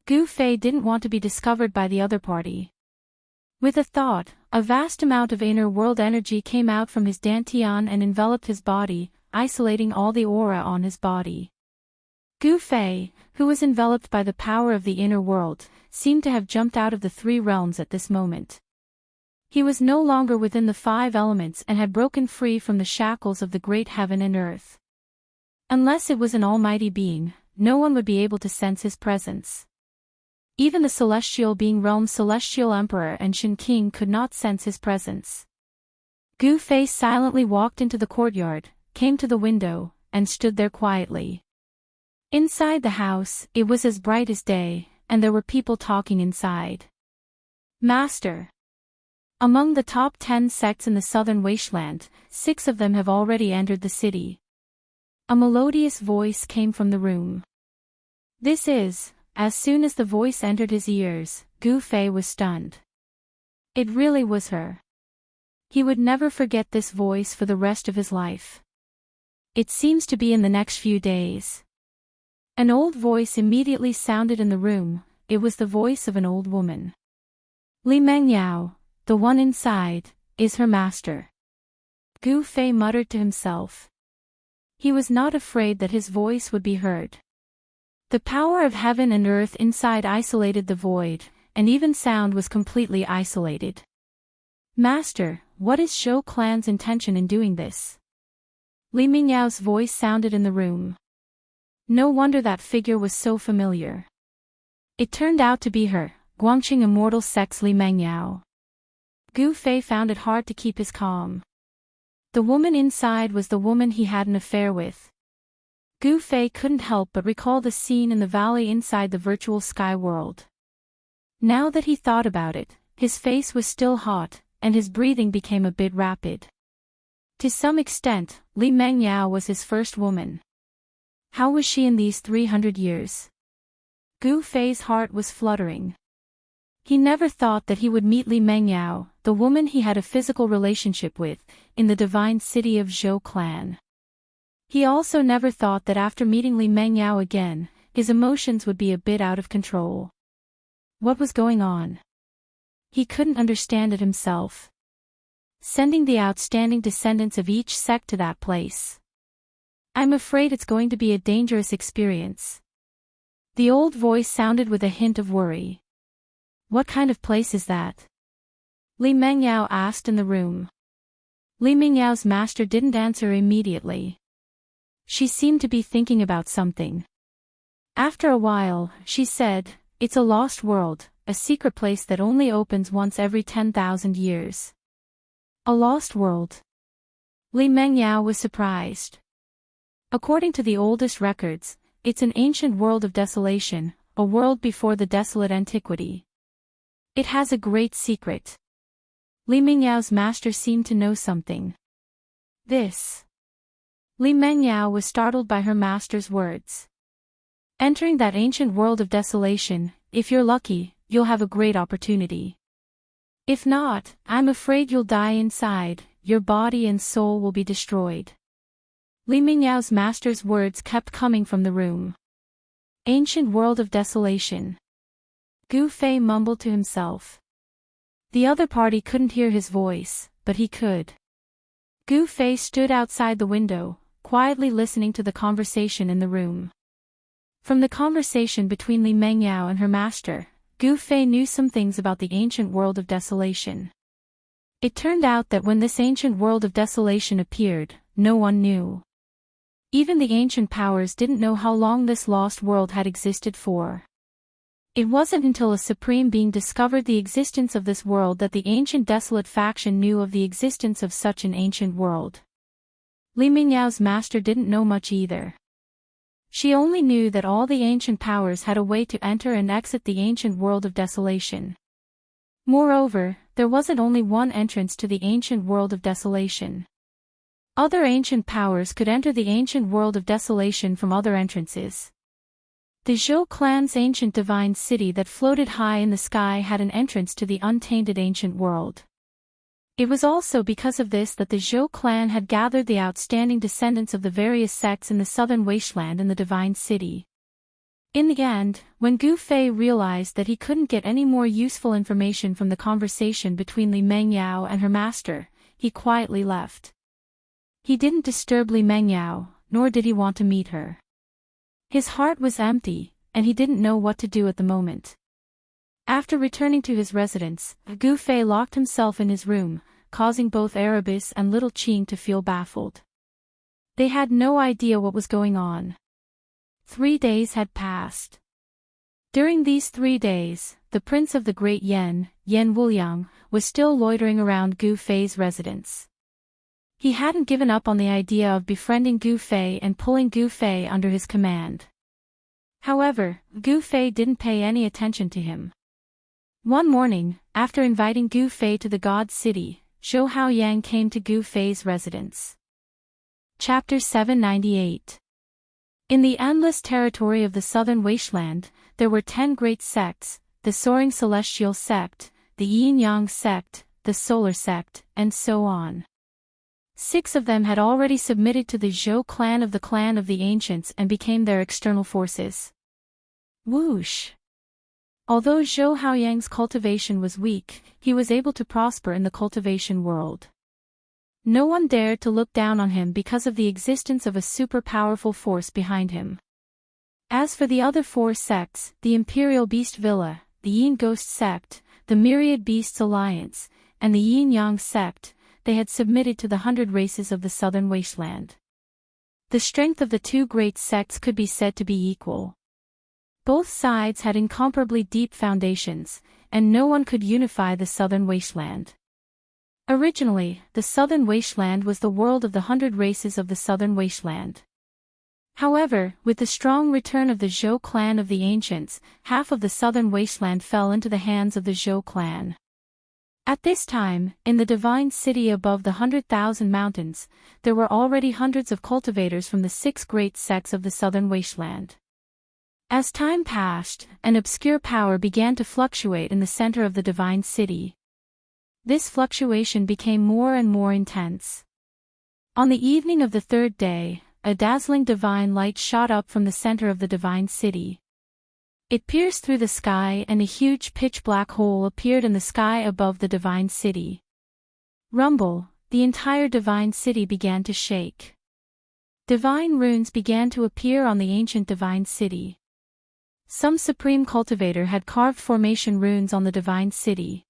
Gu Fei didn't want to be discovered by the other party. With a thought, A vast amount of inner world energy came out from his dantian and enveloped his body, isolating all the aura on his body. Gu Fei, who was enveloped by the power of the inner world, seemed to have jumped out of the three realms at this moment. He was no longer within the five elements and had broken free from the shackles of the great heaven and earth. Unless it was an almighty being, no one would be able to sense his presence. Even the celestial being realm's celestial emperor and Shin King could not sense his presence. Gu Fei silently walked into the courtyard, came to the window, and stood there quietly. Inside the house, it was as bright as day, and there were people talking inside. Master. Among the top 10 sects in the southern wasteland, 6 of them have already entered the city. A melodious voice came from the room. This is, as soon as the voice entered his ears, Gu Fei was stunned. It really was her. He would never forget this voice for the rest of his life. It seems to be in the next few days. An old voice immediately sounded in the room. It was the voice of an old woman. Li Mengyao, the one inside, is her master. Gu Fei muttered to himself. He was not afraid that his voice would be heard. The power of heaven and earth inside isolated the void, and even sound was completely isolated. Master, what is Zhou clan's intention in doing this? Li Mingyao's voice sounded in the room. No wonder that figure was so familiar. It turned out to be her, Guangqing Immortal Sect's Li Mengyao. Gu Fei found it hard to keep his calm. The woman inside was the woman he had an affair with. Gu Fei couldn't help but recall the scene in the valley inside the virtual sky world. Now that he thought about it, his face was still hot, and his breathing became a bit rapid. To some extent, Li Mengyao was his first woman. How was she in these 300 years? Gu Fei's heart was fluttering. He never thought that he would meet Li Mengyao, the woman he had a physical relationship with, in the divine city of Zhou clan. He also never thought that after meeting Li Mengyao again, his emotions would be a bit out of control. What was going on? He couldn't understand it himself. Sending the outstanding descendants of each sect to that place. I'm afraid it's going to be a dangerous experience. The old voice sounded with a hint of worry. What kind of place is that? Li Mengyao asked in the room. Li Mingyao's master didn't answer immediately. She seemed to be thinking about something. After a while, she said, "It's a lost world, a secret place that only opens once every 10,000 years. A lost world." Li Mengyao was surprised. According to the oldest records, it's an ancient world of desolation, a world before the desolate antiquity. It has a great secret. Li Mingyao's master seemed to know something. This. Li Mengyao was startled by her master's words. Entering that ancient world of desolation, if you're lucky, you'll have a great opportunity. If not, I'm afraid you'll die inside, your body and soul will be destroyed. Li Mingyao's master's words kept coming from the room. Ancient world of desolation. Gu Fei mumbled to himself. The other party couldn't hear his voice, but he could. Gu Fei stood outside the window, quietly listening to the conversation in the room. From the conversation between Li Mengyao and her master, Gu Fei knew some things about the ancient world of desolation. It turned out that when this ancient world of desolation appeared, no one knew. Even the ancient powers didn't know how long this lost world had existed for. It wasn't until a supreme being discovered the existence of this world that the ancient desolate faction knew of the existence of such an ancient world. Li Mingyao's master didn't know much either. She only knew that all the ancient powers had a way to enter and exit the ancient world of desolation. Moreover, there wasn't only one entrance to the ancient world of desolation. Other ancient powers could enter the ancient world of desolation from other entrances. The Zhou clan's ancient divine city that floated high in the sky had an entrance to the untainted ancient world. It was also because of this that the Zhou clan had gathered the outstanding descendants of the various sects in the southern wasteland in the divine city. In the end, when Gu Fei realized that he couldn't get any more useful information from the conversation between Li Mengyao and her master, he quietly left. He didn't disturb Li Mengyao, nor did he want to meet her. His heart was empty, and he didn't know what to do at the moment. After returning to his residence, Gu Fei locked himself in his room, causing both Erebus and little Qing to feel baffled. They had no idea what was going on. 3 days had passed. During these 3 days, the prince of the Great Yan Wuliang, was still loitering around Gu Fei's residence. He hadn't given up on the idea of befriending Gu Fei and pulling Gu Fei under his command. However, Gu Fei didn't pay any attention to him. One morning, after inviting Gu Fei to the God City, Zhou Haoyang came to Gu Fei's residence. Chapter 798. In the endless territory of the southern wasteland, there were 10 great sects: the Soaring Celestial Sect, the Yin-Yang Sect, the Solar Sect, and so on. 6 of them had already submitted to the Zhou clan of the Ancients and became their external forces. Whoosh! Although Zhou Haoyang's cultivation was weak, he was able to prosper in the cultivation world. No one dared to look down on him because of the existence of a super-powerful force behind him. As for the other 4 sects, the Imperial Beast Villa, the Yin Ghost Sect, the Myriad Beasts Alliance, and the Yin-Yang Sect, they had submitted to the 100 races of the southern wasteland. The strength of the 2 great sects could be said to be equal. Both sides had incomparably deep foundations, and no one could unify the southern wasteland. Originally, the southern wasteland was the world of the 100 races of the southern wasteland. However, with the strong return of the Zhou clan of the Ancients, half of the southern wasteland fell into the hands of the Zhou clan. At this time, in the divine city above the 100,000 mountains, there were already hundreds of cultivators from the 6 great sects of the southern wasteland. As time passed, an obscure power began to fluctuate in the center of the divine city. This fluctuation became more and more intense. On the evening of the 3rd day, a dazzling divine light shot up from the center of the divine city. It pierced through the sky and a huge pitch-black hole appeared in the sky above the divine city. Rumble, the entire divine city began to shake. Divine runes began to appear on the ancient divine city. Some supreme cultivator had carved formation runes on the divine city.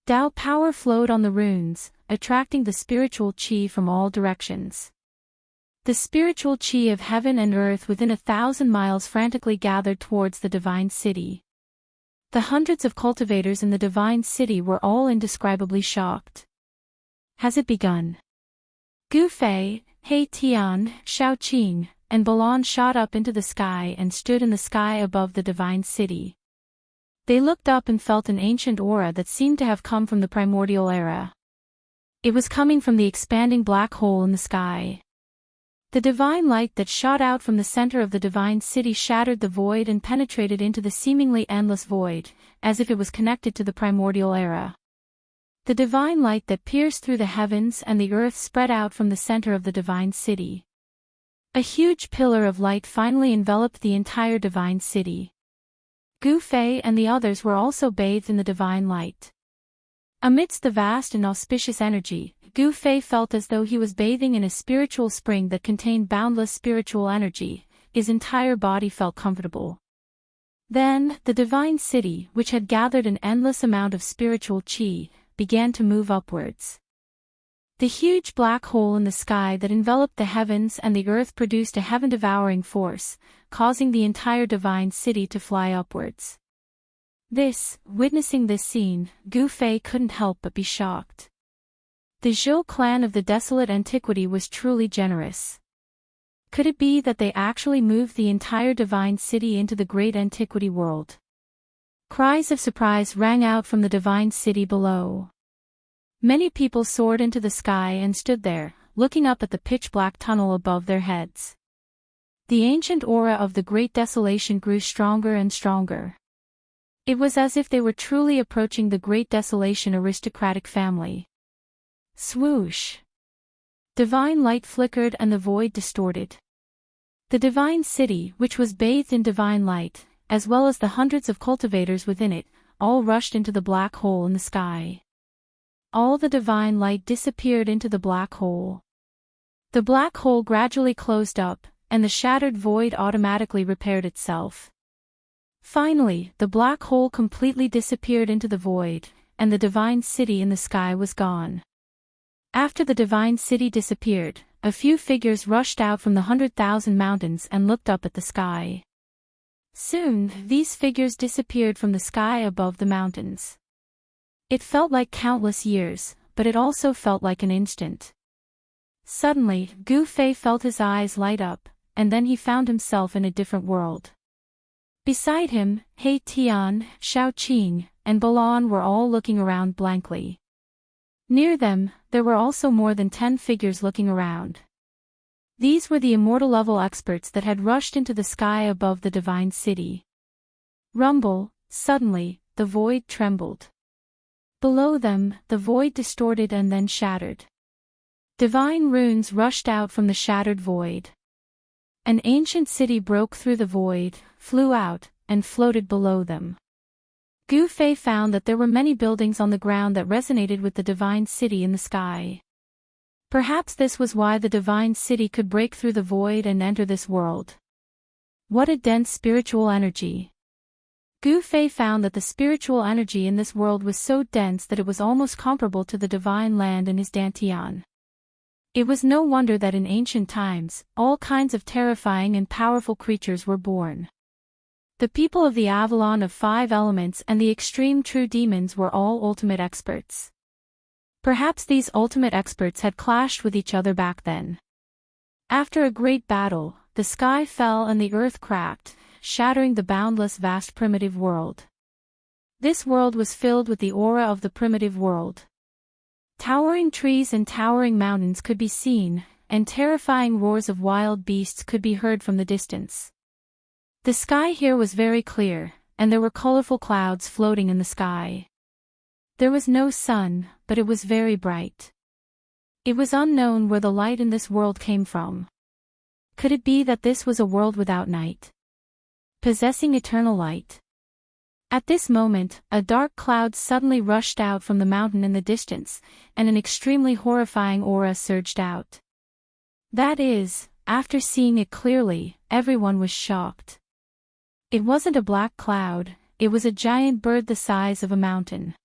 Tao power flowed on the runes, attracting the spiritual qi from all directions. The spiritual qi of heaven and earth within 1,000 miles frantically gathered towards the divine city. The hundreds of cultivators in the divine city were all indescribably shocked. Has it begun? Gu Fei, He Tian, Shao Qing, and Balan shot up into the sky and stood in the sky above the divine city. They looked up and felt an ancient aura that seemed to have come from the primordial era. It was coming from the expanding black hole in the sky. The divine light that shot out from the center of the divine city shattered the void and penetrated into the seemingly endless void, as if it was connected to the primordial era. The divine light that pierced through the heavens and the earth spread out from the center of the divine city. A huge pillar of light finally enveloped the entire divine city. Gu Fei and the others were also bathed in the divine light. Amidst the vast and auspicious energy, Gu Fei felt as though he was bathing in a spiritual spring that contained boundless spiritual energy. His entire body felt comfortable. Then, the divine city, which had gathered an endless amount of spiritual qi, began to move upwards. The huge black hole in the sky that enveloped the heavens and the earth produced a heaven-devouring force, causing the entire divine city to fly upwards. Witnessing this scene, Gu Fei couldn't help but be shocked. The Zhou clan of the desolate antiquity was truly generous. Could it be that they actually moved the entire divine city into the great antiquity world? Cries of surprise rang out from the divine city below. Many people soared into the sky and stood there, looking up at the pitch-black tunnel above their heads. The ancient aura of the Great Desolation grew stronger and stronger. It was as if they were truly approaching the Great Desolation aristocratic family. Swoosh! Divine light flickered and the void distorted. The divine city, which was bathed in divine light, as well as the hundreds of cultivators within it, all rushed into the black hole in the sky. All the divine light disappeared into the black hole. The black hole gradually closed up, and the shattered void automatically repaired itself. Finally, the black hole completely disappeared into the void, and the divine city in the sky was gone. After the divine city disappeared, a few figures rushed out from the 100,000 mountains and looked up at the sky. Soon, these figures disappeared from the sky above the mountains. It felt like countless years, but it also felt like an instant. Suddenly, Gu Fei felt his eyes light up, and then he found himself in a different world. Beside him, He Tian, Xiao Qing, and Balan were all looking around blankly. Near them, there were also more than 10 figures looking around. These were the immortal level experts that had rushed into the sky above the divine city. Rumble, suddenly, the void trembled. Below them, the void distorted and then shattered. Divine runes rushed out from the shattered void. An ancient city broke through the void, flew out, and floated below them. Gu Fei found that there were many buildings on the ground that resonated with the divine city in the sky. Perhaps this was why the divine city could break through the void and enter this world. What a dense spiritual energy! Gu Fei found that the spiritual energy in this world was so dense that it was almost comparable to the divine land in his Dantian. It was no wonder that in ancient times, all kinds of terrifying and powerful creatures were born. The people of the Avalon of 5 elements and the extreme true demons were all ultimate experts. Perhaps these ultimate experts had clashed with each other back then. After a great battle, the sky fell and the earth cracked, shattering the boundless vast primitive world. This world was filled with the aura of the primitive world. Towering trees and towering mountains could be seen, and terrifying roars of wild beasts could be heard from the distance. The sky here was very clear, and there were colorful clouds floating in the sky. There was no sun, but it was very bright. It was unknown where the light in this world came from. Could it be that this was a world without night, possessing eternal light? At this moment, a dark cloud suddenly rushed out from the mountain in the distance, and an extremely horrifying aura surged out. That is, after seeing it clearly, everyone was shocked. It wasn't a black cloud, it was a giant bird the size of a mountain.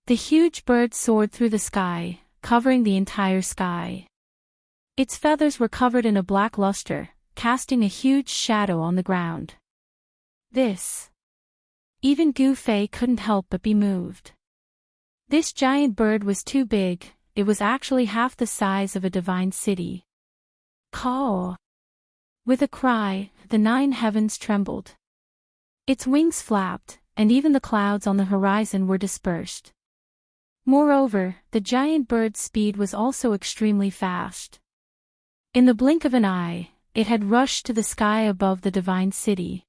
The huge bird soared through the sky, covering the entire sky. Its feathers were covered in a black luster, casting a huge shadow on the ground. Even Gu Fei couldn't help but be moved. This giant bird was too big, it was actually half the size of a divine city. Caw! With a cry, the 9 heavens trembled. Its wings flapped, and even the clouds on the horizon were dispersed. Moreover, the giant bird's speed was also extremely fast. In the blink of an eye, it had rushed to the sky above the divine city.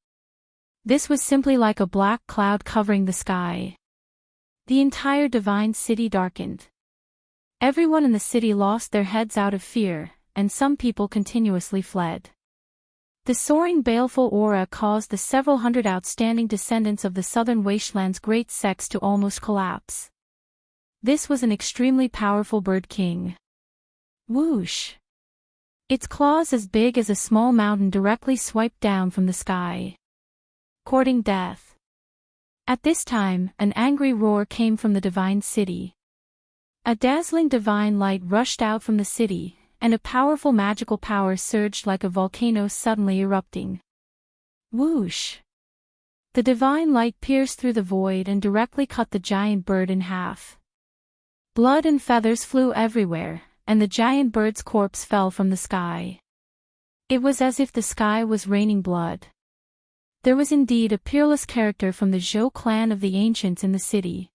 This was simply like a black cloud covering the sky. The entire divine city darkened. Everyone in the city lost their heads out of fear, and some people continuously fled. The soaring baleful aura caused the several hundred outstanding descendants of the southern wasteland's great sects to almost collapse. This was an extremely powerful bird king. Whoosh! Its claws as big as a small mountain directly swiped down from the sky, courting death. At this time, an angry roar came from the divine city. A dazzling divine light rushed out from the city, and a powerful magical power surged like a volcano suddenly erupting. Whoosh! The divine light pierced through the void and directly cut the giant bird in half. Blood and feathers flew everywhere, and the giant bird's corpse fell from the sky. It was as if the sky was raining blood. There was indeed a peerless character from the Zhou clan of the ancients in the city.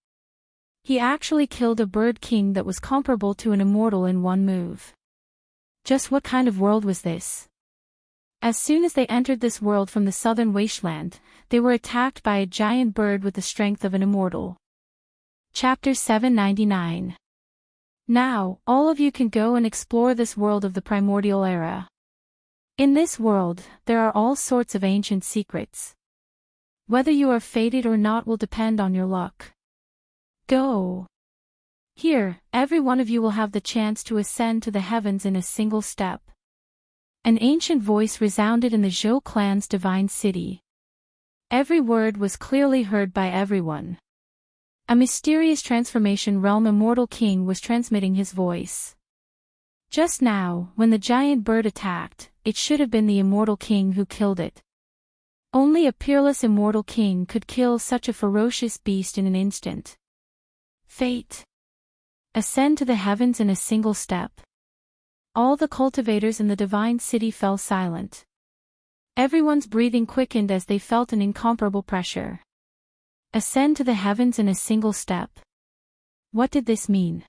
He actually killed a bird king that was comparable to an immortal in one move. Just what kind of world was this? As soon as they entered this world from the southern wasteland, they were attacked by a giant bird with the strength of an immortal. Chapter 799. Now, all of you can go and explore this world of the primordial era. In this world, there are all sorts of ancient secrets. Whether you are fated or not will depend on your luck. Go. Here, every one of you will have the chance to ascend to the heavens in a single step. An ancient voice resounded in the Zhou clan's divine city. Every word was clearly heard by everyone. A mysterious transformation realm immortal king was transmitting his voice. Just now, when the giant bird attacked, it should have been the immortal king who killed it. Only a peerless immortal king could kill such a ferocious beast in an instant. Fate. Ascend to the heavens in a single step. All the cultivators in the divine city fell silent. Everyone's breathing quickened as they felt an incomparable pressure. Ascend to the heavens in a single step. What did this mean?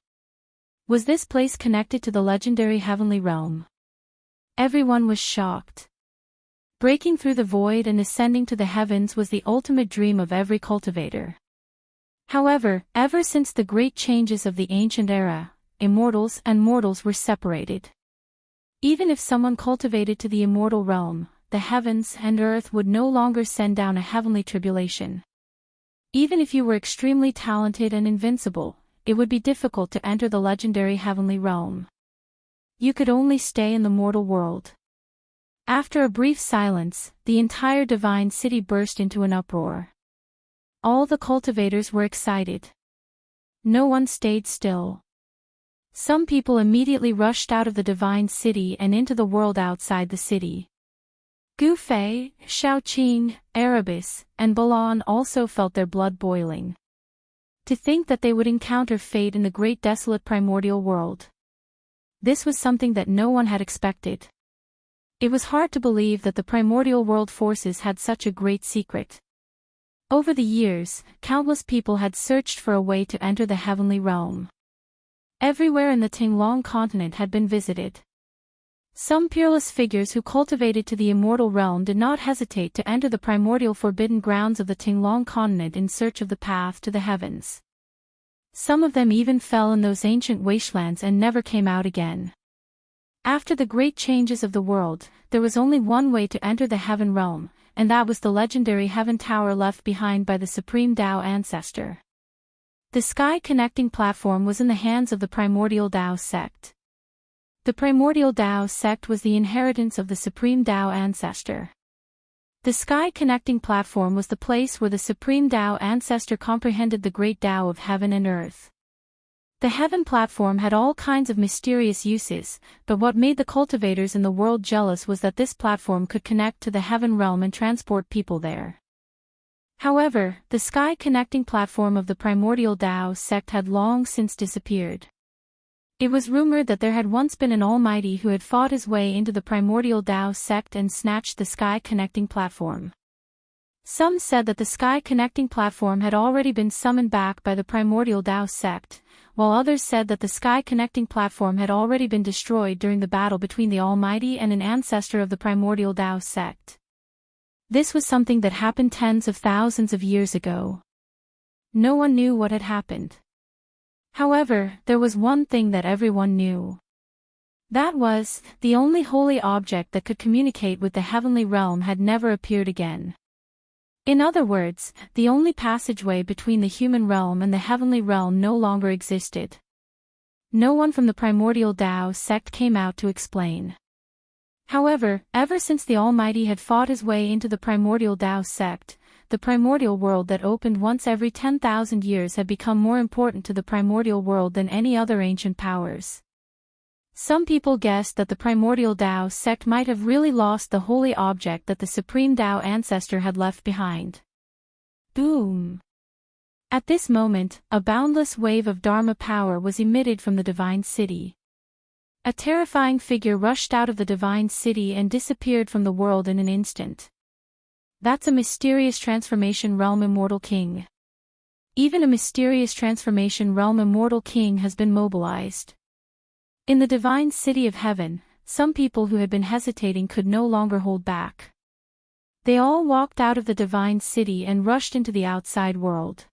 Was this place connected to the legendary heavenly realm? Everyone was shocked. Breaking through the void and ascending to the heavens was the ultimate dream of every cultivator. However, ever since the great changes of the ancient era, immortals and mortals were separated. Even if someone cultivated to the immortal realm, the heavens and earth would no longer send down a heavenly tribulation. Even if you were extremely talented and invincible, it would be difficult to enter the legendary heavenly realm. You could only stay in the mortal world. After a brief silence, the entire divine city burst into an uproar. All the cultivators were excited. No one stayed still. Some people immediately rushed out of the divine city and into the world outside the city. Gu Fei, Shaoqing, Erebus, and Balan also felt their blood boiling. To think that they would encounter fate in the great desolate primordial world. This was something that no one had expected. It was hard to believe that the primordial world forces had such a great secret. Over the years, countless people had searched for a way to enter the heavenly realm. Everywhere in the Tinglong continent had been visited. Some peerless figures who cultivated to the immortal realm did not hesitate to enter the primordial forbidden grounds of the Tinglong continent in search of the path to the heavens. Some of them even fell in those ancient wastelands and never came out again. After the great changes of the world, there was only one way to enter the heaven realm, and that was the legendary heaven tower left behind by the supreme Tao ancestor. The sky connecting platform was in the hands of the primordial Tao sect. The primordial Tao sect was the inheritance of the supreme Tao ancestor. The sky connecting platform was the place where the supreme Tao ancestor comprehended the great Tao of heaven and earth. The heaven platform had all kinds of mysterious uses, but what made the cultivators in the world jealous was that this platform could connect to the heaven realm and transport people there. However, the sky connecting platform of the primordial Tao sect had long since disappeared. It was rumored that there had once been an almighty who had fought his way into the primordial Tao sect and snatched the sky connecting platform. Some said that the sky connecting platform had already been summoned back by the primordial Tao sect, while others said that the sky connecting platform had already been destroyed during the battle between the almighty and an ancestor of the primordial Tao sect. This was something that happened tens of thousands of years ago. No one knew what had happened. However, there was one thing that everyone knew. That was, the only holy object that could communicate with the heavenly realm had never appeared again. In other words, the only passageway between the human realm and the heavenly realm no longer existed. No one from the primordial Tao sect came out to explain. However, ever since the Almighty had fought his way into the primordial Tao sect, the primordial world that opened once every 10,000 years had become more important to the primordial world than any other ancient powers. Some people guessed that the primordial Tao sect might have really lost the holy object that the supreme Tao ancestor had left behind. Boom! At this moment, a boundless wave of Dharma power was emitted from the divine city. A terrifying figure rushed out of the divine city and disappeared from the world in an instant. That's a mysterious transformation realm immortal king. Even a mysterious transformation realm immortal king has been mobilized. In the divine city of heaven, some people who had been hesitating could no longer hold back. They all walked out of the divine city and rushed into the outside world.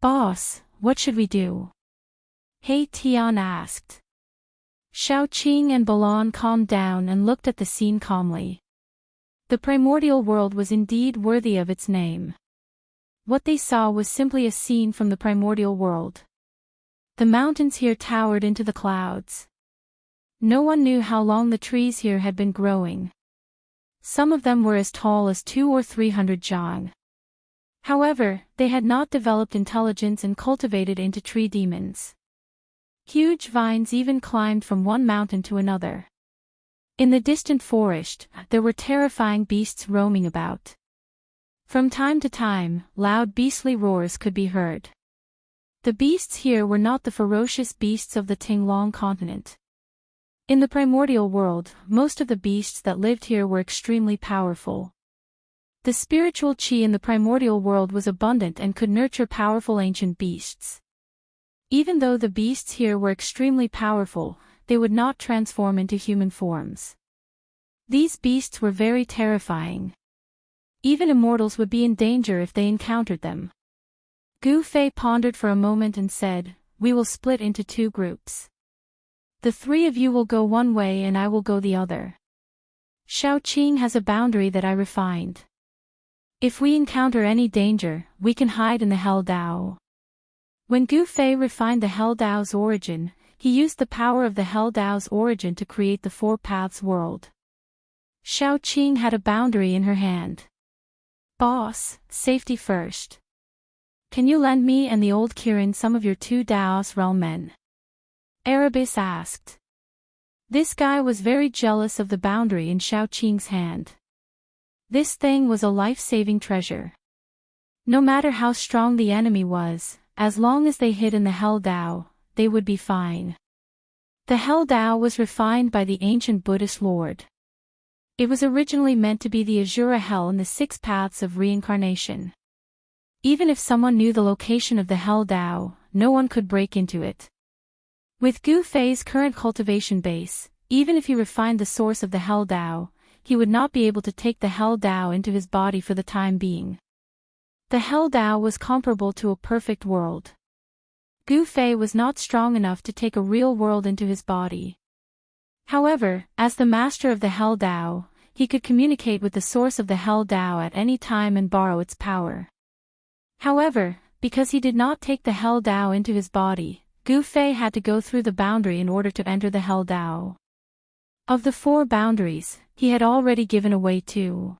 "Boss, what should we do?" He Tian asked. Xiao Qing and Balan calmed down and looked at the scene calmly. The primordial world was indeed worthy of its name. What they saw was simply a scene from the primordial world. The mountains here towered into the clouds. No one knew how long the trees here had been growing. Some of them were as tall as 200 or 300 jang. However, they had not developed intelligence and cultivated into tree demons. Huge vines even climbed from one mountain to another. In the distant forest, there were terrifying beasts roaming about. From time to time, loud beastly roars could be heard. The beasts here were not the ferocious beasts of the Tinglong continent. In the primordial world, most of the beasts that lived here were extremely powerful. The spiritual qi in the primordial world was abundant and could nurture powerful ancient beasts. Even though the beasts here were extremely powerful, they would not transform into human forms. These beasts were very terrifying. Even immortals would be in danger if they encountered them. Gu Fei pondered for a moment and said, "We will split into 2 groups. The 3 of you will go one way and I will go the other. Xiao Qing has a boundary that I refined. If we encounter any danger, we can hide in the Hell Dao." When Gu Fei refined the Hell Dao's origin, he used the power of the Hell Dao's origin to create the 4 paths world. Xiao Qing had a boundary in her hand. "Boss, safety first. Can you lend me and the old Kirin some of your 2 Daos realm men?" Erebus asked. This guy was very jealous of the boundary in Xiao Qing's hand. This thing was a life-saving treasure. No matter how strong the enemy was, as long as they hid in the Hell Dao, they would be fine. The Hell Dao was refined by the ancient Buddhist Lord. It was originally meant to be the Azura Hell in the 6 paths of reincarnation. Even if someone knew the location of the Hell Dao, no one could break into it. With Gu Fei's current cultivation base, even if he refined the source of the Hell Dao, he would not be able to take the Hell Dao into his body for the time being. The Hell Dao was comparable to a perfect world. Gu Fei was not strong enough to take a real world into his body. However, as the master of the Hell Dao, he could communicate with the source of the Hell Dao at any time and borrow its power. However, because he did not take the Hell Dao into his body, Gu Fei had to go through the boundary in order to enter the Hell Dao. Of the 4 boundaries, he had already given away 2.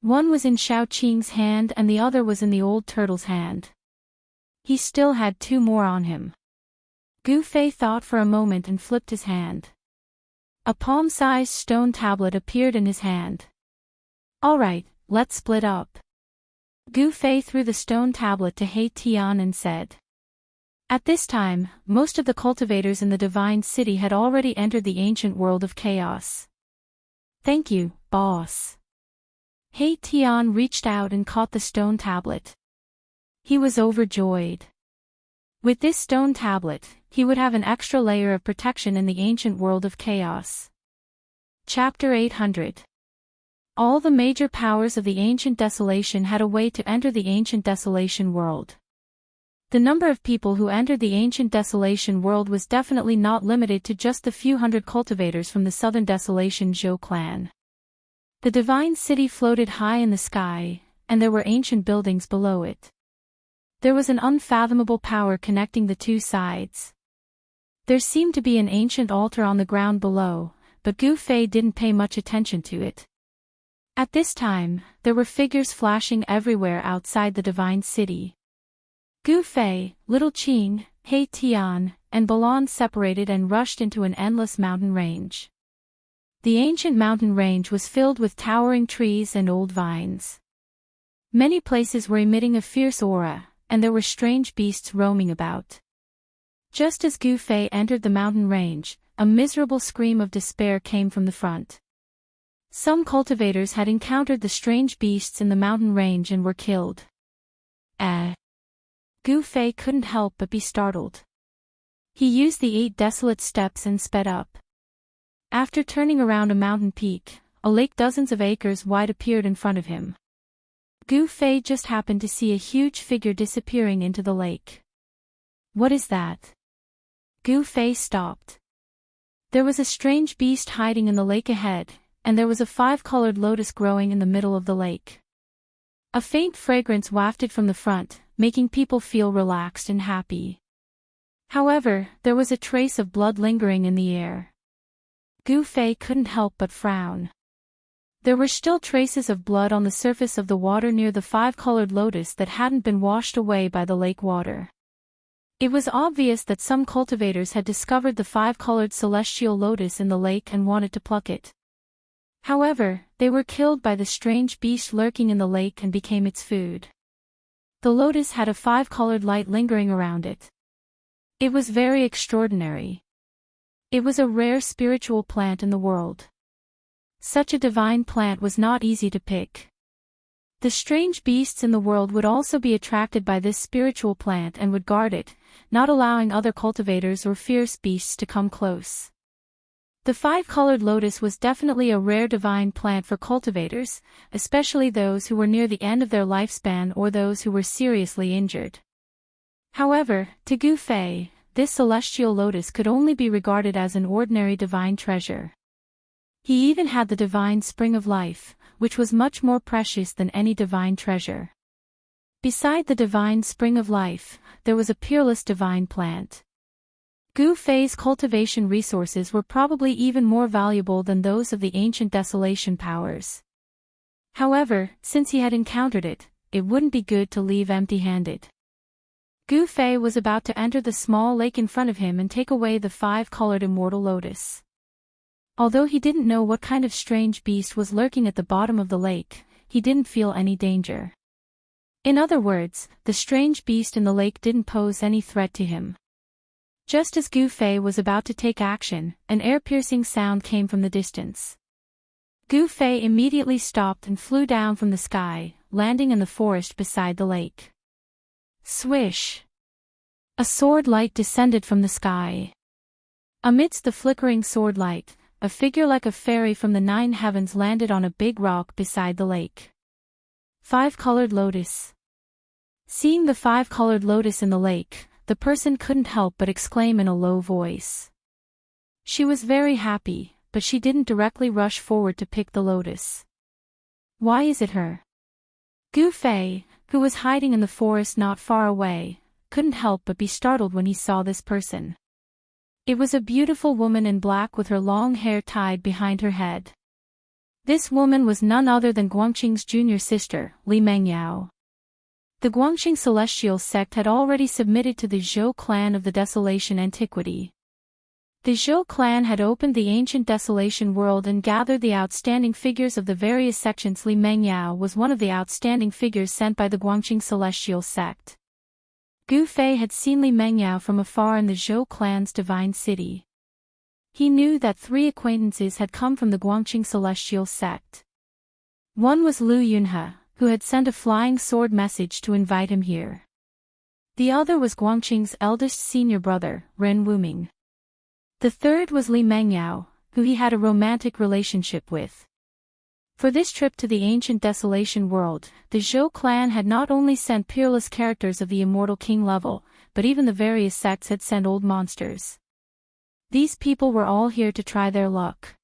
One was in Xiao Qing's hand and the other was in the old turtle's hand. He still had 2 more on him. Gu Fei thought for a moment and flipped his hand. A palm-sized stone tablet appeared in his hand. "Alright, let's split up." Gu Fei threw the stone tablet to He Tian and said. At this time, most of the cultivators in the Divine City had already entered the ancient world of chaos. "Thank you, boss." He Tian reached out and caught the stone tablet. He was overjoyed. With this stone tablet, he would have an extra layer of protection in the ancient world of chaos. Chapter 800. All the major powers of the ancient desolation had a way to enter the ancient desolation world. The number of people who entered the ancient desolation world was definitely not limited to just the few hundred cultivators from the southern desolation Zhou clan. The divine city floated high in the sky, and there were ancient buildings below it. There was an unfathomable power connecting the 2 sides. There seemed to be an ancient altar on the ground below, but Gu Fei didn't pay much attention to it. At this time, there were figures flashing everywhere outside the divine city. Gu Fei, Little Qing, He Tian, and Balan separated and rushed into an endless mountain range. The ancient mountain range was filled with towering trees and old vines. Many places were emitting a fierce aura, and there were strange beasts roaming about. Just as Gu Fei entered the mountain range, a miserable scream of despair came from the front. Some cultivators had encountered the strange beasts in the mountain range and were killed. Gu Fei couldn't help but be startled. He used the 8 desolate steps and sped up. After turning around a mountain peak, a lake dozens of acres wide appeared in front of him. Gu Fei just happened to see a huge figure disappearing into the lake. What is that? Gu Fei stopped. There was a strange beast hiding in the lake ahead, and there was a 5-colored lotus growing in the middle of the lake. A faint fragrance wafted from the front, making people feel relaxed and happy. However, there was a trace of blood lingering in the air. Gu Fei couldn't help but frown. There were still traces of blood on the surface of the water near the 5-colored lotus that hadn't been washed away by the lake water. It was obvious that some cultivators had discovered the 5-colored celestial lotus in the lake and wanted to pluck it. However, they were killed by the strange beast lurking in the lake and became its food. The lotus had a 5-colored light lingering around it. It was very extraordinary. It was a rare spiritual plant in the world. Such a divine plant was not easy to pick. The strange beasts in the world would also be attracted by this spiritual plant and would guard it, not allowing other cultivators or fierce beasts to come close. The 5-colored lotus was definitely a rare divine plant for cultivators, especially those who were near the end of their lifespan or those who were seriously injured. However, to Gu Fei, this celestial lotus could only be regarded as an ordinary divine treasure. He even had the divine spring of life, which was much more precious than any divine treasure. Beside the divine spring of life, there was a peerless divine plant. Gu Fei's cultivation resources were probably even more valuable than those of the ancient desolation powers. However, since he had encountered it, it wouldn't be good to leave empty-handed. Gu Fei was about to enter the small lake in front of him and take away the 5-colored immortal lotus. Although he didn't know what kind of strange beast was lurking at the bottom of the lake, he didn't feel any danger. In other words, the strange beast in the lake didn't pose any threat to him. Just as Gu Fei was about to take action, an ear-piercing sound came from the distance. Gu Fei immediately stopped and flew down from the sky, landing in the forest beside the lake. Swish! A sword light descended from the sky. Amidst the flickering sword light, a figure like a fairy from the 9 heavens landed on a big rock beside the lake. 5-colored lotus. Seeing the 5-colored lotus in the lake, the person couldn't help but exclaim in a low voice. She was very happy, but she didn't directly rush forward to pick the lotus. Why is it her? Gu Fei, who was hiding in the forest not far away, couldn't help but be startled when he saw this person. It was a beautiful woman in black with her long hair tied behind her head. This woman was none other than Guangqing's junior sister, Li Mengyao. The Guangqing celestial sect had already submitted to the Zhou clan of the Desolation Antiquity. The Zhou clan had opened the ancient desolation world and gathered the outstanding figures of the various sections. Li Mengyao was one of the outstanding figures sent by the Guangqing celestial sect. Gu Fei had seen Li Mengyao from afar in the Zhou clan's divine city. He knew that 3 acquaintances had come from the Guangqing celestial sect. One was Lu Yunhe, who had sent a flying sword message to invite him here. The other was Guangqing's eldest senior brother, Ren Wuming. The third was Li Mengyao, who he had a romantic relationship with. For this trip to the ancient desolation world, the Zhou clan had not only sent peerless characters of the immortal king level, but even the various sects had sent old monsters. These people were all here to try their luck.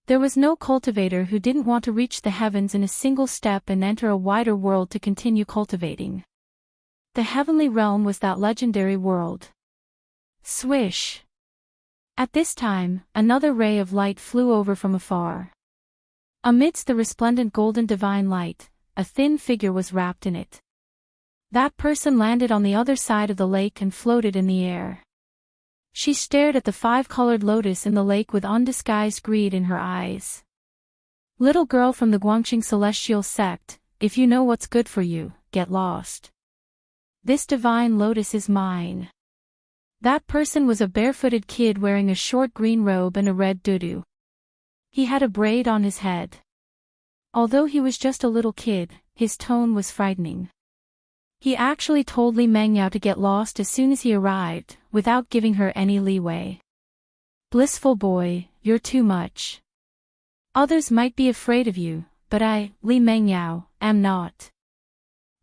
There was no cultivator who didn't want to reach the heavens in a single step and enter a wider world to continue cultivating. The heavenly realm was that legendary world. Swish! At this time, another ray of light flew over from afar. Amidst the resplendent golden divine light, a thin figure was wrapped in it. That person landed on the other side of the lake and floated in the air. She stared at the 5-colored lotus in the lake with undisguised greed in her eyes. Little girl from the Guangqing celestial sect, if you know what's good for you, get lost. This divine lotus is mine. That person was a barefooted kid wearing a short green robe and a red tutu. He had a braid on his head. Although he was just a little kid, his tone was frightening. He actually told Li Mengyao to get lost as soon as he arrived, without giving her any leeway. Blissful boy, you're too much. Others might be afraid of you, but I, Li Mengyao, am not.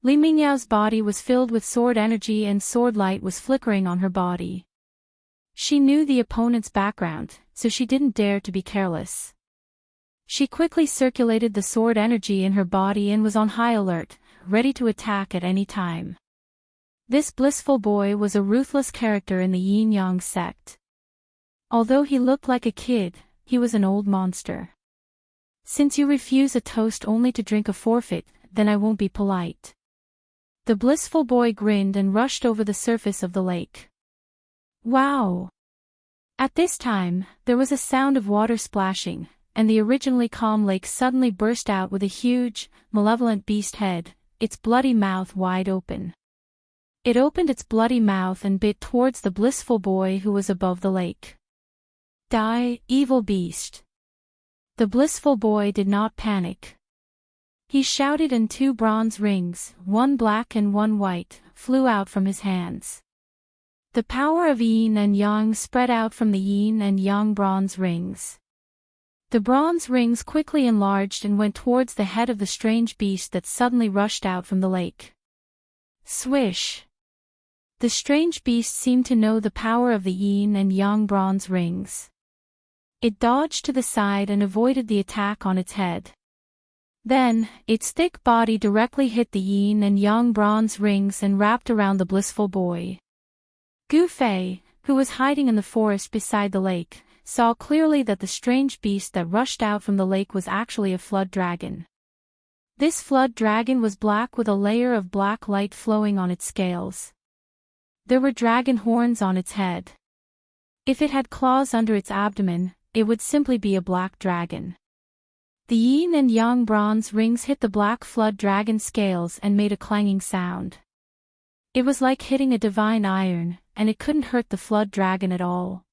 Li Mengyao's body was filled with sword energy and sword light was flickering on her body. She knew the opponent's background, so she didn't dare to be careless. She quickly circulated the sword energy in her body and was on high alert, ready to attack at any time. This blissful boy was a ruthless character in the yin-yang sect. Although he looked like a kid, he was an old monster. Since you refuse a toast only to drink a forfeit, then I won't be polite. The blissful boy grinned and rushed over the surface of the lake. Wow! At this time, there was a sound of water splashing, and the originally calm lake suddenly burst out with a huge, malevolent beast head, its bloody mouth wide open. It opened its bloody mouth and bit towards the blissful boy who was above the lake. Die, evil beast! The blissful boy did not panic. He shouted and 2 bronze rings, one black and one white, flew out from his hands. The power of yin and yang spread out from the yin and yang bronze rings. The bronze rings quickly enlarged and went towards the head of the strange beast that suddenly rushed out from the lake. Swish! The strange beast seemed to know the power of the yin and yang bronze rings. It dodged to the side and avoided the attack on its head. Then, its thick body directly hit the yin and yang bronze rings and wrapped around the blissful boy. Gu Fei, who was hiding in the forest beside the lake, saw clearly that the strange beast that rushed out from the lake was actually a flood dragon. This flood dragon was black with a layer of black light flowing on its scales. There were dragon horns on its head. If it had claws under its abdomen, it would simply be a black dragon. The yin and yang bronze rings hit the black flood dragon scales and made a clanging sound. It was like hitting a divine iron, and it couldn't hurt the flood dragon at all.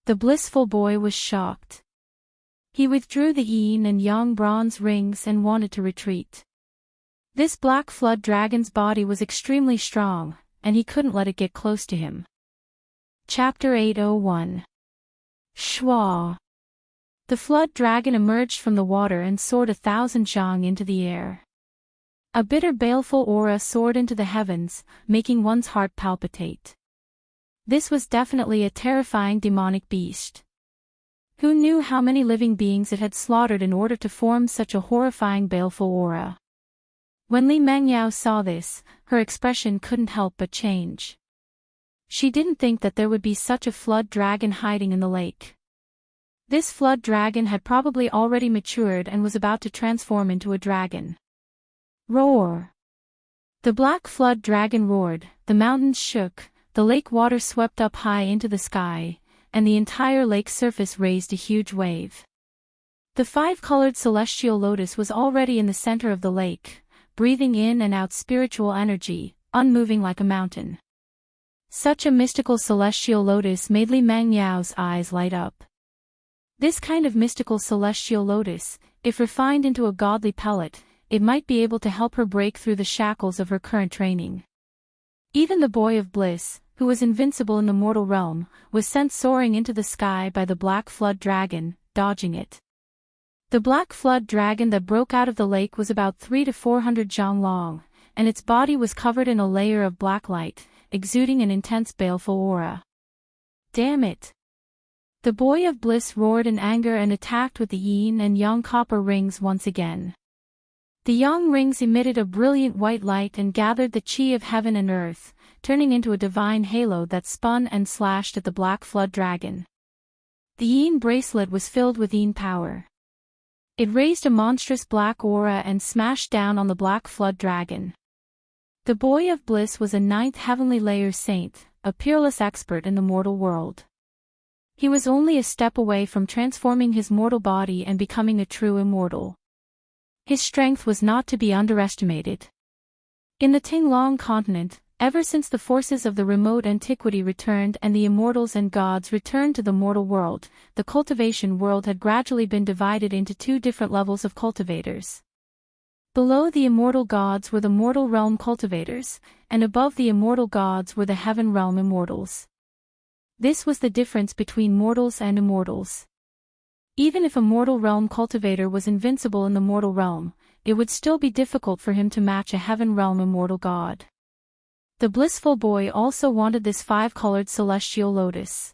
The blissful boy was shocked. He withdrew the yin and yang bronze rings and wanted to retreat. This black flood dragon's body was extremely strong, and he couldn't let it get close to him. Chapter 801. Shwa! The flood dragon emerged from the water and soared 1,000 zhang into the air. A bitter baleful aura soared into the heavens, making one's heart palpitate. This was definitely a terrifying demonic beast. Who knew how many living beings it had slaughtered in order to form such a horrifying baleful aura? When Li Mengyao saw this, her expression couldn't help but change. She didn't think that there would be such a flood dragon hiding in the lake. This flood dragon had probably already matured and was about to transform into a dragon. Roar! The black flood dragon roared, the mountains shook, the lake water swept up high into the sky, and the entire lake surface raised a huge wave. The 5-colored celestial lotus was already in the center of the lake, breathing in and out spiritual energy, unmoving like a mountain. Such a mystical celestial lotus made Li Mengyao's eyes light up. This kind of mystical celestial lotus, if refined into a godly pellet, it might be able to help her break through the shackles of her current training. Even the boy of bliss, who was invincible in the mortal realm, was sent soaring into the sky by the black flood dragon, dodging it. The black flood dragon that broke out of the lake was about 300 to 400 zhang long, and its body was covered in a layer of black light, exuding an intense baleful aura. Damn it! The boy of bliss roared in anger and attacked with the yin and yang copper rings once again. The yang rings emitted a brilliant white light and gathered the chi of heaven and earth, turning into a divine halo that spun and slashed at the black flood dragon. The yin bracelet was filled with yin power. It raised a monstrous black aura and smashed down on the black flood dragon. The boy of bliss was a 9th heavenly layer saint, a peerless expert in the mortal world. He was only a step away from transforming his mortal body and becoming a true immortal. His strength was not to be underestimated. In the Tinglong continent, ever since the forces of the remote antiquity returned and the immortals and gods returned to the mortal world, the cultivation world had gradually been divided into 2 different levels of cultivators. Below the immortal gods were the mortal realm cultivators, and above the immortal gods were the heaven realm immortals. This was the difference between mortals and immortals. Even if a mortal realm cultivator was invincible in the mortal realm, it would still be difficult for him to match a heaven realm immortal god. The blissful boy also wanted this 5-colored celestial lotus.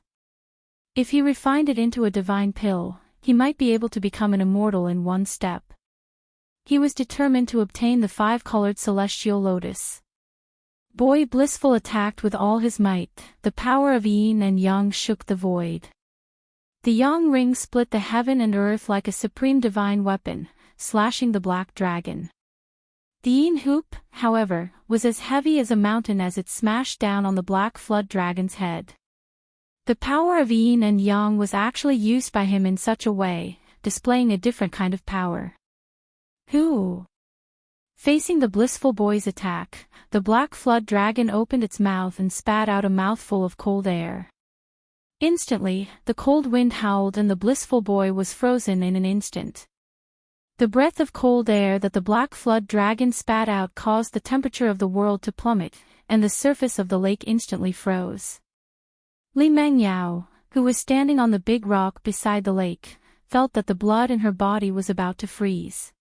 If he refined it into a divine pill, he might be able to become an immortal in one step. He was determined to obtain the 5-colored celestial lotus. Boy Blissful attacked with all his might. The power of yin and yang shook the void. The yang ring split the heaven and earth like a supreme divine weapon, slashing the black dragon. The yin hoop, however, was as heavy as a mountain as it smashed down on the black flood dragon's head. The power of yin and yang was actually used by him in such a way, displaying a different kind of power. Who? Facing the blissful boy's attack, the black flood dragon opened its mouth and spat out a mouthful of cold air. Instantly, the cold wind howled and the blissful boy was frozen in an instant. The breath of cold air that the black flood dragon spat out caused the temperature of the world to plummet, and the surface of the lake instantly froze. Li Mengyao, who was standing on the big rock beside the lake, felt that the blood in her body was about to freeze.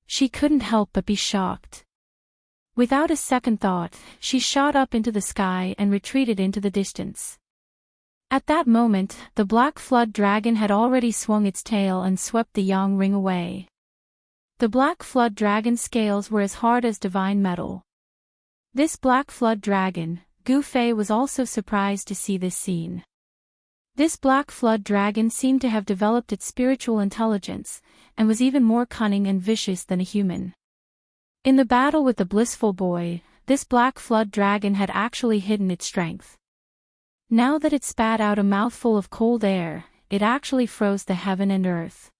She couldn't help but be shocked. Without a second thought, she shot up into the sky and retreated into the distance. At that moment, the black flood dragon had already swung its tail and swept the yang ring away. The black flood dragon's scales were as hard as divine metal. This black flood dragon, Gu Fei was also surprised to see this scene. This black flood dragon seemed to have developed its spiritual intelligence, and was even more cunning and vicious than a human. In the battle with the blissful boy, this black flood dragon had actually hidden its strength. Now that it spat out a mouthful of cold air, it actually froze the heaven and earth.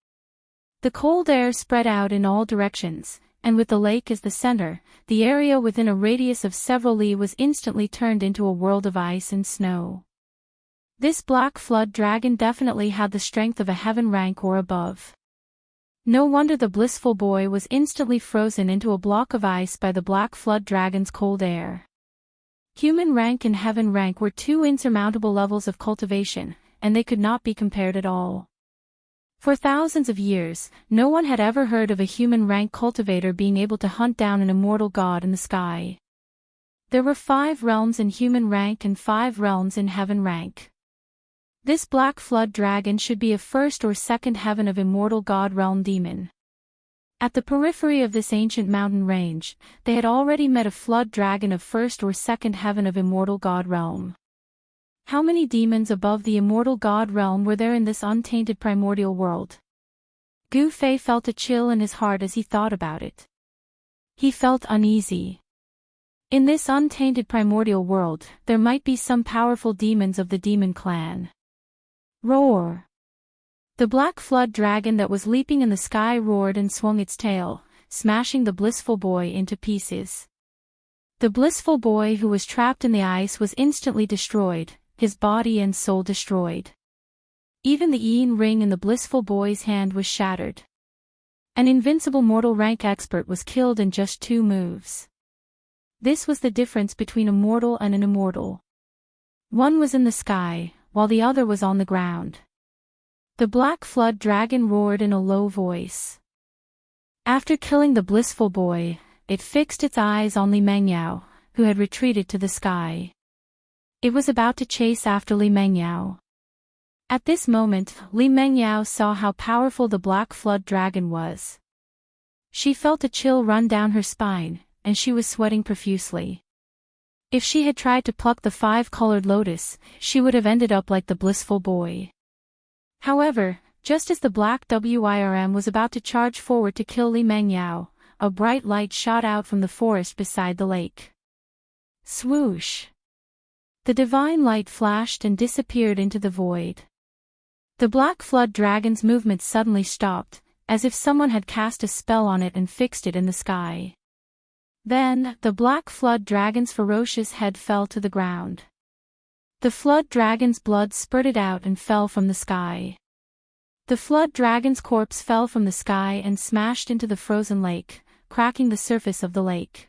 The cold air spread out in all directions, and with the lake as the center, the area within a radius of several li was instantly turned into a world of ice and snow. This black flood dragon definitely had the strength of a heaven rank or above. No wonder the blissful boy was instantly frozen into a block of ice by the black flood dragon's cold air. Human rank and heaven rank were two insurmountable levels of cultivation, and they could not be compared at all. For thousands of years, no one had ever heard of a human rank cultivator being able to hunt down an immortal god in the sky. There were 5 realms in human rank and 5 realms in heaven rank. This black flood dragon should be a first or second heaven of immortal god realm demon. At the periphery of this ancient mountain range, they had already met a flood dragon of first or second heaven of immortal god realm. How many demons above the immortal god realm were there in this untainted primordial world? Gu Fei felt a chill in his heart as he thought about it. He felt uneasy. In this untainted primordial world, there might be some powerful demons of the demon clan. Roar! The black flood dragon that was leaping in the sky roared and swung its tail, smashing the blissful boy into pieces. The blissful boy who was trapped in the ice was instantly destroyed, his body and soul destroyed. Even the yin ring in the blissful boy's hand was shattered. An invincible mortal rank expert was killed in just 2 moves. This was the difference between a mortal and an immortal. One was in the sky, while the other was on the ground. The black flood dragon roared in a low voice. After killing the blissful boy, it fixed its eyes on Li Mengyao, who had retreated to the sky. It was about to chase after Li Mengyao. At this moment, Li Mengyao saw how powerful the black flood dragon was. She felt a chill run down her spine, and she was sweating profusely. If she had tried to pluck the 5-colored lotus, she would have ended up like the blissful boy. However, just as the black WIRM was about to charge forward to kill Li Mengyao, a bright light shot out from the forest beside the lake. Swoosh! The divine light flashed and disappeared into the void. The black flood dragon's movement suddenly stopped, as if someone had cast a spell on it and fixed it in the sky. Then, the black flood dragon's ferocious head fell to the ground. The flood dragon's blood spurted out and fell from the sky. The flood dragon's corpse fell from the sky and smashed into the frozen lake, cracking the surface of the lake.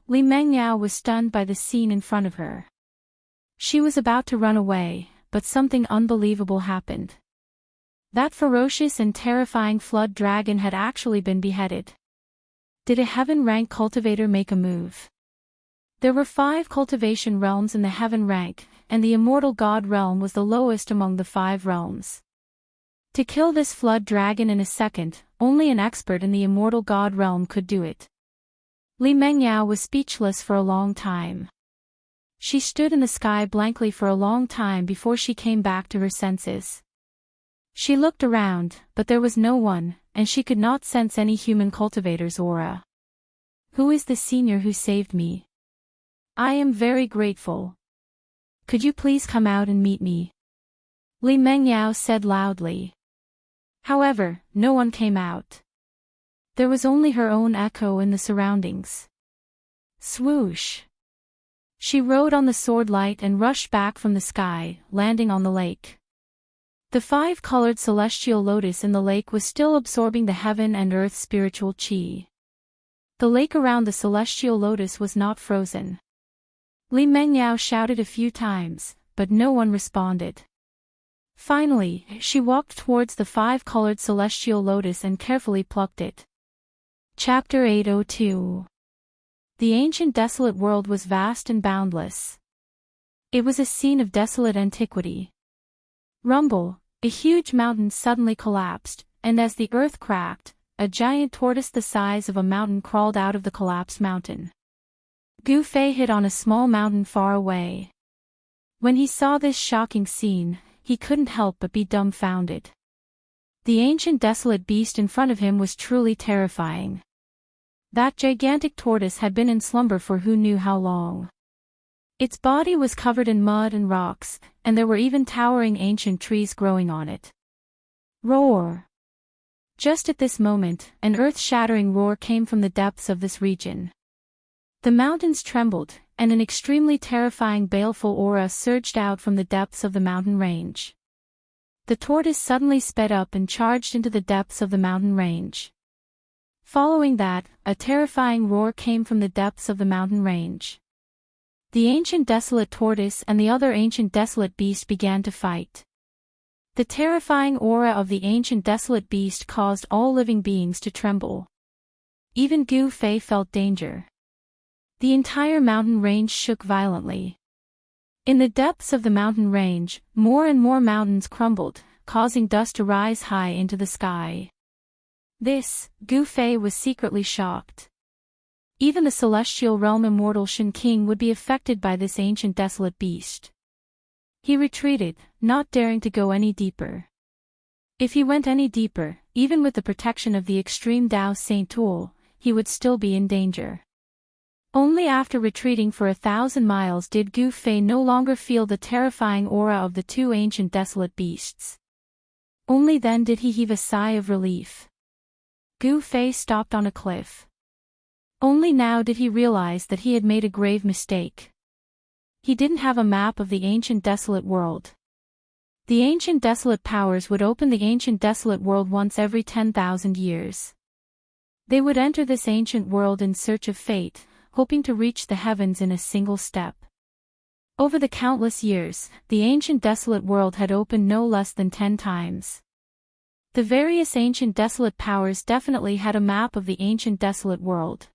Li Mengyao was stunned by the scene in front of her. She was about to run away, but something unbelievable happened. That ferocious and terrifying flood dragon had actually been beheaded. Did a heaven rank cultivator make a move? There were 5 cultivation realms in the heaven rank, and the immortal god realm was the lowest among the 5 realms. To kill this flood dragon in a second, only an expert in the immortal god realm could do it. Li Mengyao was speechless for a long time. She stood in the sky blankly for a long time before she came back to her senses. She looked around, but there was no one, and she could not sense any human cultivator's aura. Who is the senior who saved me? I am very grateful. Could you please come out and meet me? Li Mengyao said loudly. However, no one came out. There was only her own echo in the surroundings. Swoosh! She rode on the sword light and rushed back from the sky, landing on the lake. The 5-colored celestial lotus in the lake was still absorbing the heaven and earth spiritual qi. The lake around the celestial lotus was not frozen. Li Mengyao shouted a few times, but no one responded. Finally, she walked towards the 5-colored celestial lotus and carefully plucked it. Chapter 802. The ancient desolate world was vast and boundless. It was a scene of desolate antiquity. Rumble, a huge mountain suddenly collapsed, and as the earth cracked, a giant tortoise the size of a mountain crawled out of the collapsed mountain. Gu Fei hid on a small mountain far away. When he saw this shocking scene, he couldn't help but be dumbfounded. The ancient desolate beast in front of him was truly terrifying. That gigantic tortoise had been in slumber for who knew how long. Its body was covered in mud and rocks, and there were even towering ancient trees growing on it. Roar! Just at this moment, an earth-shattering roar came from the depths of this region. The mountains trembled, and an extremely terrifying baleful aura surged out from the depths of the mountain range. The tortoise suddenly sped up and charged into the depths of the mountain range. Following that, a terrifying roar came from the depths of the mountain range. The ancient desolate tortoise and the other ancient desolate beast began to fight. The terrifying aura of the ancient desolate beast caused all living beings to tremble. Even Gu Fei felt danger. The entire mountain range shook violently. In the depths of the mountain range, more and more mountains crumbled, causing dust to rise high into the sky. Gu Fei was secretly shocked. Even the celestial realm immortal Shen King would be affected by this ancient desolate beast. He retreated, not daring to go any deeper. If he went any deeper, even with the protection of the extreme Dao Saint Tool, he would still be in danger. Only after retreating for 1,000 miles did Gu Fei no longer feel the terrifying aura of the 2 ancient desolate beasts. Only then did he heave a sigh of relief. Gu Fei stopped on a cliff. Only now did he realize that he had made a grave mistake. He didn't have a map of the ancient desolate world. The ancient desolate powers would open the ancient desolate world once every 10,000 years. They would enter this ancient world in search of fate, hoping to reach the heavens in a single step. Over the countless years, the ancient desolate world had opened no less than 10 times. The various ancient desolate powers definitely had a map of the ancient desolate world.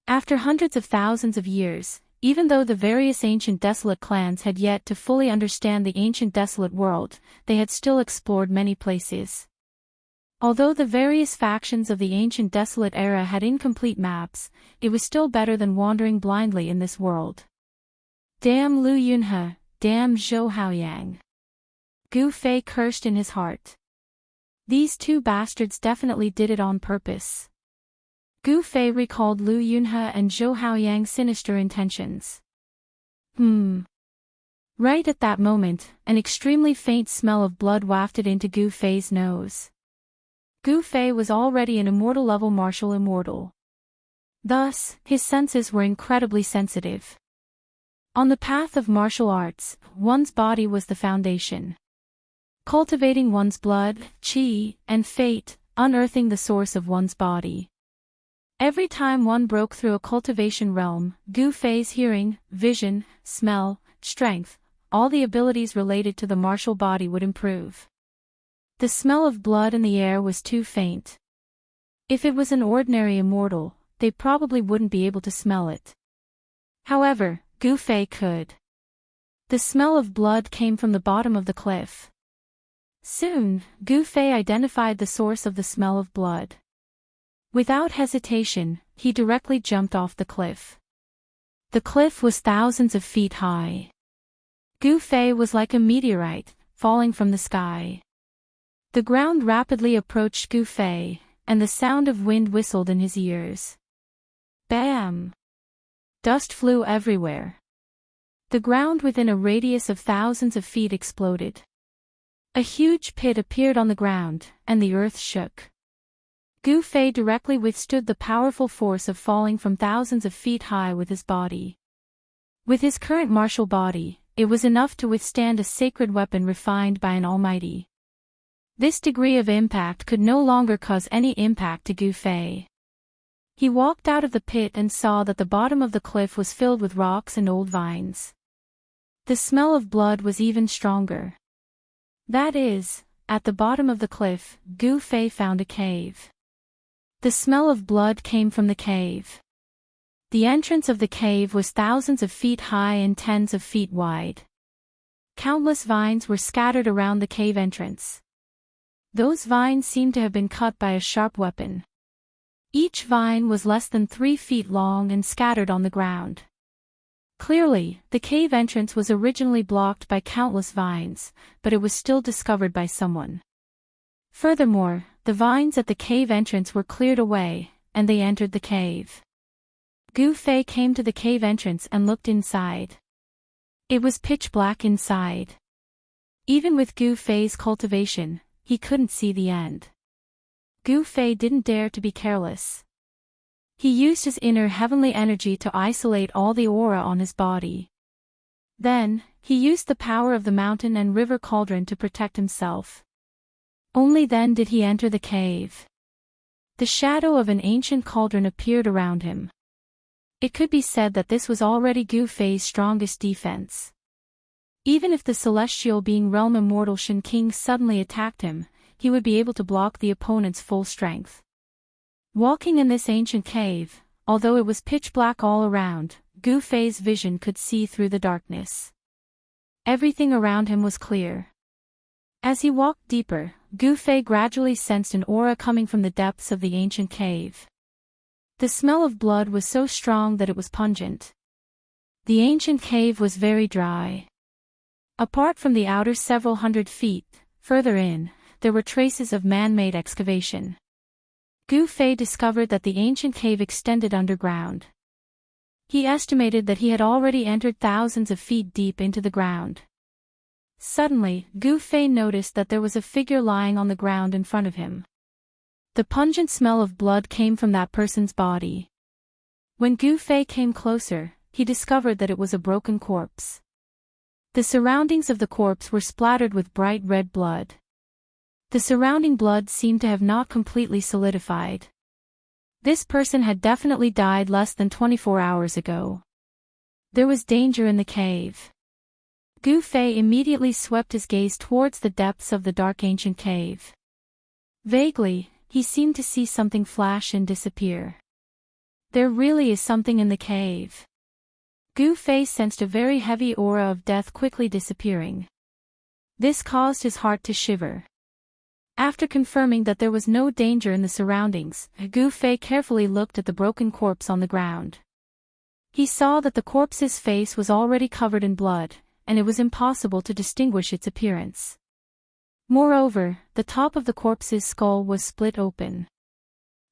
After hundreds of thousands of years, even though the various ancient desolate clans had yet to fully understand the ancient desolate world, they had still explored many places. Although the various factions of the ancient desolate era had incomplete maps, it was still better than wandering blindly in this world. Damn Lu Yunhe, damn Zhou Haoyang. Gu Fei cursed in his heart. These 2 bastards definitely did it on purpose. Gu Fei recalled Lu Yunhe and Zhou Haoyang's sinister intentions. Right at that moment, an extremely faint smell of blood wafted into Gu Fei's nose. Gu Fei was already an immortal-level martial immortal. Thus, his senses were incredibly sensitive. On the path of martial arts, one's body was the foundation. Cultivating one's blood, qi, and fate, unearthing the source of one's body. Every time one broke through a cultivation realm, Gu Fei's hearing, vision, smell, strength, all the abilities related to the martial body would improve. The smell of blood in the air was too faint. If it was an ordinary immortal, they probably wouldn't be able to smell it. However, Gu Fei could. The smell of blood came from the bottom of the cliff. Soon, Gu Fei identified the source of the smell of blood. Without hesitation, he directly jumped off the cliff. The cliff was thousands of feet high. Gu Fei was like a meteorite, falling from the sky. The ground rapidly approached Gu Fei, and the sound of wind whistled in his ears. Bam! Dust flew everywhere. The ground within a radius of thousands of feet exploded. A huge pit appeared on the ground, and the earth shook. Gu Fei directly withstood the powerful force of falling from thousands of feet high with his body. With his current martial body, it was enough to withstand a sacred weapon refined by an almighty. This degree of impact could no longer cause any impact to Gu Fei. He walked out of the pit and saw that the bottom of the cliff was filled with rocks and old vines. The smell of blood was even stronger. That is, at the bottom of the cliff, Gu Fei found a cave. The smell of blood came from the cave. The entrance of the cave was thousands of feet high and tens of feet wide. Countless vines were scattered around the cave entrance. Those vines seemed to have been cut by a sharp weapon. Each vine was less than 3 feet long and scattered on the ground. Clearly, the cave entrance was originally blocked by countless vines, but it was still discovered by someone. Furthermore, the vines at the cave entrance were cleared away, and they entered the cave. Gu Fei came to the cave entrance and looked inside. It was pitch black inside. Even with Gu Fei's cultivation, he couldn't see the end. Gu Fei didn't dare to be careless. He used his inner heavenly energy to isolate all the aura on his body. Then, he used the power of the mountain and river cauldron to protect himself. Only then did he enter the cave. The shadow of an ancient cauldron appeared around him. It could be said that this was already Gu Fei's strongest defense. Even if the celestial being realm Immortal Shen King suddenly attacked him, he would be able to block the opponent's full strength. Walking in this ancient cave, although it was pitch black all around, Gu Fei's vision could see through the darkness. Everything around him was clear. As he walked deeper, Gu Fei gradually sensed an aura coming from the depths of the ancient cave. The smell of blood was so strong that it was pungent. The ancient cave was very dry. Apart from the outer several hundred feet, further in, there were traces of man-made excavation. Gu Fei discovered that the ancient cave extended underground. He estimated that he had already entered thousands of feet deep into the ground. Suddenly, Gu Fei noticed that there was a figure lying on the ground in front of him. The pungent smell of blood came from that person's body. When Gu Fei came closer, he discovered that it was a broken corpse. The surroundings of the corpse were splattered with bright red blood. The surrounding blood seemed to have not completely solidified. This person had definitely died less than 24 hours ago. There was danger in the cave. Gu Fei immediately swept his gaze towards the depths of the dark ancient cave. Vaguely, he seemed to see something flash and disappear. There really is something in the cave. Gu Fei sensed a very heavy aura of death quickly disappearing. This caused his heart to shiver. After confirming that there was no danger in the surroundings, Gu Fei carefully looked at the broken corpse on the ground. He saw that the corpse's face was already covered in blood, and it was impossible to distinguish its appearance. Moreover, the top of the corpse's skull was split open.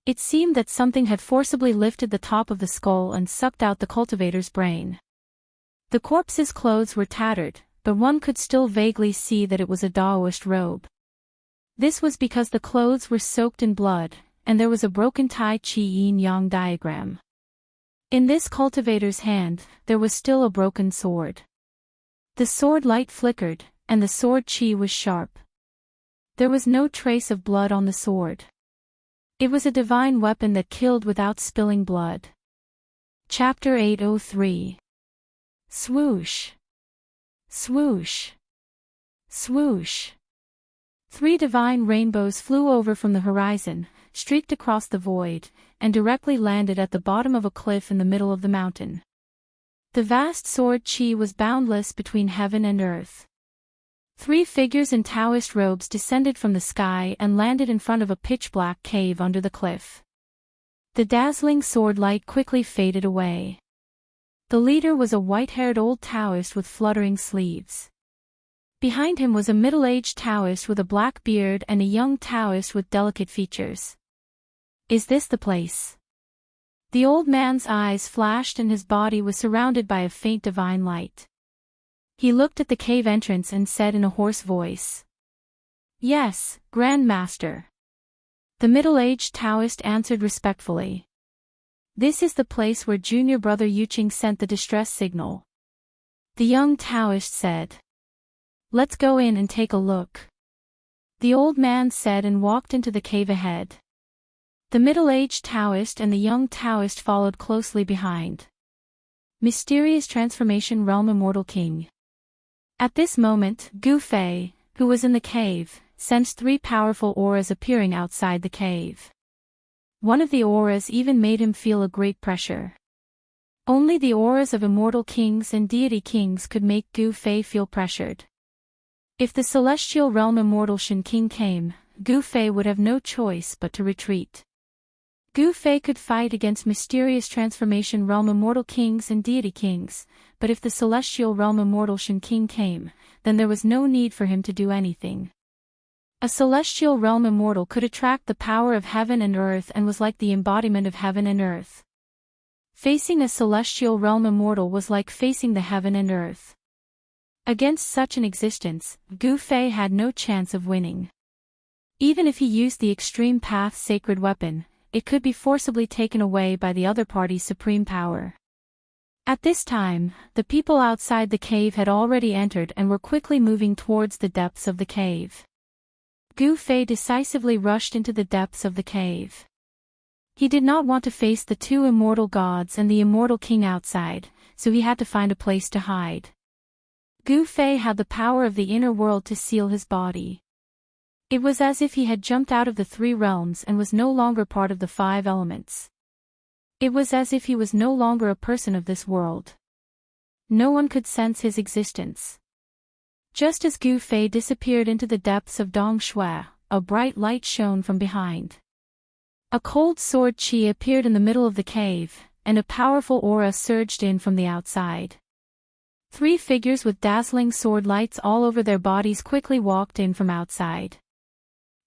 It seemed that something had forcibly lifted the top of the skull and sucked out the cultivator's brain. The corpse's clothes were tattered, but one could still vaguely see that it was a Taoist robe. This was because the clothes were soaked in blood, and there was a broken Tai Chi yin-yang diagram. In this cultivator's hand, there was still a broken sword. The sword light flickered, and the sword chi was sharp. There was no trace of blood on the sword. It was a divine weapon that killed without spilling blood. Chapter 803. Swoosh. Swoosh. Swoosh. 3 divine rainbows flew over from the horizon, streaked across the void, and directly landed at the bottom of a cliff in the middle of the mountain. The vast sword Qi was boundless between heaven and earth. 3 figures in Taoist robes descended from the sky and landed in front of a pitch-black cave under the cliff. The dazzling sword light quickly faded away. The leader was a white-haired old Taoist with fluttering sleeves. Behind him was a middle-aged Taoist with a black beard and a young Taoist with delicate features. "Is this the place?" The old man's eyes flashed and his body was surrounded by a faint divine light. He looked at the cave entrance and said in a hoarse voice, "Yes, Grand Master." The middle-aged Taoist answered respectfully, "This is the place where junior brother Yuqing sent the distress signal." The young Taoist said, "Let's go in and take a look." The old man said and walked into the cave ahead. The middle-aged Taoist and the young Taoist followed closely behind. Mysterious Transformation Realm Immortal King. At this moment, Gu Fei, who was in the cave, sensed 3 powerful auras appearing outside the cave. One of the auras even made him feel a great pressure. Only the auras of immortal kings and deity kings could make Gu Fei feel pressured. If the celestial realm Immortal Shen King came, Gu Fei would have no choice but to retreat. Gu Fei could fight against Mysterious Transformation Realm Immortal Kings and Deity Kings, but if the Celestial Realm Immortal Shen King came, then there was no need for him to do anything. A Celestial Realm Immortal could attract the power of heaven and earth and was like the embodiment of heaven and earth. Facing a Celestial Realm Immortal was like facing the heaven and earth. Against such an existence, Gu Fei had no chance of winning. Even if he used the Extreme Path Sacred Weapon, it could be forcibly taken away by the other party's supreme power. At this time, the people outside the cave had already entered and were quickly moving towards the depths of the cave. Gu Fei decisively rushed into the depths of the cave. He did not want to face the 2 immortal gods and the immortal king outside, so he had to find a place to hide. Gu Fei had the power of the inner world to seal his body. It was as if he had jumped out of the 3 realms and was no longer part of the 5 elements. It was as if he was no longer a person of this world. No one could sense his existence. Just as Gu Fei disappeared into the depths of Dong Shui, a bright light shone from behind. A cold sword Qi appeared in the middle of the cave, and a powerful aura surged in from the outside. 3 figures with dazzling sword lights all over their bodies quickly walked in from outside.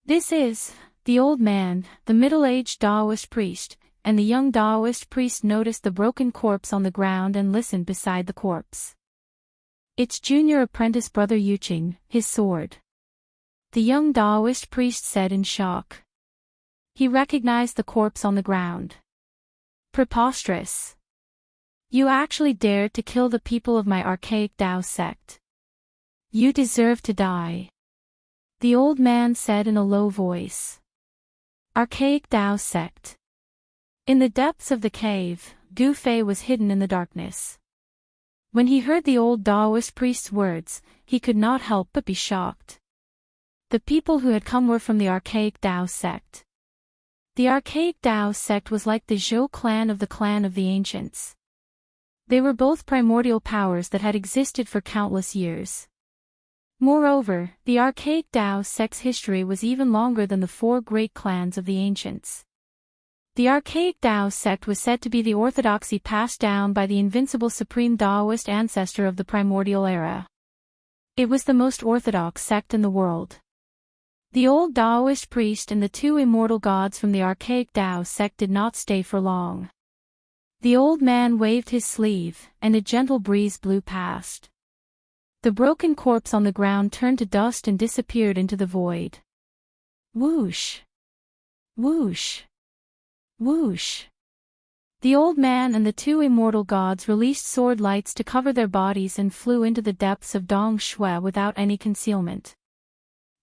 This is the old man, the middle-aged Taoist priest, and the young Taoist priest noticed the broken corpse on the ground and listened beside the corpse. "It's junior apprentice brother Yuqing, his sword," the young Taoist priest said in shock. He recognized the corpse on the ground. "Preposterous. You actually dared to kill the people of my archaic Tao sect. You deserve to die," the old man said in a low voice. Archaic Tao sect. In the depths of the cave, Gu Fei was hidden in the darkness. When he heard the old Taoist priest's words, he could not help but be shocked. The people who had come were from the archaic Tao sect. The archaic Tao sect was like the Zhou clan of the ancients. They were both primordial powers that had existed for countless years. Moreover, the archaic Tao sect's history was even longer than the 4 great clans of the ancients. The archaic Tao sect was said to be the orthodoxy passed down by the invincible supreme Taoist ancestor of the primordial era. It was the most orthodox sect in the world. The old Taoist priest and the 2 immortal gods from the archaic Tao sect did not stay for long. The old man waved his sleeve, and a gentle breeze blew past. The broken corpse on the ground turned to dust and disappeared into the void. Whoosh! Whoosh! Whoosh! The old man and the 2 immortal gods released sword lights to cover their bodies and flew into the depths of Dong Shui without any concealment.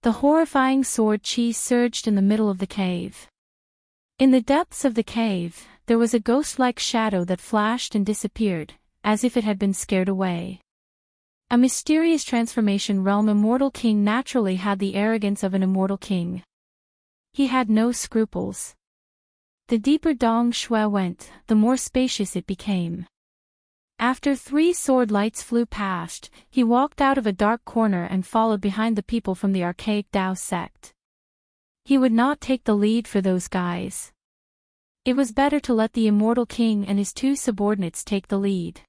The horrifying sword Qi surged in the middle of the cave. In the depths of the cave, there was a ghost-like shadow that flashed and disappeared, as if it had been scared away. A mysterious transformation realm immortal king naturally had the arrogance of an immortal king. He had no scruples. The deeper Dong Shui went, the more spacious it became. After 3 sword lights flew past, he walked out of a dark corner and followed behind the people from the archaic Tao sect. He would not take the lead for those guys. It was better to let the Immortal King and his 2 subordinates take the lead.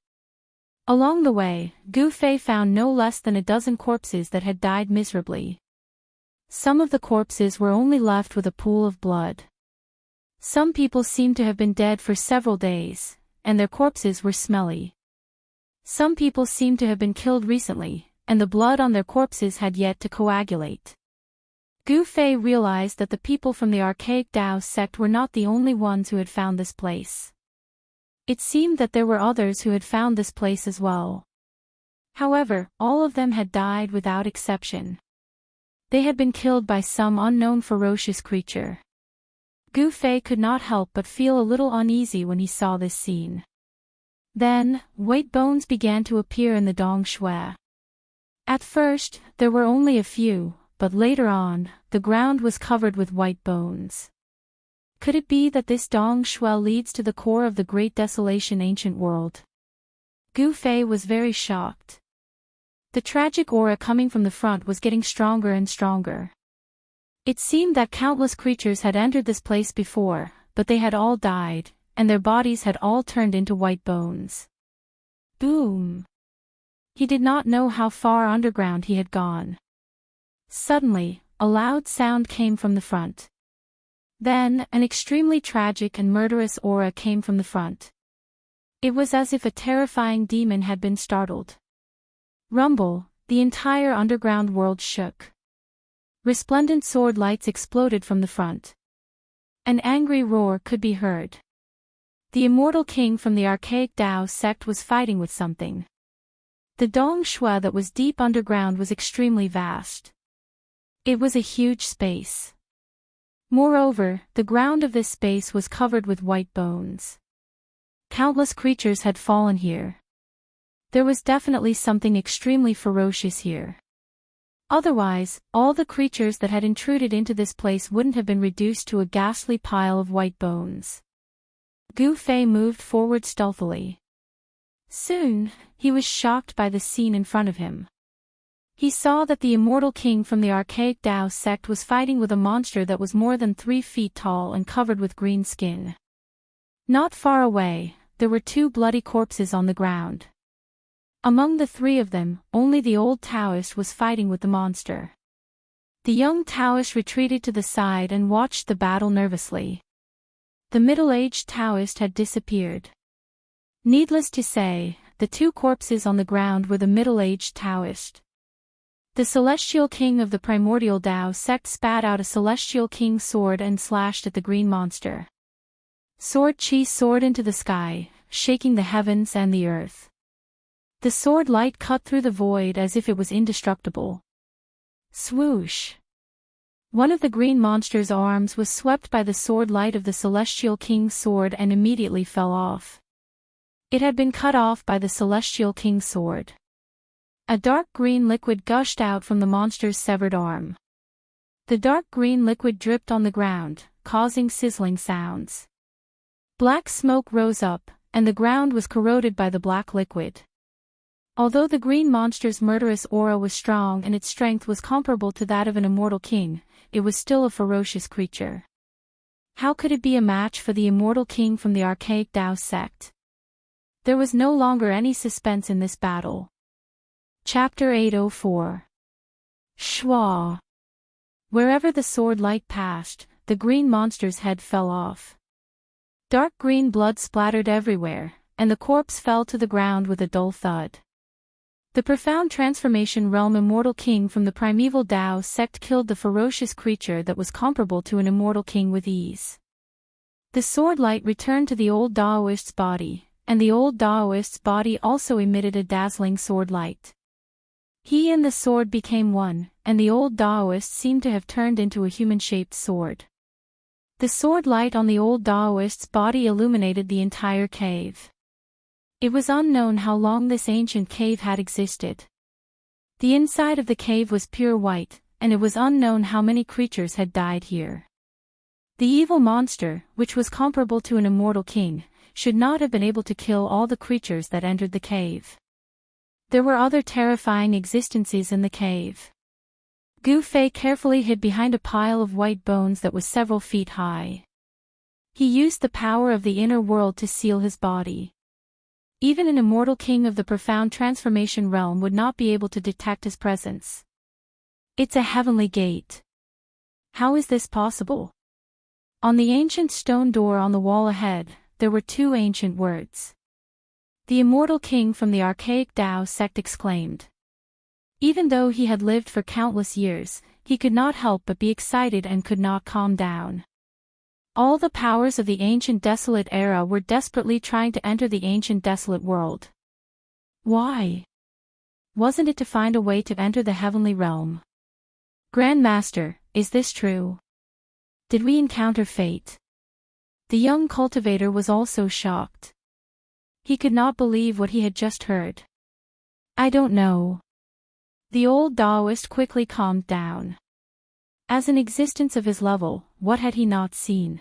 Along the way, Gu Fei found no less than a dozen corpses that had died miserably. Some of the corpses were only left with a pool of blood. Some people seemed to have been dead for several days, and their corpses were smelly. Some people seemed to have been killed recently, and the blood on their corpses had yet to coagulate. Gu Fei realized that the people from the archaic Tao sect were not the only ones who had found this place. It seemed that there were others who had found this place as well. However, all of them had died without exception. They had been killed by some unknown ferocious creature. Gu Fei could not help but feel a little uneasy when he saw this scene. Then, white bones began to appear in the Dong Shui. At first, there were only a few, but later on, the ground was covered with white bones. Could it be that this Dong Shui leads to the core of the Great Desolation ancient world? Gu Fei was very shocked. The tragic aura coming from the front was getting stronger and stronger. It seemed that countless creatures had entered this place before, but they had all died, and their bodies had all turned into white bones. Boom! He did not know how far underground he had gone. Suddenly, a loud sound came from the front. Then, an extremely tragic and murderous aura came from the front. It was as if a terrifying demon had been startled. Rumble, the entire underground world shook. Resplendent sword lights exploded from the front. An angry roar could be heard. The Immortal King from the archaic Tao sect was fighting with something. The Dong Shui that was deep underground was extremely vast. It was a huge space. Moreover, the ground of this space was covered with white bones. Countless creatures had fallen here. There was definitely something extremely ferocious here. Otherwise, all the creatures that had intruded into this place wouldn't have been reduced to a ghastly pile of white bones. Gu Fei moved forward stealthily. Soon, he was shocked by the scene in front of him. He saw that the Immortal King from the archaic Tao sect was fighting with a monster that was more than 3 feet tall and covered with green skin. Not far away, there were 2 bloody corpses on the ground. Among the 3 of them, only the old Taoist was fighting with the monster. The young Taoist retreated to the side and watched the battle nervously. The middle-aged Taoist had disappeared. Needless to say, the 2 corpses on the ground were the middle-aged Taoist. The Celestial King of the Primordial Tao sect spat out a Celestial King sword and slashed at the green monster. Sword Chi soared into the sky, shaking the heavens and the earth. The sword light cut through the void as if it was indestructible. Swoosh! One of the green monster's arms was swept by the sword light of the Celestial King's sword and immediately fell off. It had been cut off by the Celestial King's sword. A dark green liquid gushed out from the monster's severed arm. The dark green liquid dripped on the ground, causing sizzling sounds. Black smoke rose up, and the ground was corroded by the black liquid. Although the green monster's murderous aura was strong and its strength was comparable to that of an immortal king, it was still a ferocious creature. How could it be a match for the Immortal King from the archaic Tao sect? There was no longer any suspense in this battle. Chapter 804. Schwa. Wherever the sword light passed, the green monster's head fell off. Dark green blood splattered everywhere, and the corpse fell to the ground with a dull thud. The profound transformation realm Immortal King from the primeval Tao sect killed the ferocious creature that was comparable to an immortal king with ease. The sword light returned to the old Daoist's body, and the old Daoist's body also emitted a dazzling sword light. He and the sword became one, and the old Daoist seemed to have turned into a human-shaped sword. The sword light on the old Daoist's body illuminated the entire cave. It was unknown how long this ancient cave had existed. The inside of the cave was pure white, and it was unknown how many creatures had died here. The evil monster, which was comparable to an immortal king, should not have been able to kill all the creatures that entered the cave. There were other terrifying existences in the cave. Gu Fei carefully hid behind a pile of white bones that was several feet high. He used the power of the inner world to seal his body. Even an immortal king of the profound transformation realm would not be able to detect his presence. It's a heavenly gate. How is this possible? On the ancient stone door on the wall ahead, there were two ancient words. The immortal king from the archaic Tao sect exclaimed. Even though he had lived for countless years, he could not help but be excited and could not calm down. All the powers of the ancient desolate era were desperately trying to enter the ancient desolate world. Why? Wasn't it to find a way to enter the heavenly realm? Grand Master, is this true? Did we encounter fate? The young cultivator was also shocked. He could not believe what he had just heard. I don't know. The old Taoist quickly calmed down. As an existence of his level, what had he not seen?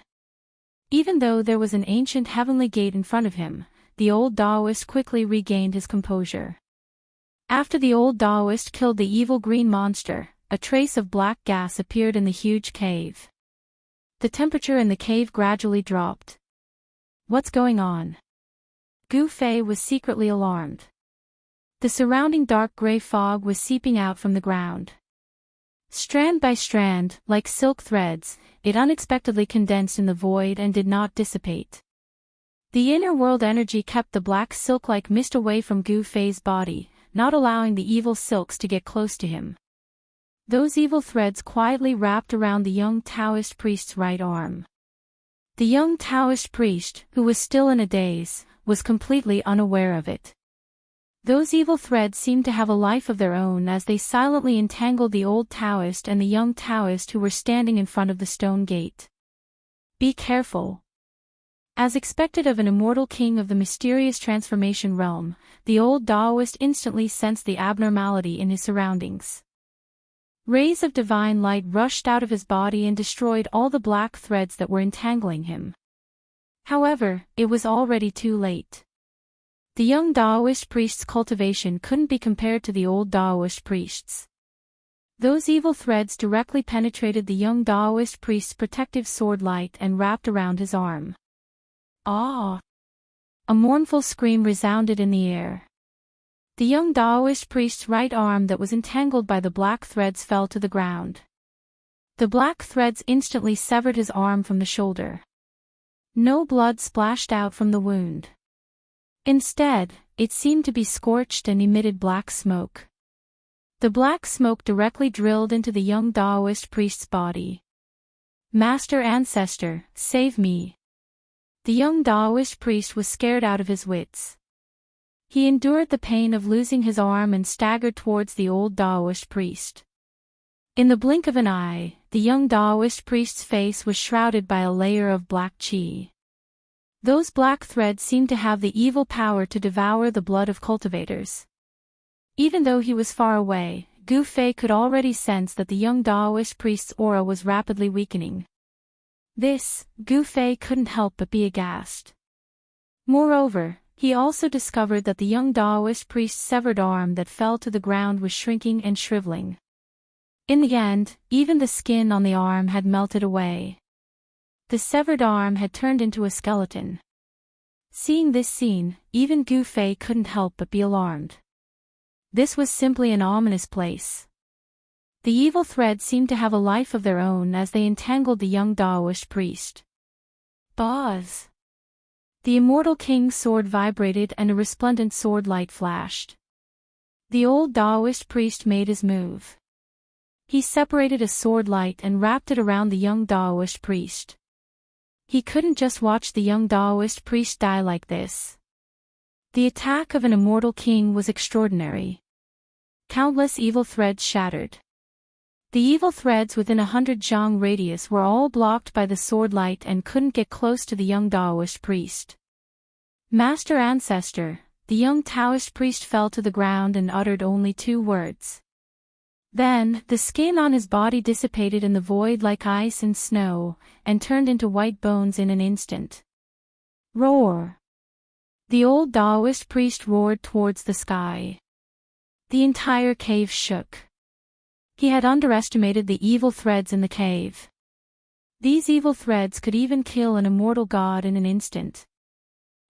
Even though there was an ancient heavenly gate in front of him, the old Taoist quickly regained his composure. After the old Taoist killed the evil green monster, a trace of black gas appeared in the huge cave. The temperature in the cave gradually dropped. What's going on? Gu Fei was secretly alarmed. The surrounding dark gray fog was seeping out from the ground. Strand by strand, like silk threads, it unexpectedly condensed in the void and did not dissipate. The inner world energy kept the black silk-like mist away from Gu Fei's body, not allowing the evil silks to get close to him. Those evil threads quietly wrapped around the young Taoist priest's right arm. The young Taoist priest, who was still in a daze, was completely unaware of it. Those evil threads seemed to have a life of their own as they silently entangled the old Taoist and the young Taoist who were standing in front of the stone gate. Be careful. As expected of an immortal king of the mysterious transformation realm, the old Taoist instantly sensed the abnormality in his surroundings. Rays of divine light rushed out of his body and destroyed all the black threads that were entangling him. However, it was already too late. The young Taoist priest's cultivation couldn't be compared to the old Taoist priest's. Those evil threads directly penetrated the young Taoist priest's protective sword light and wrapped around his arm. Ah! A mournful scream resounded in the air. The young Taoist priest's right arm that was entangled by the black threads fell to the ground. The black threads instantly severed his arm from the shoulder. No blood splashed out from the wound. Instead, it seemed to be scorched and emitted black smoke. The black smoke directly drilled into the young Taoist priest's body. Master Ancestor, save me. The young Taoist priest was scared out of his wits. He endured the pain of losing his arm and staggered towards the old Taoist priest. In the blink of an eye, the young Taoist priest's face was shrouded by a layer of black qi. Those black threads seemed to have the evil power to devour the blood of cultivators. Even though he was far away, Gu Fei could already sense that the young Taoist priest's aura was rapidly weakening. This, Gu Fei couldn't help but be aghast. Moreover, he also discovered that the young Taoist priest's severed arm that fell to the ground was shrinking and shriveling. In the end, even the skin on the arm had melted away. The severed arm had turned into a skeleton. Seeing this scene, even Gu Fei couldn't help but be alarmed. This was simply an ominous place. The evil threads seemed to have a life of their own as they entangled the young Taoist priest. Buzz! The immortal king's sword vibrated and a resplendent sword light flashed. The old Taoist priest made his move. He separated a sword light and wrapped it around the young Taoist priest. He couldn't just watch the young Taoist priest die like this. The attack of an immortal king was extraordinary. Countless evil threads shattered. The evil threads within 100 zhang radius were all blocked by the sword light and couldn't get close to the young Taoist priest. Master Ancestor, the young Taoist priest fell to the ground and uttered only 2 words. Then, the skin on his body dissipated in the void like ice and snow, and turned into white bones in an instant. Roar! The old Taoist priest roared towards the sky. The entire cave shook. He had underestimated the evil threads in the cave. These evil threads could even kill an immortal god in an instant.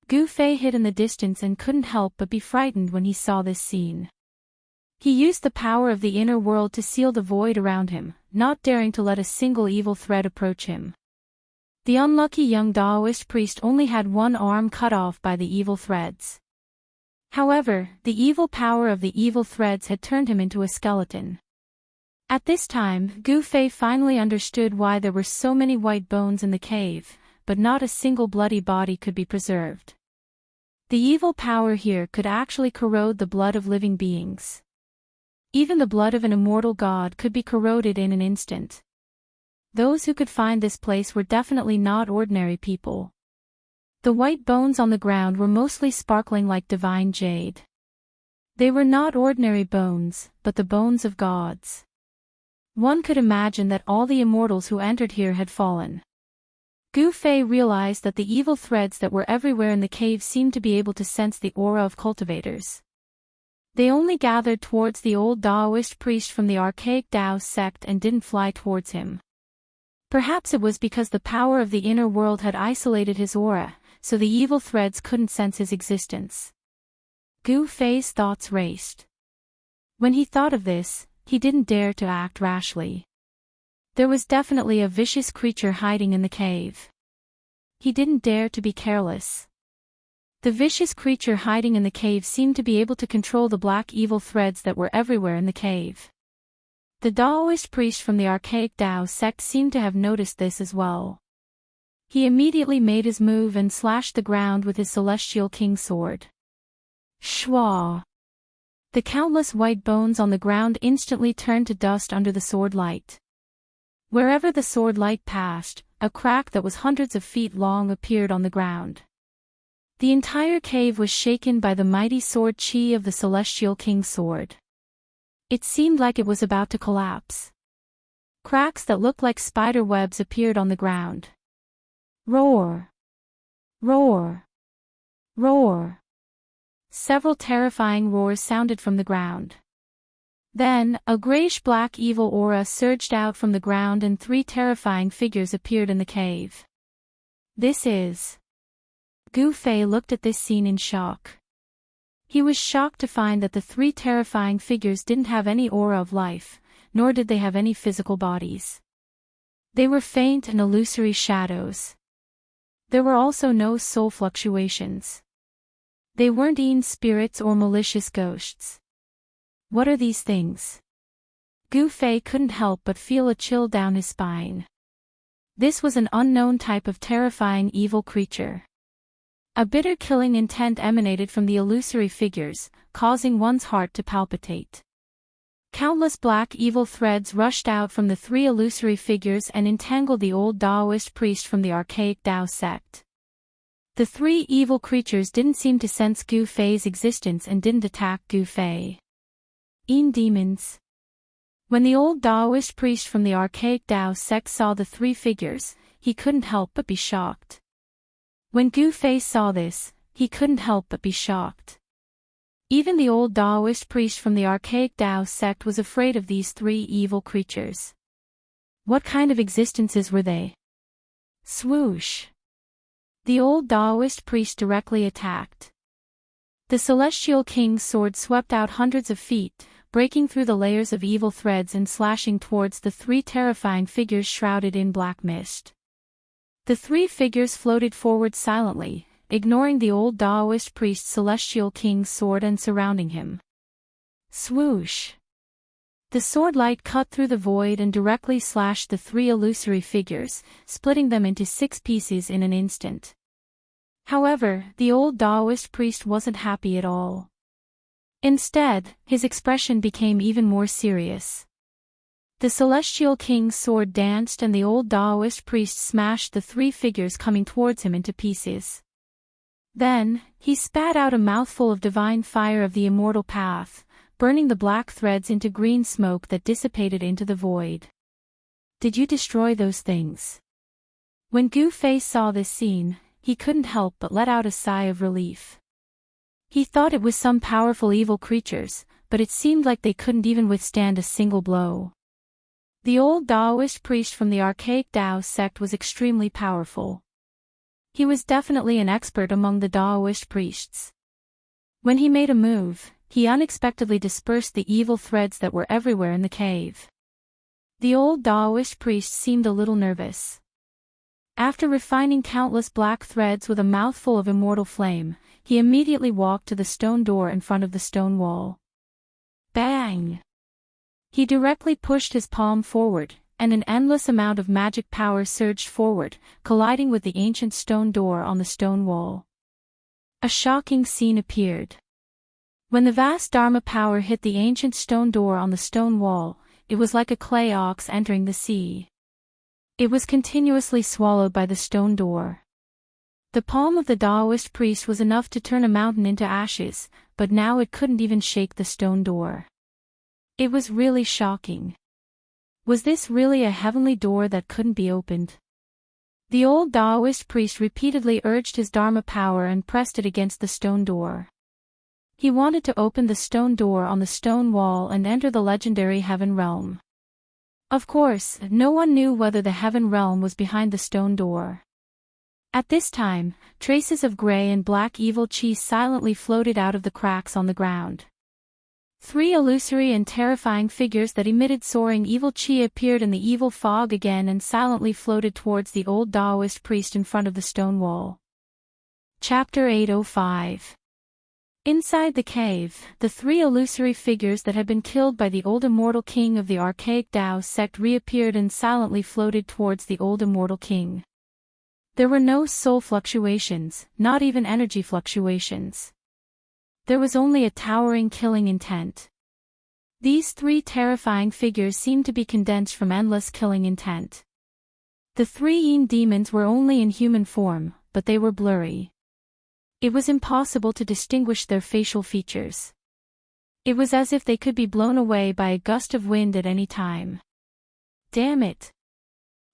Gu Fei hid in the distance and couldn't help but be frightened when he saw this scene. He used the power of the inner world to seal the void around him, not daring to let a single evil thread approach him. The unlucky young Taoist priest only had one arm cut off by the evil threads. However, the evil power of the evil threads had turned him into a skeleton. At this time, Gu Fei finally understood why there were so many white bones in the cave, but not a single bloody body could be preserved. The evil power here could actually corrode the blood of living beings. Even the blood of an immortal god could be corroded in an instant. Those who could find this place were definitely not ordinary people. The white bones on the ground were mostly sparkling like divine jade. They were not ordinary bones, but the bones of gods. One could imagine that all the immortals who entered here had fallen. Gu Fei realized that the evil threads that were everywhere in the cave seemed to be able to sense the aura of cultivators. They only gathered towards the old Taoist priest from the archaic Tao sect and didn't fly towards him. Perhaps it was because the power of the inner world had isolated his aura, so the evil threads couldn't sense his existence. Gu Fei's thoughts raced. When he thought of this, he didn't dare to act rashly. There was definitely a vicious creature hiding in the cave. He didn't dare to be careless. The vicious creature hiding in the cave seemed to be able to control the black evil threads that were everywhere in the cave. The Taoist priest from the archaic Tao sect seemed to have noticed this as well. He immediately made his move and slashed the ground with his celestial king sword. Shwa! The countless white bones on the ground instantly turned to dust under the sword light. Wherever the sword light passed, a crack that was hundreds of feet long appeared on the ground. The entire cave was shaken by the mighty sword chi of the celestial king's sword. It seemed like it was about to collapse. Cracks that looked like spider webs appeared on the ground. Roar! Roar! Roar! Several terrifying roars sounded from the ground. Then, a grayish-black evil aura surged out from the ground and 3 terrifying figures appeared in the cave. This is... Gu Fei looked at this scene in shock. He was shocked to find that the 3 terrifying figures didn't have any aura of life, nor did they have any physical bodies. They were faint and illusory shadows. There were also no soul fluctuations. They weren't even spirits or malicious ghosts. What are these things? Gu Fei couldn't help but feel a chill down his spine. This was an unknown type of terrifying evil creature. A bitter killing intent emanated from the illusory figures, causing one's heart to palpitate. Countless black evil threads rushed out from the 3 illusory figures and entangled the old Taoist priest from the archaic Tao sect. The 3 evil creatures didn't seem to sense Gu Fei's existence and didn't attack Gu Fei. Demons. When the old Taoist priest from the archaic Tao sect saw the 3 figures, he couldn't help but be shocked. When Gu Fei saw this, he couldn't help but be shocked. Even the old Taoist priest from the archaic Tao sect was afraid of these 3 evil creatures. What kind of existences were they? Swoosh! The old Taoist priest directly attacked. The celestial king's sword swept out hundreds of feet, breaking through the layers of evil threads and slashing towards the 3 terrifying figures shrouded in black mist. The 3 figures floated forward silently, ignoring the old Taoist priest's celestial king's sword and surrounding him. Swoosh! The sword light cut through the void and directly slashed the 3 illusory figures, splitting them into 6 pieces in an instant. However, the old Taoist priest wasn't happy at all. Instead, his expression became even more serious. The celestial king's sword danced and the old Taoist priest smashed the 3 figures coming towards him into pieces. Then, he spat out a mouthful of divine fire of the immortal path, burning the black threads into green smoke that dissipated into the void. Did you destroy those things? When Gu Fei saw this scene, he couldn't help but let out a sigh of relief. He thought it was some powerful evil creatures, but it seemed like they couldn't even withstand a single blow. The old Taoist priest from the archaic Tao sect was extremely powerful. He was definitely an expert among the Taoist priests. When he made a move, he unexpectedly dispersed the evil threads that were everywhere in the cave. The old Taoist priest seemed a little nervous. After refining countless black threads with a mouthful of immortal flame, he immediately walked to the stone door in front of the stone wall. Bang! He directly pushed his palm forward, and an endless amount of magic power surged forward, colliding with the ancient stone door on the stone wall. A shocking scene appeared. When the vast Dharma power hit the ancient stone door on the stone wall, it was like a clay ox entering the sea. It was continuously swallowed by the stone door. The palm of the Taoist priest was enough to turn a mountain into ashes, but now it couldn't even shake the stone door. It was really shocking. Was this really a heavenly door that couldn't be opened? The old Taoist priest repeatedly urged his Dharma power and pressed it against the stone door. He wanted to open the stone door on the stone wall and enter the legendary heaven realm. Of course, no one knew whether the heaven realm was behind the stone door. At this time, traces of gray and black evil chi silently floated out of the cracks on the ground. 3 illusory and terrifying figures that emitted soaring evil chi appeared in the evil fog again and silently floated towards the old Taoist priest in front of the stone wall. Chapter 805. Inside the cave, the 3 illusory figures that had been killed by the old immortal king of the archaic Tao sect reappeared and silently floated towards the old immortal king. There were no soul fluctuations, not even energy fluctuations. There was only a towering killing intent. These 3 terrifying figures seemed to be condensed from endless killing intent. The 3 Yin demons were only in human form, but they were blurry. It was impossible to distinguish their facial features. It was as if they could be blown away by a gust of wind at any time. Damn it!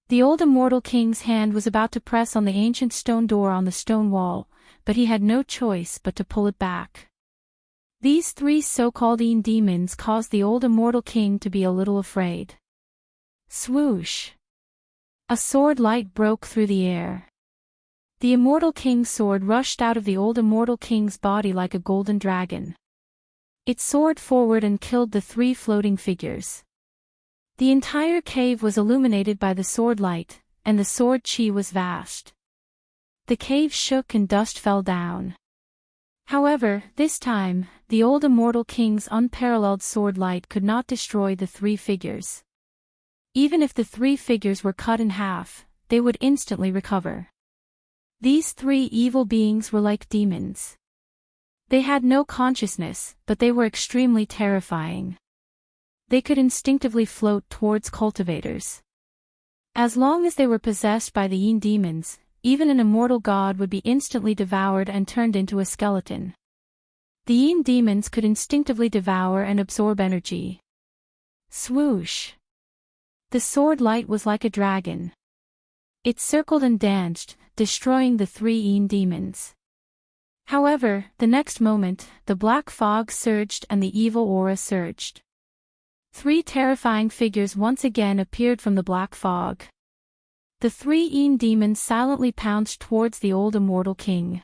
The old immortal king's hand was about to press on the ancient stone door on the stone wall, but he had no choice but to pull it back. These 3 so-called Yin demons caused the old immortal king to be a little afraid. Swoosh! A sword light broke through the air. The immortal king's sword rushed out of the old immortal king's body like a golden dragon. It soared forward and killed the 3 floating figures. The entire cave was illuminated by the sword light, and the sword chi was vast. The cave shook and dust fell down. However, this time, the old immortal king's unparalleled sword light could not destroy the 3 figures. Even if the 3 figures were cut in half, they would instantly recover. These 3 evil beings were like demons. They had no consciousness, but they were extremely terrifying. They could instinctively float towards cultivators. As long as they were possessed by the Yin demons, even an immortal god would be instantly devoured and turned into a skeleton. The Yin demons could instinctively devour and absorb energy. Swoosh! The sword light was like a dragon. It circled and danced, destroying the 3 Yin demons. However, the next moment, the black fog surged and the evil aura surged. 3 terrifying figures once again appeared from the black fog. The 3 Yin demons silently pounced towards the old immortal king.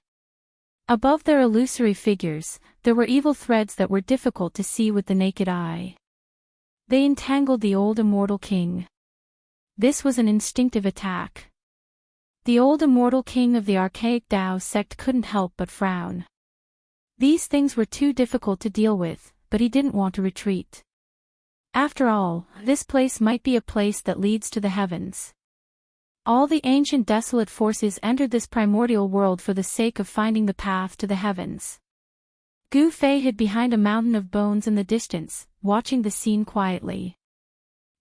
Above their illusory figures, there were evil threads that were difficult to see with the naked eye. They entangled the old immortal king. This was an instinctive attack. The old immortal king of the archaic Tao sect couldn't help but frown. These things were too difficult to deal with, but he didn't want to retreat. After all, this place might be a place that leads to the heavens. All the ancient desolate forces entered this primordial world for the sake of finding the path to the heavens. Gu Fei hid behind a mountain of bones in the distance, watching the scene quietly.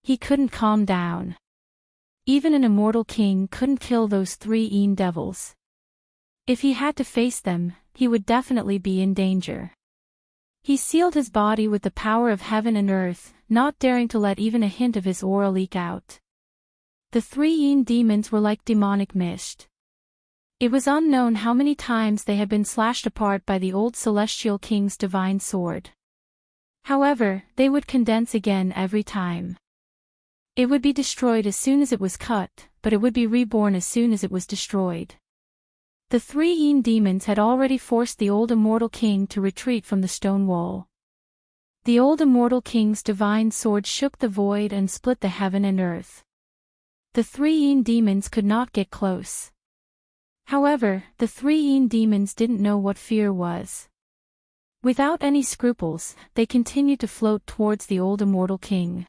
He couldn't calm down. Even an immortal king couldn't kill those 3 Yin devils. If he had to face them, he would definitely be in danger. He sealed his body with the power of heaven and earth, not daring to let even a hint of his aura leak out. The 3 Yin demons were like demonic mist. It was unknown how many times they had been slashed apart by the old Celestial King's divine sword. However, they would condense again every time. It would be destroyed as soon as it was cut, but it would be reborn as soon as it was destroyed. The three Yin demons had already forced the old Immortal King to retreat from the stone wall. The old Immortal King's divine sword shook the void and split the heaven and earth. The three Yin demons could not get close. However, the three Yin demons didn't know what fear was. Without any scruples, they continued to float towards the old Immortal King.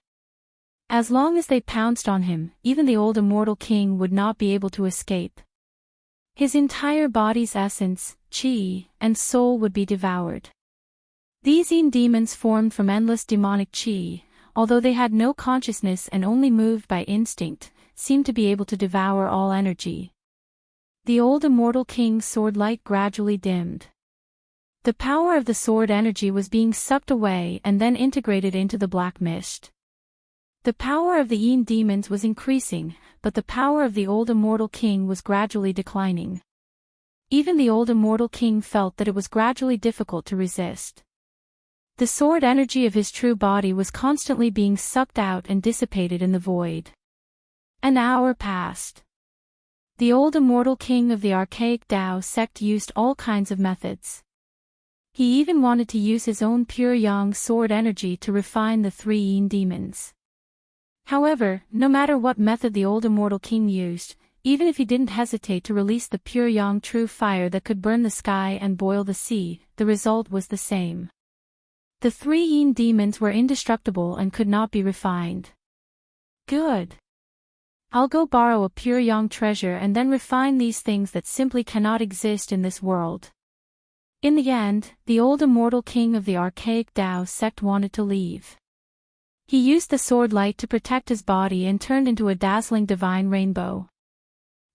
As long as they pounced on him, even the old Immortal King would not be able to escape. His entire body's essence, chi, and soul would be devoured. These Yin demons formed from endless demonic chi, although they had no consciousness and only moved by instinct, seemed to be able to devour all energy. The old Immortal King's sword light gradually dimmed. The power of the sword energy was being sucked away and then integrated into the black mist. The power of the Yin demons was increasing, but the power of the old Immortal King was gradually declining. Even the old Immortal King felt that it was gradually difficult to resist. The sword energy of his true body was constantly being sucked out and dissipated in the void. An hour passed. The old Immortal King of the archaic Tao sect used all kinds of methods. He even wanted to use his own pure yang sword energy to refine the three Yin demons. However, no matter what method the old Immortal King used, even if he didn't hesitate to release the pure yang true fire that could burn the sky and boil the sea, the result was the same. The three Yin demons were indestructible and could not be refined. Good. I'll go borrow a pure yang treasure and then refine these things that simply cannot exist in this world. In the end, the old Immortal King of the archaic Tao sect wanted to leave. He used the sword light to protect his body and turned into a dazzling divine rainbow.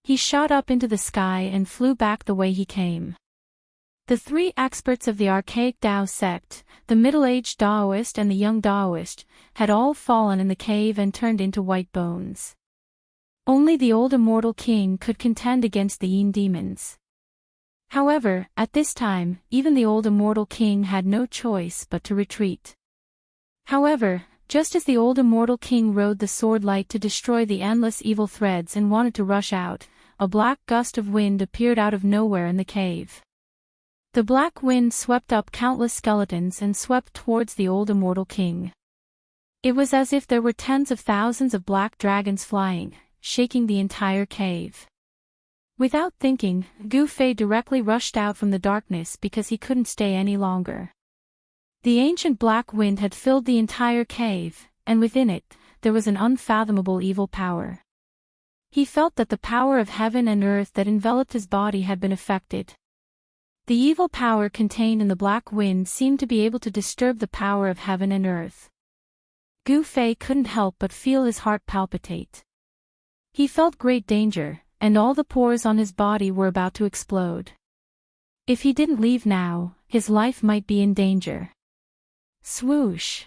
He shot up into the sky and flew back the way he came. The three experts of the archaic Tao sect, the middle-aged Taoist and the young Taoist, had all fallen in the cave and turned into white bones. Only the old Immortal King could contend against the Yin demons. However, at this time, even the old Immortal King had no choice but to retreat. However, just as the old Immortal King rode the sword light to destroy the endless evil threads and wanted to rush out, a black gust of wind appeared out of nowhere in the cave. The black wind swept up countless skeletons and swept towards the old Immortal King. It was as if there were tens of thousands of black dragons flying, shaking the entire cave. Without thinking, Gu Fei directly rushed out from the darkness because he couldn't stay any longer. The ancient black wind had filled the entire cave, and within it, there was an unfathomable evil power. He felt that the power of heaven and earth that enveloped his body had been affected. The evil power contained in the black wind seemed to be able to disturb the power of heaven and earth. Gu Fei couldn't help but feel his heart palpitate. He felt great danger, and all the pores on his body were about to explode. If he didn't leave now, his life might be in danger. Swoosh!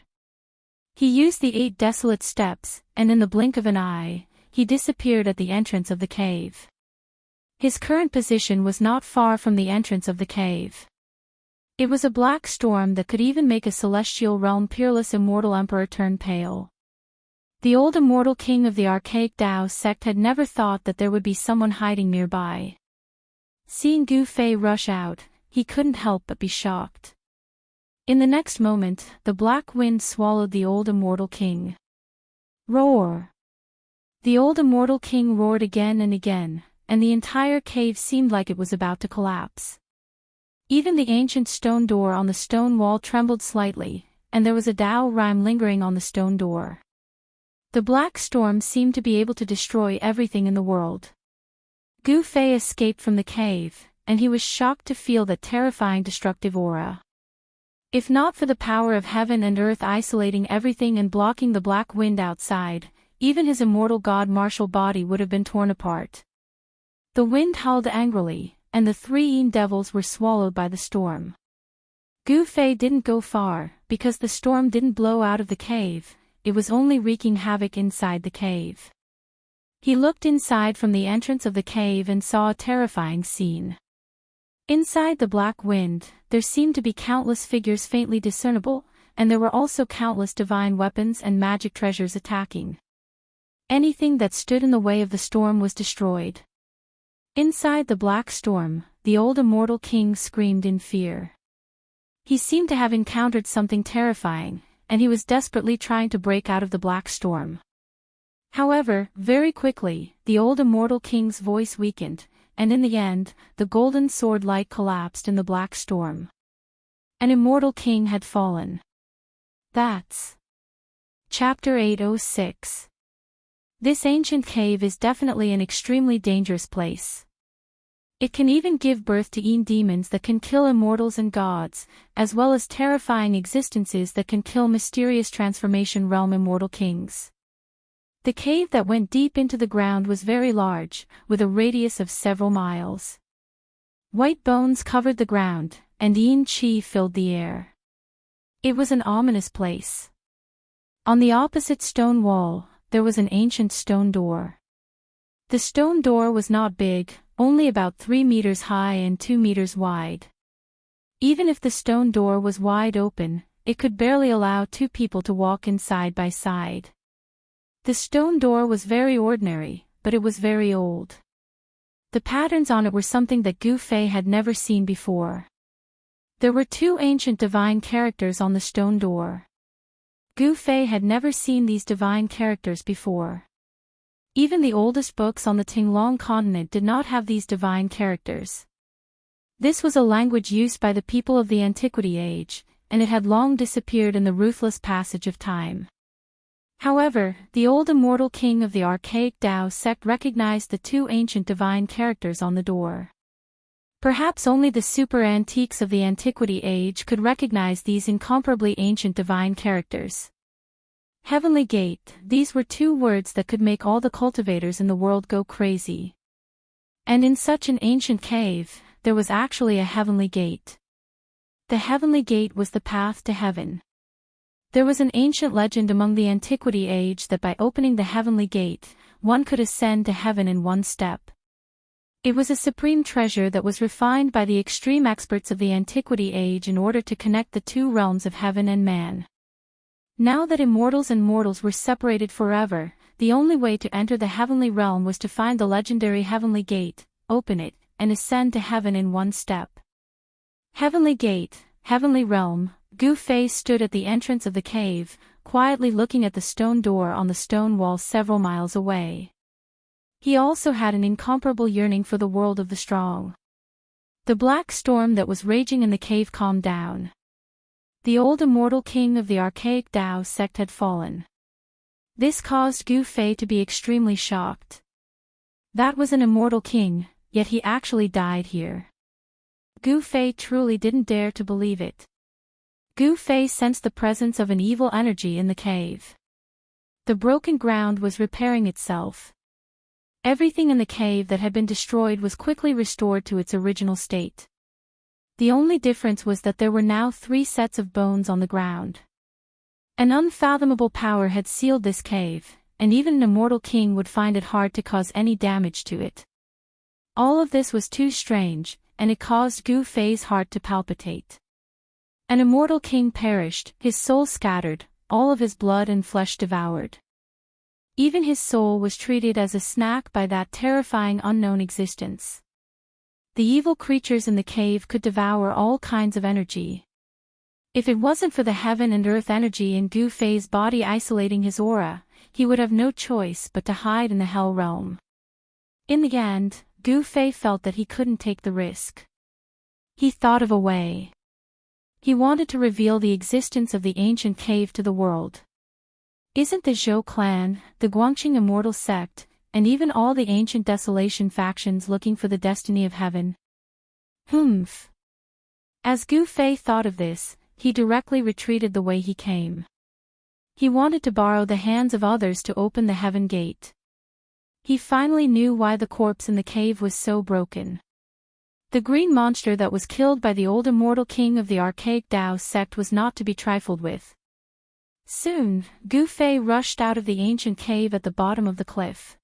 He used the 8 desolate steps, and in the blink of an eye, he disappeared at the entrance of the cave. His current position was not far from the entrance of the cave. It was a black storm that could even make a celestial realm peerless immortal emperor turn pale. The old Immortal King of the archaic Tao sect had never thought that there would be someone hiding nearby. Seeing Gu Fei rush out, he couldn't help but be shocked. In the next moment, the black wind swallowed the old Immortal King. Roar! The old Immortal King roared again and again, and the entire cave seemed like it was about to collapse. Even the ancient stone door on the stone wall trembled slightly, and there was a Tao rhyme lingering on the stone door. The black storm seemed to be able to destroy everything in the world. Gu Fei escaped from the cave, and he was shocked to feel that terrifying destructive aura. If not for the power of heaven and earth isolating everything and blocking the black wind outside, even his immortal god martial body would have been torn apart. The wind howled angrily, and the 3 Yin devils were swallowed by the storm. Gu Fei didn't go far, because the storm didn't blow out of the cave. It was only wreaking havoc inside the cave. He looked inside from the entrance of the cave and saw a terrifying scene. Inside the black wind, there seemed to be countless figures faintly discernible, and there were also countless divine weapons and magic treasures attacking. Anything that stood in the way of the storm was destroyed. Inside the black storm, the old immortal king screamed in fear. He seemed to have encountered something terrifying, and he was desperately trying to break out of the black storm. However, very quickly, the old immortal king's voice weakened, and in the end, the golden sword light collapsed in the black storm. An immortal king had fallen. That's Chapter 806. This ancient cave is definitely an extremely dangerous place. It can even give birth to demons that can kill immortals and gods, as well as terrifying existences that can kill mysterious transformation realm immortal kings. The cave that went deep into the ground was very large, with a radius of several miles. White bones covered the ground, and yin qi filled the air. It was an ominous place. On the opposite stone wall, there was an ancient stone door. The stone door was not big, only about 3 meters high and 2 meters wide. Even if the stone door was wide open, it could barely allow 2 people to walk in side by side. The stone door was very ordinary, but it was very old. The patterns on it were something that Gu Fei had never seen before. There were 2 ancient divine characters on the stone door. Gu Fei had never seen these divine characters before. Even the oldest books on the Tinglong continent did not have these divine characters. This was a language used by the people of the Antiquity Age, and it had long disappeared in the ruthless passage of time. However, the old immortal king of the archaic Tao sect recognized the 2 ancient divine characters on the door. Perhaps only the super antiques of the Antiquity Age could recognize these incomparably ancient divine characters. Heavenly Gate, these were 2 words that could make all the cultivators in the world go crazy. And in such an ancient cave, there was actually a heavenly gate. The heavenly gate was the path to heaven. There was an ancient legend among the Antiquity Age that by opening the heavenly gate, one could ascend to heaven in 1 step. It was a supreme treasure that was refined by the extreme experts of the Antiquity Age in order to connect the 2 realms of heaven and man. Now that immortals and mortals were separated forever, the only way to enter the heavenly realm was to find the legendary heavenly gate, open it, and ascend to heaven in 1 step. Heavenly gate, heavenly realm. Gu Fei stood at the entrance of the cave, quietly looking at the stone door on the stone wall several miles away. He also had an incomparable yearning for the world of the strong. The black storm that was raging in the cave calmed down. The old immortal king of the archaic Tao sect had fallen. This caused Gu Fei to be extremely shocked. That was an immortal king, yet he actually died here. Gu Fei truly didn't dare to believe it. Gu Fei sensed the presence of an evil energy in the cave. The broken ground was repairing itself. Everything in the cave that had been destroyed was quickly restored to its original state. The only difference was that there were now 3 sets of bones on the ground. An unfathomable power had sealed this cave, and even an immortal king would find it hard to cause any damage to it. All of this was too strange, and it caused Gu Fei's heart to palpitate. An immortal king perished, his soul scattered, all of his blood and flesh devoured. Even his soul was treated as a snack by that terrifying unknown existence. The evil creatures in the cave could devour all kinds of energy. If it wasn't for the heaven and earth energy in Gu Fei's body isolating his aura, he would have no choice but to hide in the hell realm. In the end, Gu Fei felt that he couldn't take the risk. He thought of a way. He wanted to reveal the existence of the ancient cave to the world. Isn't the Zhou clan, the Guangqing immortal sect, and even all the ancient desolation factions looking for the destiny of heaven? Humph. As Gu Fei thought of this, he directly retreated the way he came. He wanted to borrow the hands of others to open the heaven gate. He finally knew why the corpse in the cave was so broken. The green monster that was killed by the old immortal king of the archaic Tao sect was not to be trifled with. Soon, Gu Fei rushed out of the ancient cave at the bottom of the cliff.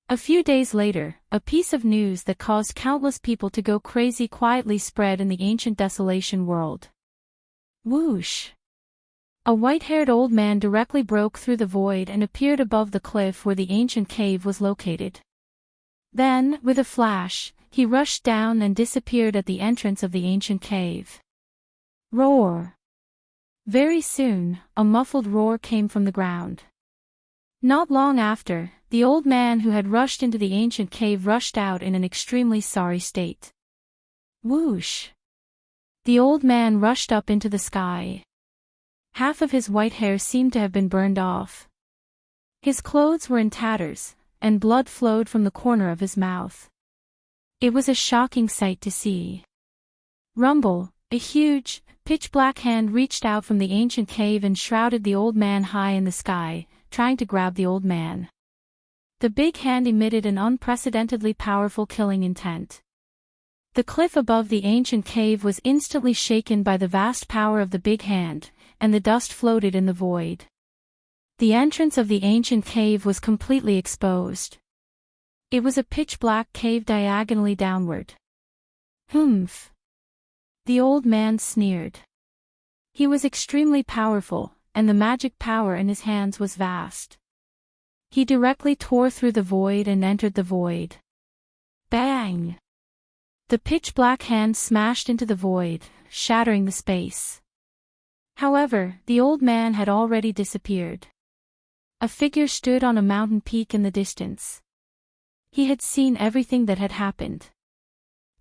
A few days later, a piece of news that caused countless people to go crazy quietly spread in the ancient desolation world. Whoosh! A white-haired old man directly broke through the void and appeared above the cliff where the ancient cave was located. Then, with a flash, he rushed down and disappeared at the entrance of the ancient cave. Roar! Very soon, a muffled roar came from the ground. Not long after, the old man who had rushed into the ancient cave rushed out in an extremely sorry state. Whoosh! The old man rushed up into the sky. Half of his white hair seemed to have been burned off. His clothes were in tatters, and blood flowed from the corner of his mouth. It was a shocking sight to see. Rumble, a huge, pitch-black hand reached out from the ancient cave and shrouded the old man high in the sky, trying to grab the old man. The big hand emitted an unprecedentedly powerful killing intent. The cliff above the ancient cave was instantly shaken by the vast power of the big hand, and the dust floated in the void. The entrance of the ancient cave was completely exposed. It was a pitch-black cave diagonally downward. Humph! The old man sneered. He was extremely powerful, and the magic power in his hands was vast. He directly tore through the void and entered the void. Bang! The pitch-black hand smashed into the void, shattering the space. However, the old man had already disappeared. A figure stood on a mountain peak in the distance. He had seen everything that had happened.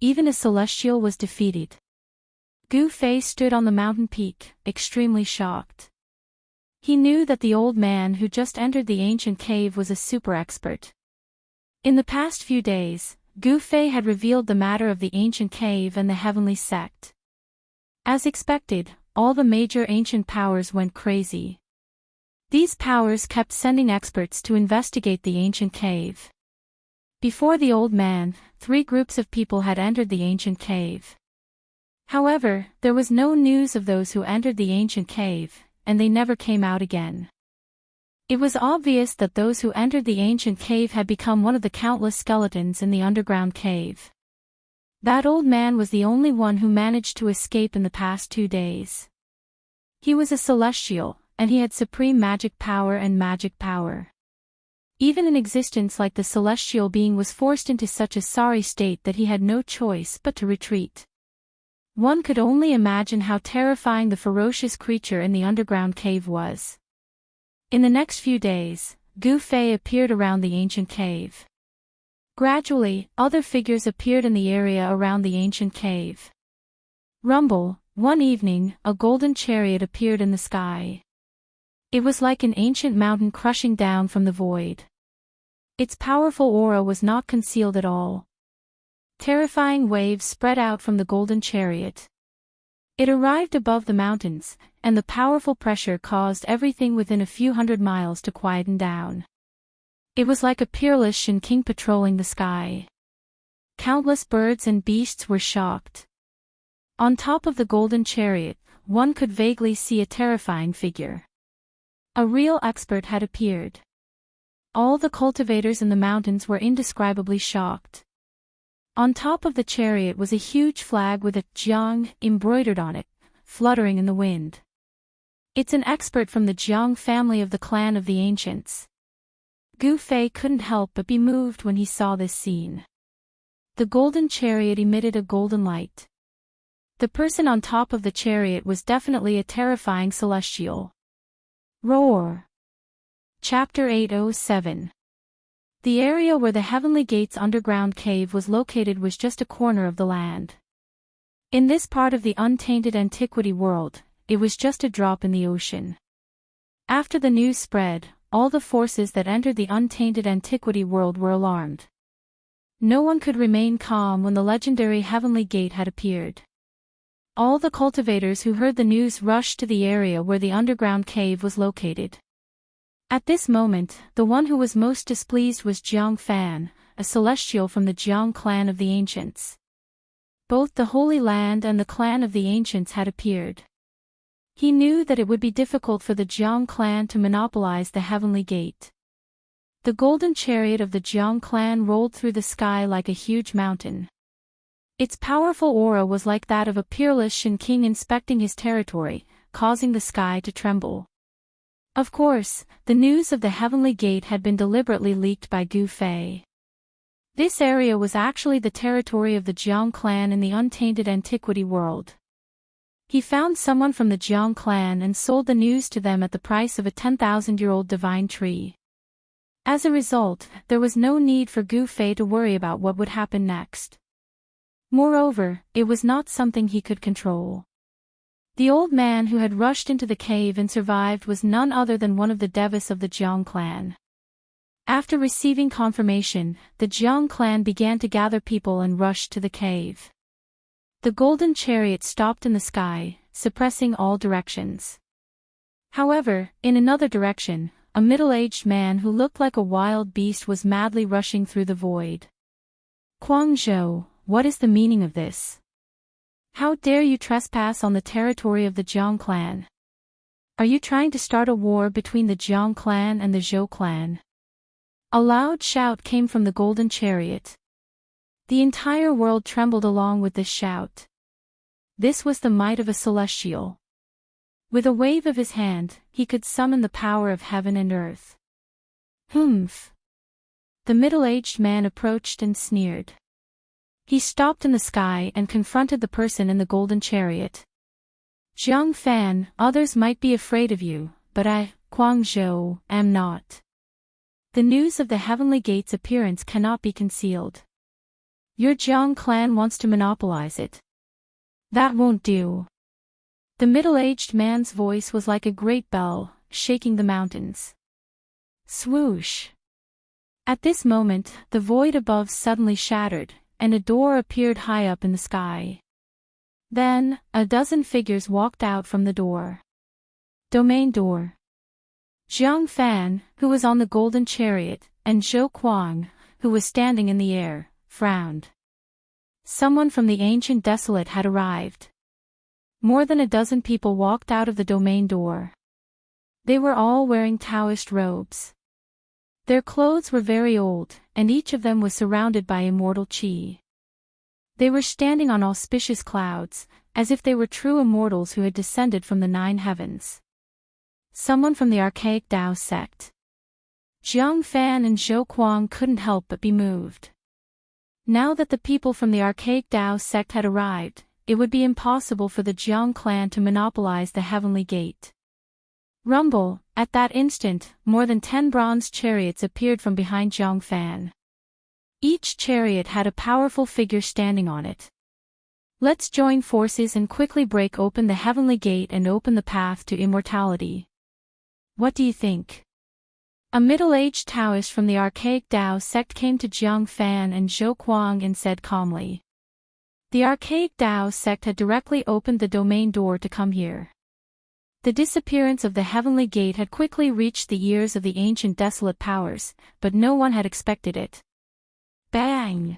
Even a celestial was defeated. Gu Fei stood on the mountain peak, extremely shocked. He knew that the old man who just entered the ancient cave was a super expert. In the past few days, Gu Fei had revealed the matter of the ancient cave and the heavenly sect. As expected, all the major ancient powers went crazy. These powers kept sending experts to investigate the ancient cave. Before the old man, 3 groups of people had entered the ancient cave. However, there was no news of those who entered the ancient cave, and they never came out again. It was obvious that those who entered the ancient cave had become one of the countless skeletons in the underground cave. That old man was the only one who managed to escape in the past 2 days. He was a celestial, and he had supreme magic power and magic power. Even an existence like the celestial being was forced into such a sorry state that he had no choice but to retreat. One could only imagine how terrifying the ferocious creature in the underground cave was. In the next few days, Gu Fei appeared around the ancient cave. Gradually, other figures appeared in the area around the ancient cave. Rumble, one evening, a golden chariot appeared in the sky. It was like an ancient mountain crushing down from the void. Its powerful aura was not concealed at all. Terrifying waves spread out from the golden chariot. It arrived above the mountains, and the powerful pressure caused everything within a few hundred miles to quieten down. It was like a peerless Shin King patrolling the sky. Countless birds and beasts were shocked. On top of the golden chariot, one could vaguely see a terrifying figure. A real expert had appeared. All the cultivators in the mountains were indescribably shocked. On top of the chariot was a huge flag with a Jiang embroidered on it, fluttering in the wind. It's an expert from the Jiang family of the clan of the ancients. Gu Fei couldn't help but be moved when he saw this scene. The golden chariot emitted a golden light. The person on top of the chariot was definitely a terrifying celestial. Roar! Chapter 807. The area where the Heavenly Gate's underground cave was located was just a corner of the land. In this part of the untainted antiquity world, it was just a drop in the ocean. After the news spread, all the forces that entered the untainted antiquity world were alarmed. No one could remain calm when the legendary Heavenly Gate had appeared. All the cultivators who heard the news rushed to the area where the underground cave was located. At this moment, the one who was most displeased was Jiang Fan, a celestial from the Jiang clan of the ancients. Both the Holy Land and the clan of the ancients had appeared. He knew that it would be difficult for the Jiang clan to monopolize the Heavenly Gate. The golden chariot of the Jiang clan rolled through the sky like a huge mountain. Its powerful aura was like that of a peerless Shin king inspecting his territory, causing the sky to tremble. Of course, the news of the Heavenly Gate had been deliberately leaked by Gu Fei. This area was actually the territory of the Jiang clan in the untainted antiquity world. He found someone from the Jiang clan and sold the news to them at the price of a 10,000-year-old divine tree. As a result, there was no need for Gu Fei to worry about what would happen next. Moreover, it was not something he could control. The old man who had rushed into the cave and survived was none other than one of the Devis of the Jiang clan. After receiving confirmation, the Jiang clan began to gather people and rushed to the cave. The golden chariot stopped in the sky, suppressing all directions. However, in another direction, a middle-aged man who looked like a wild beast was madly rushing through the void. Guangzhou, what is the meaning of this? How dare you trespass on the territory of the Jiang clan? Are you trying to start a war between the Jiang clan and the Zhou clan? A loud shout came from the golden chariot. The entire world trembled along with this shout. This was the might of a celestial. With a wave of his hand, he could summon the power of heaven and earth. Humph! The middle-aged man approached and sneered. He stopped in the sky and confronted the person in the golden chariot. Jiang Fan, others might be afraid of you, but I, Guangzhou, am not. The news of the Heavenly Gate's appearance cannot be concealed. Your Jiang clan wants to monopolize it. That won't do. The middle-aged man's voice was like a great bell, shaking the mountains. Swoosh! At this moment, the void above suddenly shattered, and a door appeared high up in the sky. Then, a dozen figures walked out from the door. Domain door. Jiang Fan, who was on the golden chariot, and Zhou Kuang, who was standing in the air, frowned. Someone from the ancient desolate had arrived. More than a dozen people walked out of the domain door. They were all wearing Taoist robes. Their clothes were very old, and each of them was surrounded by immortal qi. They were standing on auspicious clouds, as if they were true immortals who had descended from the 9 heavens. Someone from the archaic Dao sect. Jiang Fan and Zhou Kuang couldn't help but be moved. Now that the people from the archaic Dao sect had arrived, it would be impossible for the Jiang clan to monopolize the Heavenly Gate. Rumble, at that instant, more than 10 bronze chariots appeared from behind Jiang Fan. Each chariot had a powerful figure standing on it. Let's join forces and quickly break open the Heavenly Gate and open the path to immortality. What do you think? A middle-aged Taoist from the archaic Dao sect came to Jiang Fan and Zhou Kuang and said calmly. The archaic Dao sect had directly opened the domain door to come here. The disappearance of the Heavenly Gate had quickly reached the ears of the ancient desolate powers, but no one had expected it. Bang!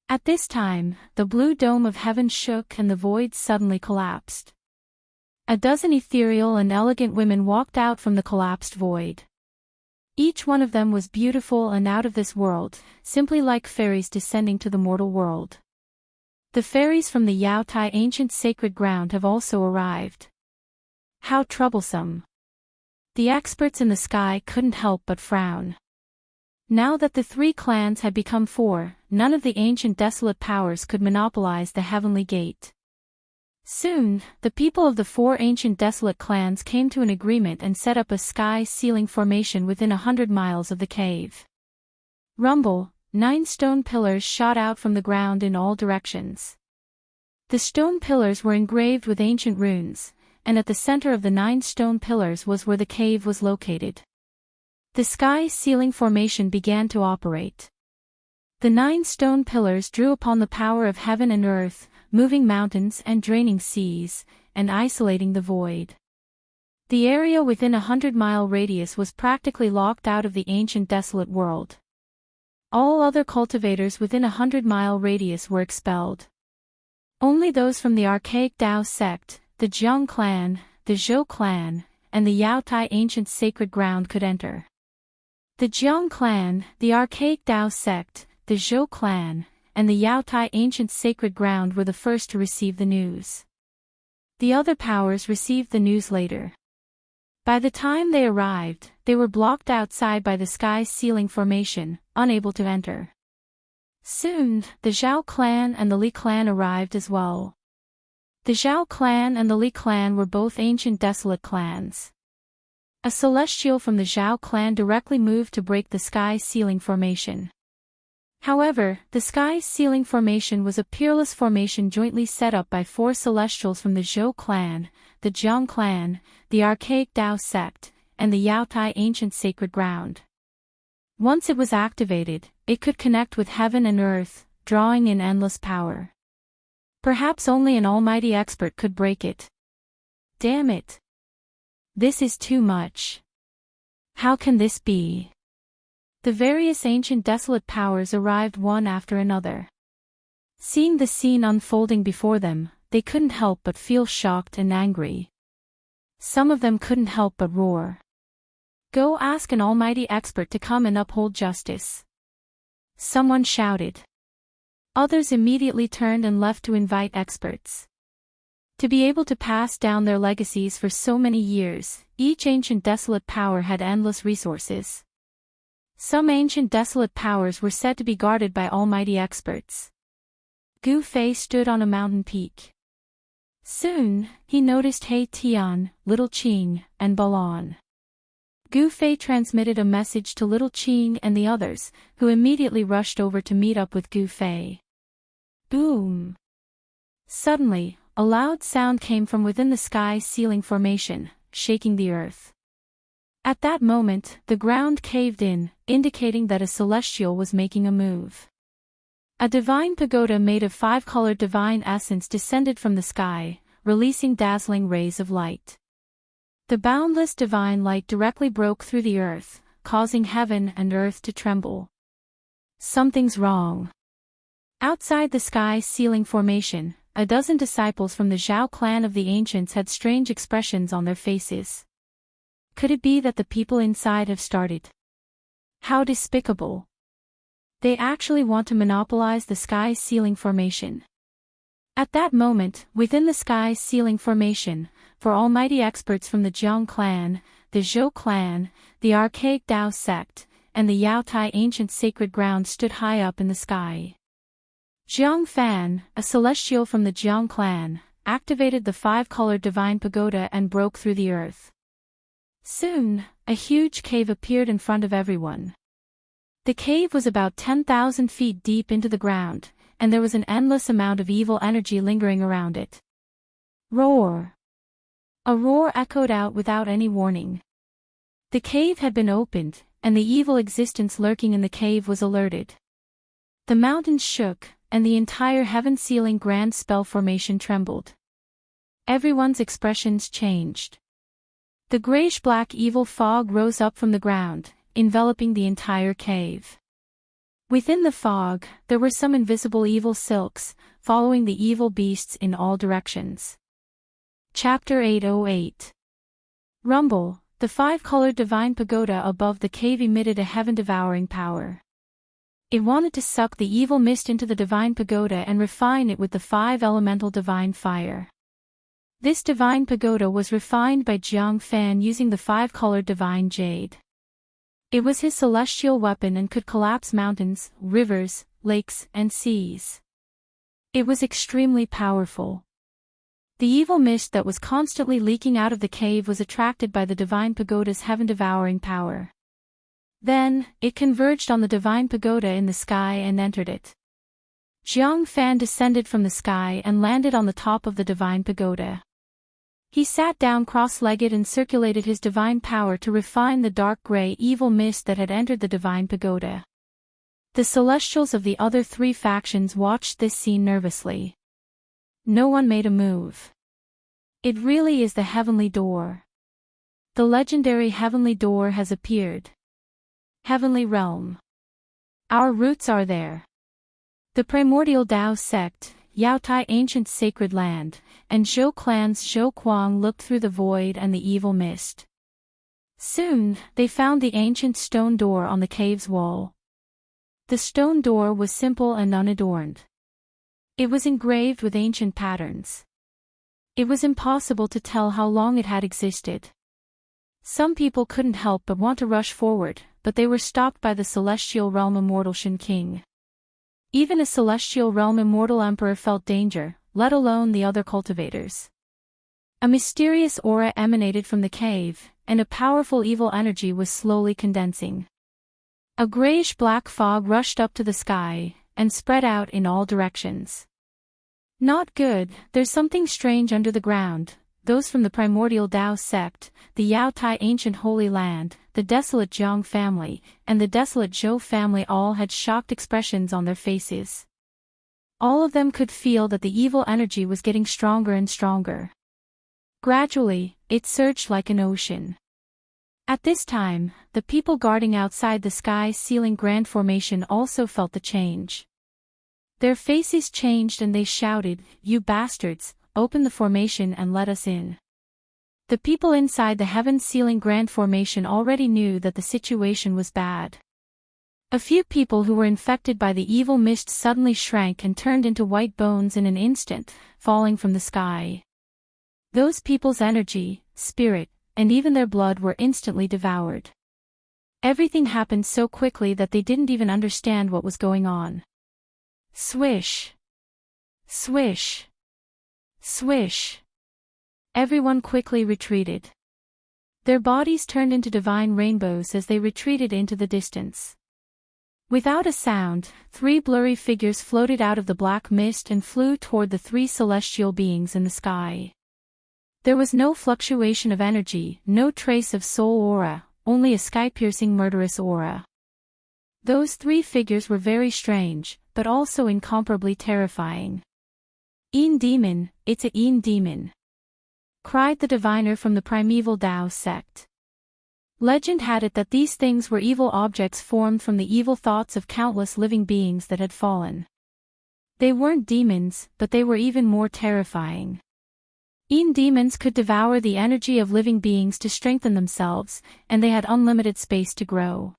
At this time, the blue dome of heaven shook and the void suddenly collapsed. A dozen ethereal and elegant women walked out from the collapsed void. Each one of them was beautiful and out of this world, simply like fairies descending to the mortal world. The fairies from the Yao Tai ancient sacred ground have also arrived. How troublesome. The experts in the sky couldn't help but frown. Now that the 3 clans had become 4, none of the ancient desolate powers could monopolize the Heavenly Gate. Soon, the people of the 4 ancient desolate clans came to an agreement and set up a sky-ceiling formation within 100 miles of the cave. Rumble, 9 stone pillars shot out from the ground in all directions. The stone pillars were engraved with ancient runes, and at the center of the 9 stone pillars was where the cave was located. The sky-ceiling formation began to operate. The 9 stone pillars drew upon the power of heaven and earth, moving mountains and draining seas, and isolating the void. The area within a 100-mile radius was practically locked out of the ancient desolate world. All other cultivators within a 100-mile radius were expelled. Only those from the archaic Dao sect, the Jiang clan, the Zhou clan, and the Yao Tai ancient sacred ground could enter. The Jiang clan, the archaic Dao sect, the Zhou clan, and the Yaotai ancient sacred ground were the first to receive the news. The other powers received the news later. By the time they arrived, they were blocked outside by the sky's ceiling formation, unable to enter. Soon, the Zhao clan and the Li clan arrived as well. The Zhao clan and the Li clan were both ancient desolate clans. A celestial from the Zhao clan directly moved to break the sky ceiling formation. However, the sky's ceiling formation was a peerless formation jointly set up by 4 celestials from the Zhou clan, the Jiang clan, the archaic Dao sect, and the Yaotai ancient sacred ground. Once it was activated, it could connect with heaven and earth, drawing in endless power. Perhaps only an almighty expert could break it. Damn it! This is too much. How can this be? The various ancient desolate powers arrived one after another. Seeing the scene unfolding before them, they couldn't help but feel shocked and angry. Some of them couldn't help but roar. Go ask an almighty expert to come and uphold justice. Someone shouted. Others immediately turned and left to invite experts. To be able to pass down their legacies for so many years, each ancient desolate power had endless resources. Some ancient desolate powers were said to be guarded by almighty experts. Gu Fei stood on a mountain peak. Soon, he noticed He Tian, Little Qing, and Balan. Gu Fei transmitted a message to Little Qing and the others, who immediately rushed over to meet up with Gu Fei. Boom! Suddenly, a loud sound came from within the sky's ceiling formation, shaking the earth. At that moment, the ground caved in, indicating that a celestial was making a move. A divine pagoda made of 5-colored divine essence descended from the sky, releasing dazzling rays of light. The boundless divine light directly broke through the earth, causing heaven and earth to tremble. Something's wrong. Outside the sky's ceiling formation, a dozen disciples from the Zhao clan of the ancients had strange expressions on their faces. Could it be that the people inside have started? How despicable. They actually want to monopolize the sky's ceiling formation. At that moment, within the sky's ceiling formation, 4 almighty experts from the Jiang clan, the Zhou clan, the archaic Dao sect, and the Yaotai ancient sacred ground stood high up in the sky. Jiang Fan, a celestial from the Jiang clan, activated the 5-colored divine pagoda and broke through the earth. Soon, a huge cave appeared in front of everyone. The cave was about 10,000 feet deep into the ground, and there was an endless amount of evil energy lingering around it. Roar! A roar echoed out without any warning. The cave had been opened, and the evil existence lurking in the cave was alerted. The mountains shook, and the entire heaven-sealing grand spell formation trembled. Everyone's expressions changed. The grayish-black evil fog rose up from the ground, enveloping the entire cave. Within the fog, there were some invisible evil silks, following the evil beasts in all directions. Chapter 808. Rumble, the 5-colored divine pagoda above the cave emitted a heaven-devouring power. It wanted to suck the evil mist into the divine pagoda and refine it with the 5-elemental divine fire. This divine pagoda was refined by Jiang Fan using the 5-colored divine jade. It was his celestial weapon and could collapse mountains, rivers, lakes, and seas. It was extremely powerful. The evil mist that was constantly leaking out of the cave was attracted by the divine pagoda's heaven-devouring power. Then, it converged on the divine pagoda in the sky and entered it. Jiang Fan descended from the sky and landed on the top of the divine pagoda. He sat down cross-legged and circulated his divine power to refine the dark gray evil mist that had entered the divine pagoda. The celestials of the other 3 factions watched this scene nervously. No one made a move. It really is the heavenly door. The legendary heavenly door has appeared. Heavenly realm. Our roots are there. The primordial Dao sect, Yaotai ancient sacred land, and Zhou clan's Zhou Kuang looked through the void and the evil mist. Soon, they found the ancient stone door on the cave's wall. The stone door was simple and unadorned. It was engraved with ancient patterns. It was impossible to tell how long it had existed. Some people couldn't help but want to rush forward, but they were stopped by the celestial realm immortal Shin King. Even a celestial realm immortal emperor felt danger, let alone the other cultivators. A mysterious aura emanated from the cave, and a powerful evil energy was slowly condensing. A grayish-black fog rushed up to the sky, and spread out in all directions. Not good, there's something strange under the ground. Those from the primordial Tao sect, the Yao Tai ancient holy land, the desolate Jiang family, and the desolate Zhou family all had shocked expressions on their faces. All of them could feel that the evil energy was getting stronger and stronger. Gradually, it surged like an ocean. At this time, the people guarding outside the sky's ceiling grand formation also felt the change. Their faces changed and they shouted, "You bastards, open the formation and let us in." The people inside the heaven's ceiling grand formation already knew that the situation was bad. A few people who were infected by the evil mist suddenly shrank and turned into white bones in an instant, falling from the sky. Those people's energy, spirit, and even their blood were instantly devoured. Everything happened so quickly that they didn't even understand what was going on. Swish! Swish! Swish! Everyone quickly retreated. Their bodies turned into divine rainbows as they retreated into the distance. Without a sound, 3 blurry figures floated out of the black mist and flew toward the 3 celestial beings in the sky. There was no fluctuation of energy, no trace of soul aura, only a sky-piercing murderous aura. Those 3 figures were very strange, but also incomparably terrifying. "Een demon, it's a Een demon!" cried the diviner from the primeval Tao sect. Legend had it that these things were evil objects formed from the evil thoughts of countless living beings that had fallen. They weren't demons, but they were even more terrifying. Een demons could devour the energy of living beings to strengthen themselves, and they had unlimited space to grow.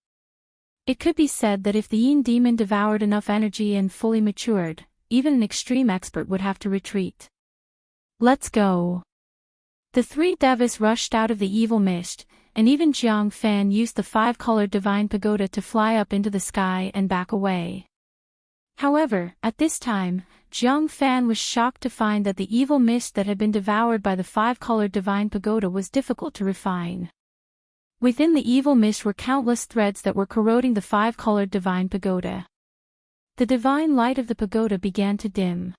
It could be said that if the Een demon devoured enough energy and fully matured, even an extreme expert would have to retreat. "Let's go!" The 3 devas rushed out of the evil mist, and even Jiang Fan used the 5-colored divine pagoda to fly up into the sky and back away. However, at this time, Jiang Fan was shocked to find that the evil mist that had been devoured by the 5-colored divine pagoda was difficult to refine. Within the evil mist were countless threads that were corroding the 5-colored divine pagoda. The divine light of the pagoda began to dim.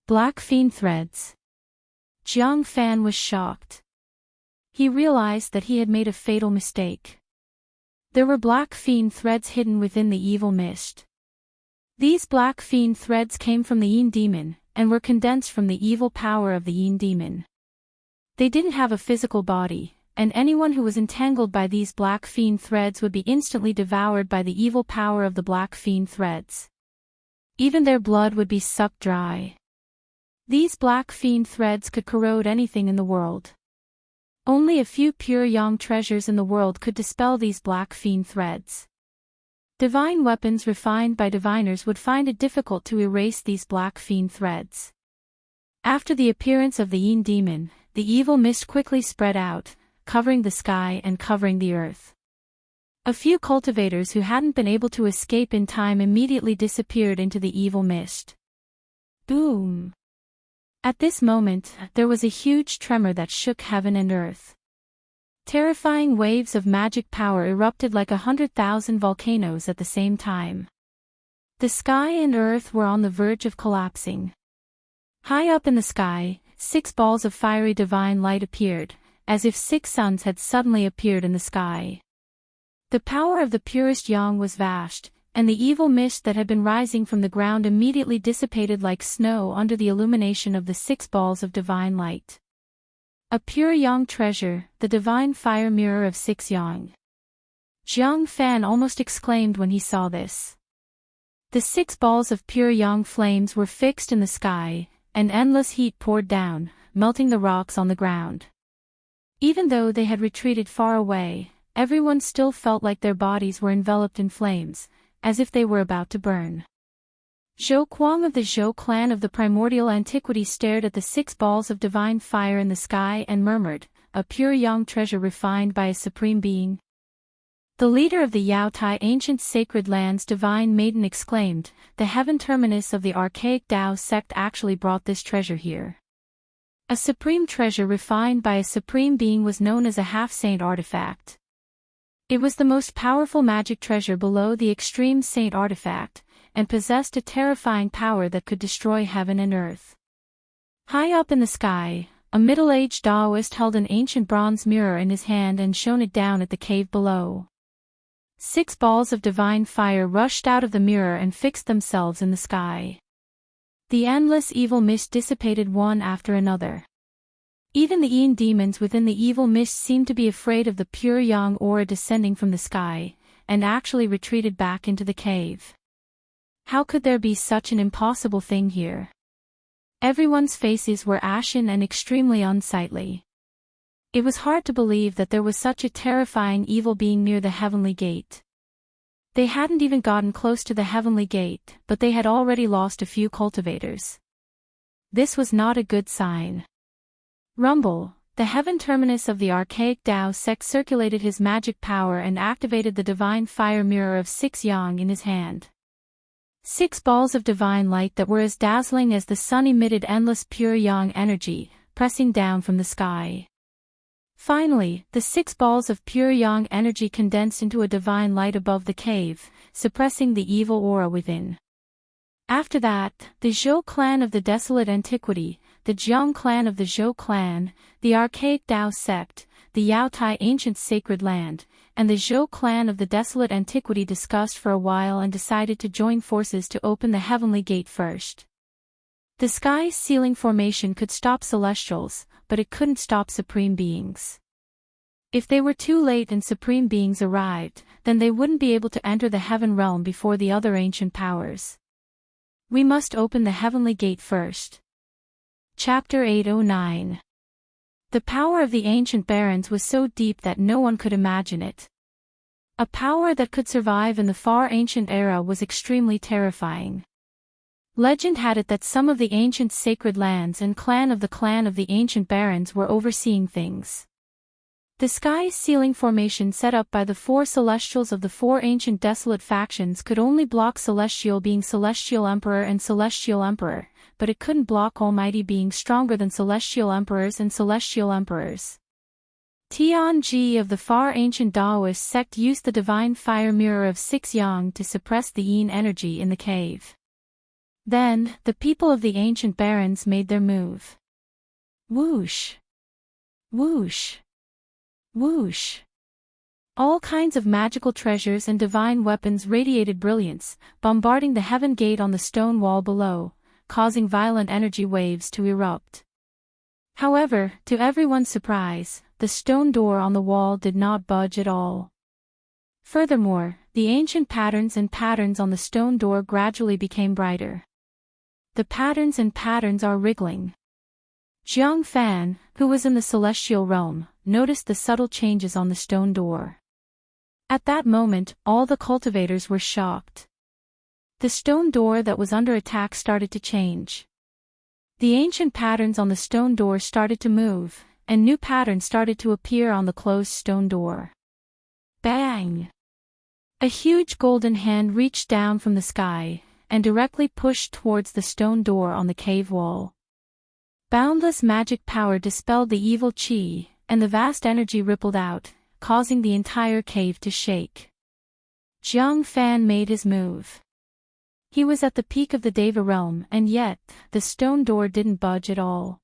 Black fiend threads. Jiang Fan was shocked. He realized that he had made a fatal mistake. There were black fiend threads hidden within the evil mist. These black fiend threads came from the Een demon, and were condensed from the evil power of the Een demon. They didn't have a physical body, and anyone who was entangled by these black fiend threads would be instantly devoured by the evil power of the black fiend threads. Even their blood would be sucked dry. These black fiend threads could corrode anything in the world. Only a few pure yang treasures in the world could dispel these black fiend threads. Divine weapons refined by diviners would find it difficult to erase these black fiend threads. After the appearance of the Een demon, the evil mist quickly spread out, covering the sky and covering the earth. A few cultivators who hadn't been able to escape in time immediately disappeared into the evil mist. Boom! At this moment, there was a huge tremor that shook heaven and earth. Terrifying waves of magic power erupted like 100,000 volcanoes at the same time. The sky and earth were on the verge of collapsing. High up in the sky, 6 balls of fiery divine light appeared, as if 6 suns had suddenly appeared in the sky. The power of the purest yang was vast, and the evil mist that had been rising from the ground immediately dissipated like snow under the illumination of the 6 balls of divine light. A pure yang treasure, the divine fire mirror of 6 yang. Jiang Fan almost exclaimed when he saw this. The 6 balls of pure yang flames were fixed in the sky, and endless heat poured down, melting the rocks on the ground. Even though they had retreated far away, everyone still felt like their bodies were enveloped in flames, as if they were about to burn. Zhou Kuang of the Zhou clan of the primordial antiquity stared at the 6 balls of divine fire in the sky and murmured, "A pure yang treasure refined by a supreme being." The leader of the Yao Tai ancient sacred lands divine maiden exclaimed, "The heaven terminus of the archaic Tao sect actually brought this treasure here." A supreme treasure refined by a supreme being was known as a half-saint artifact. It was the most powerful magic treasure below the extreme saint artifact, and possessed a terrifying power that could destroy heaven and earth. High up in the sky, a middle-aged Taoist held an ancient bronze mirror in his hand and shone it down at the cave below. 6 balls of divine fire rushed out of the mirror and fixed themselves in the sky. The endless evil mist dissipated one after another. Even the Yin demons within the evil mist seemed to be afraid of the pure yang aura descending from the sky, and actually retreated back into the cave. How could there be such an impossible thing here? Everyone's faces were ashen and extremely unsightly. It was hard to believe that there was such a terrifying evil being near the heavenly gate. They hadn't even gotten close to the heavenly gate, but they had already lost a few cultivators. This was not a good sign. Rumble, the heaven terminus of the archaic Tao sect, circulated his magic power and activated the divine fire mirror of 6 yang in his hand. 6 balls of divine light that were as dazzling as the sun emitted endless pure yang energy, pressing down from the sky. Finally, the 6 balls of pure yang energy condensed into a divine light above the cave, suppressing the evil aura within. After that, the Zhou clan of the desolate antiquity, the Jiang clan of the Zhou clan, the archaic Tao sect, the Yao Tai ancient sacred land, and the Zhou clan of the desolate antiquity discussed for a while and decided to join forces to open the heavenly gate first. The sky's ceiling formation could stop celestials, but it couldn't stop supreme beings. If they were too late and supreme beings arrived, then they wouldn't be able to enter the heaven realm before the other ancient powers. We must open the heavenly gate first. Chapter 809. The power of the ancient barons was so deep that no one could imagine it. A power that could survive in the far ancient era was extremely terrifying. Legend had it that some of the ancient sacred lands and clan of the ancient barons were overseeing things. The sky's ceiling formation set up by the 4 celestials of the 4 ancient desolate factions could only block celestial being Celestial Emperor and Celestial Emperor, but it couldn't block almighty beings stronger than Celestial Emperors and Celestial Emperors. Tianji of the far ancient Taoist sect used the divine fire mirror of 6 yang to suppress the yin energy in the cave. Then, the people of the ancient barons made their move. Whoosh! Whoosh! Whoosh! All kinds of magical treasures and divine weapons radiated brilliance, bombarding the heaven gate on the stone wall below, causing violent energy waves to erupt. However, to everyone's surprise, the stone door on the wall did not budge at all. Furthermore, the ancient patterns on the stone door gradually became brighter. The patterns are wriggling. Jiang Fan, who was in the celestial realm, noticed the subtle changes on the stone door. At that moment, all the cultivators were shocked. The stone door that was under attack started to change. The ancient patterns on the stone door started to move, and new patterns started to appear on the closed stone door. Bang! A huge golden hand reached down from the sky, and directly pushed towards the stone door on the cave wall. Boundless magic power dispelled the evil qi, and the vast energy rippled out, causing the entire cave to shake. Jiang Fan made his move. He was at the peak of the Deva realm, and yet, the stone door didn't budge at all.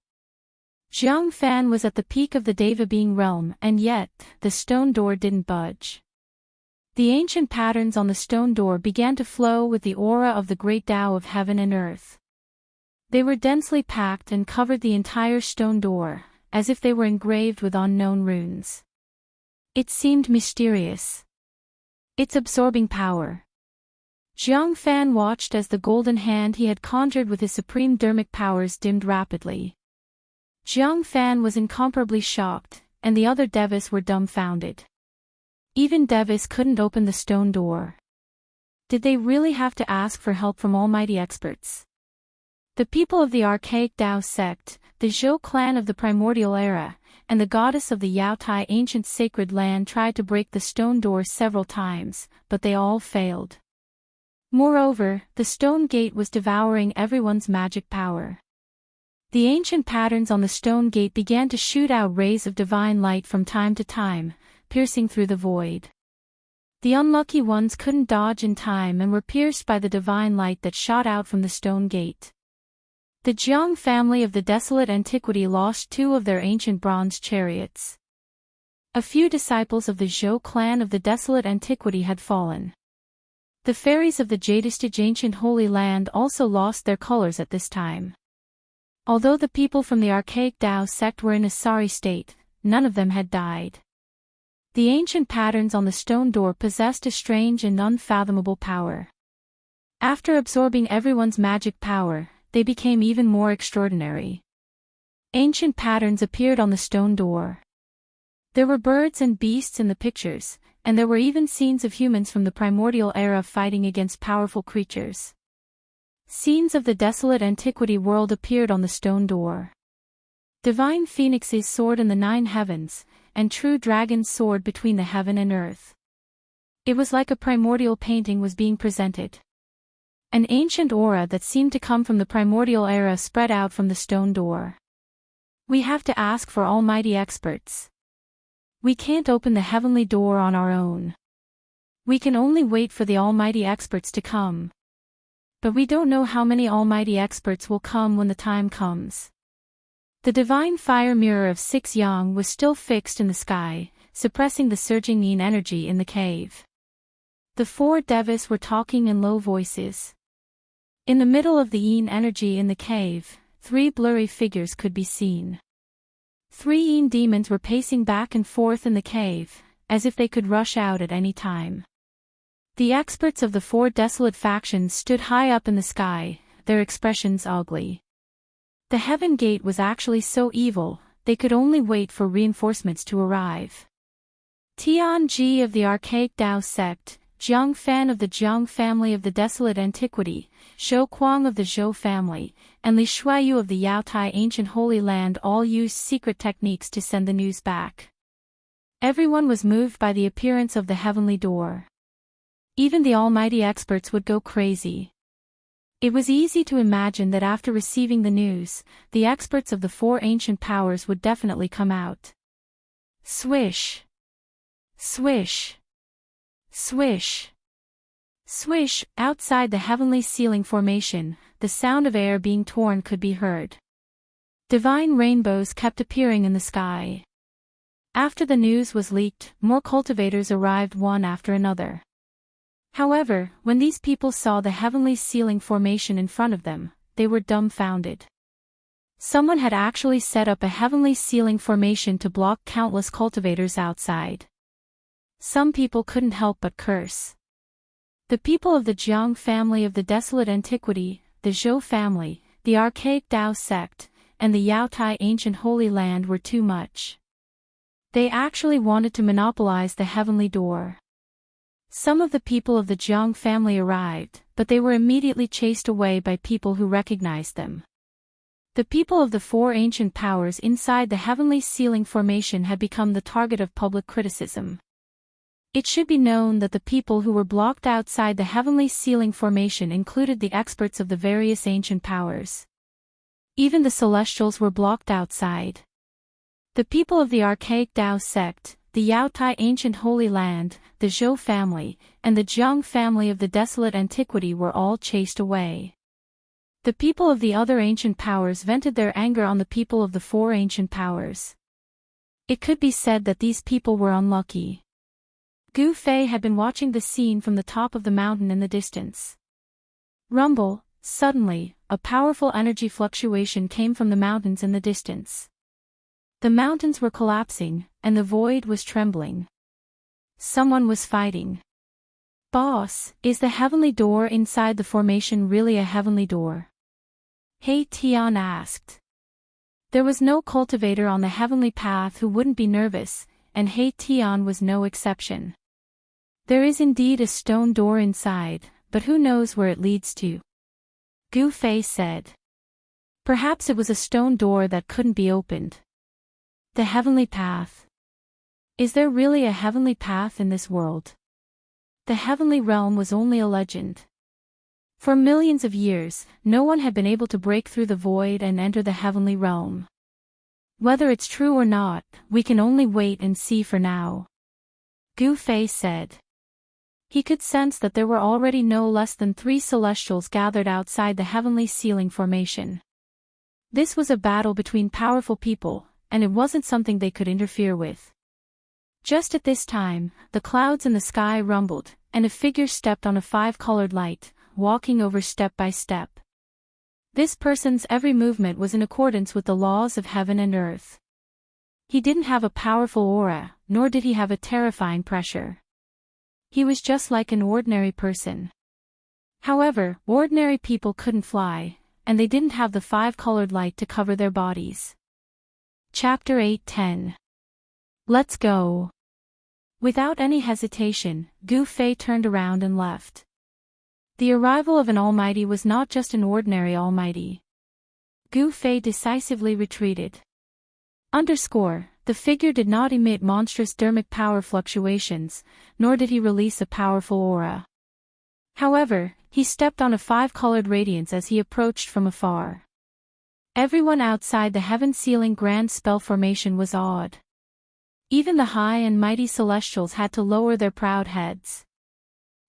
Jiang Fan was at the peak of the Deva being realm, and yet, the stone door didn't budge. The ancient patterns on the stone door began to flow with the aura of the great Tao of heaven and earth. They were densely packed and covered the entire stone door, as if they were engraved with unknown runes. It seemed mysterious. Its absorbing power. Jiang Fan watched as the golden hand he had conjured with his supreme dermic powers dimmed rapidly. Jiang Fan was incomparably shocked, and the other devas were dumbfounded. Even devas couldn't open the stone door. Did they really have to ask for help from almighty experts? The people of the archaic Tao sect, the Zhou clan of the primordial era, and the goddess of the Yao Tai ancient sacred land tried to break the stone door several times, but they all failed. Moreover, the stone gate was devouring everyone's magic power. The ancient patterns on the stone gate began to shoot out rays of divine light from time to time, piercing through the void. The unlucky ones couldn't dodge in time and were pierced by the divine light that shot out from the stone gate. The Jiang family of the desolate antiquity lost 2 of their ancient bronze chariots. A few disciples of the Zhou clan of the desolate antiquity had fallen. The fairies of the Jadistage ancient holy land also lost their colors at this time. Although the people from the archaic Tao sect were in a sorry state, none of them had died. The ancient patterns on the stone door possessed a strange and unfathomable power. After absorbing everyone's magic power, they became even more extraordinary. Ancient patterns appeared on the stone door. There were birds and beasts in the pictures, and there were even scenes of humans from the primordial era fighting against powerful creatures. Scenes of the desolate antiquity world appeared on the stone door. Divine phoenixes soared in the 9 heavens, and true dragons soared between the heaven and earth. It was like a primordial painting was being presented. An ancient aura that seemed to come from the primordial era spread out from the stone door. We have to ask for almighty experts. We can't open the heavenly door on our own. We can only wait for the almighty experts to come. But we don't know how many almighty experts will come when the time comes. The divine fire mirror of 6 yang was still fixed in the sky, suppressing the surging yin energy in the cave. The 4 devas were talking in low voices. In the middle of the yin energy in the cave, 3 blurry figures could be seen. 3 yin demons were pacing back and forth in the cave, as if they could rush out at any time. The experts of the 4 desolate factions stood high up in the sky, their expressions ugly. The heaven gate was actually so evil, they could only wait for reinforcements to arrive. Tian Ji of the archaic Tao sect, Jiang Fan of the Jiang family of the desolate antiquity, Shou Kuang of the Zhou family, and Li Shuayu of the Yao Tai ancient holy land all used secret techniques to send the news back. Everyone was moved by the appearance of the heavenly door. Even the almighty experts would go crazy. It was easy to imagine that after receiving the news, the experts of the 4 ancient powers would definitely come out. Swish! Swish! Swish! Swish! Outside the heavenly ceiling formation, the sound of air being torn could be heard. Divine rainbows kept appearing in the sky. After the news was leaked, more cultivators arrived one after another. However, when these people saw the heavenly ceiling formation in front of them, they were dumbfounded. Someone had actually set up a heavenly ceiling formation to block countless cultivators outside. Some people couldn't help but curse. The people of the Jiang family of the desolate antiquity, the Zhou family, the archaic Tao sect, and the Yao Tai ancient holy land were too much. They actually wanted to monopolize the heavenly door. Some of the people of the Jiang family arrived, but they were immediately chased away by people who recognized them. The people of the 4 ancient powers inside the heavenly ceiling formation had become the target of public criticism. It should be known that the people who were blocked outside the heavenly ceiling formation included the experts of the various ancient powers. Even the celestials were blocked outside. The people of the archaic Tao sect, the Yao Tai ancient holy land, the Zhou family, and the Jiang family of the desolate antiquity were all chased away. The people of the other ancient powers vented their anger on the people of the 4 ancient powers. It could be said that these people were unlucky. Gu Fei had been watching the scene from the top of the mountain in the distance. Rumble! Suddenly, a powerful energy fluctuation came from the mountains in the distance. The mountains were collapsing, and the void was trembling. Someone was fighting. Boss, is the heavenly door inside the formation really a heavenly door? He Tian asked. There was no cultivator on the heavenly path who wouldn't be nervous, and Hei Tian was no exception. There is indeed a stone door inside, but who knows where it leads to? Gu Fei said. Perhaps it was a stone door that couldn't be opened. The heavenly path. Is there really a heavenly path in this world? The heavenly realm was only a legend. For millions of years, no one had been able to break through the void and enter the heavenly realm. Whether it's true or not, we can only wait and see for now. Gu Fei said. He could sense that there were already no less than 3 celestials gathered outside the heavenly ceiling formation. This was a battle between powerful people, and it wasn't something they could interfere with. Just at this time, the clouds in the sky rumbled, and a figure stepped on a 5-colored light, walking over step by step. This person's every movement was in accordance with the laws of heaven and earth. He didn't have a powerful aura, nor did he have a terrifying pressure. He was just like an ordinary person. However, ordinary people couldn't fly, and they didn't have the 5-colored light to cover their bodies. Chapter 8:10. Let's go. Without any hesitation, Gu Fei turned around and left. The arrival of an almighty was not just an ordinary almighty. Gu Fei decisively retreated. The figure did not emit monstrous dermic power fluctuations, nor did he release a powerful aura. However, he stepped on a 5-colored radiance as he approached from afar. Everyone outside the heaven-sealing grand spell formation was awed. Even the high and mighty celestials had to lower their proud heads.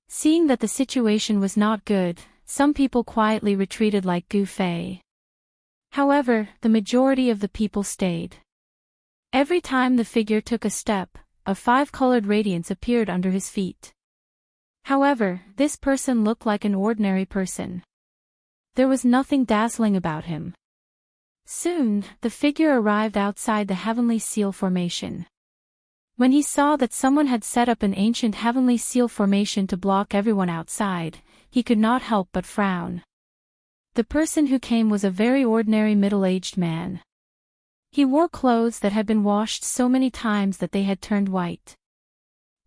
Seeing that the situation was not good, some people quietly retreated like Gu Fei. However, the majority of the people stayed. Every time the figure took a step, a 5-colored radiance appeared under his feet. However, this person looked like an ordinary person. There was nothing dazzling about him. Soon, the figure arrived outside the heavenly seal formation. When he saw that someone had set up an ancient heavenly seal formation to block everyone outside, he could not help but frown. The person who came was a very ordinary middle-aged man. He wore clothes that had been washed so many times that they had turned white.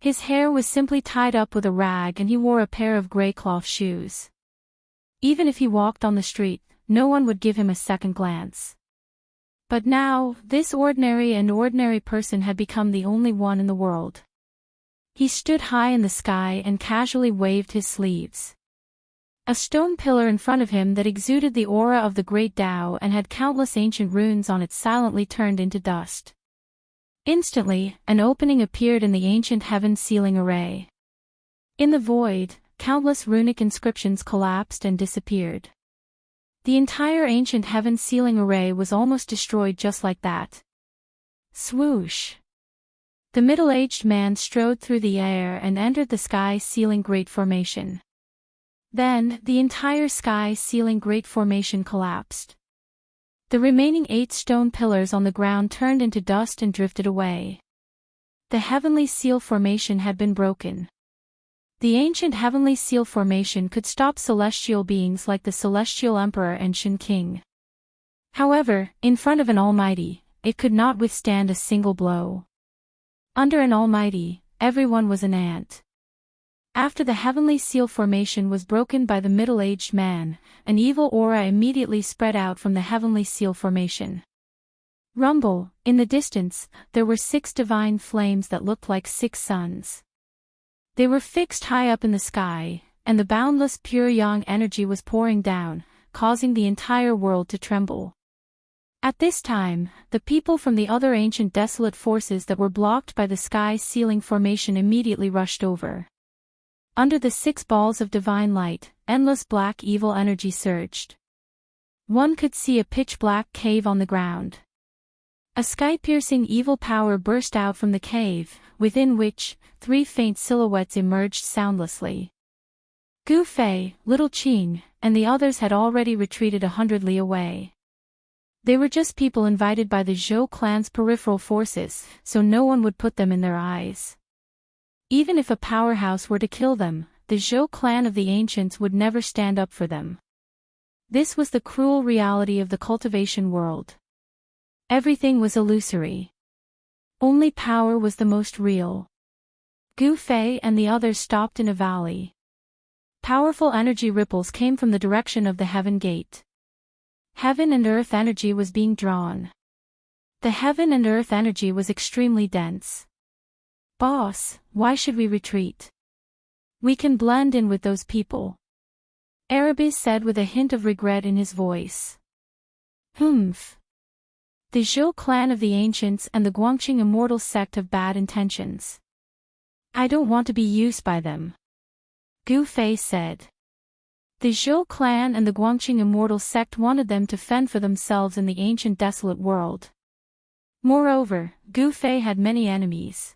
His hair was simply tied up with a rag and he wore a pair of gray cloth shoes. Even if he walked on the street, no one would give him a second glance. But now, this ordinary person had become the only one in the world. He stood high in the sky and casually waved his sleeves. A stone pillar in front of him that exuded the aura of the great Tao and had countless ancient runes on it silently turned into dust. Instantly, an opening appeared in the ancient heaven sealing array. In the void, countless runic inscriptions collapsed and disappeared. The entire ancient heaven sealing array was almost destroyed just like that. Swoosh! The middle-aged man strode through the air and entered the sky sealing great formation. Then, the entire sky sealing great formation collapsed. The remaining 8 stone pillars on the ground turned into dust and drifted away. The heavenly seal formation had been broken. The ancient heavenly seal formation could stop celestial beings like the Celestial Emperor and Shen King. However, in front of an almighty, it could not withstand a single blow. Under an almighty, everyone was an ant. After the heavenly seal formation was broken by the middle-aged man, an evil aura immediately spread out from the heavenly seal formation. Rumble, in the distance, there were 6 divine flames that looked like 6 suns. They were fixed high up in the sky, and the boundless pure yang energy was pouring down, causing the entire world to tremble. At this time, the people from the other ancient desolate forces that were blocked by the sky sealing formation immediately rushed over. Under the 6 balls of divine light, endless black evil energy surged. One could see a pitch-black cave on the ground. A sky-piercing evil power burst out from the cave, within which 3 faint silhouettes emerged soundlessly. Gu Fei, Little Qing, and the others had already retreated 100 li away. They were just people invited by the Zhou clan's peripheral forces, so no one would put them in their eyes. Even if a powerhouse were to kill them, the Zhou clan of the ancients would never stand up for them. This was the cruel reality of the cultivation world. Everything was illusory. Only power was the most real. Gu Fei and the others stopped in a valley. Powerful energy ripples came from the direction of the heaven gate. Heaven and earth energy was being drawn. The heaven and earth energy was extremely dense. "Boss, why should we retreat? We can blend in with those people," Arabiz said with a hint of regret in his voice. "Humph. The Zhou clan of the ancients and the Guangqing Immortal sect have bad intentions. I don't want to be used by them," Gu Fei said. The Zhou clan and the Guangqing Immortal sect wanted them to fend for themselves in the ancient desolate world. Moreover, Gu Fei had many enemies.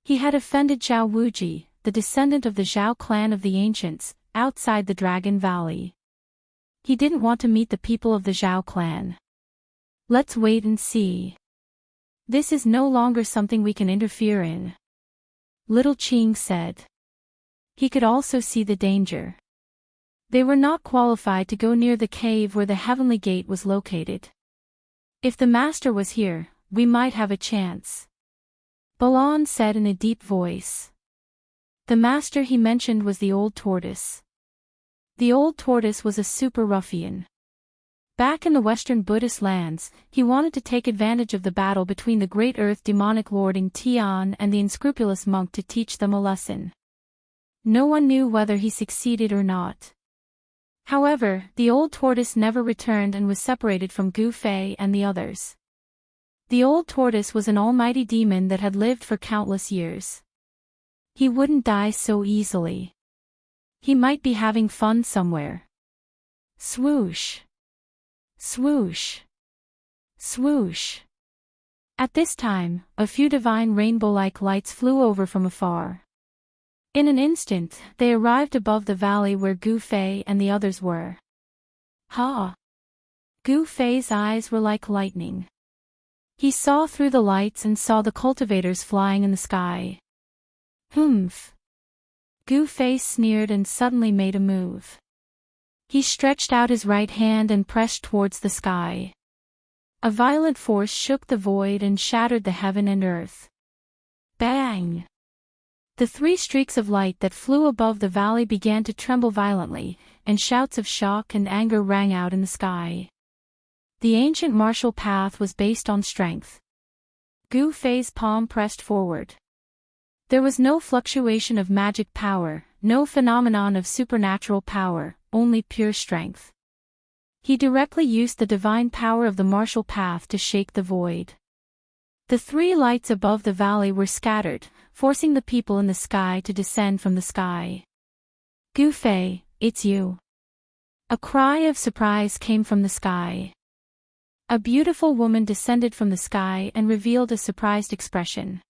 He had offended Zhao Wuji, the descendant of the Zhao clan of the ancients, outside the Dragon Valley. He didn't want to meet the people of the Zhao clan. "Let's wait and see. This is no longer something we can interfere in," Little Qing said. He could also see the danger. They were not qualified to go near the cave where the heavenly gate was located. "If the master was here, we might have a chance," Balan said in a deep voice. The master he mentioned was the old tortoise. The old tortoise was a super ruffian. Back in the Western Buddhist lands, he wanted to take advantage of the battle between the great earth demonic lording Tian and the unscrupulous monk to teach them a lesson. No one knew whether he succeeded or not. However, the old tortoise never returned and was separated from Gu Fei and the others. The old tortoise was an almighty demon that had lived for countless years. He wouldn't die so easily. He might be having fun somewhere. Swoosh. Swoosh. Swoosh. At this time, a few divine rainbow-like lights flew over from afar. In an instant, they arrived above the valley where Gu Fei and the others were. Ha! Gu Fei's eyes were like lightning. He saw through the lights and saw the cultivators flying in the sky. Humph! Gu Fei sneered and suddenly made a move. He stretched out his right hand and pressed towards the sky. A violent force shook the void and shattered the heaven and earth. Bang! The three streaks of light that flew above the valley began to tremble violently, and shouts of shock and anger rang out in the sky. The ancient martial path was based on strength. Gu Fei's palm pressed forward. There was no fluctuation of magic power, no phenomenon of supernatural power, only pure strength. He directly used the divine power of the martial path to shake the void. The three lights above the valley were scattered, forcing the people in the sky to descend from the sky. Gu Fei, it's you. A cry of surprise came from the sky. A beautiful woman descended from the sky and revealed a surprised expression.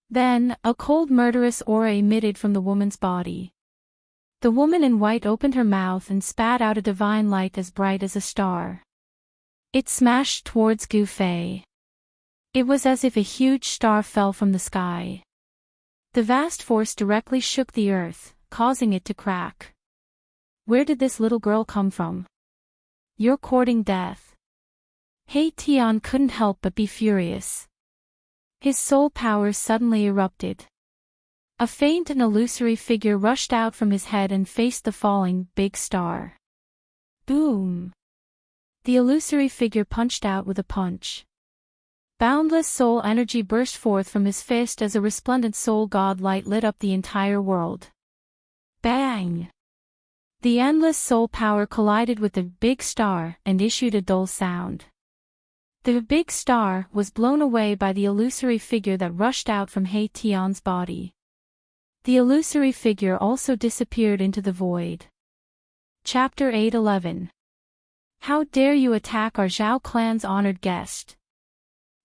Then, a cold murderous aura emitted from the woman's body. The woman in white opened her mouth and spat out a divine light as bright as a star. It smashed towards Gu Fei. It was as if a huge star fell from the sky. The vast force directly shook the earth, causing it to crack. Where did this little girl come from? You're courting death. He Tian couldn't help but be furious. His soul powers suddenly erupted. A faint and illusory figure rushed out from his head and faced the falling, big star. Boom! The illusory figure punched out with a punch. Boundless soul energy burst forth from his fist as a resplendent soul god light lit up the entire world. Bang! The endless soul power collided with the big star and issued a dull sound. The big star was blown away by the illusory figure that rushed out from He Tian's body. The illusory figure also disappeared into the void. Chapter 8:11. How dare you attack our Zhao clan's honored guest?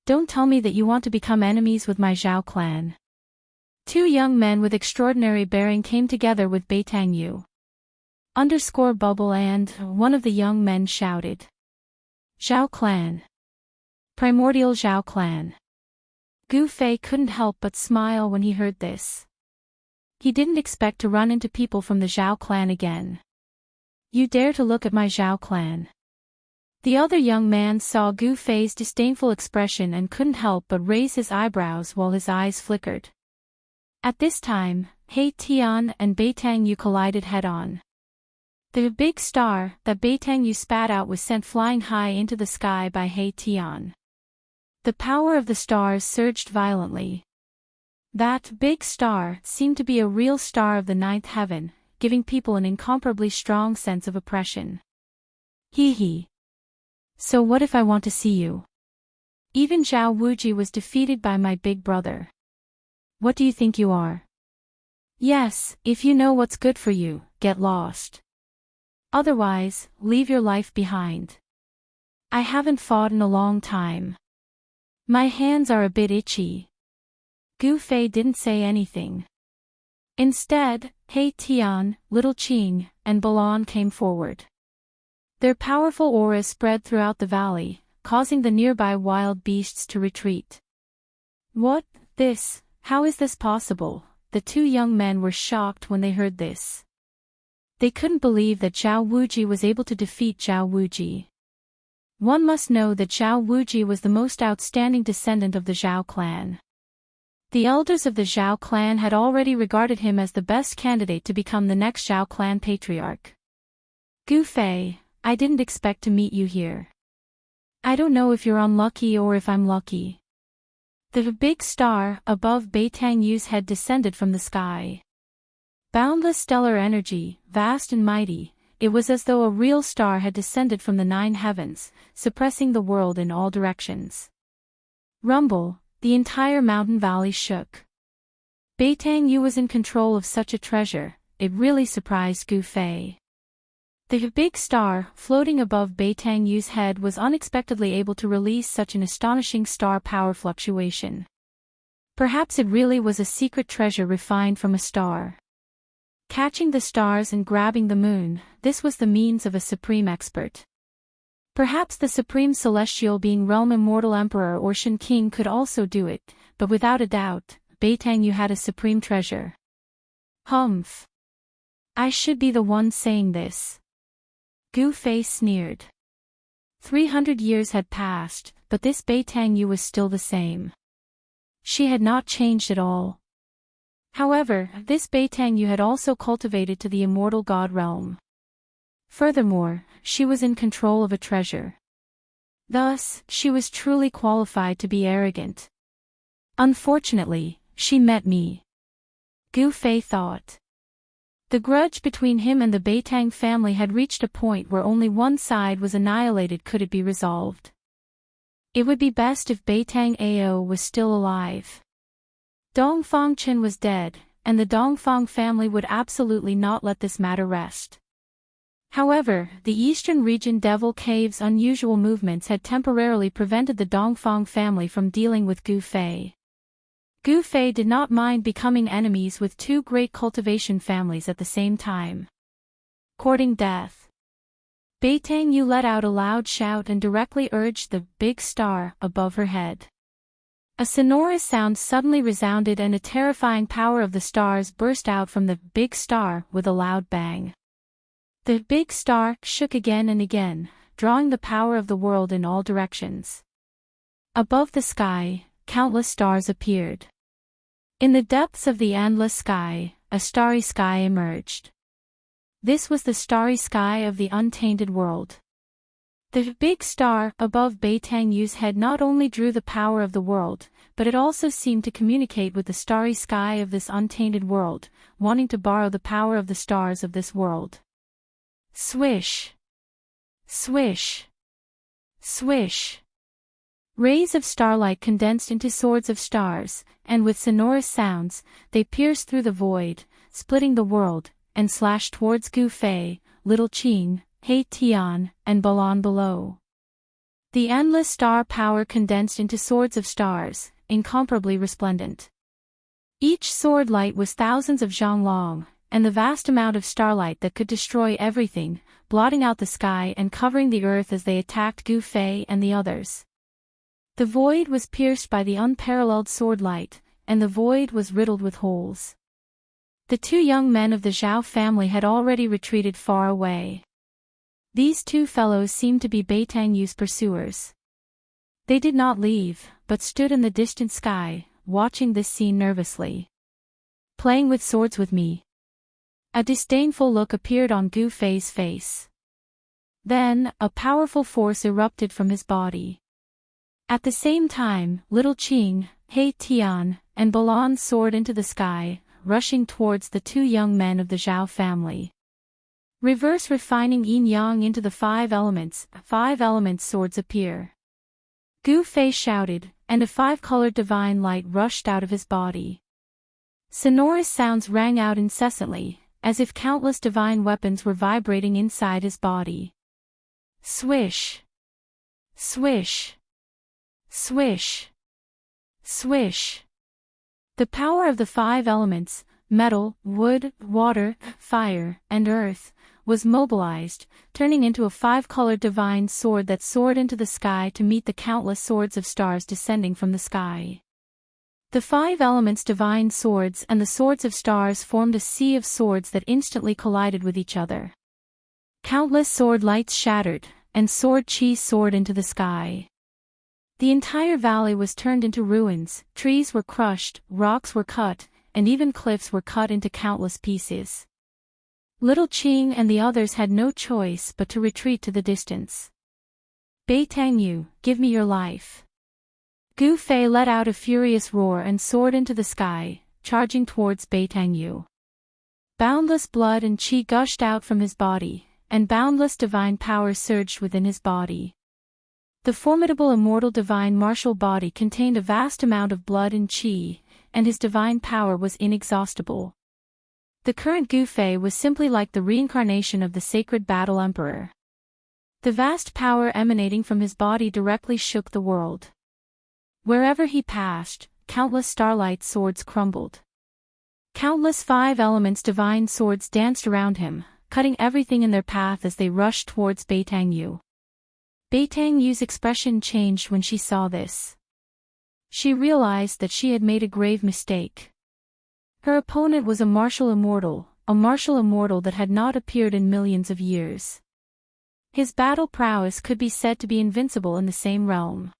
Don't tell me that you want to become enemies with my Zhao clan. Two young men with extraordinary bearing came together with Beitang Yu. Bubble and one of the young men shouted. Zhao clan. Primordial Zhao clan. Gu Fei couldn't help but smile when he heard this. He didn't expect to run into people from the Zhao clan again. You dare to look at my Zhao clan? The other young man saw Gu Fei's disdainful expression and couldn't help but raise his eyebrows while his eyes flickered. At this time, He Tian and Bei Tang Yu collided head-on. The big star that Bei Tang Yu spat out was sent flying high into the sky by He Tian. The power of the stars surged violently. That big star seemed to be a real star of the ninth heaven, giving people an incomparably strong sense of oppression. Hee hee. So what if I want to see you? Even Zhao Wuji was defeated by my big brother. What do you think you are? Yes, if you know what's good for you, get lost. Otherwise, leave your life behind. I haven't fought in a long time. My hands are a bit itchy. Gu Fei didn't say anything. Instead, He Tian, Little Qing, and Balan came forward. Their powerful auras spread throughout the valley, causing the nearby wild beasts to retreat. What? This? How is this possible? The two young men were shocked when they heard this. They couldn't believe that Zhao Wuji was able to defeat Zhao Wuji. One must know that Zhao Wuji was the most outstanding descendant of the Zhao clan. The elders of the Zhao clan had already regarded him as the best candidate to become the next Zhao clan patriarch. Gu Fei, I didn't expect to meet you here. I don't know if you're unlucky or if I'm lucky. The big star above Bei Tang Yu's head descended from the sky. Boundless stellar energy, vast and mighty, it was as though a real star had descended from the nine heavens, suppressing the world in all directions. Rumble, the entire mountain valley shook. Bei Tang Yu was in control of such a treasure, it really surprised Gu Fei. The big star, floating above Bei Tang Yu's head, was unexpectedly able to release such an astonishing star power fluctuation. Perhaps it really was a secret treasure refined from a star. Catching the stars and grabbing the moon, this was the means of a supreme expert. Perhaps the supreme celestial being realm immortal emperor or Shen King could also do it, but without a doubt, Bei Tang Yu had a supreme treasure. Humph. I should be the one saying this. Gu Fei sneered. 300 years had passed, but this Bei Tang Yu was still the same. She had not changed at all. However, this Bei Tang Yu had also cultivated to the immortal god realm. Furthermore, she was in control of a treasure. Thus, she was truly qualified to be arrogant. Unfortunately, she met me. Gu Fei thought. The grudge between him and the Bei Tang family had reached a point where only one side was annihilated. Could it be resolved? It would be best if Bei Tang Ao was still alive. Dongfang Chen was dead, and the Dongfang family would absolutely not let this matter rest. However, the Eastern region Devil Cave's unusual movements had temporarily prevented the Dongfang family from dealing with Gu Fei. Gu Fei did not mind becoming enemies with two great cultivation families at the same time. Courting death. Bei Tang Yu let out a loud shout and directly urged the big star above her head. A sonorous sound suddenly resounded and a terrifying power of the stars burst out from the big star with a loud bang. The big star shook again and again, drawing the power of the world in all directions. Above the sky, countless stars appeared. In the depths of the endless sky, a starry sky emerged. This was the starry sky of the untainted world. The big star above Bei Tang Yu's head not only drew the power of the world, but it also seemed to communicate with the starry sky of this untainted world, wanting to borrow the power of the stars of this world. Swish! Swish! Swish! Rays of starlight condensed into swords of stars, and with sonorous sounds, they pierced through the void, splitting the world, and slashed towards Gu Fei, Little Qing, He Tian, and Balan below. The endless star power condensed into swords of stars, incomparably resplendent. Each sword light was thousands of zhang long, and the vast amount of starlight that could destroy everything, blotting out the sky and covering the earth as they attacked Gu Fei and the others. The void was pierced by the unparalleled sword light, and the void was riddled with holes. The two young men of the Zhao family had already retreated far away. These two fellows seemed to be Beitang Yu's pursuers. They did not leave, but stood in the distant sky, watching this scene nervously. Playing with swords with me. A disdainful look appeared on Gu Fei's face. Then, a powerful force erupted from his body. At the same time, Little Qing, He Tian, and Balan soared into the sky, rushing towards the two young men of the Zhao family. Reverse refining yin-yang into the five elements swords appear. Gu Fei shouted, and a five-colored divine light rushed out of his body. Sonorous sounds rang out incessantly, as if countless divine weapons were vibrating inside his body. Swish! Swish! Swish! Swish! The power of the five elements, metal, wood, water, fire, and earth, was mobilized, turning into a five-colored divine sword that soared into the sky to meet the countless swords of stars descending from the sky. The five elements' divine swords and the swords of stars formed a sea of swords that instantly collided with each other. Countless sword lights shattered, and sword chi soared into the sky. The entire valley was turned into ruins, trees were crushed, rocks were cut, and even cliffs were cut into countless pieces. Little Qing and the others had no choice but to retreat to the distance. Beitang Yu, give me your life. Gu Fei let out a furious roar and soared into the sky, charging towards Beitang Yu. Boundless blood and qi gushed out from his body, and boundless divine power surged within his body. The formidable immortal divine martial body contained a vast amount of blood and qi, and his divine power was inexhaustible. The current Gu Fei was simply like the reincarnation of the sacred battle emperor. The vast power emanating from his body directly shook the world. Wherever he passed, countless starlight swords crumbled. Countless five elements divine swords danced around him, cutting everything in their path as they rushed towards Beitang Yu. Beitang Yu's expression changed when she saw this. She realized that she had made a grave mistake. Her opponent was a martial immortal that had not appeared in millions of years. His battle prowess could be said to be invincible in the same realm.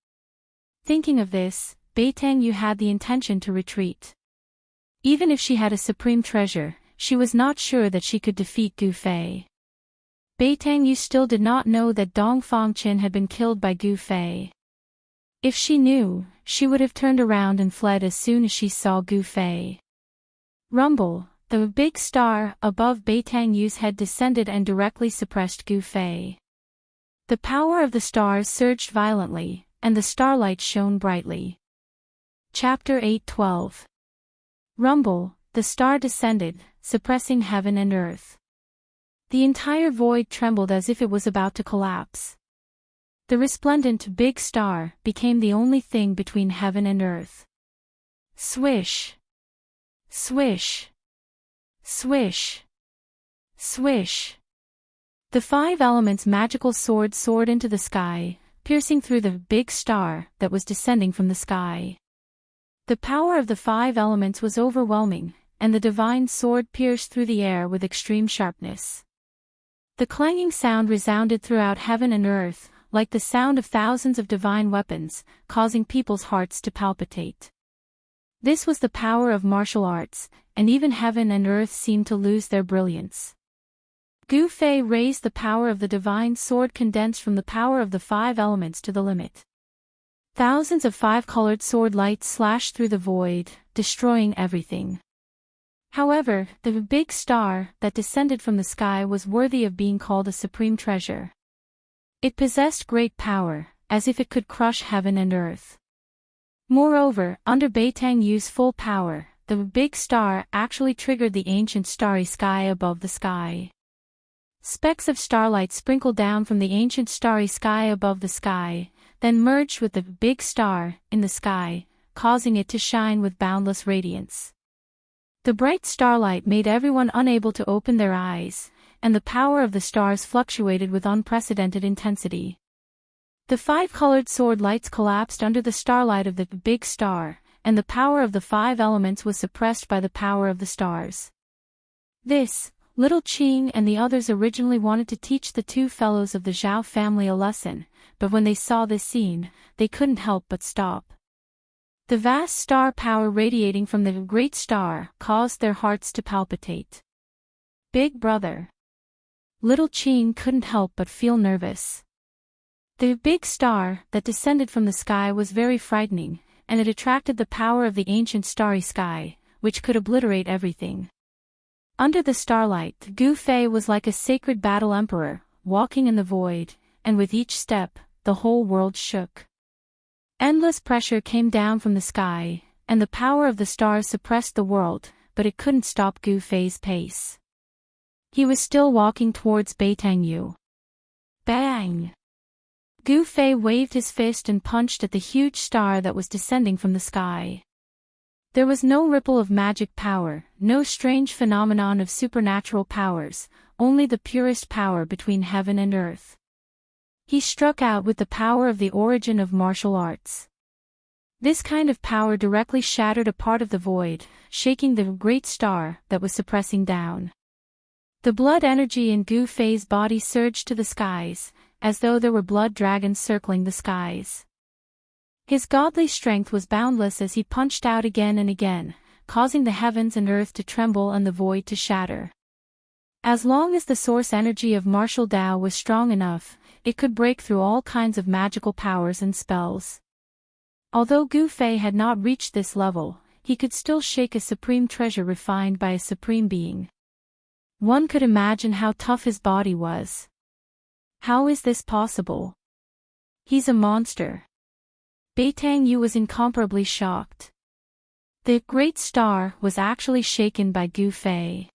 Thinking of this, Beitang Yu had the intention to retreat. Even if she had a supreme treasure, she was not sure that she could defeat Gu Fei. Beitang Yu still did not know that Dong Fangqin had been killed by Gu Fei. If she knew, she would have turned around and fled as soon as she saw Gu Fei. Rumble, the big star above Beitang Yu's head descended and directly suppressed Gu Fei. The power of the stars surged violently, and the starlight shone brightly. Chapter 8:12. Rumble, the star descended, suppressing heaven and earth. The entire void trembled as if it was about to collapse. The resplendent big star became the only thing between heaven and earth. Swish! Swish! Swish! Swish! The five elements' magical sword soared into the sky, piercing through the big star that was descending from the sky. The power of the five elements was overwhelming, and the divine sword pierced through the air with extreme sharpness. The clanging sound resounded throughout heaven and earth, like the sound of thousands of divine weapons, causing people's hearts to palpitate. This was the power of martial arts, and even heaven and earth seemed to lose their brilliance. Gu Fei raised the power of the divine sword condensed from the power of the five elements to the limit. Thousands of five-colored sword lights slashed through the void, destroying everything. However, the big star that descended from the sky was worthy of being called a supreme treasure. It possessed great power, as if it could crush heaven and earth. Moreover, under Beitang Yu's full power, the big star actually triggered the ancient starry sky above the sky. Specks of starlight sprinkled down from the ancient starry sky above the sky, then merged with the big star in the sky, causing it to shine with boundless radiance. The bright starlight made everyone unable to open their eyes, and the power of the stars fluctuated with unprecedented intensity. The five-colored sword lights collapsed under the starlight of the big star, and the power of the five elements was suppressed by the power of the stars. This Little Qing and the others originally wanted to teach the two fellows of the Zhao family a lesson, but when they saw this scene, they couldn't help but stop. The vast star power radiating from the great star caused their hearts to palpitate. Big brother. Little Qing couldn't help but feel nervous. The big star that descended from the sky was very frightening, and it attracted the power of the ancient starry sky, which could obliterate everything. Under the starlight, Gu Fei was like a sacred battle emperor, walking in the void, and with each step, the whole world shook. Endless pressure came down from the sky, and the power of the stars suppressed the world, but it couldn't stop Gu Fei's pace. He was still walking towards Beitangyu. Bang! Gu Fei waved his fist and punched at the huge star that was descending from the sky. There was no ripple of magic power, no strange phenomenon of supernatural powers, only the purest power between heaven and earth. He struck out with the power of the origin of martial arts. This kind of power directly shattered a part of the void, shaking the great star that was suppressing down. The blood energy in Gu Fei's body surged to the skies, as though there were blood dragons circling the skies. His godly strength was boundless as he punched out again and again, causing the heavens and earth to tremble and the void to shatter. As long as the source energy of martial Tao was strong enough, it could break through all kinds of magical powers and spells. Although Gu Fei had not reached this level, he could still shake a supreme treasure refined by a supreme being. One could imagine how tough his body was. How is this possible? He's a monster. Beitangyu was incomparably shocked. The great star was actually shaken by Gu Fei.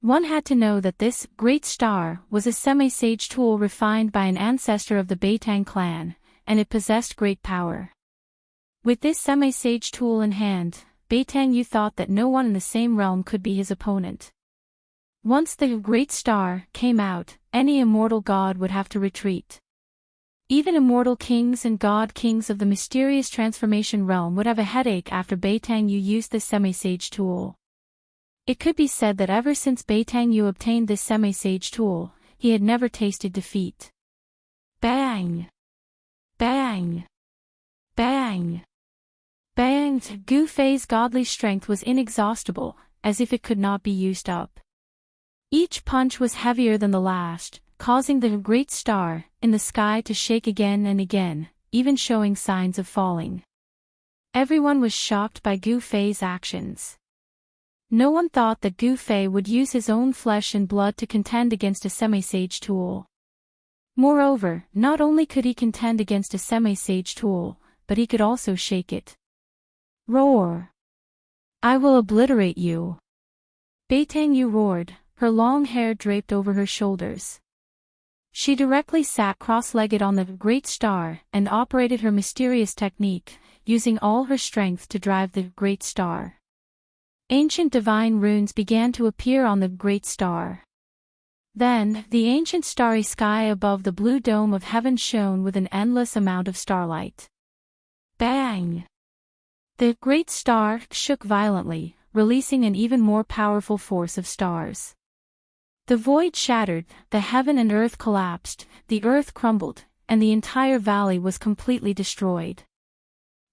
One had to know that this great star was a semi-sage tool refined by an ancestor of the Beitang clan, and it possessed great power. With this semi-sage tool in hand, Beitangyu thought that no one in the same realm could be his opponent. Once the great star came out, any immortal god would have to retreat. Even immortal kings and god kings of the mysterious transformation realm would have a headache after Beitangyu used this semi-sage tool. It could be said that ever since Beitangyu obtained this semi-sage tool, he had never tasted defeat. Bang! Bang! Bang! Bang! Gu Fei's godly strength was inexhaustible, as if it could not be used up. Each punch was heavier than the last, causing the great star in the sky to shake again and again, even showing signs of falling. Everyone was shocked by Gu Fei's actions. No one thought that Gu Fei would use his own flesh and blood to contend against a semi-sage tool. Moreover, not only could he contend against a semi-sage tool, but he could also shake it. Roar! I will obliterate you! Beitangyu roared, her long hair draped over her shoulders. She directly sat cross-legged on the great star and operated her mysterious technique, using all her strength to drive the great star. Ancient divine runes began to appear on the great star. Then, the ancient starry sky above the blue dome of heaven shone with an endless amount of starlight. Bang! The great star shook violently, releasing an even more powerful force of stars. The void shattered, the heaven and earth collapsed, the earth crumbled, and the entire valley was completely destroyed.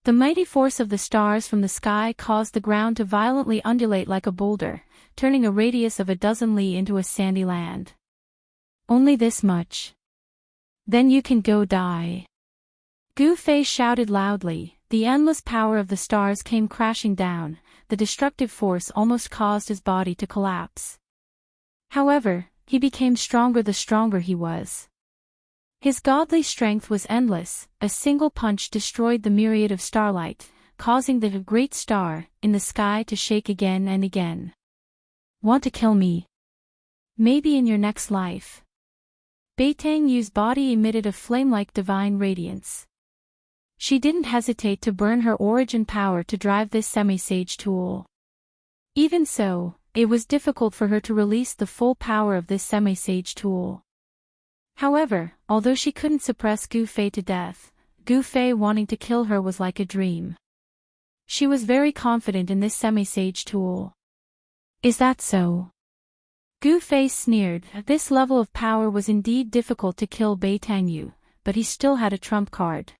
The mighty force of the stars from the sky caused the ground to violently undulate like a boulder, turning a radius of a dozen li into a sandy land. Only this much. Then you can go die. Gu Fei shouted loudly. The endless power of the stars came crashing down, the destructive force almost caused his body to collapse. However, he became stronger the stronger he was. His godly strength was endless, a single punch destroyed the myriad of starlight, causing the great star in the sky to shake again and again. Want to kill me? Maybe in your next life. Beitangyu's body emitted a flame-like divine radiance. She didn't hesitate to burn her origin power to drive this semi-sage tool. Even so, it was difficult for her to release the full power of this semi-sage tool. However, although she couldn't suppress Gu Fei to death, Gu Fei wanting to kill her was like a dream. She was very confident in this semi-sage tool. Is that so? Gu Fei sneered. This level of power was indeed difficult to kill Bai Tangyu, but he still had a trump card.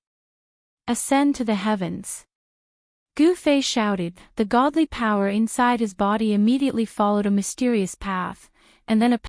Ascend to the heavens. Gu Fei shouted. The godly power inside his body immediately followed a mysterious path, and then a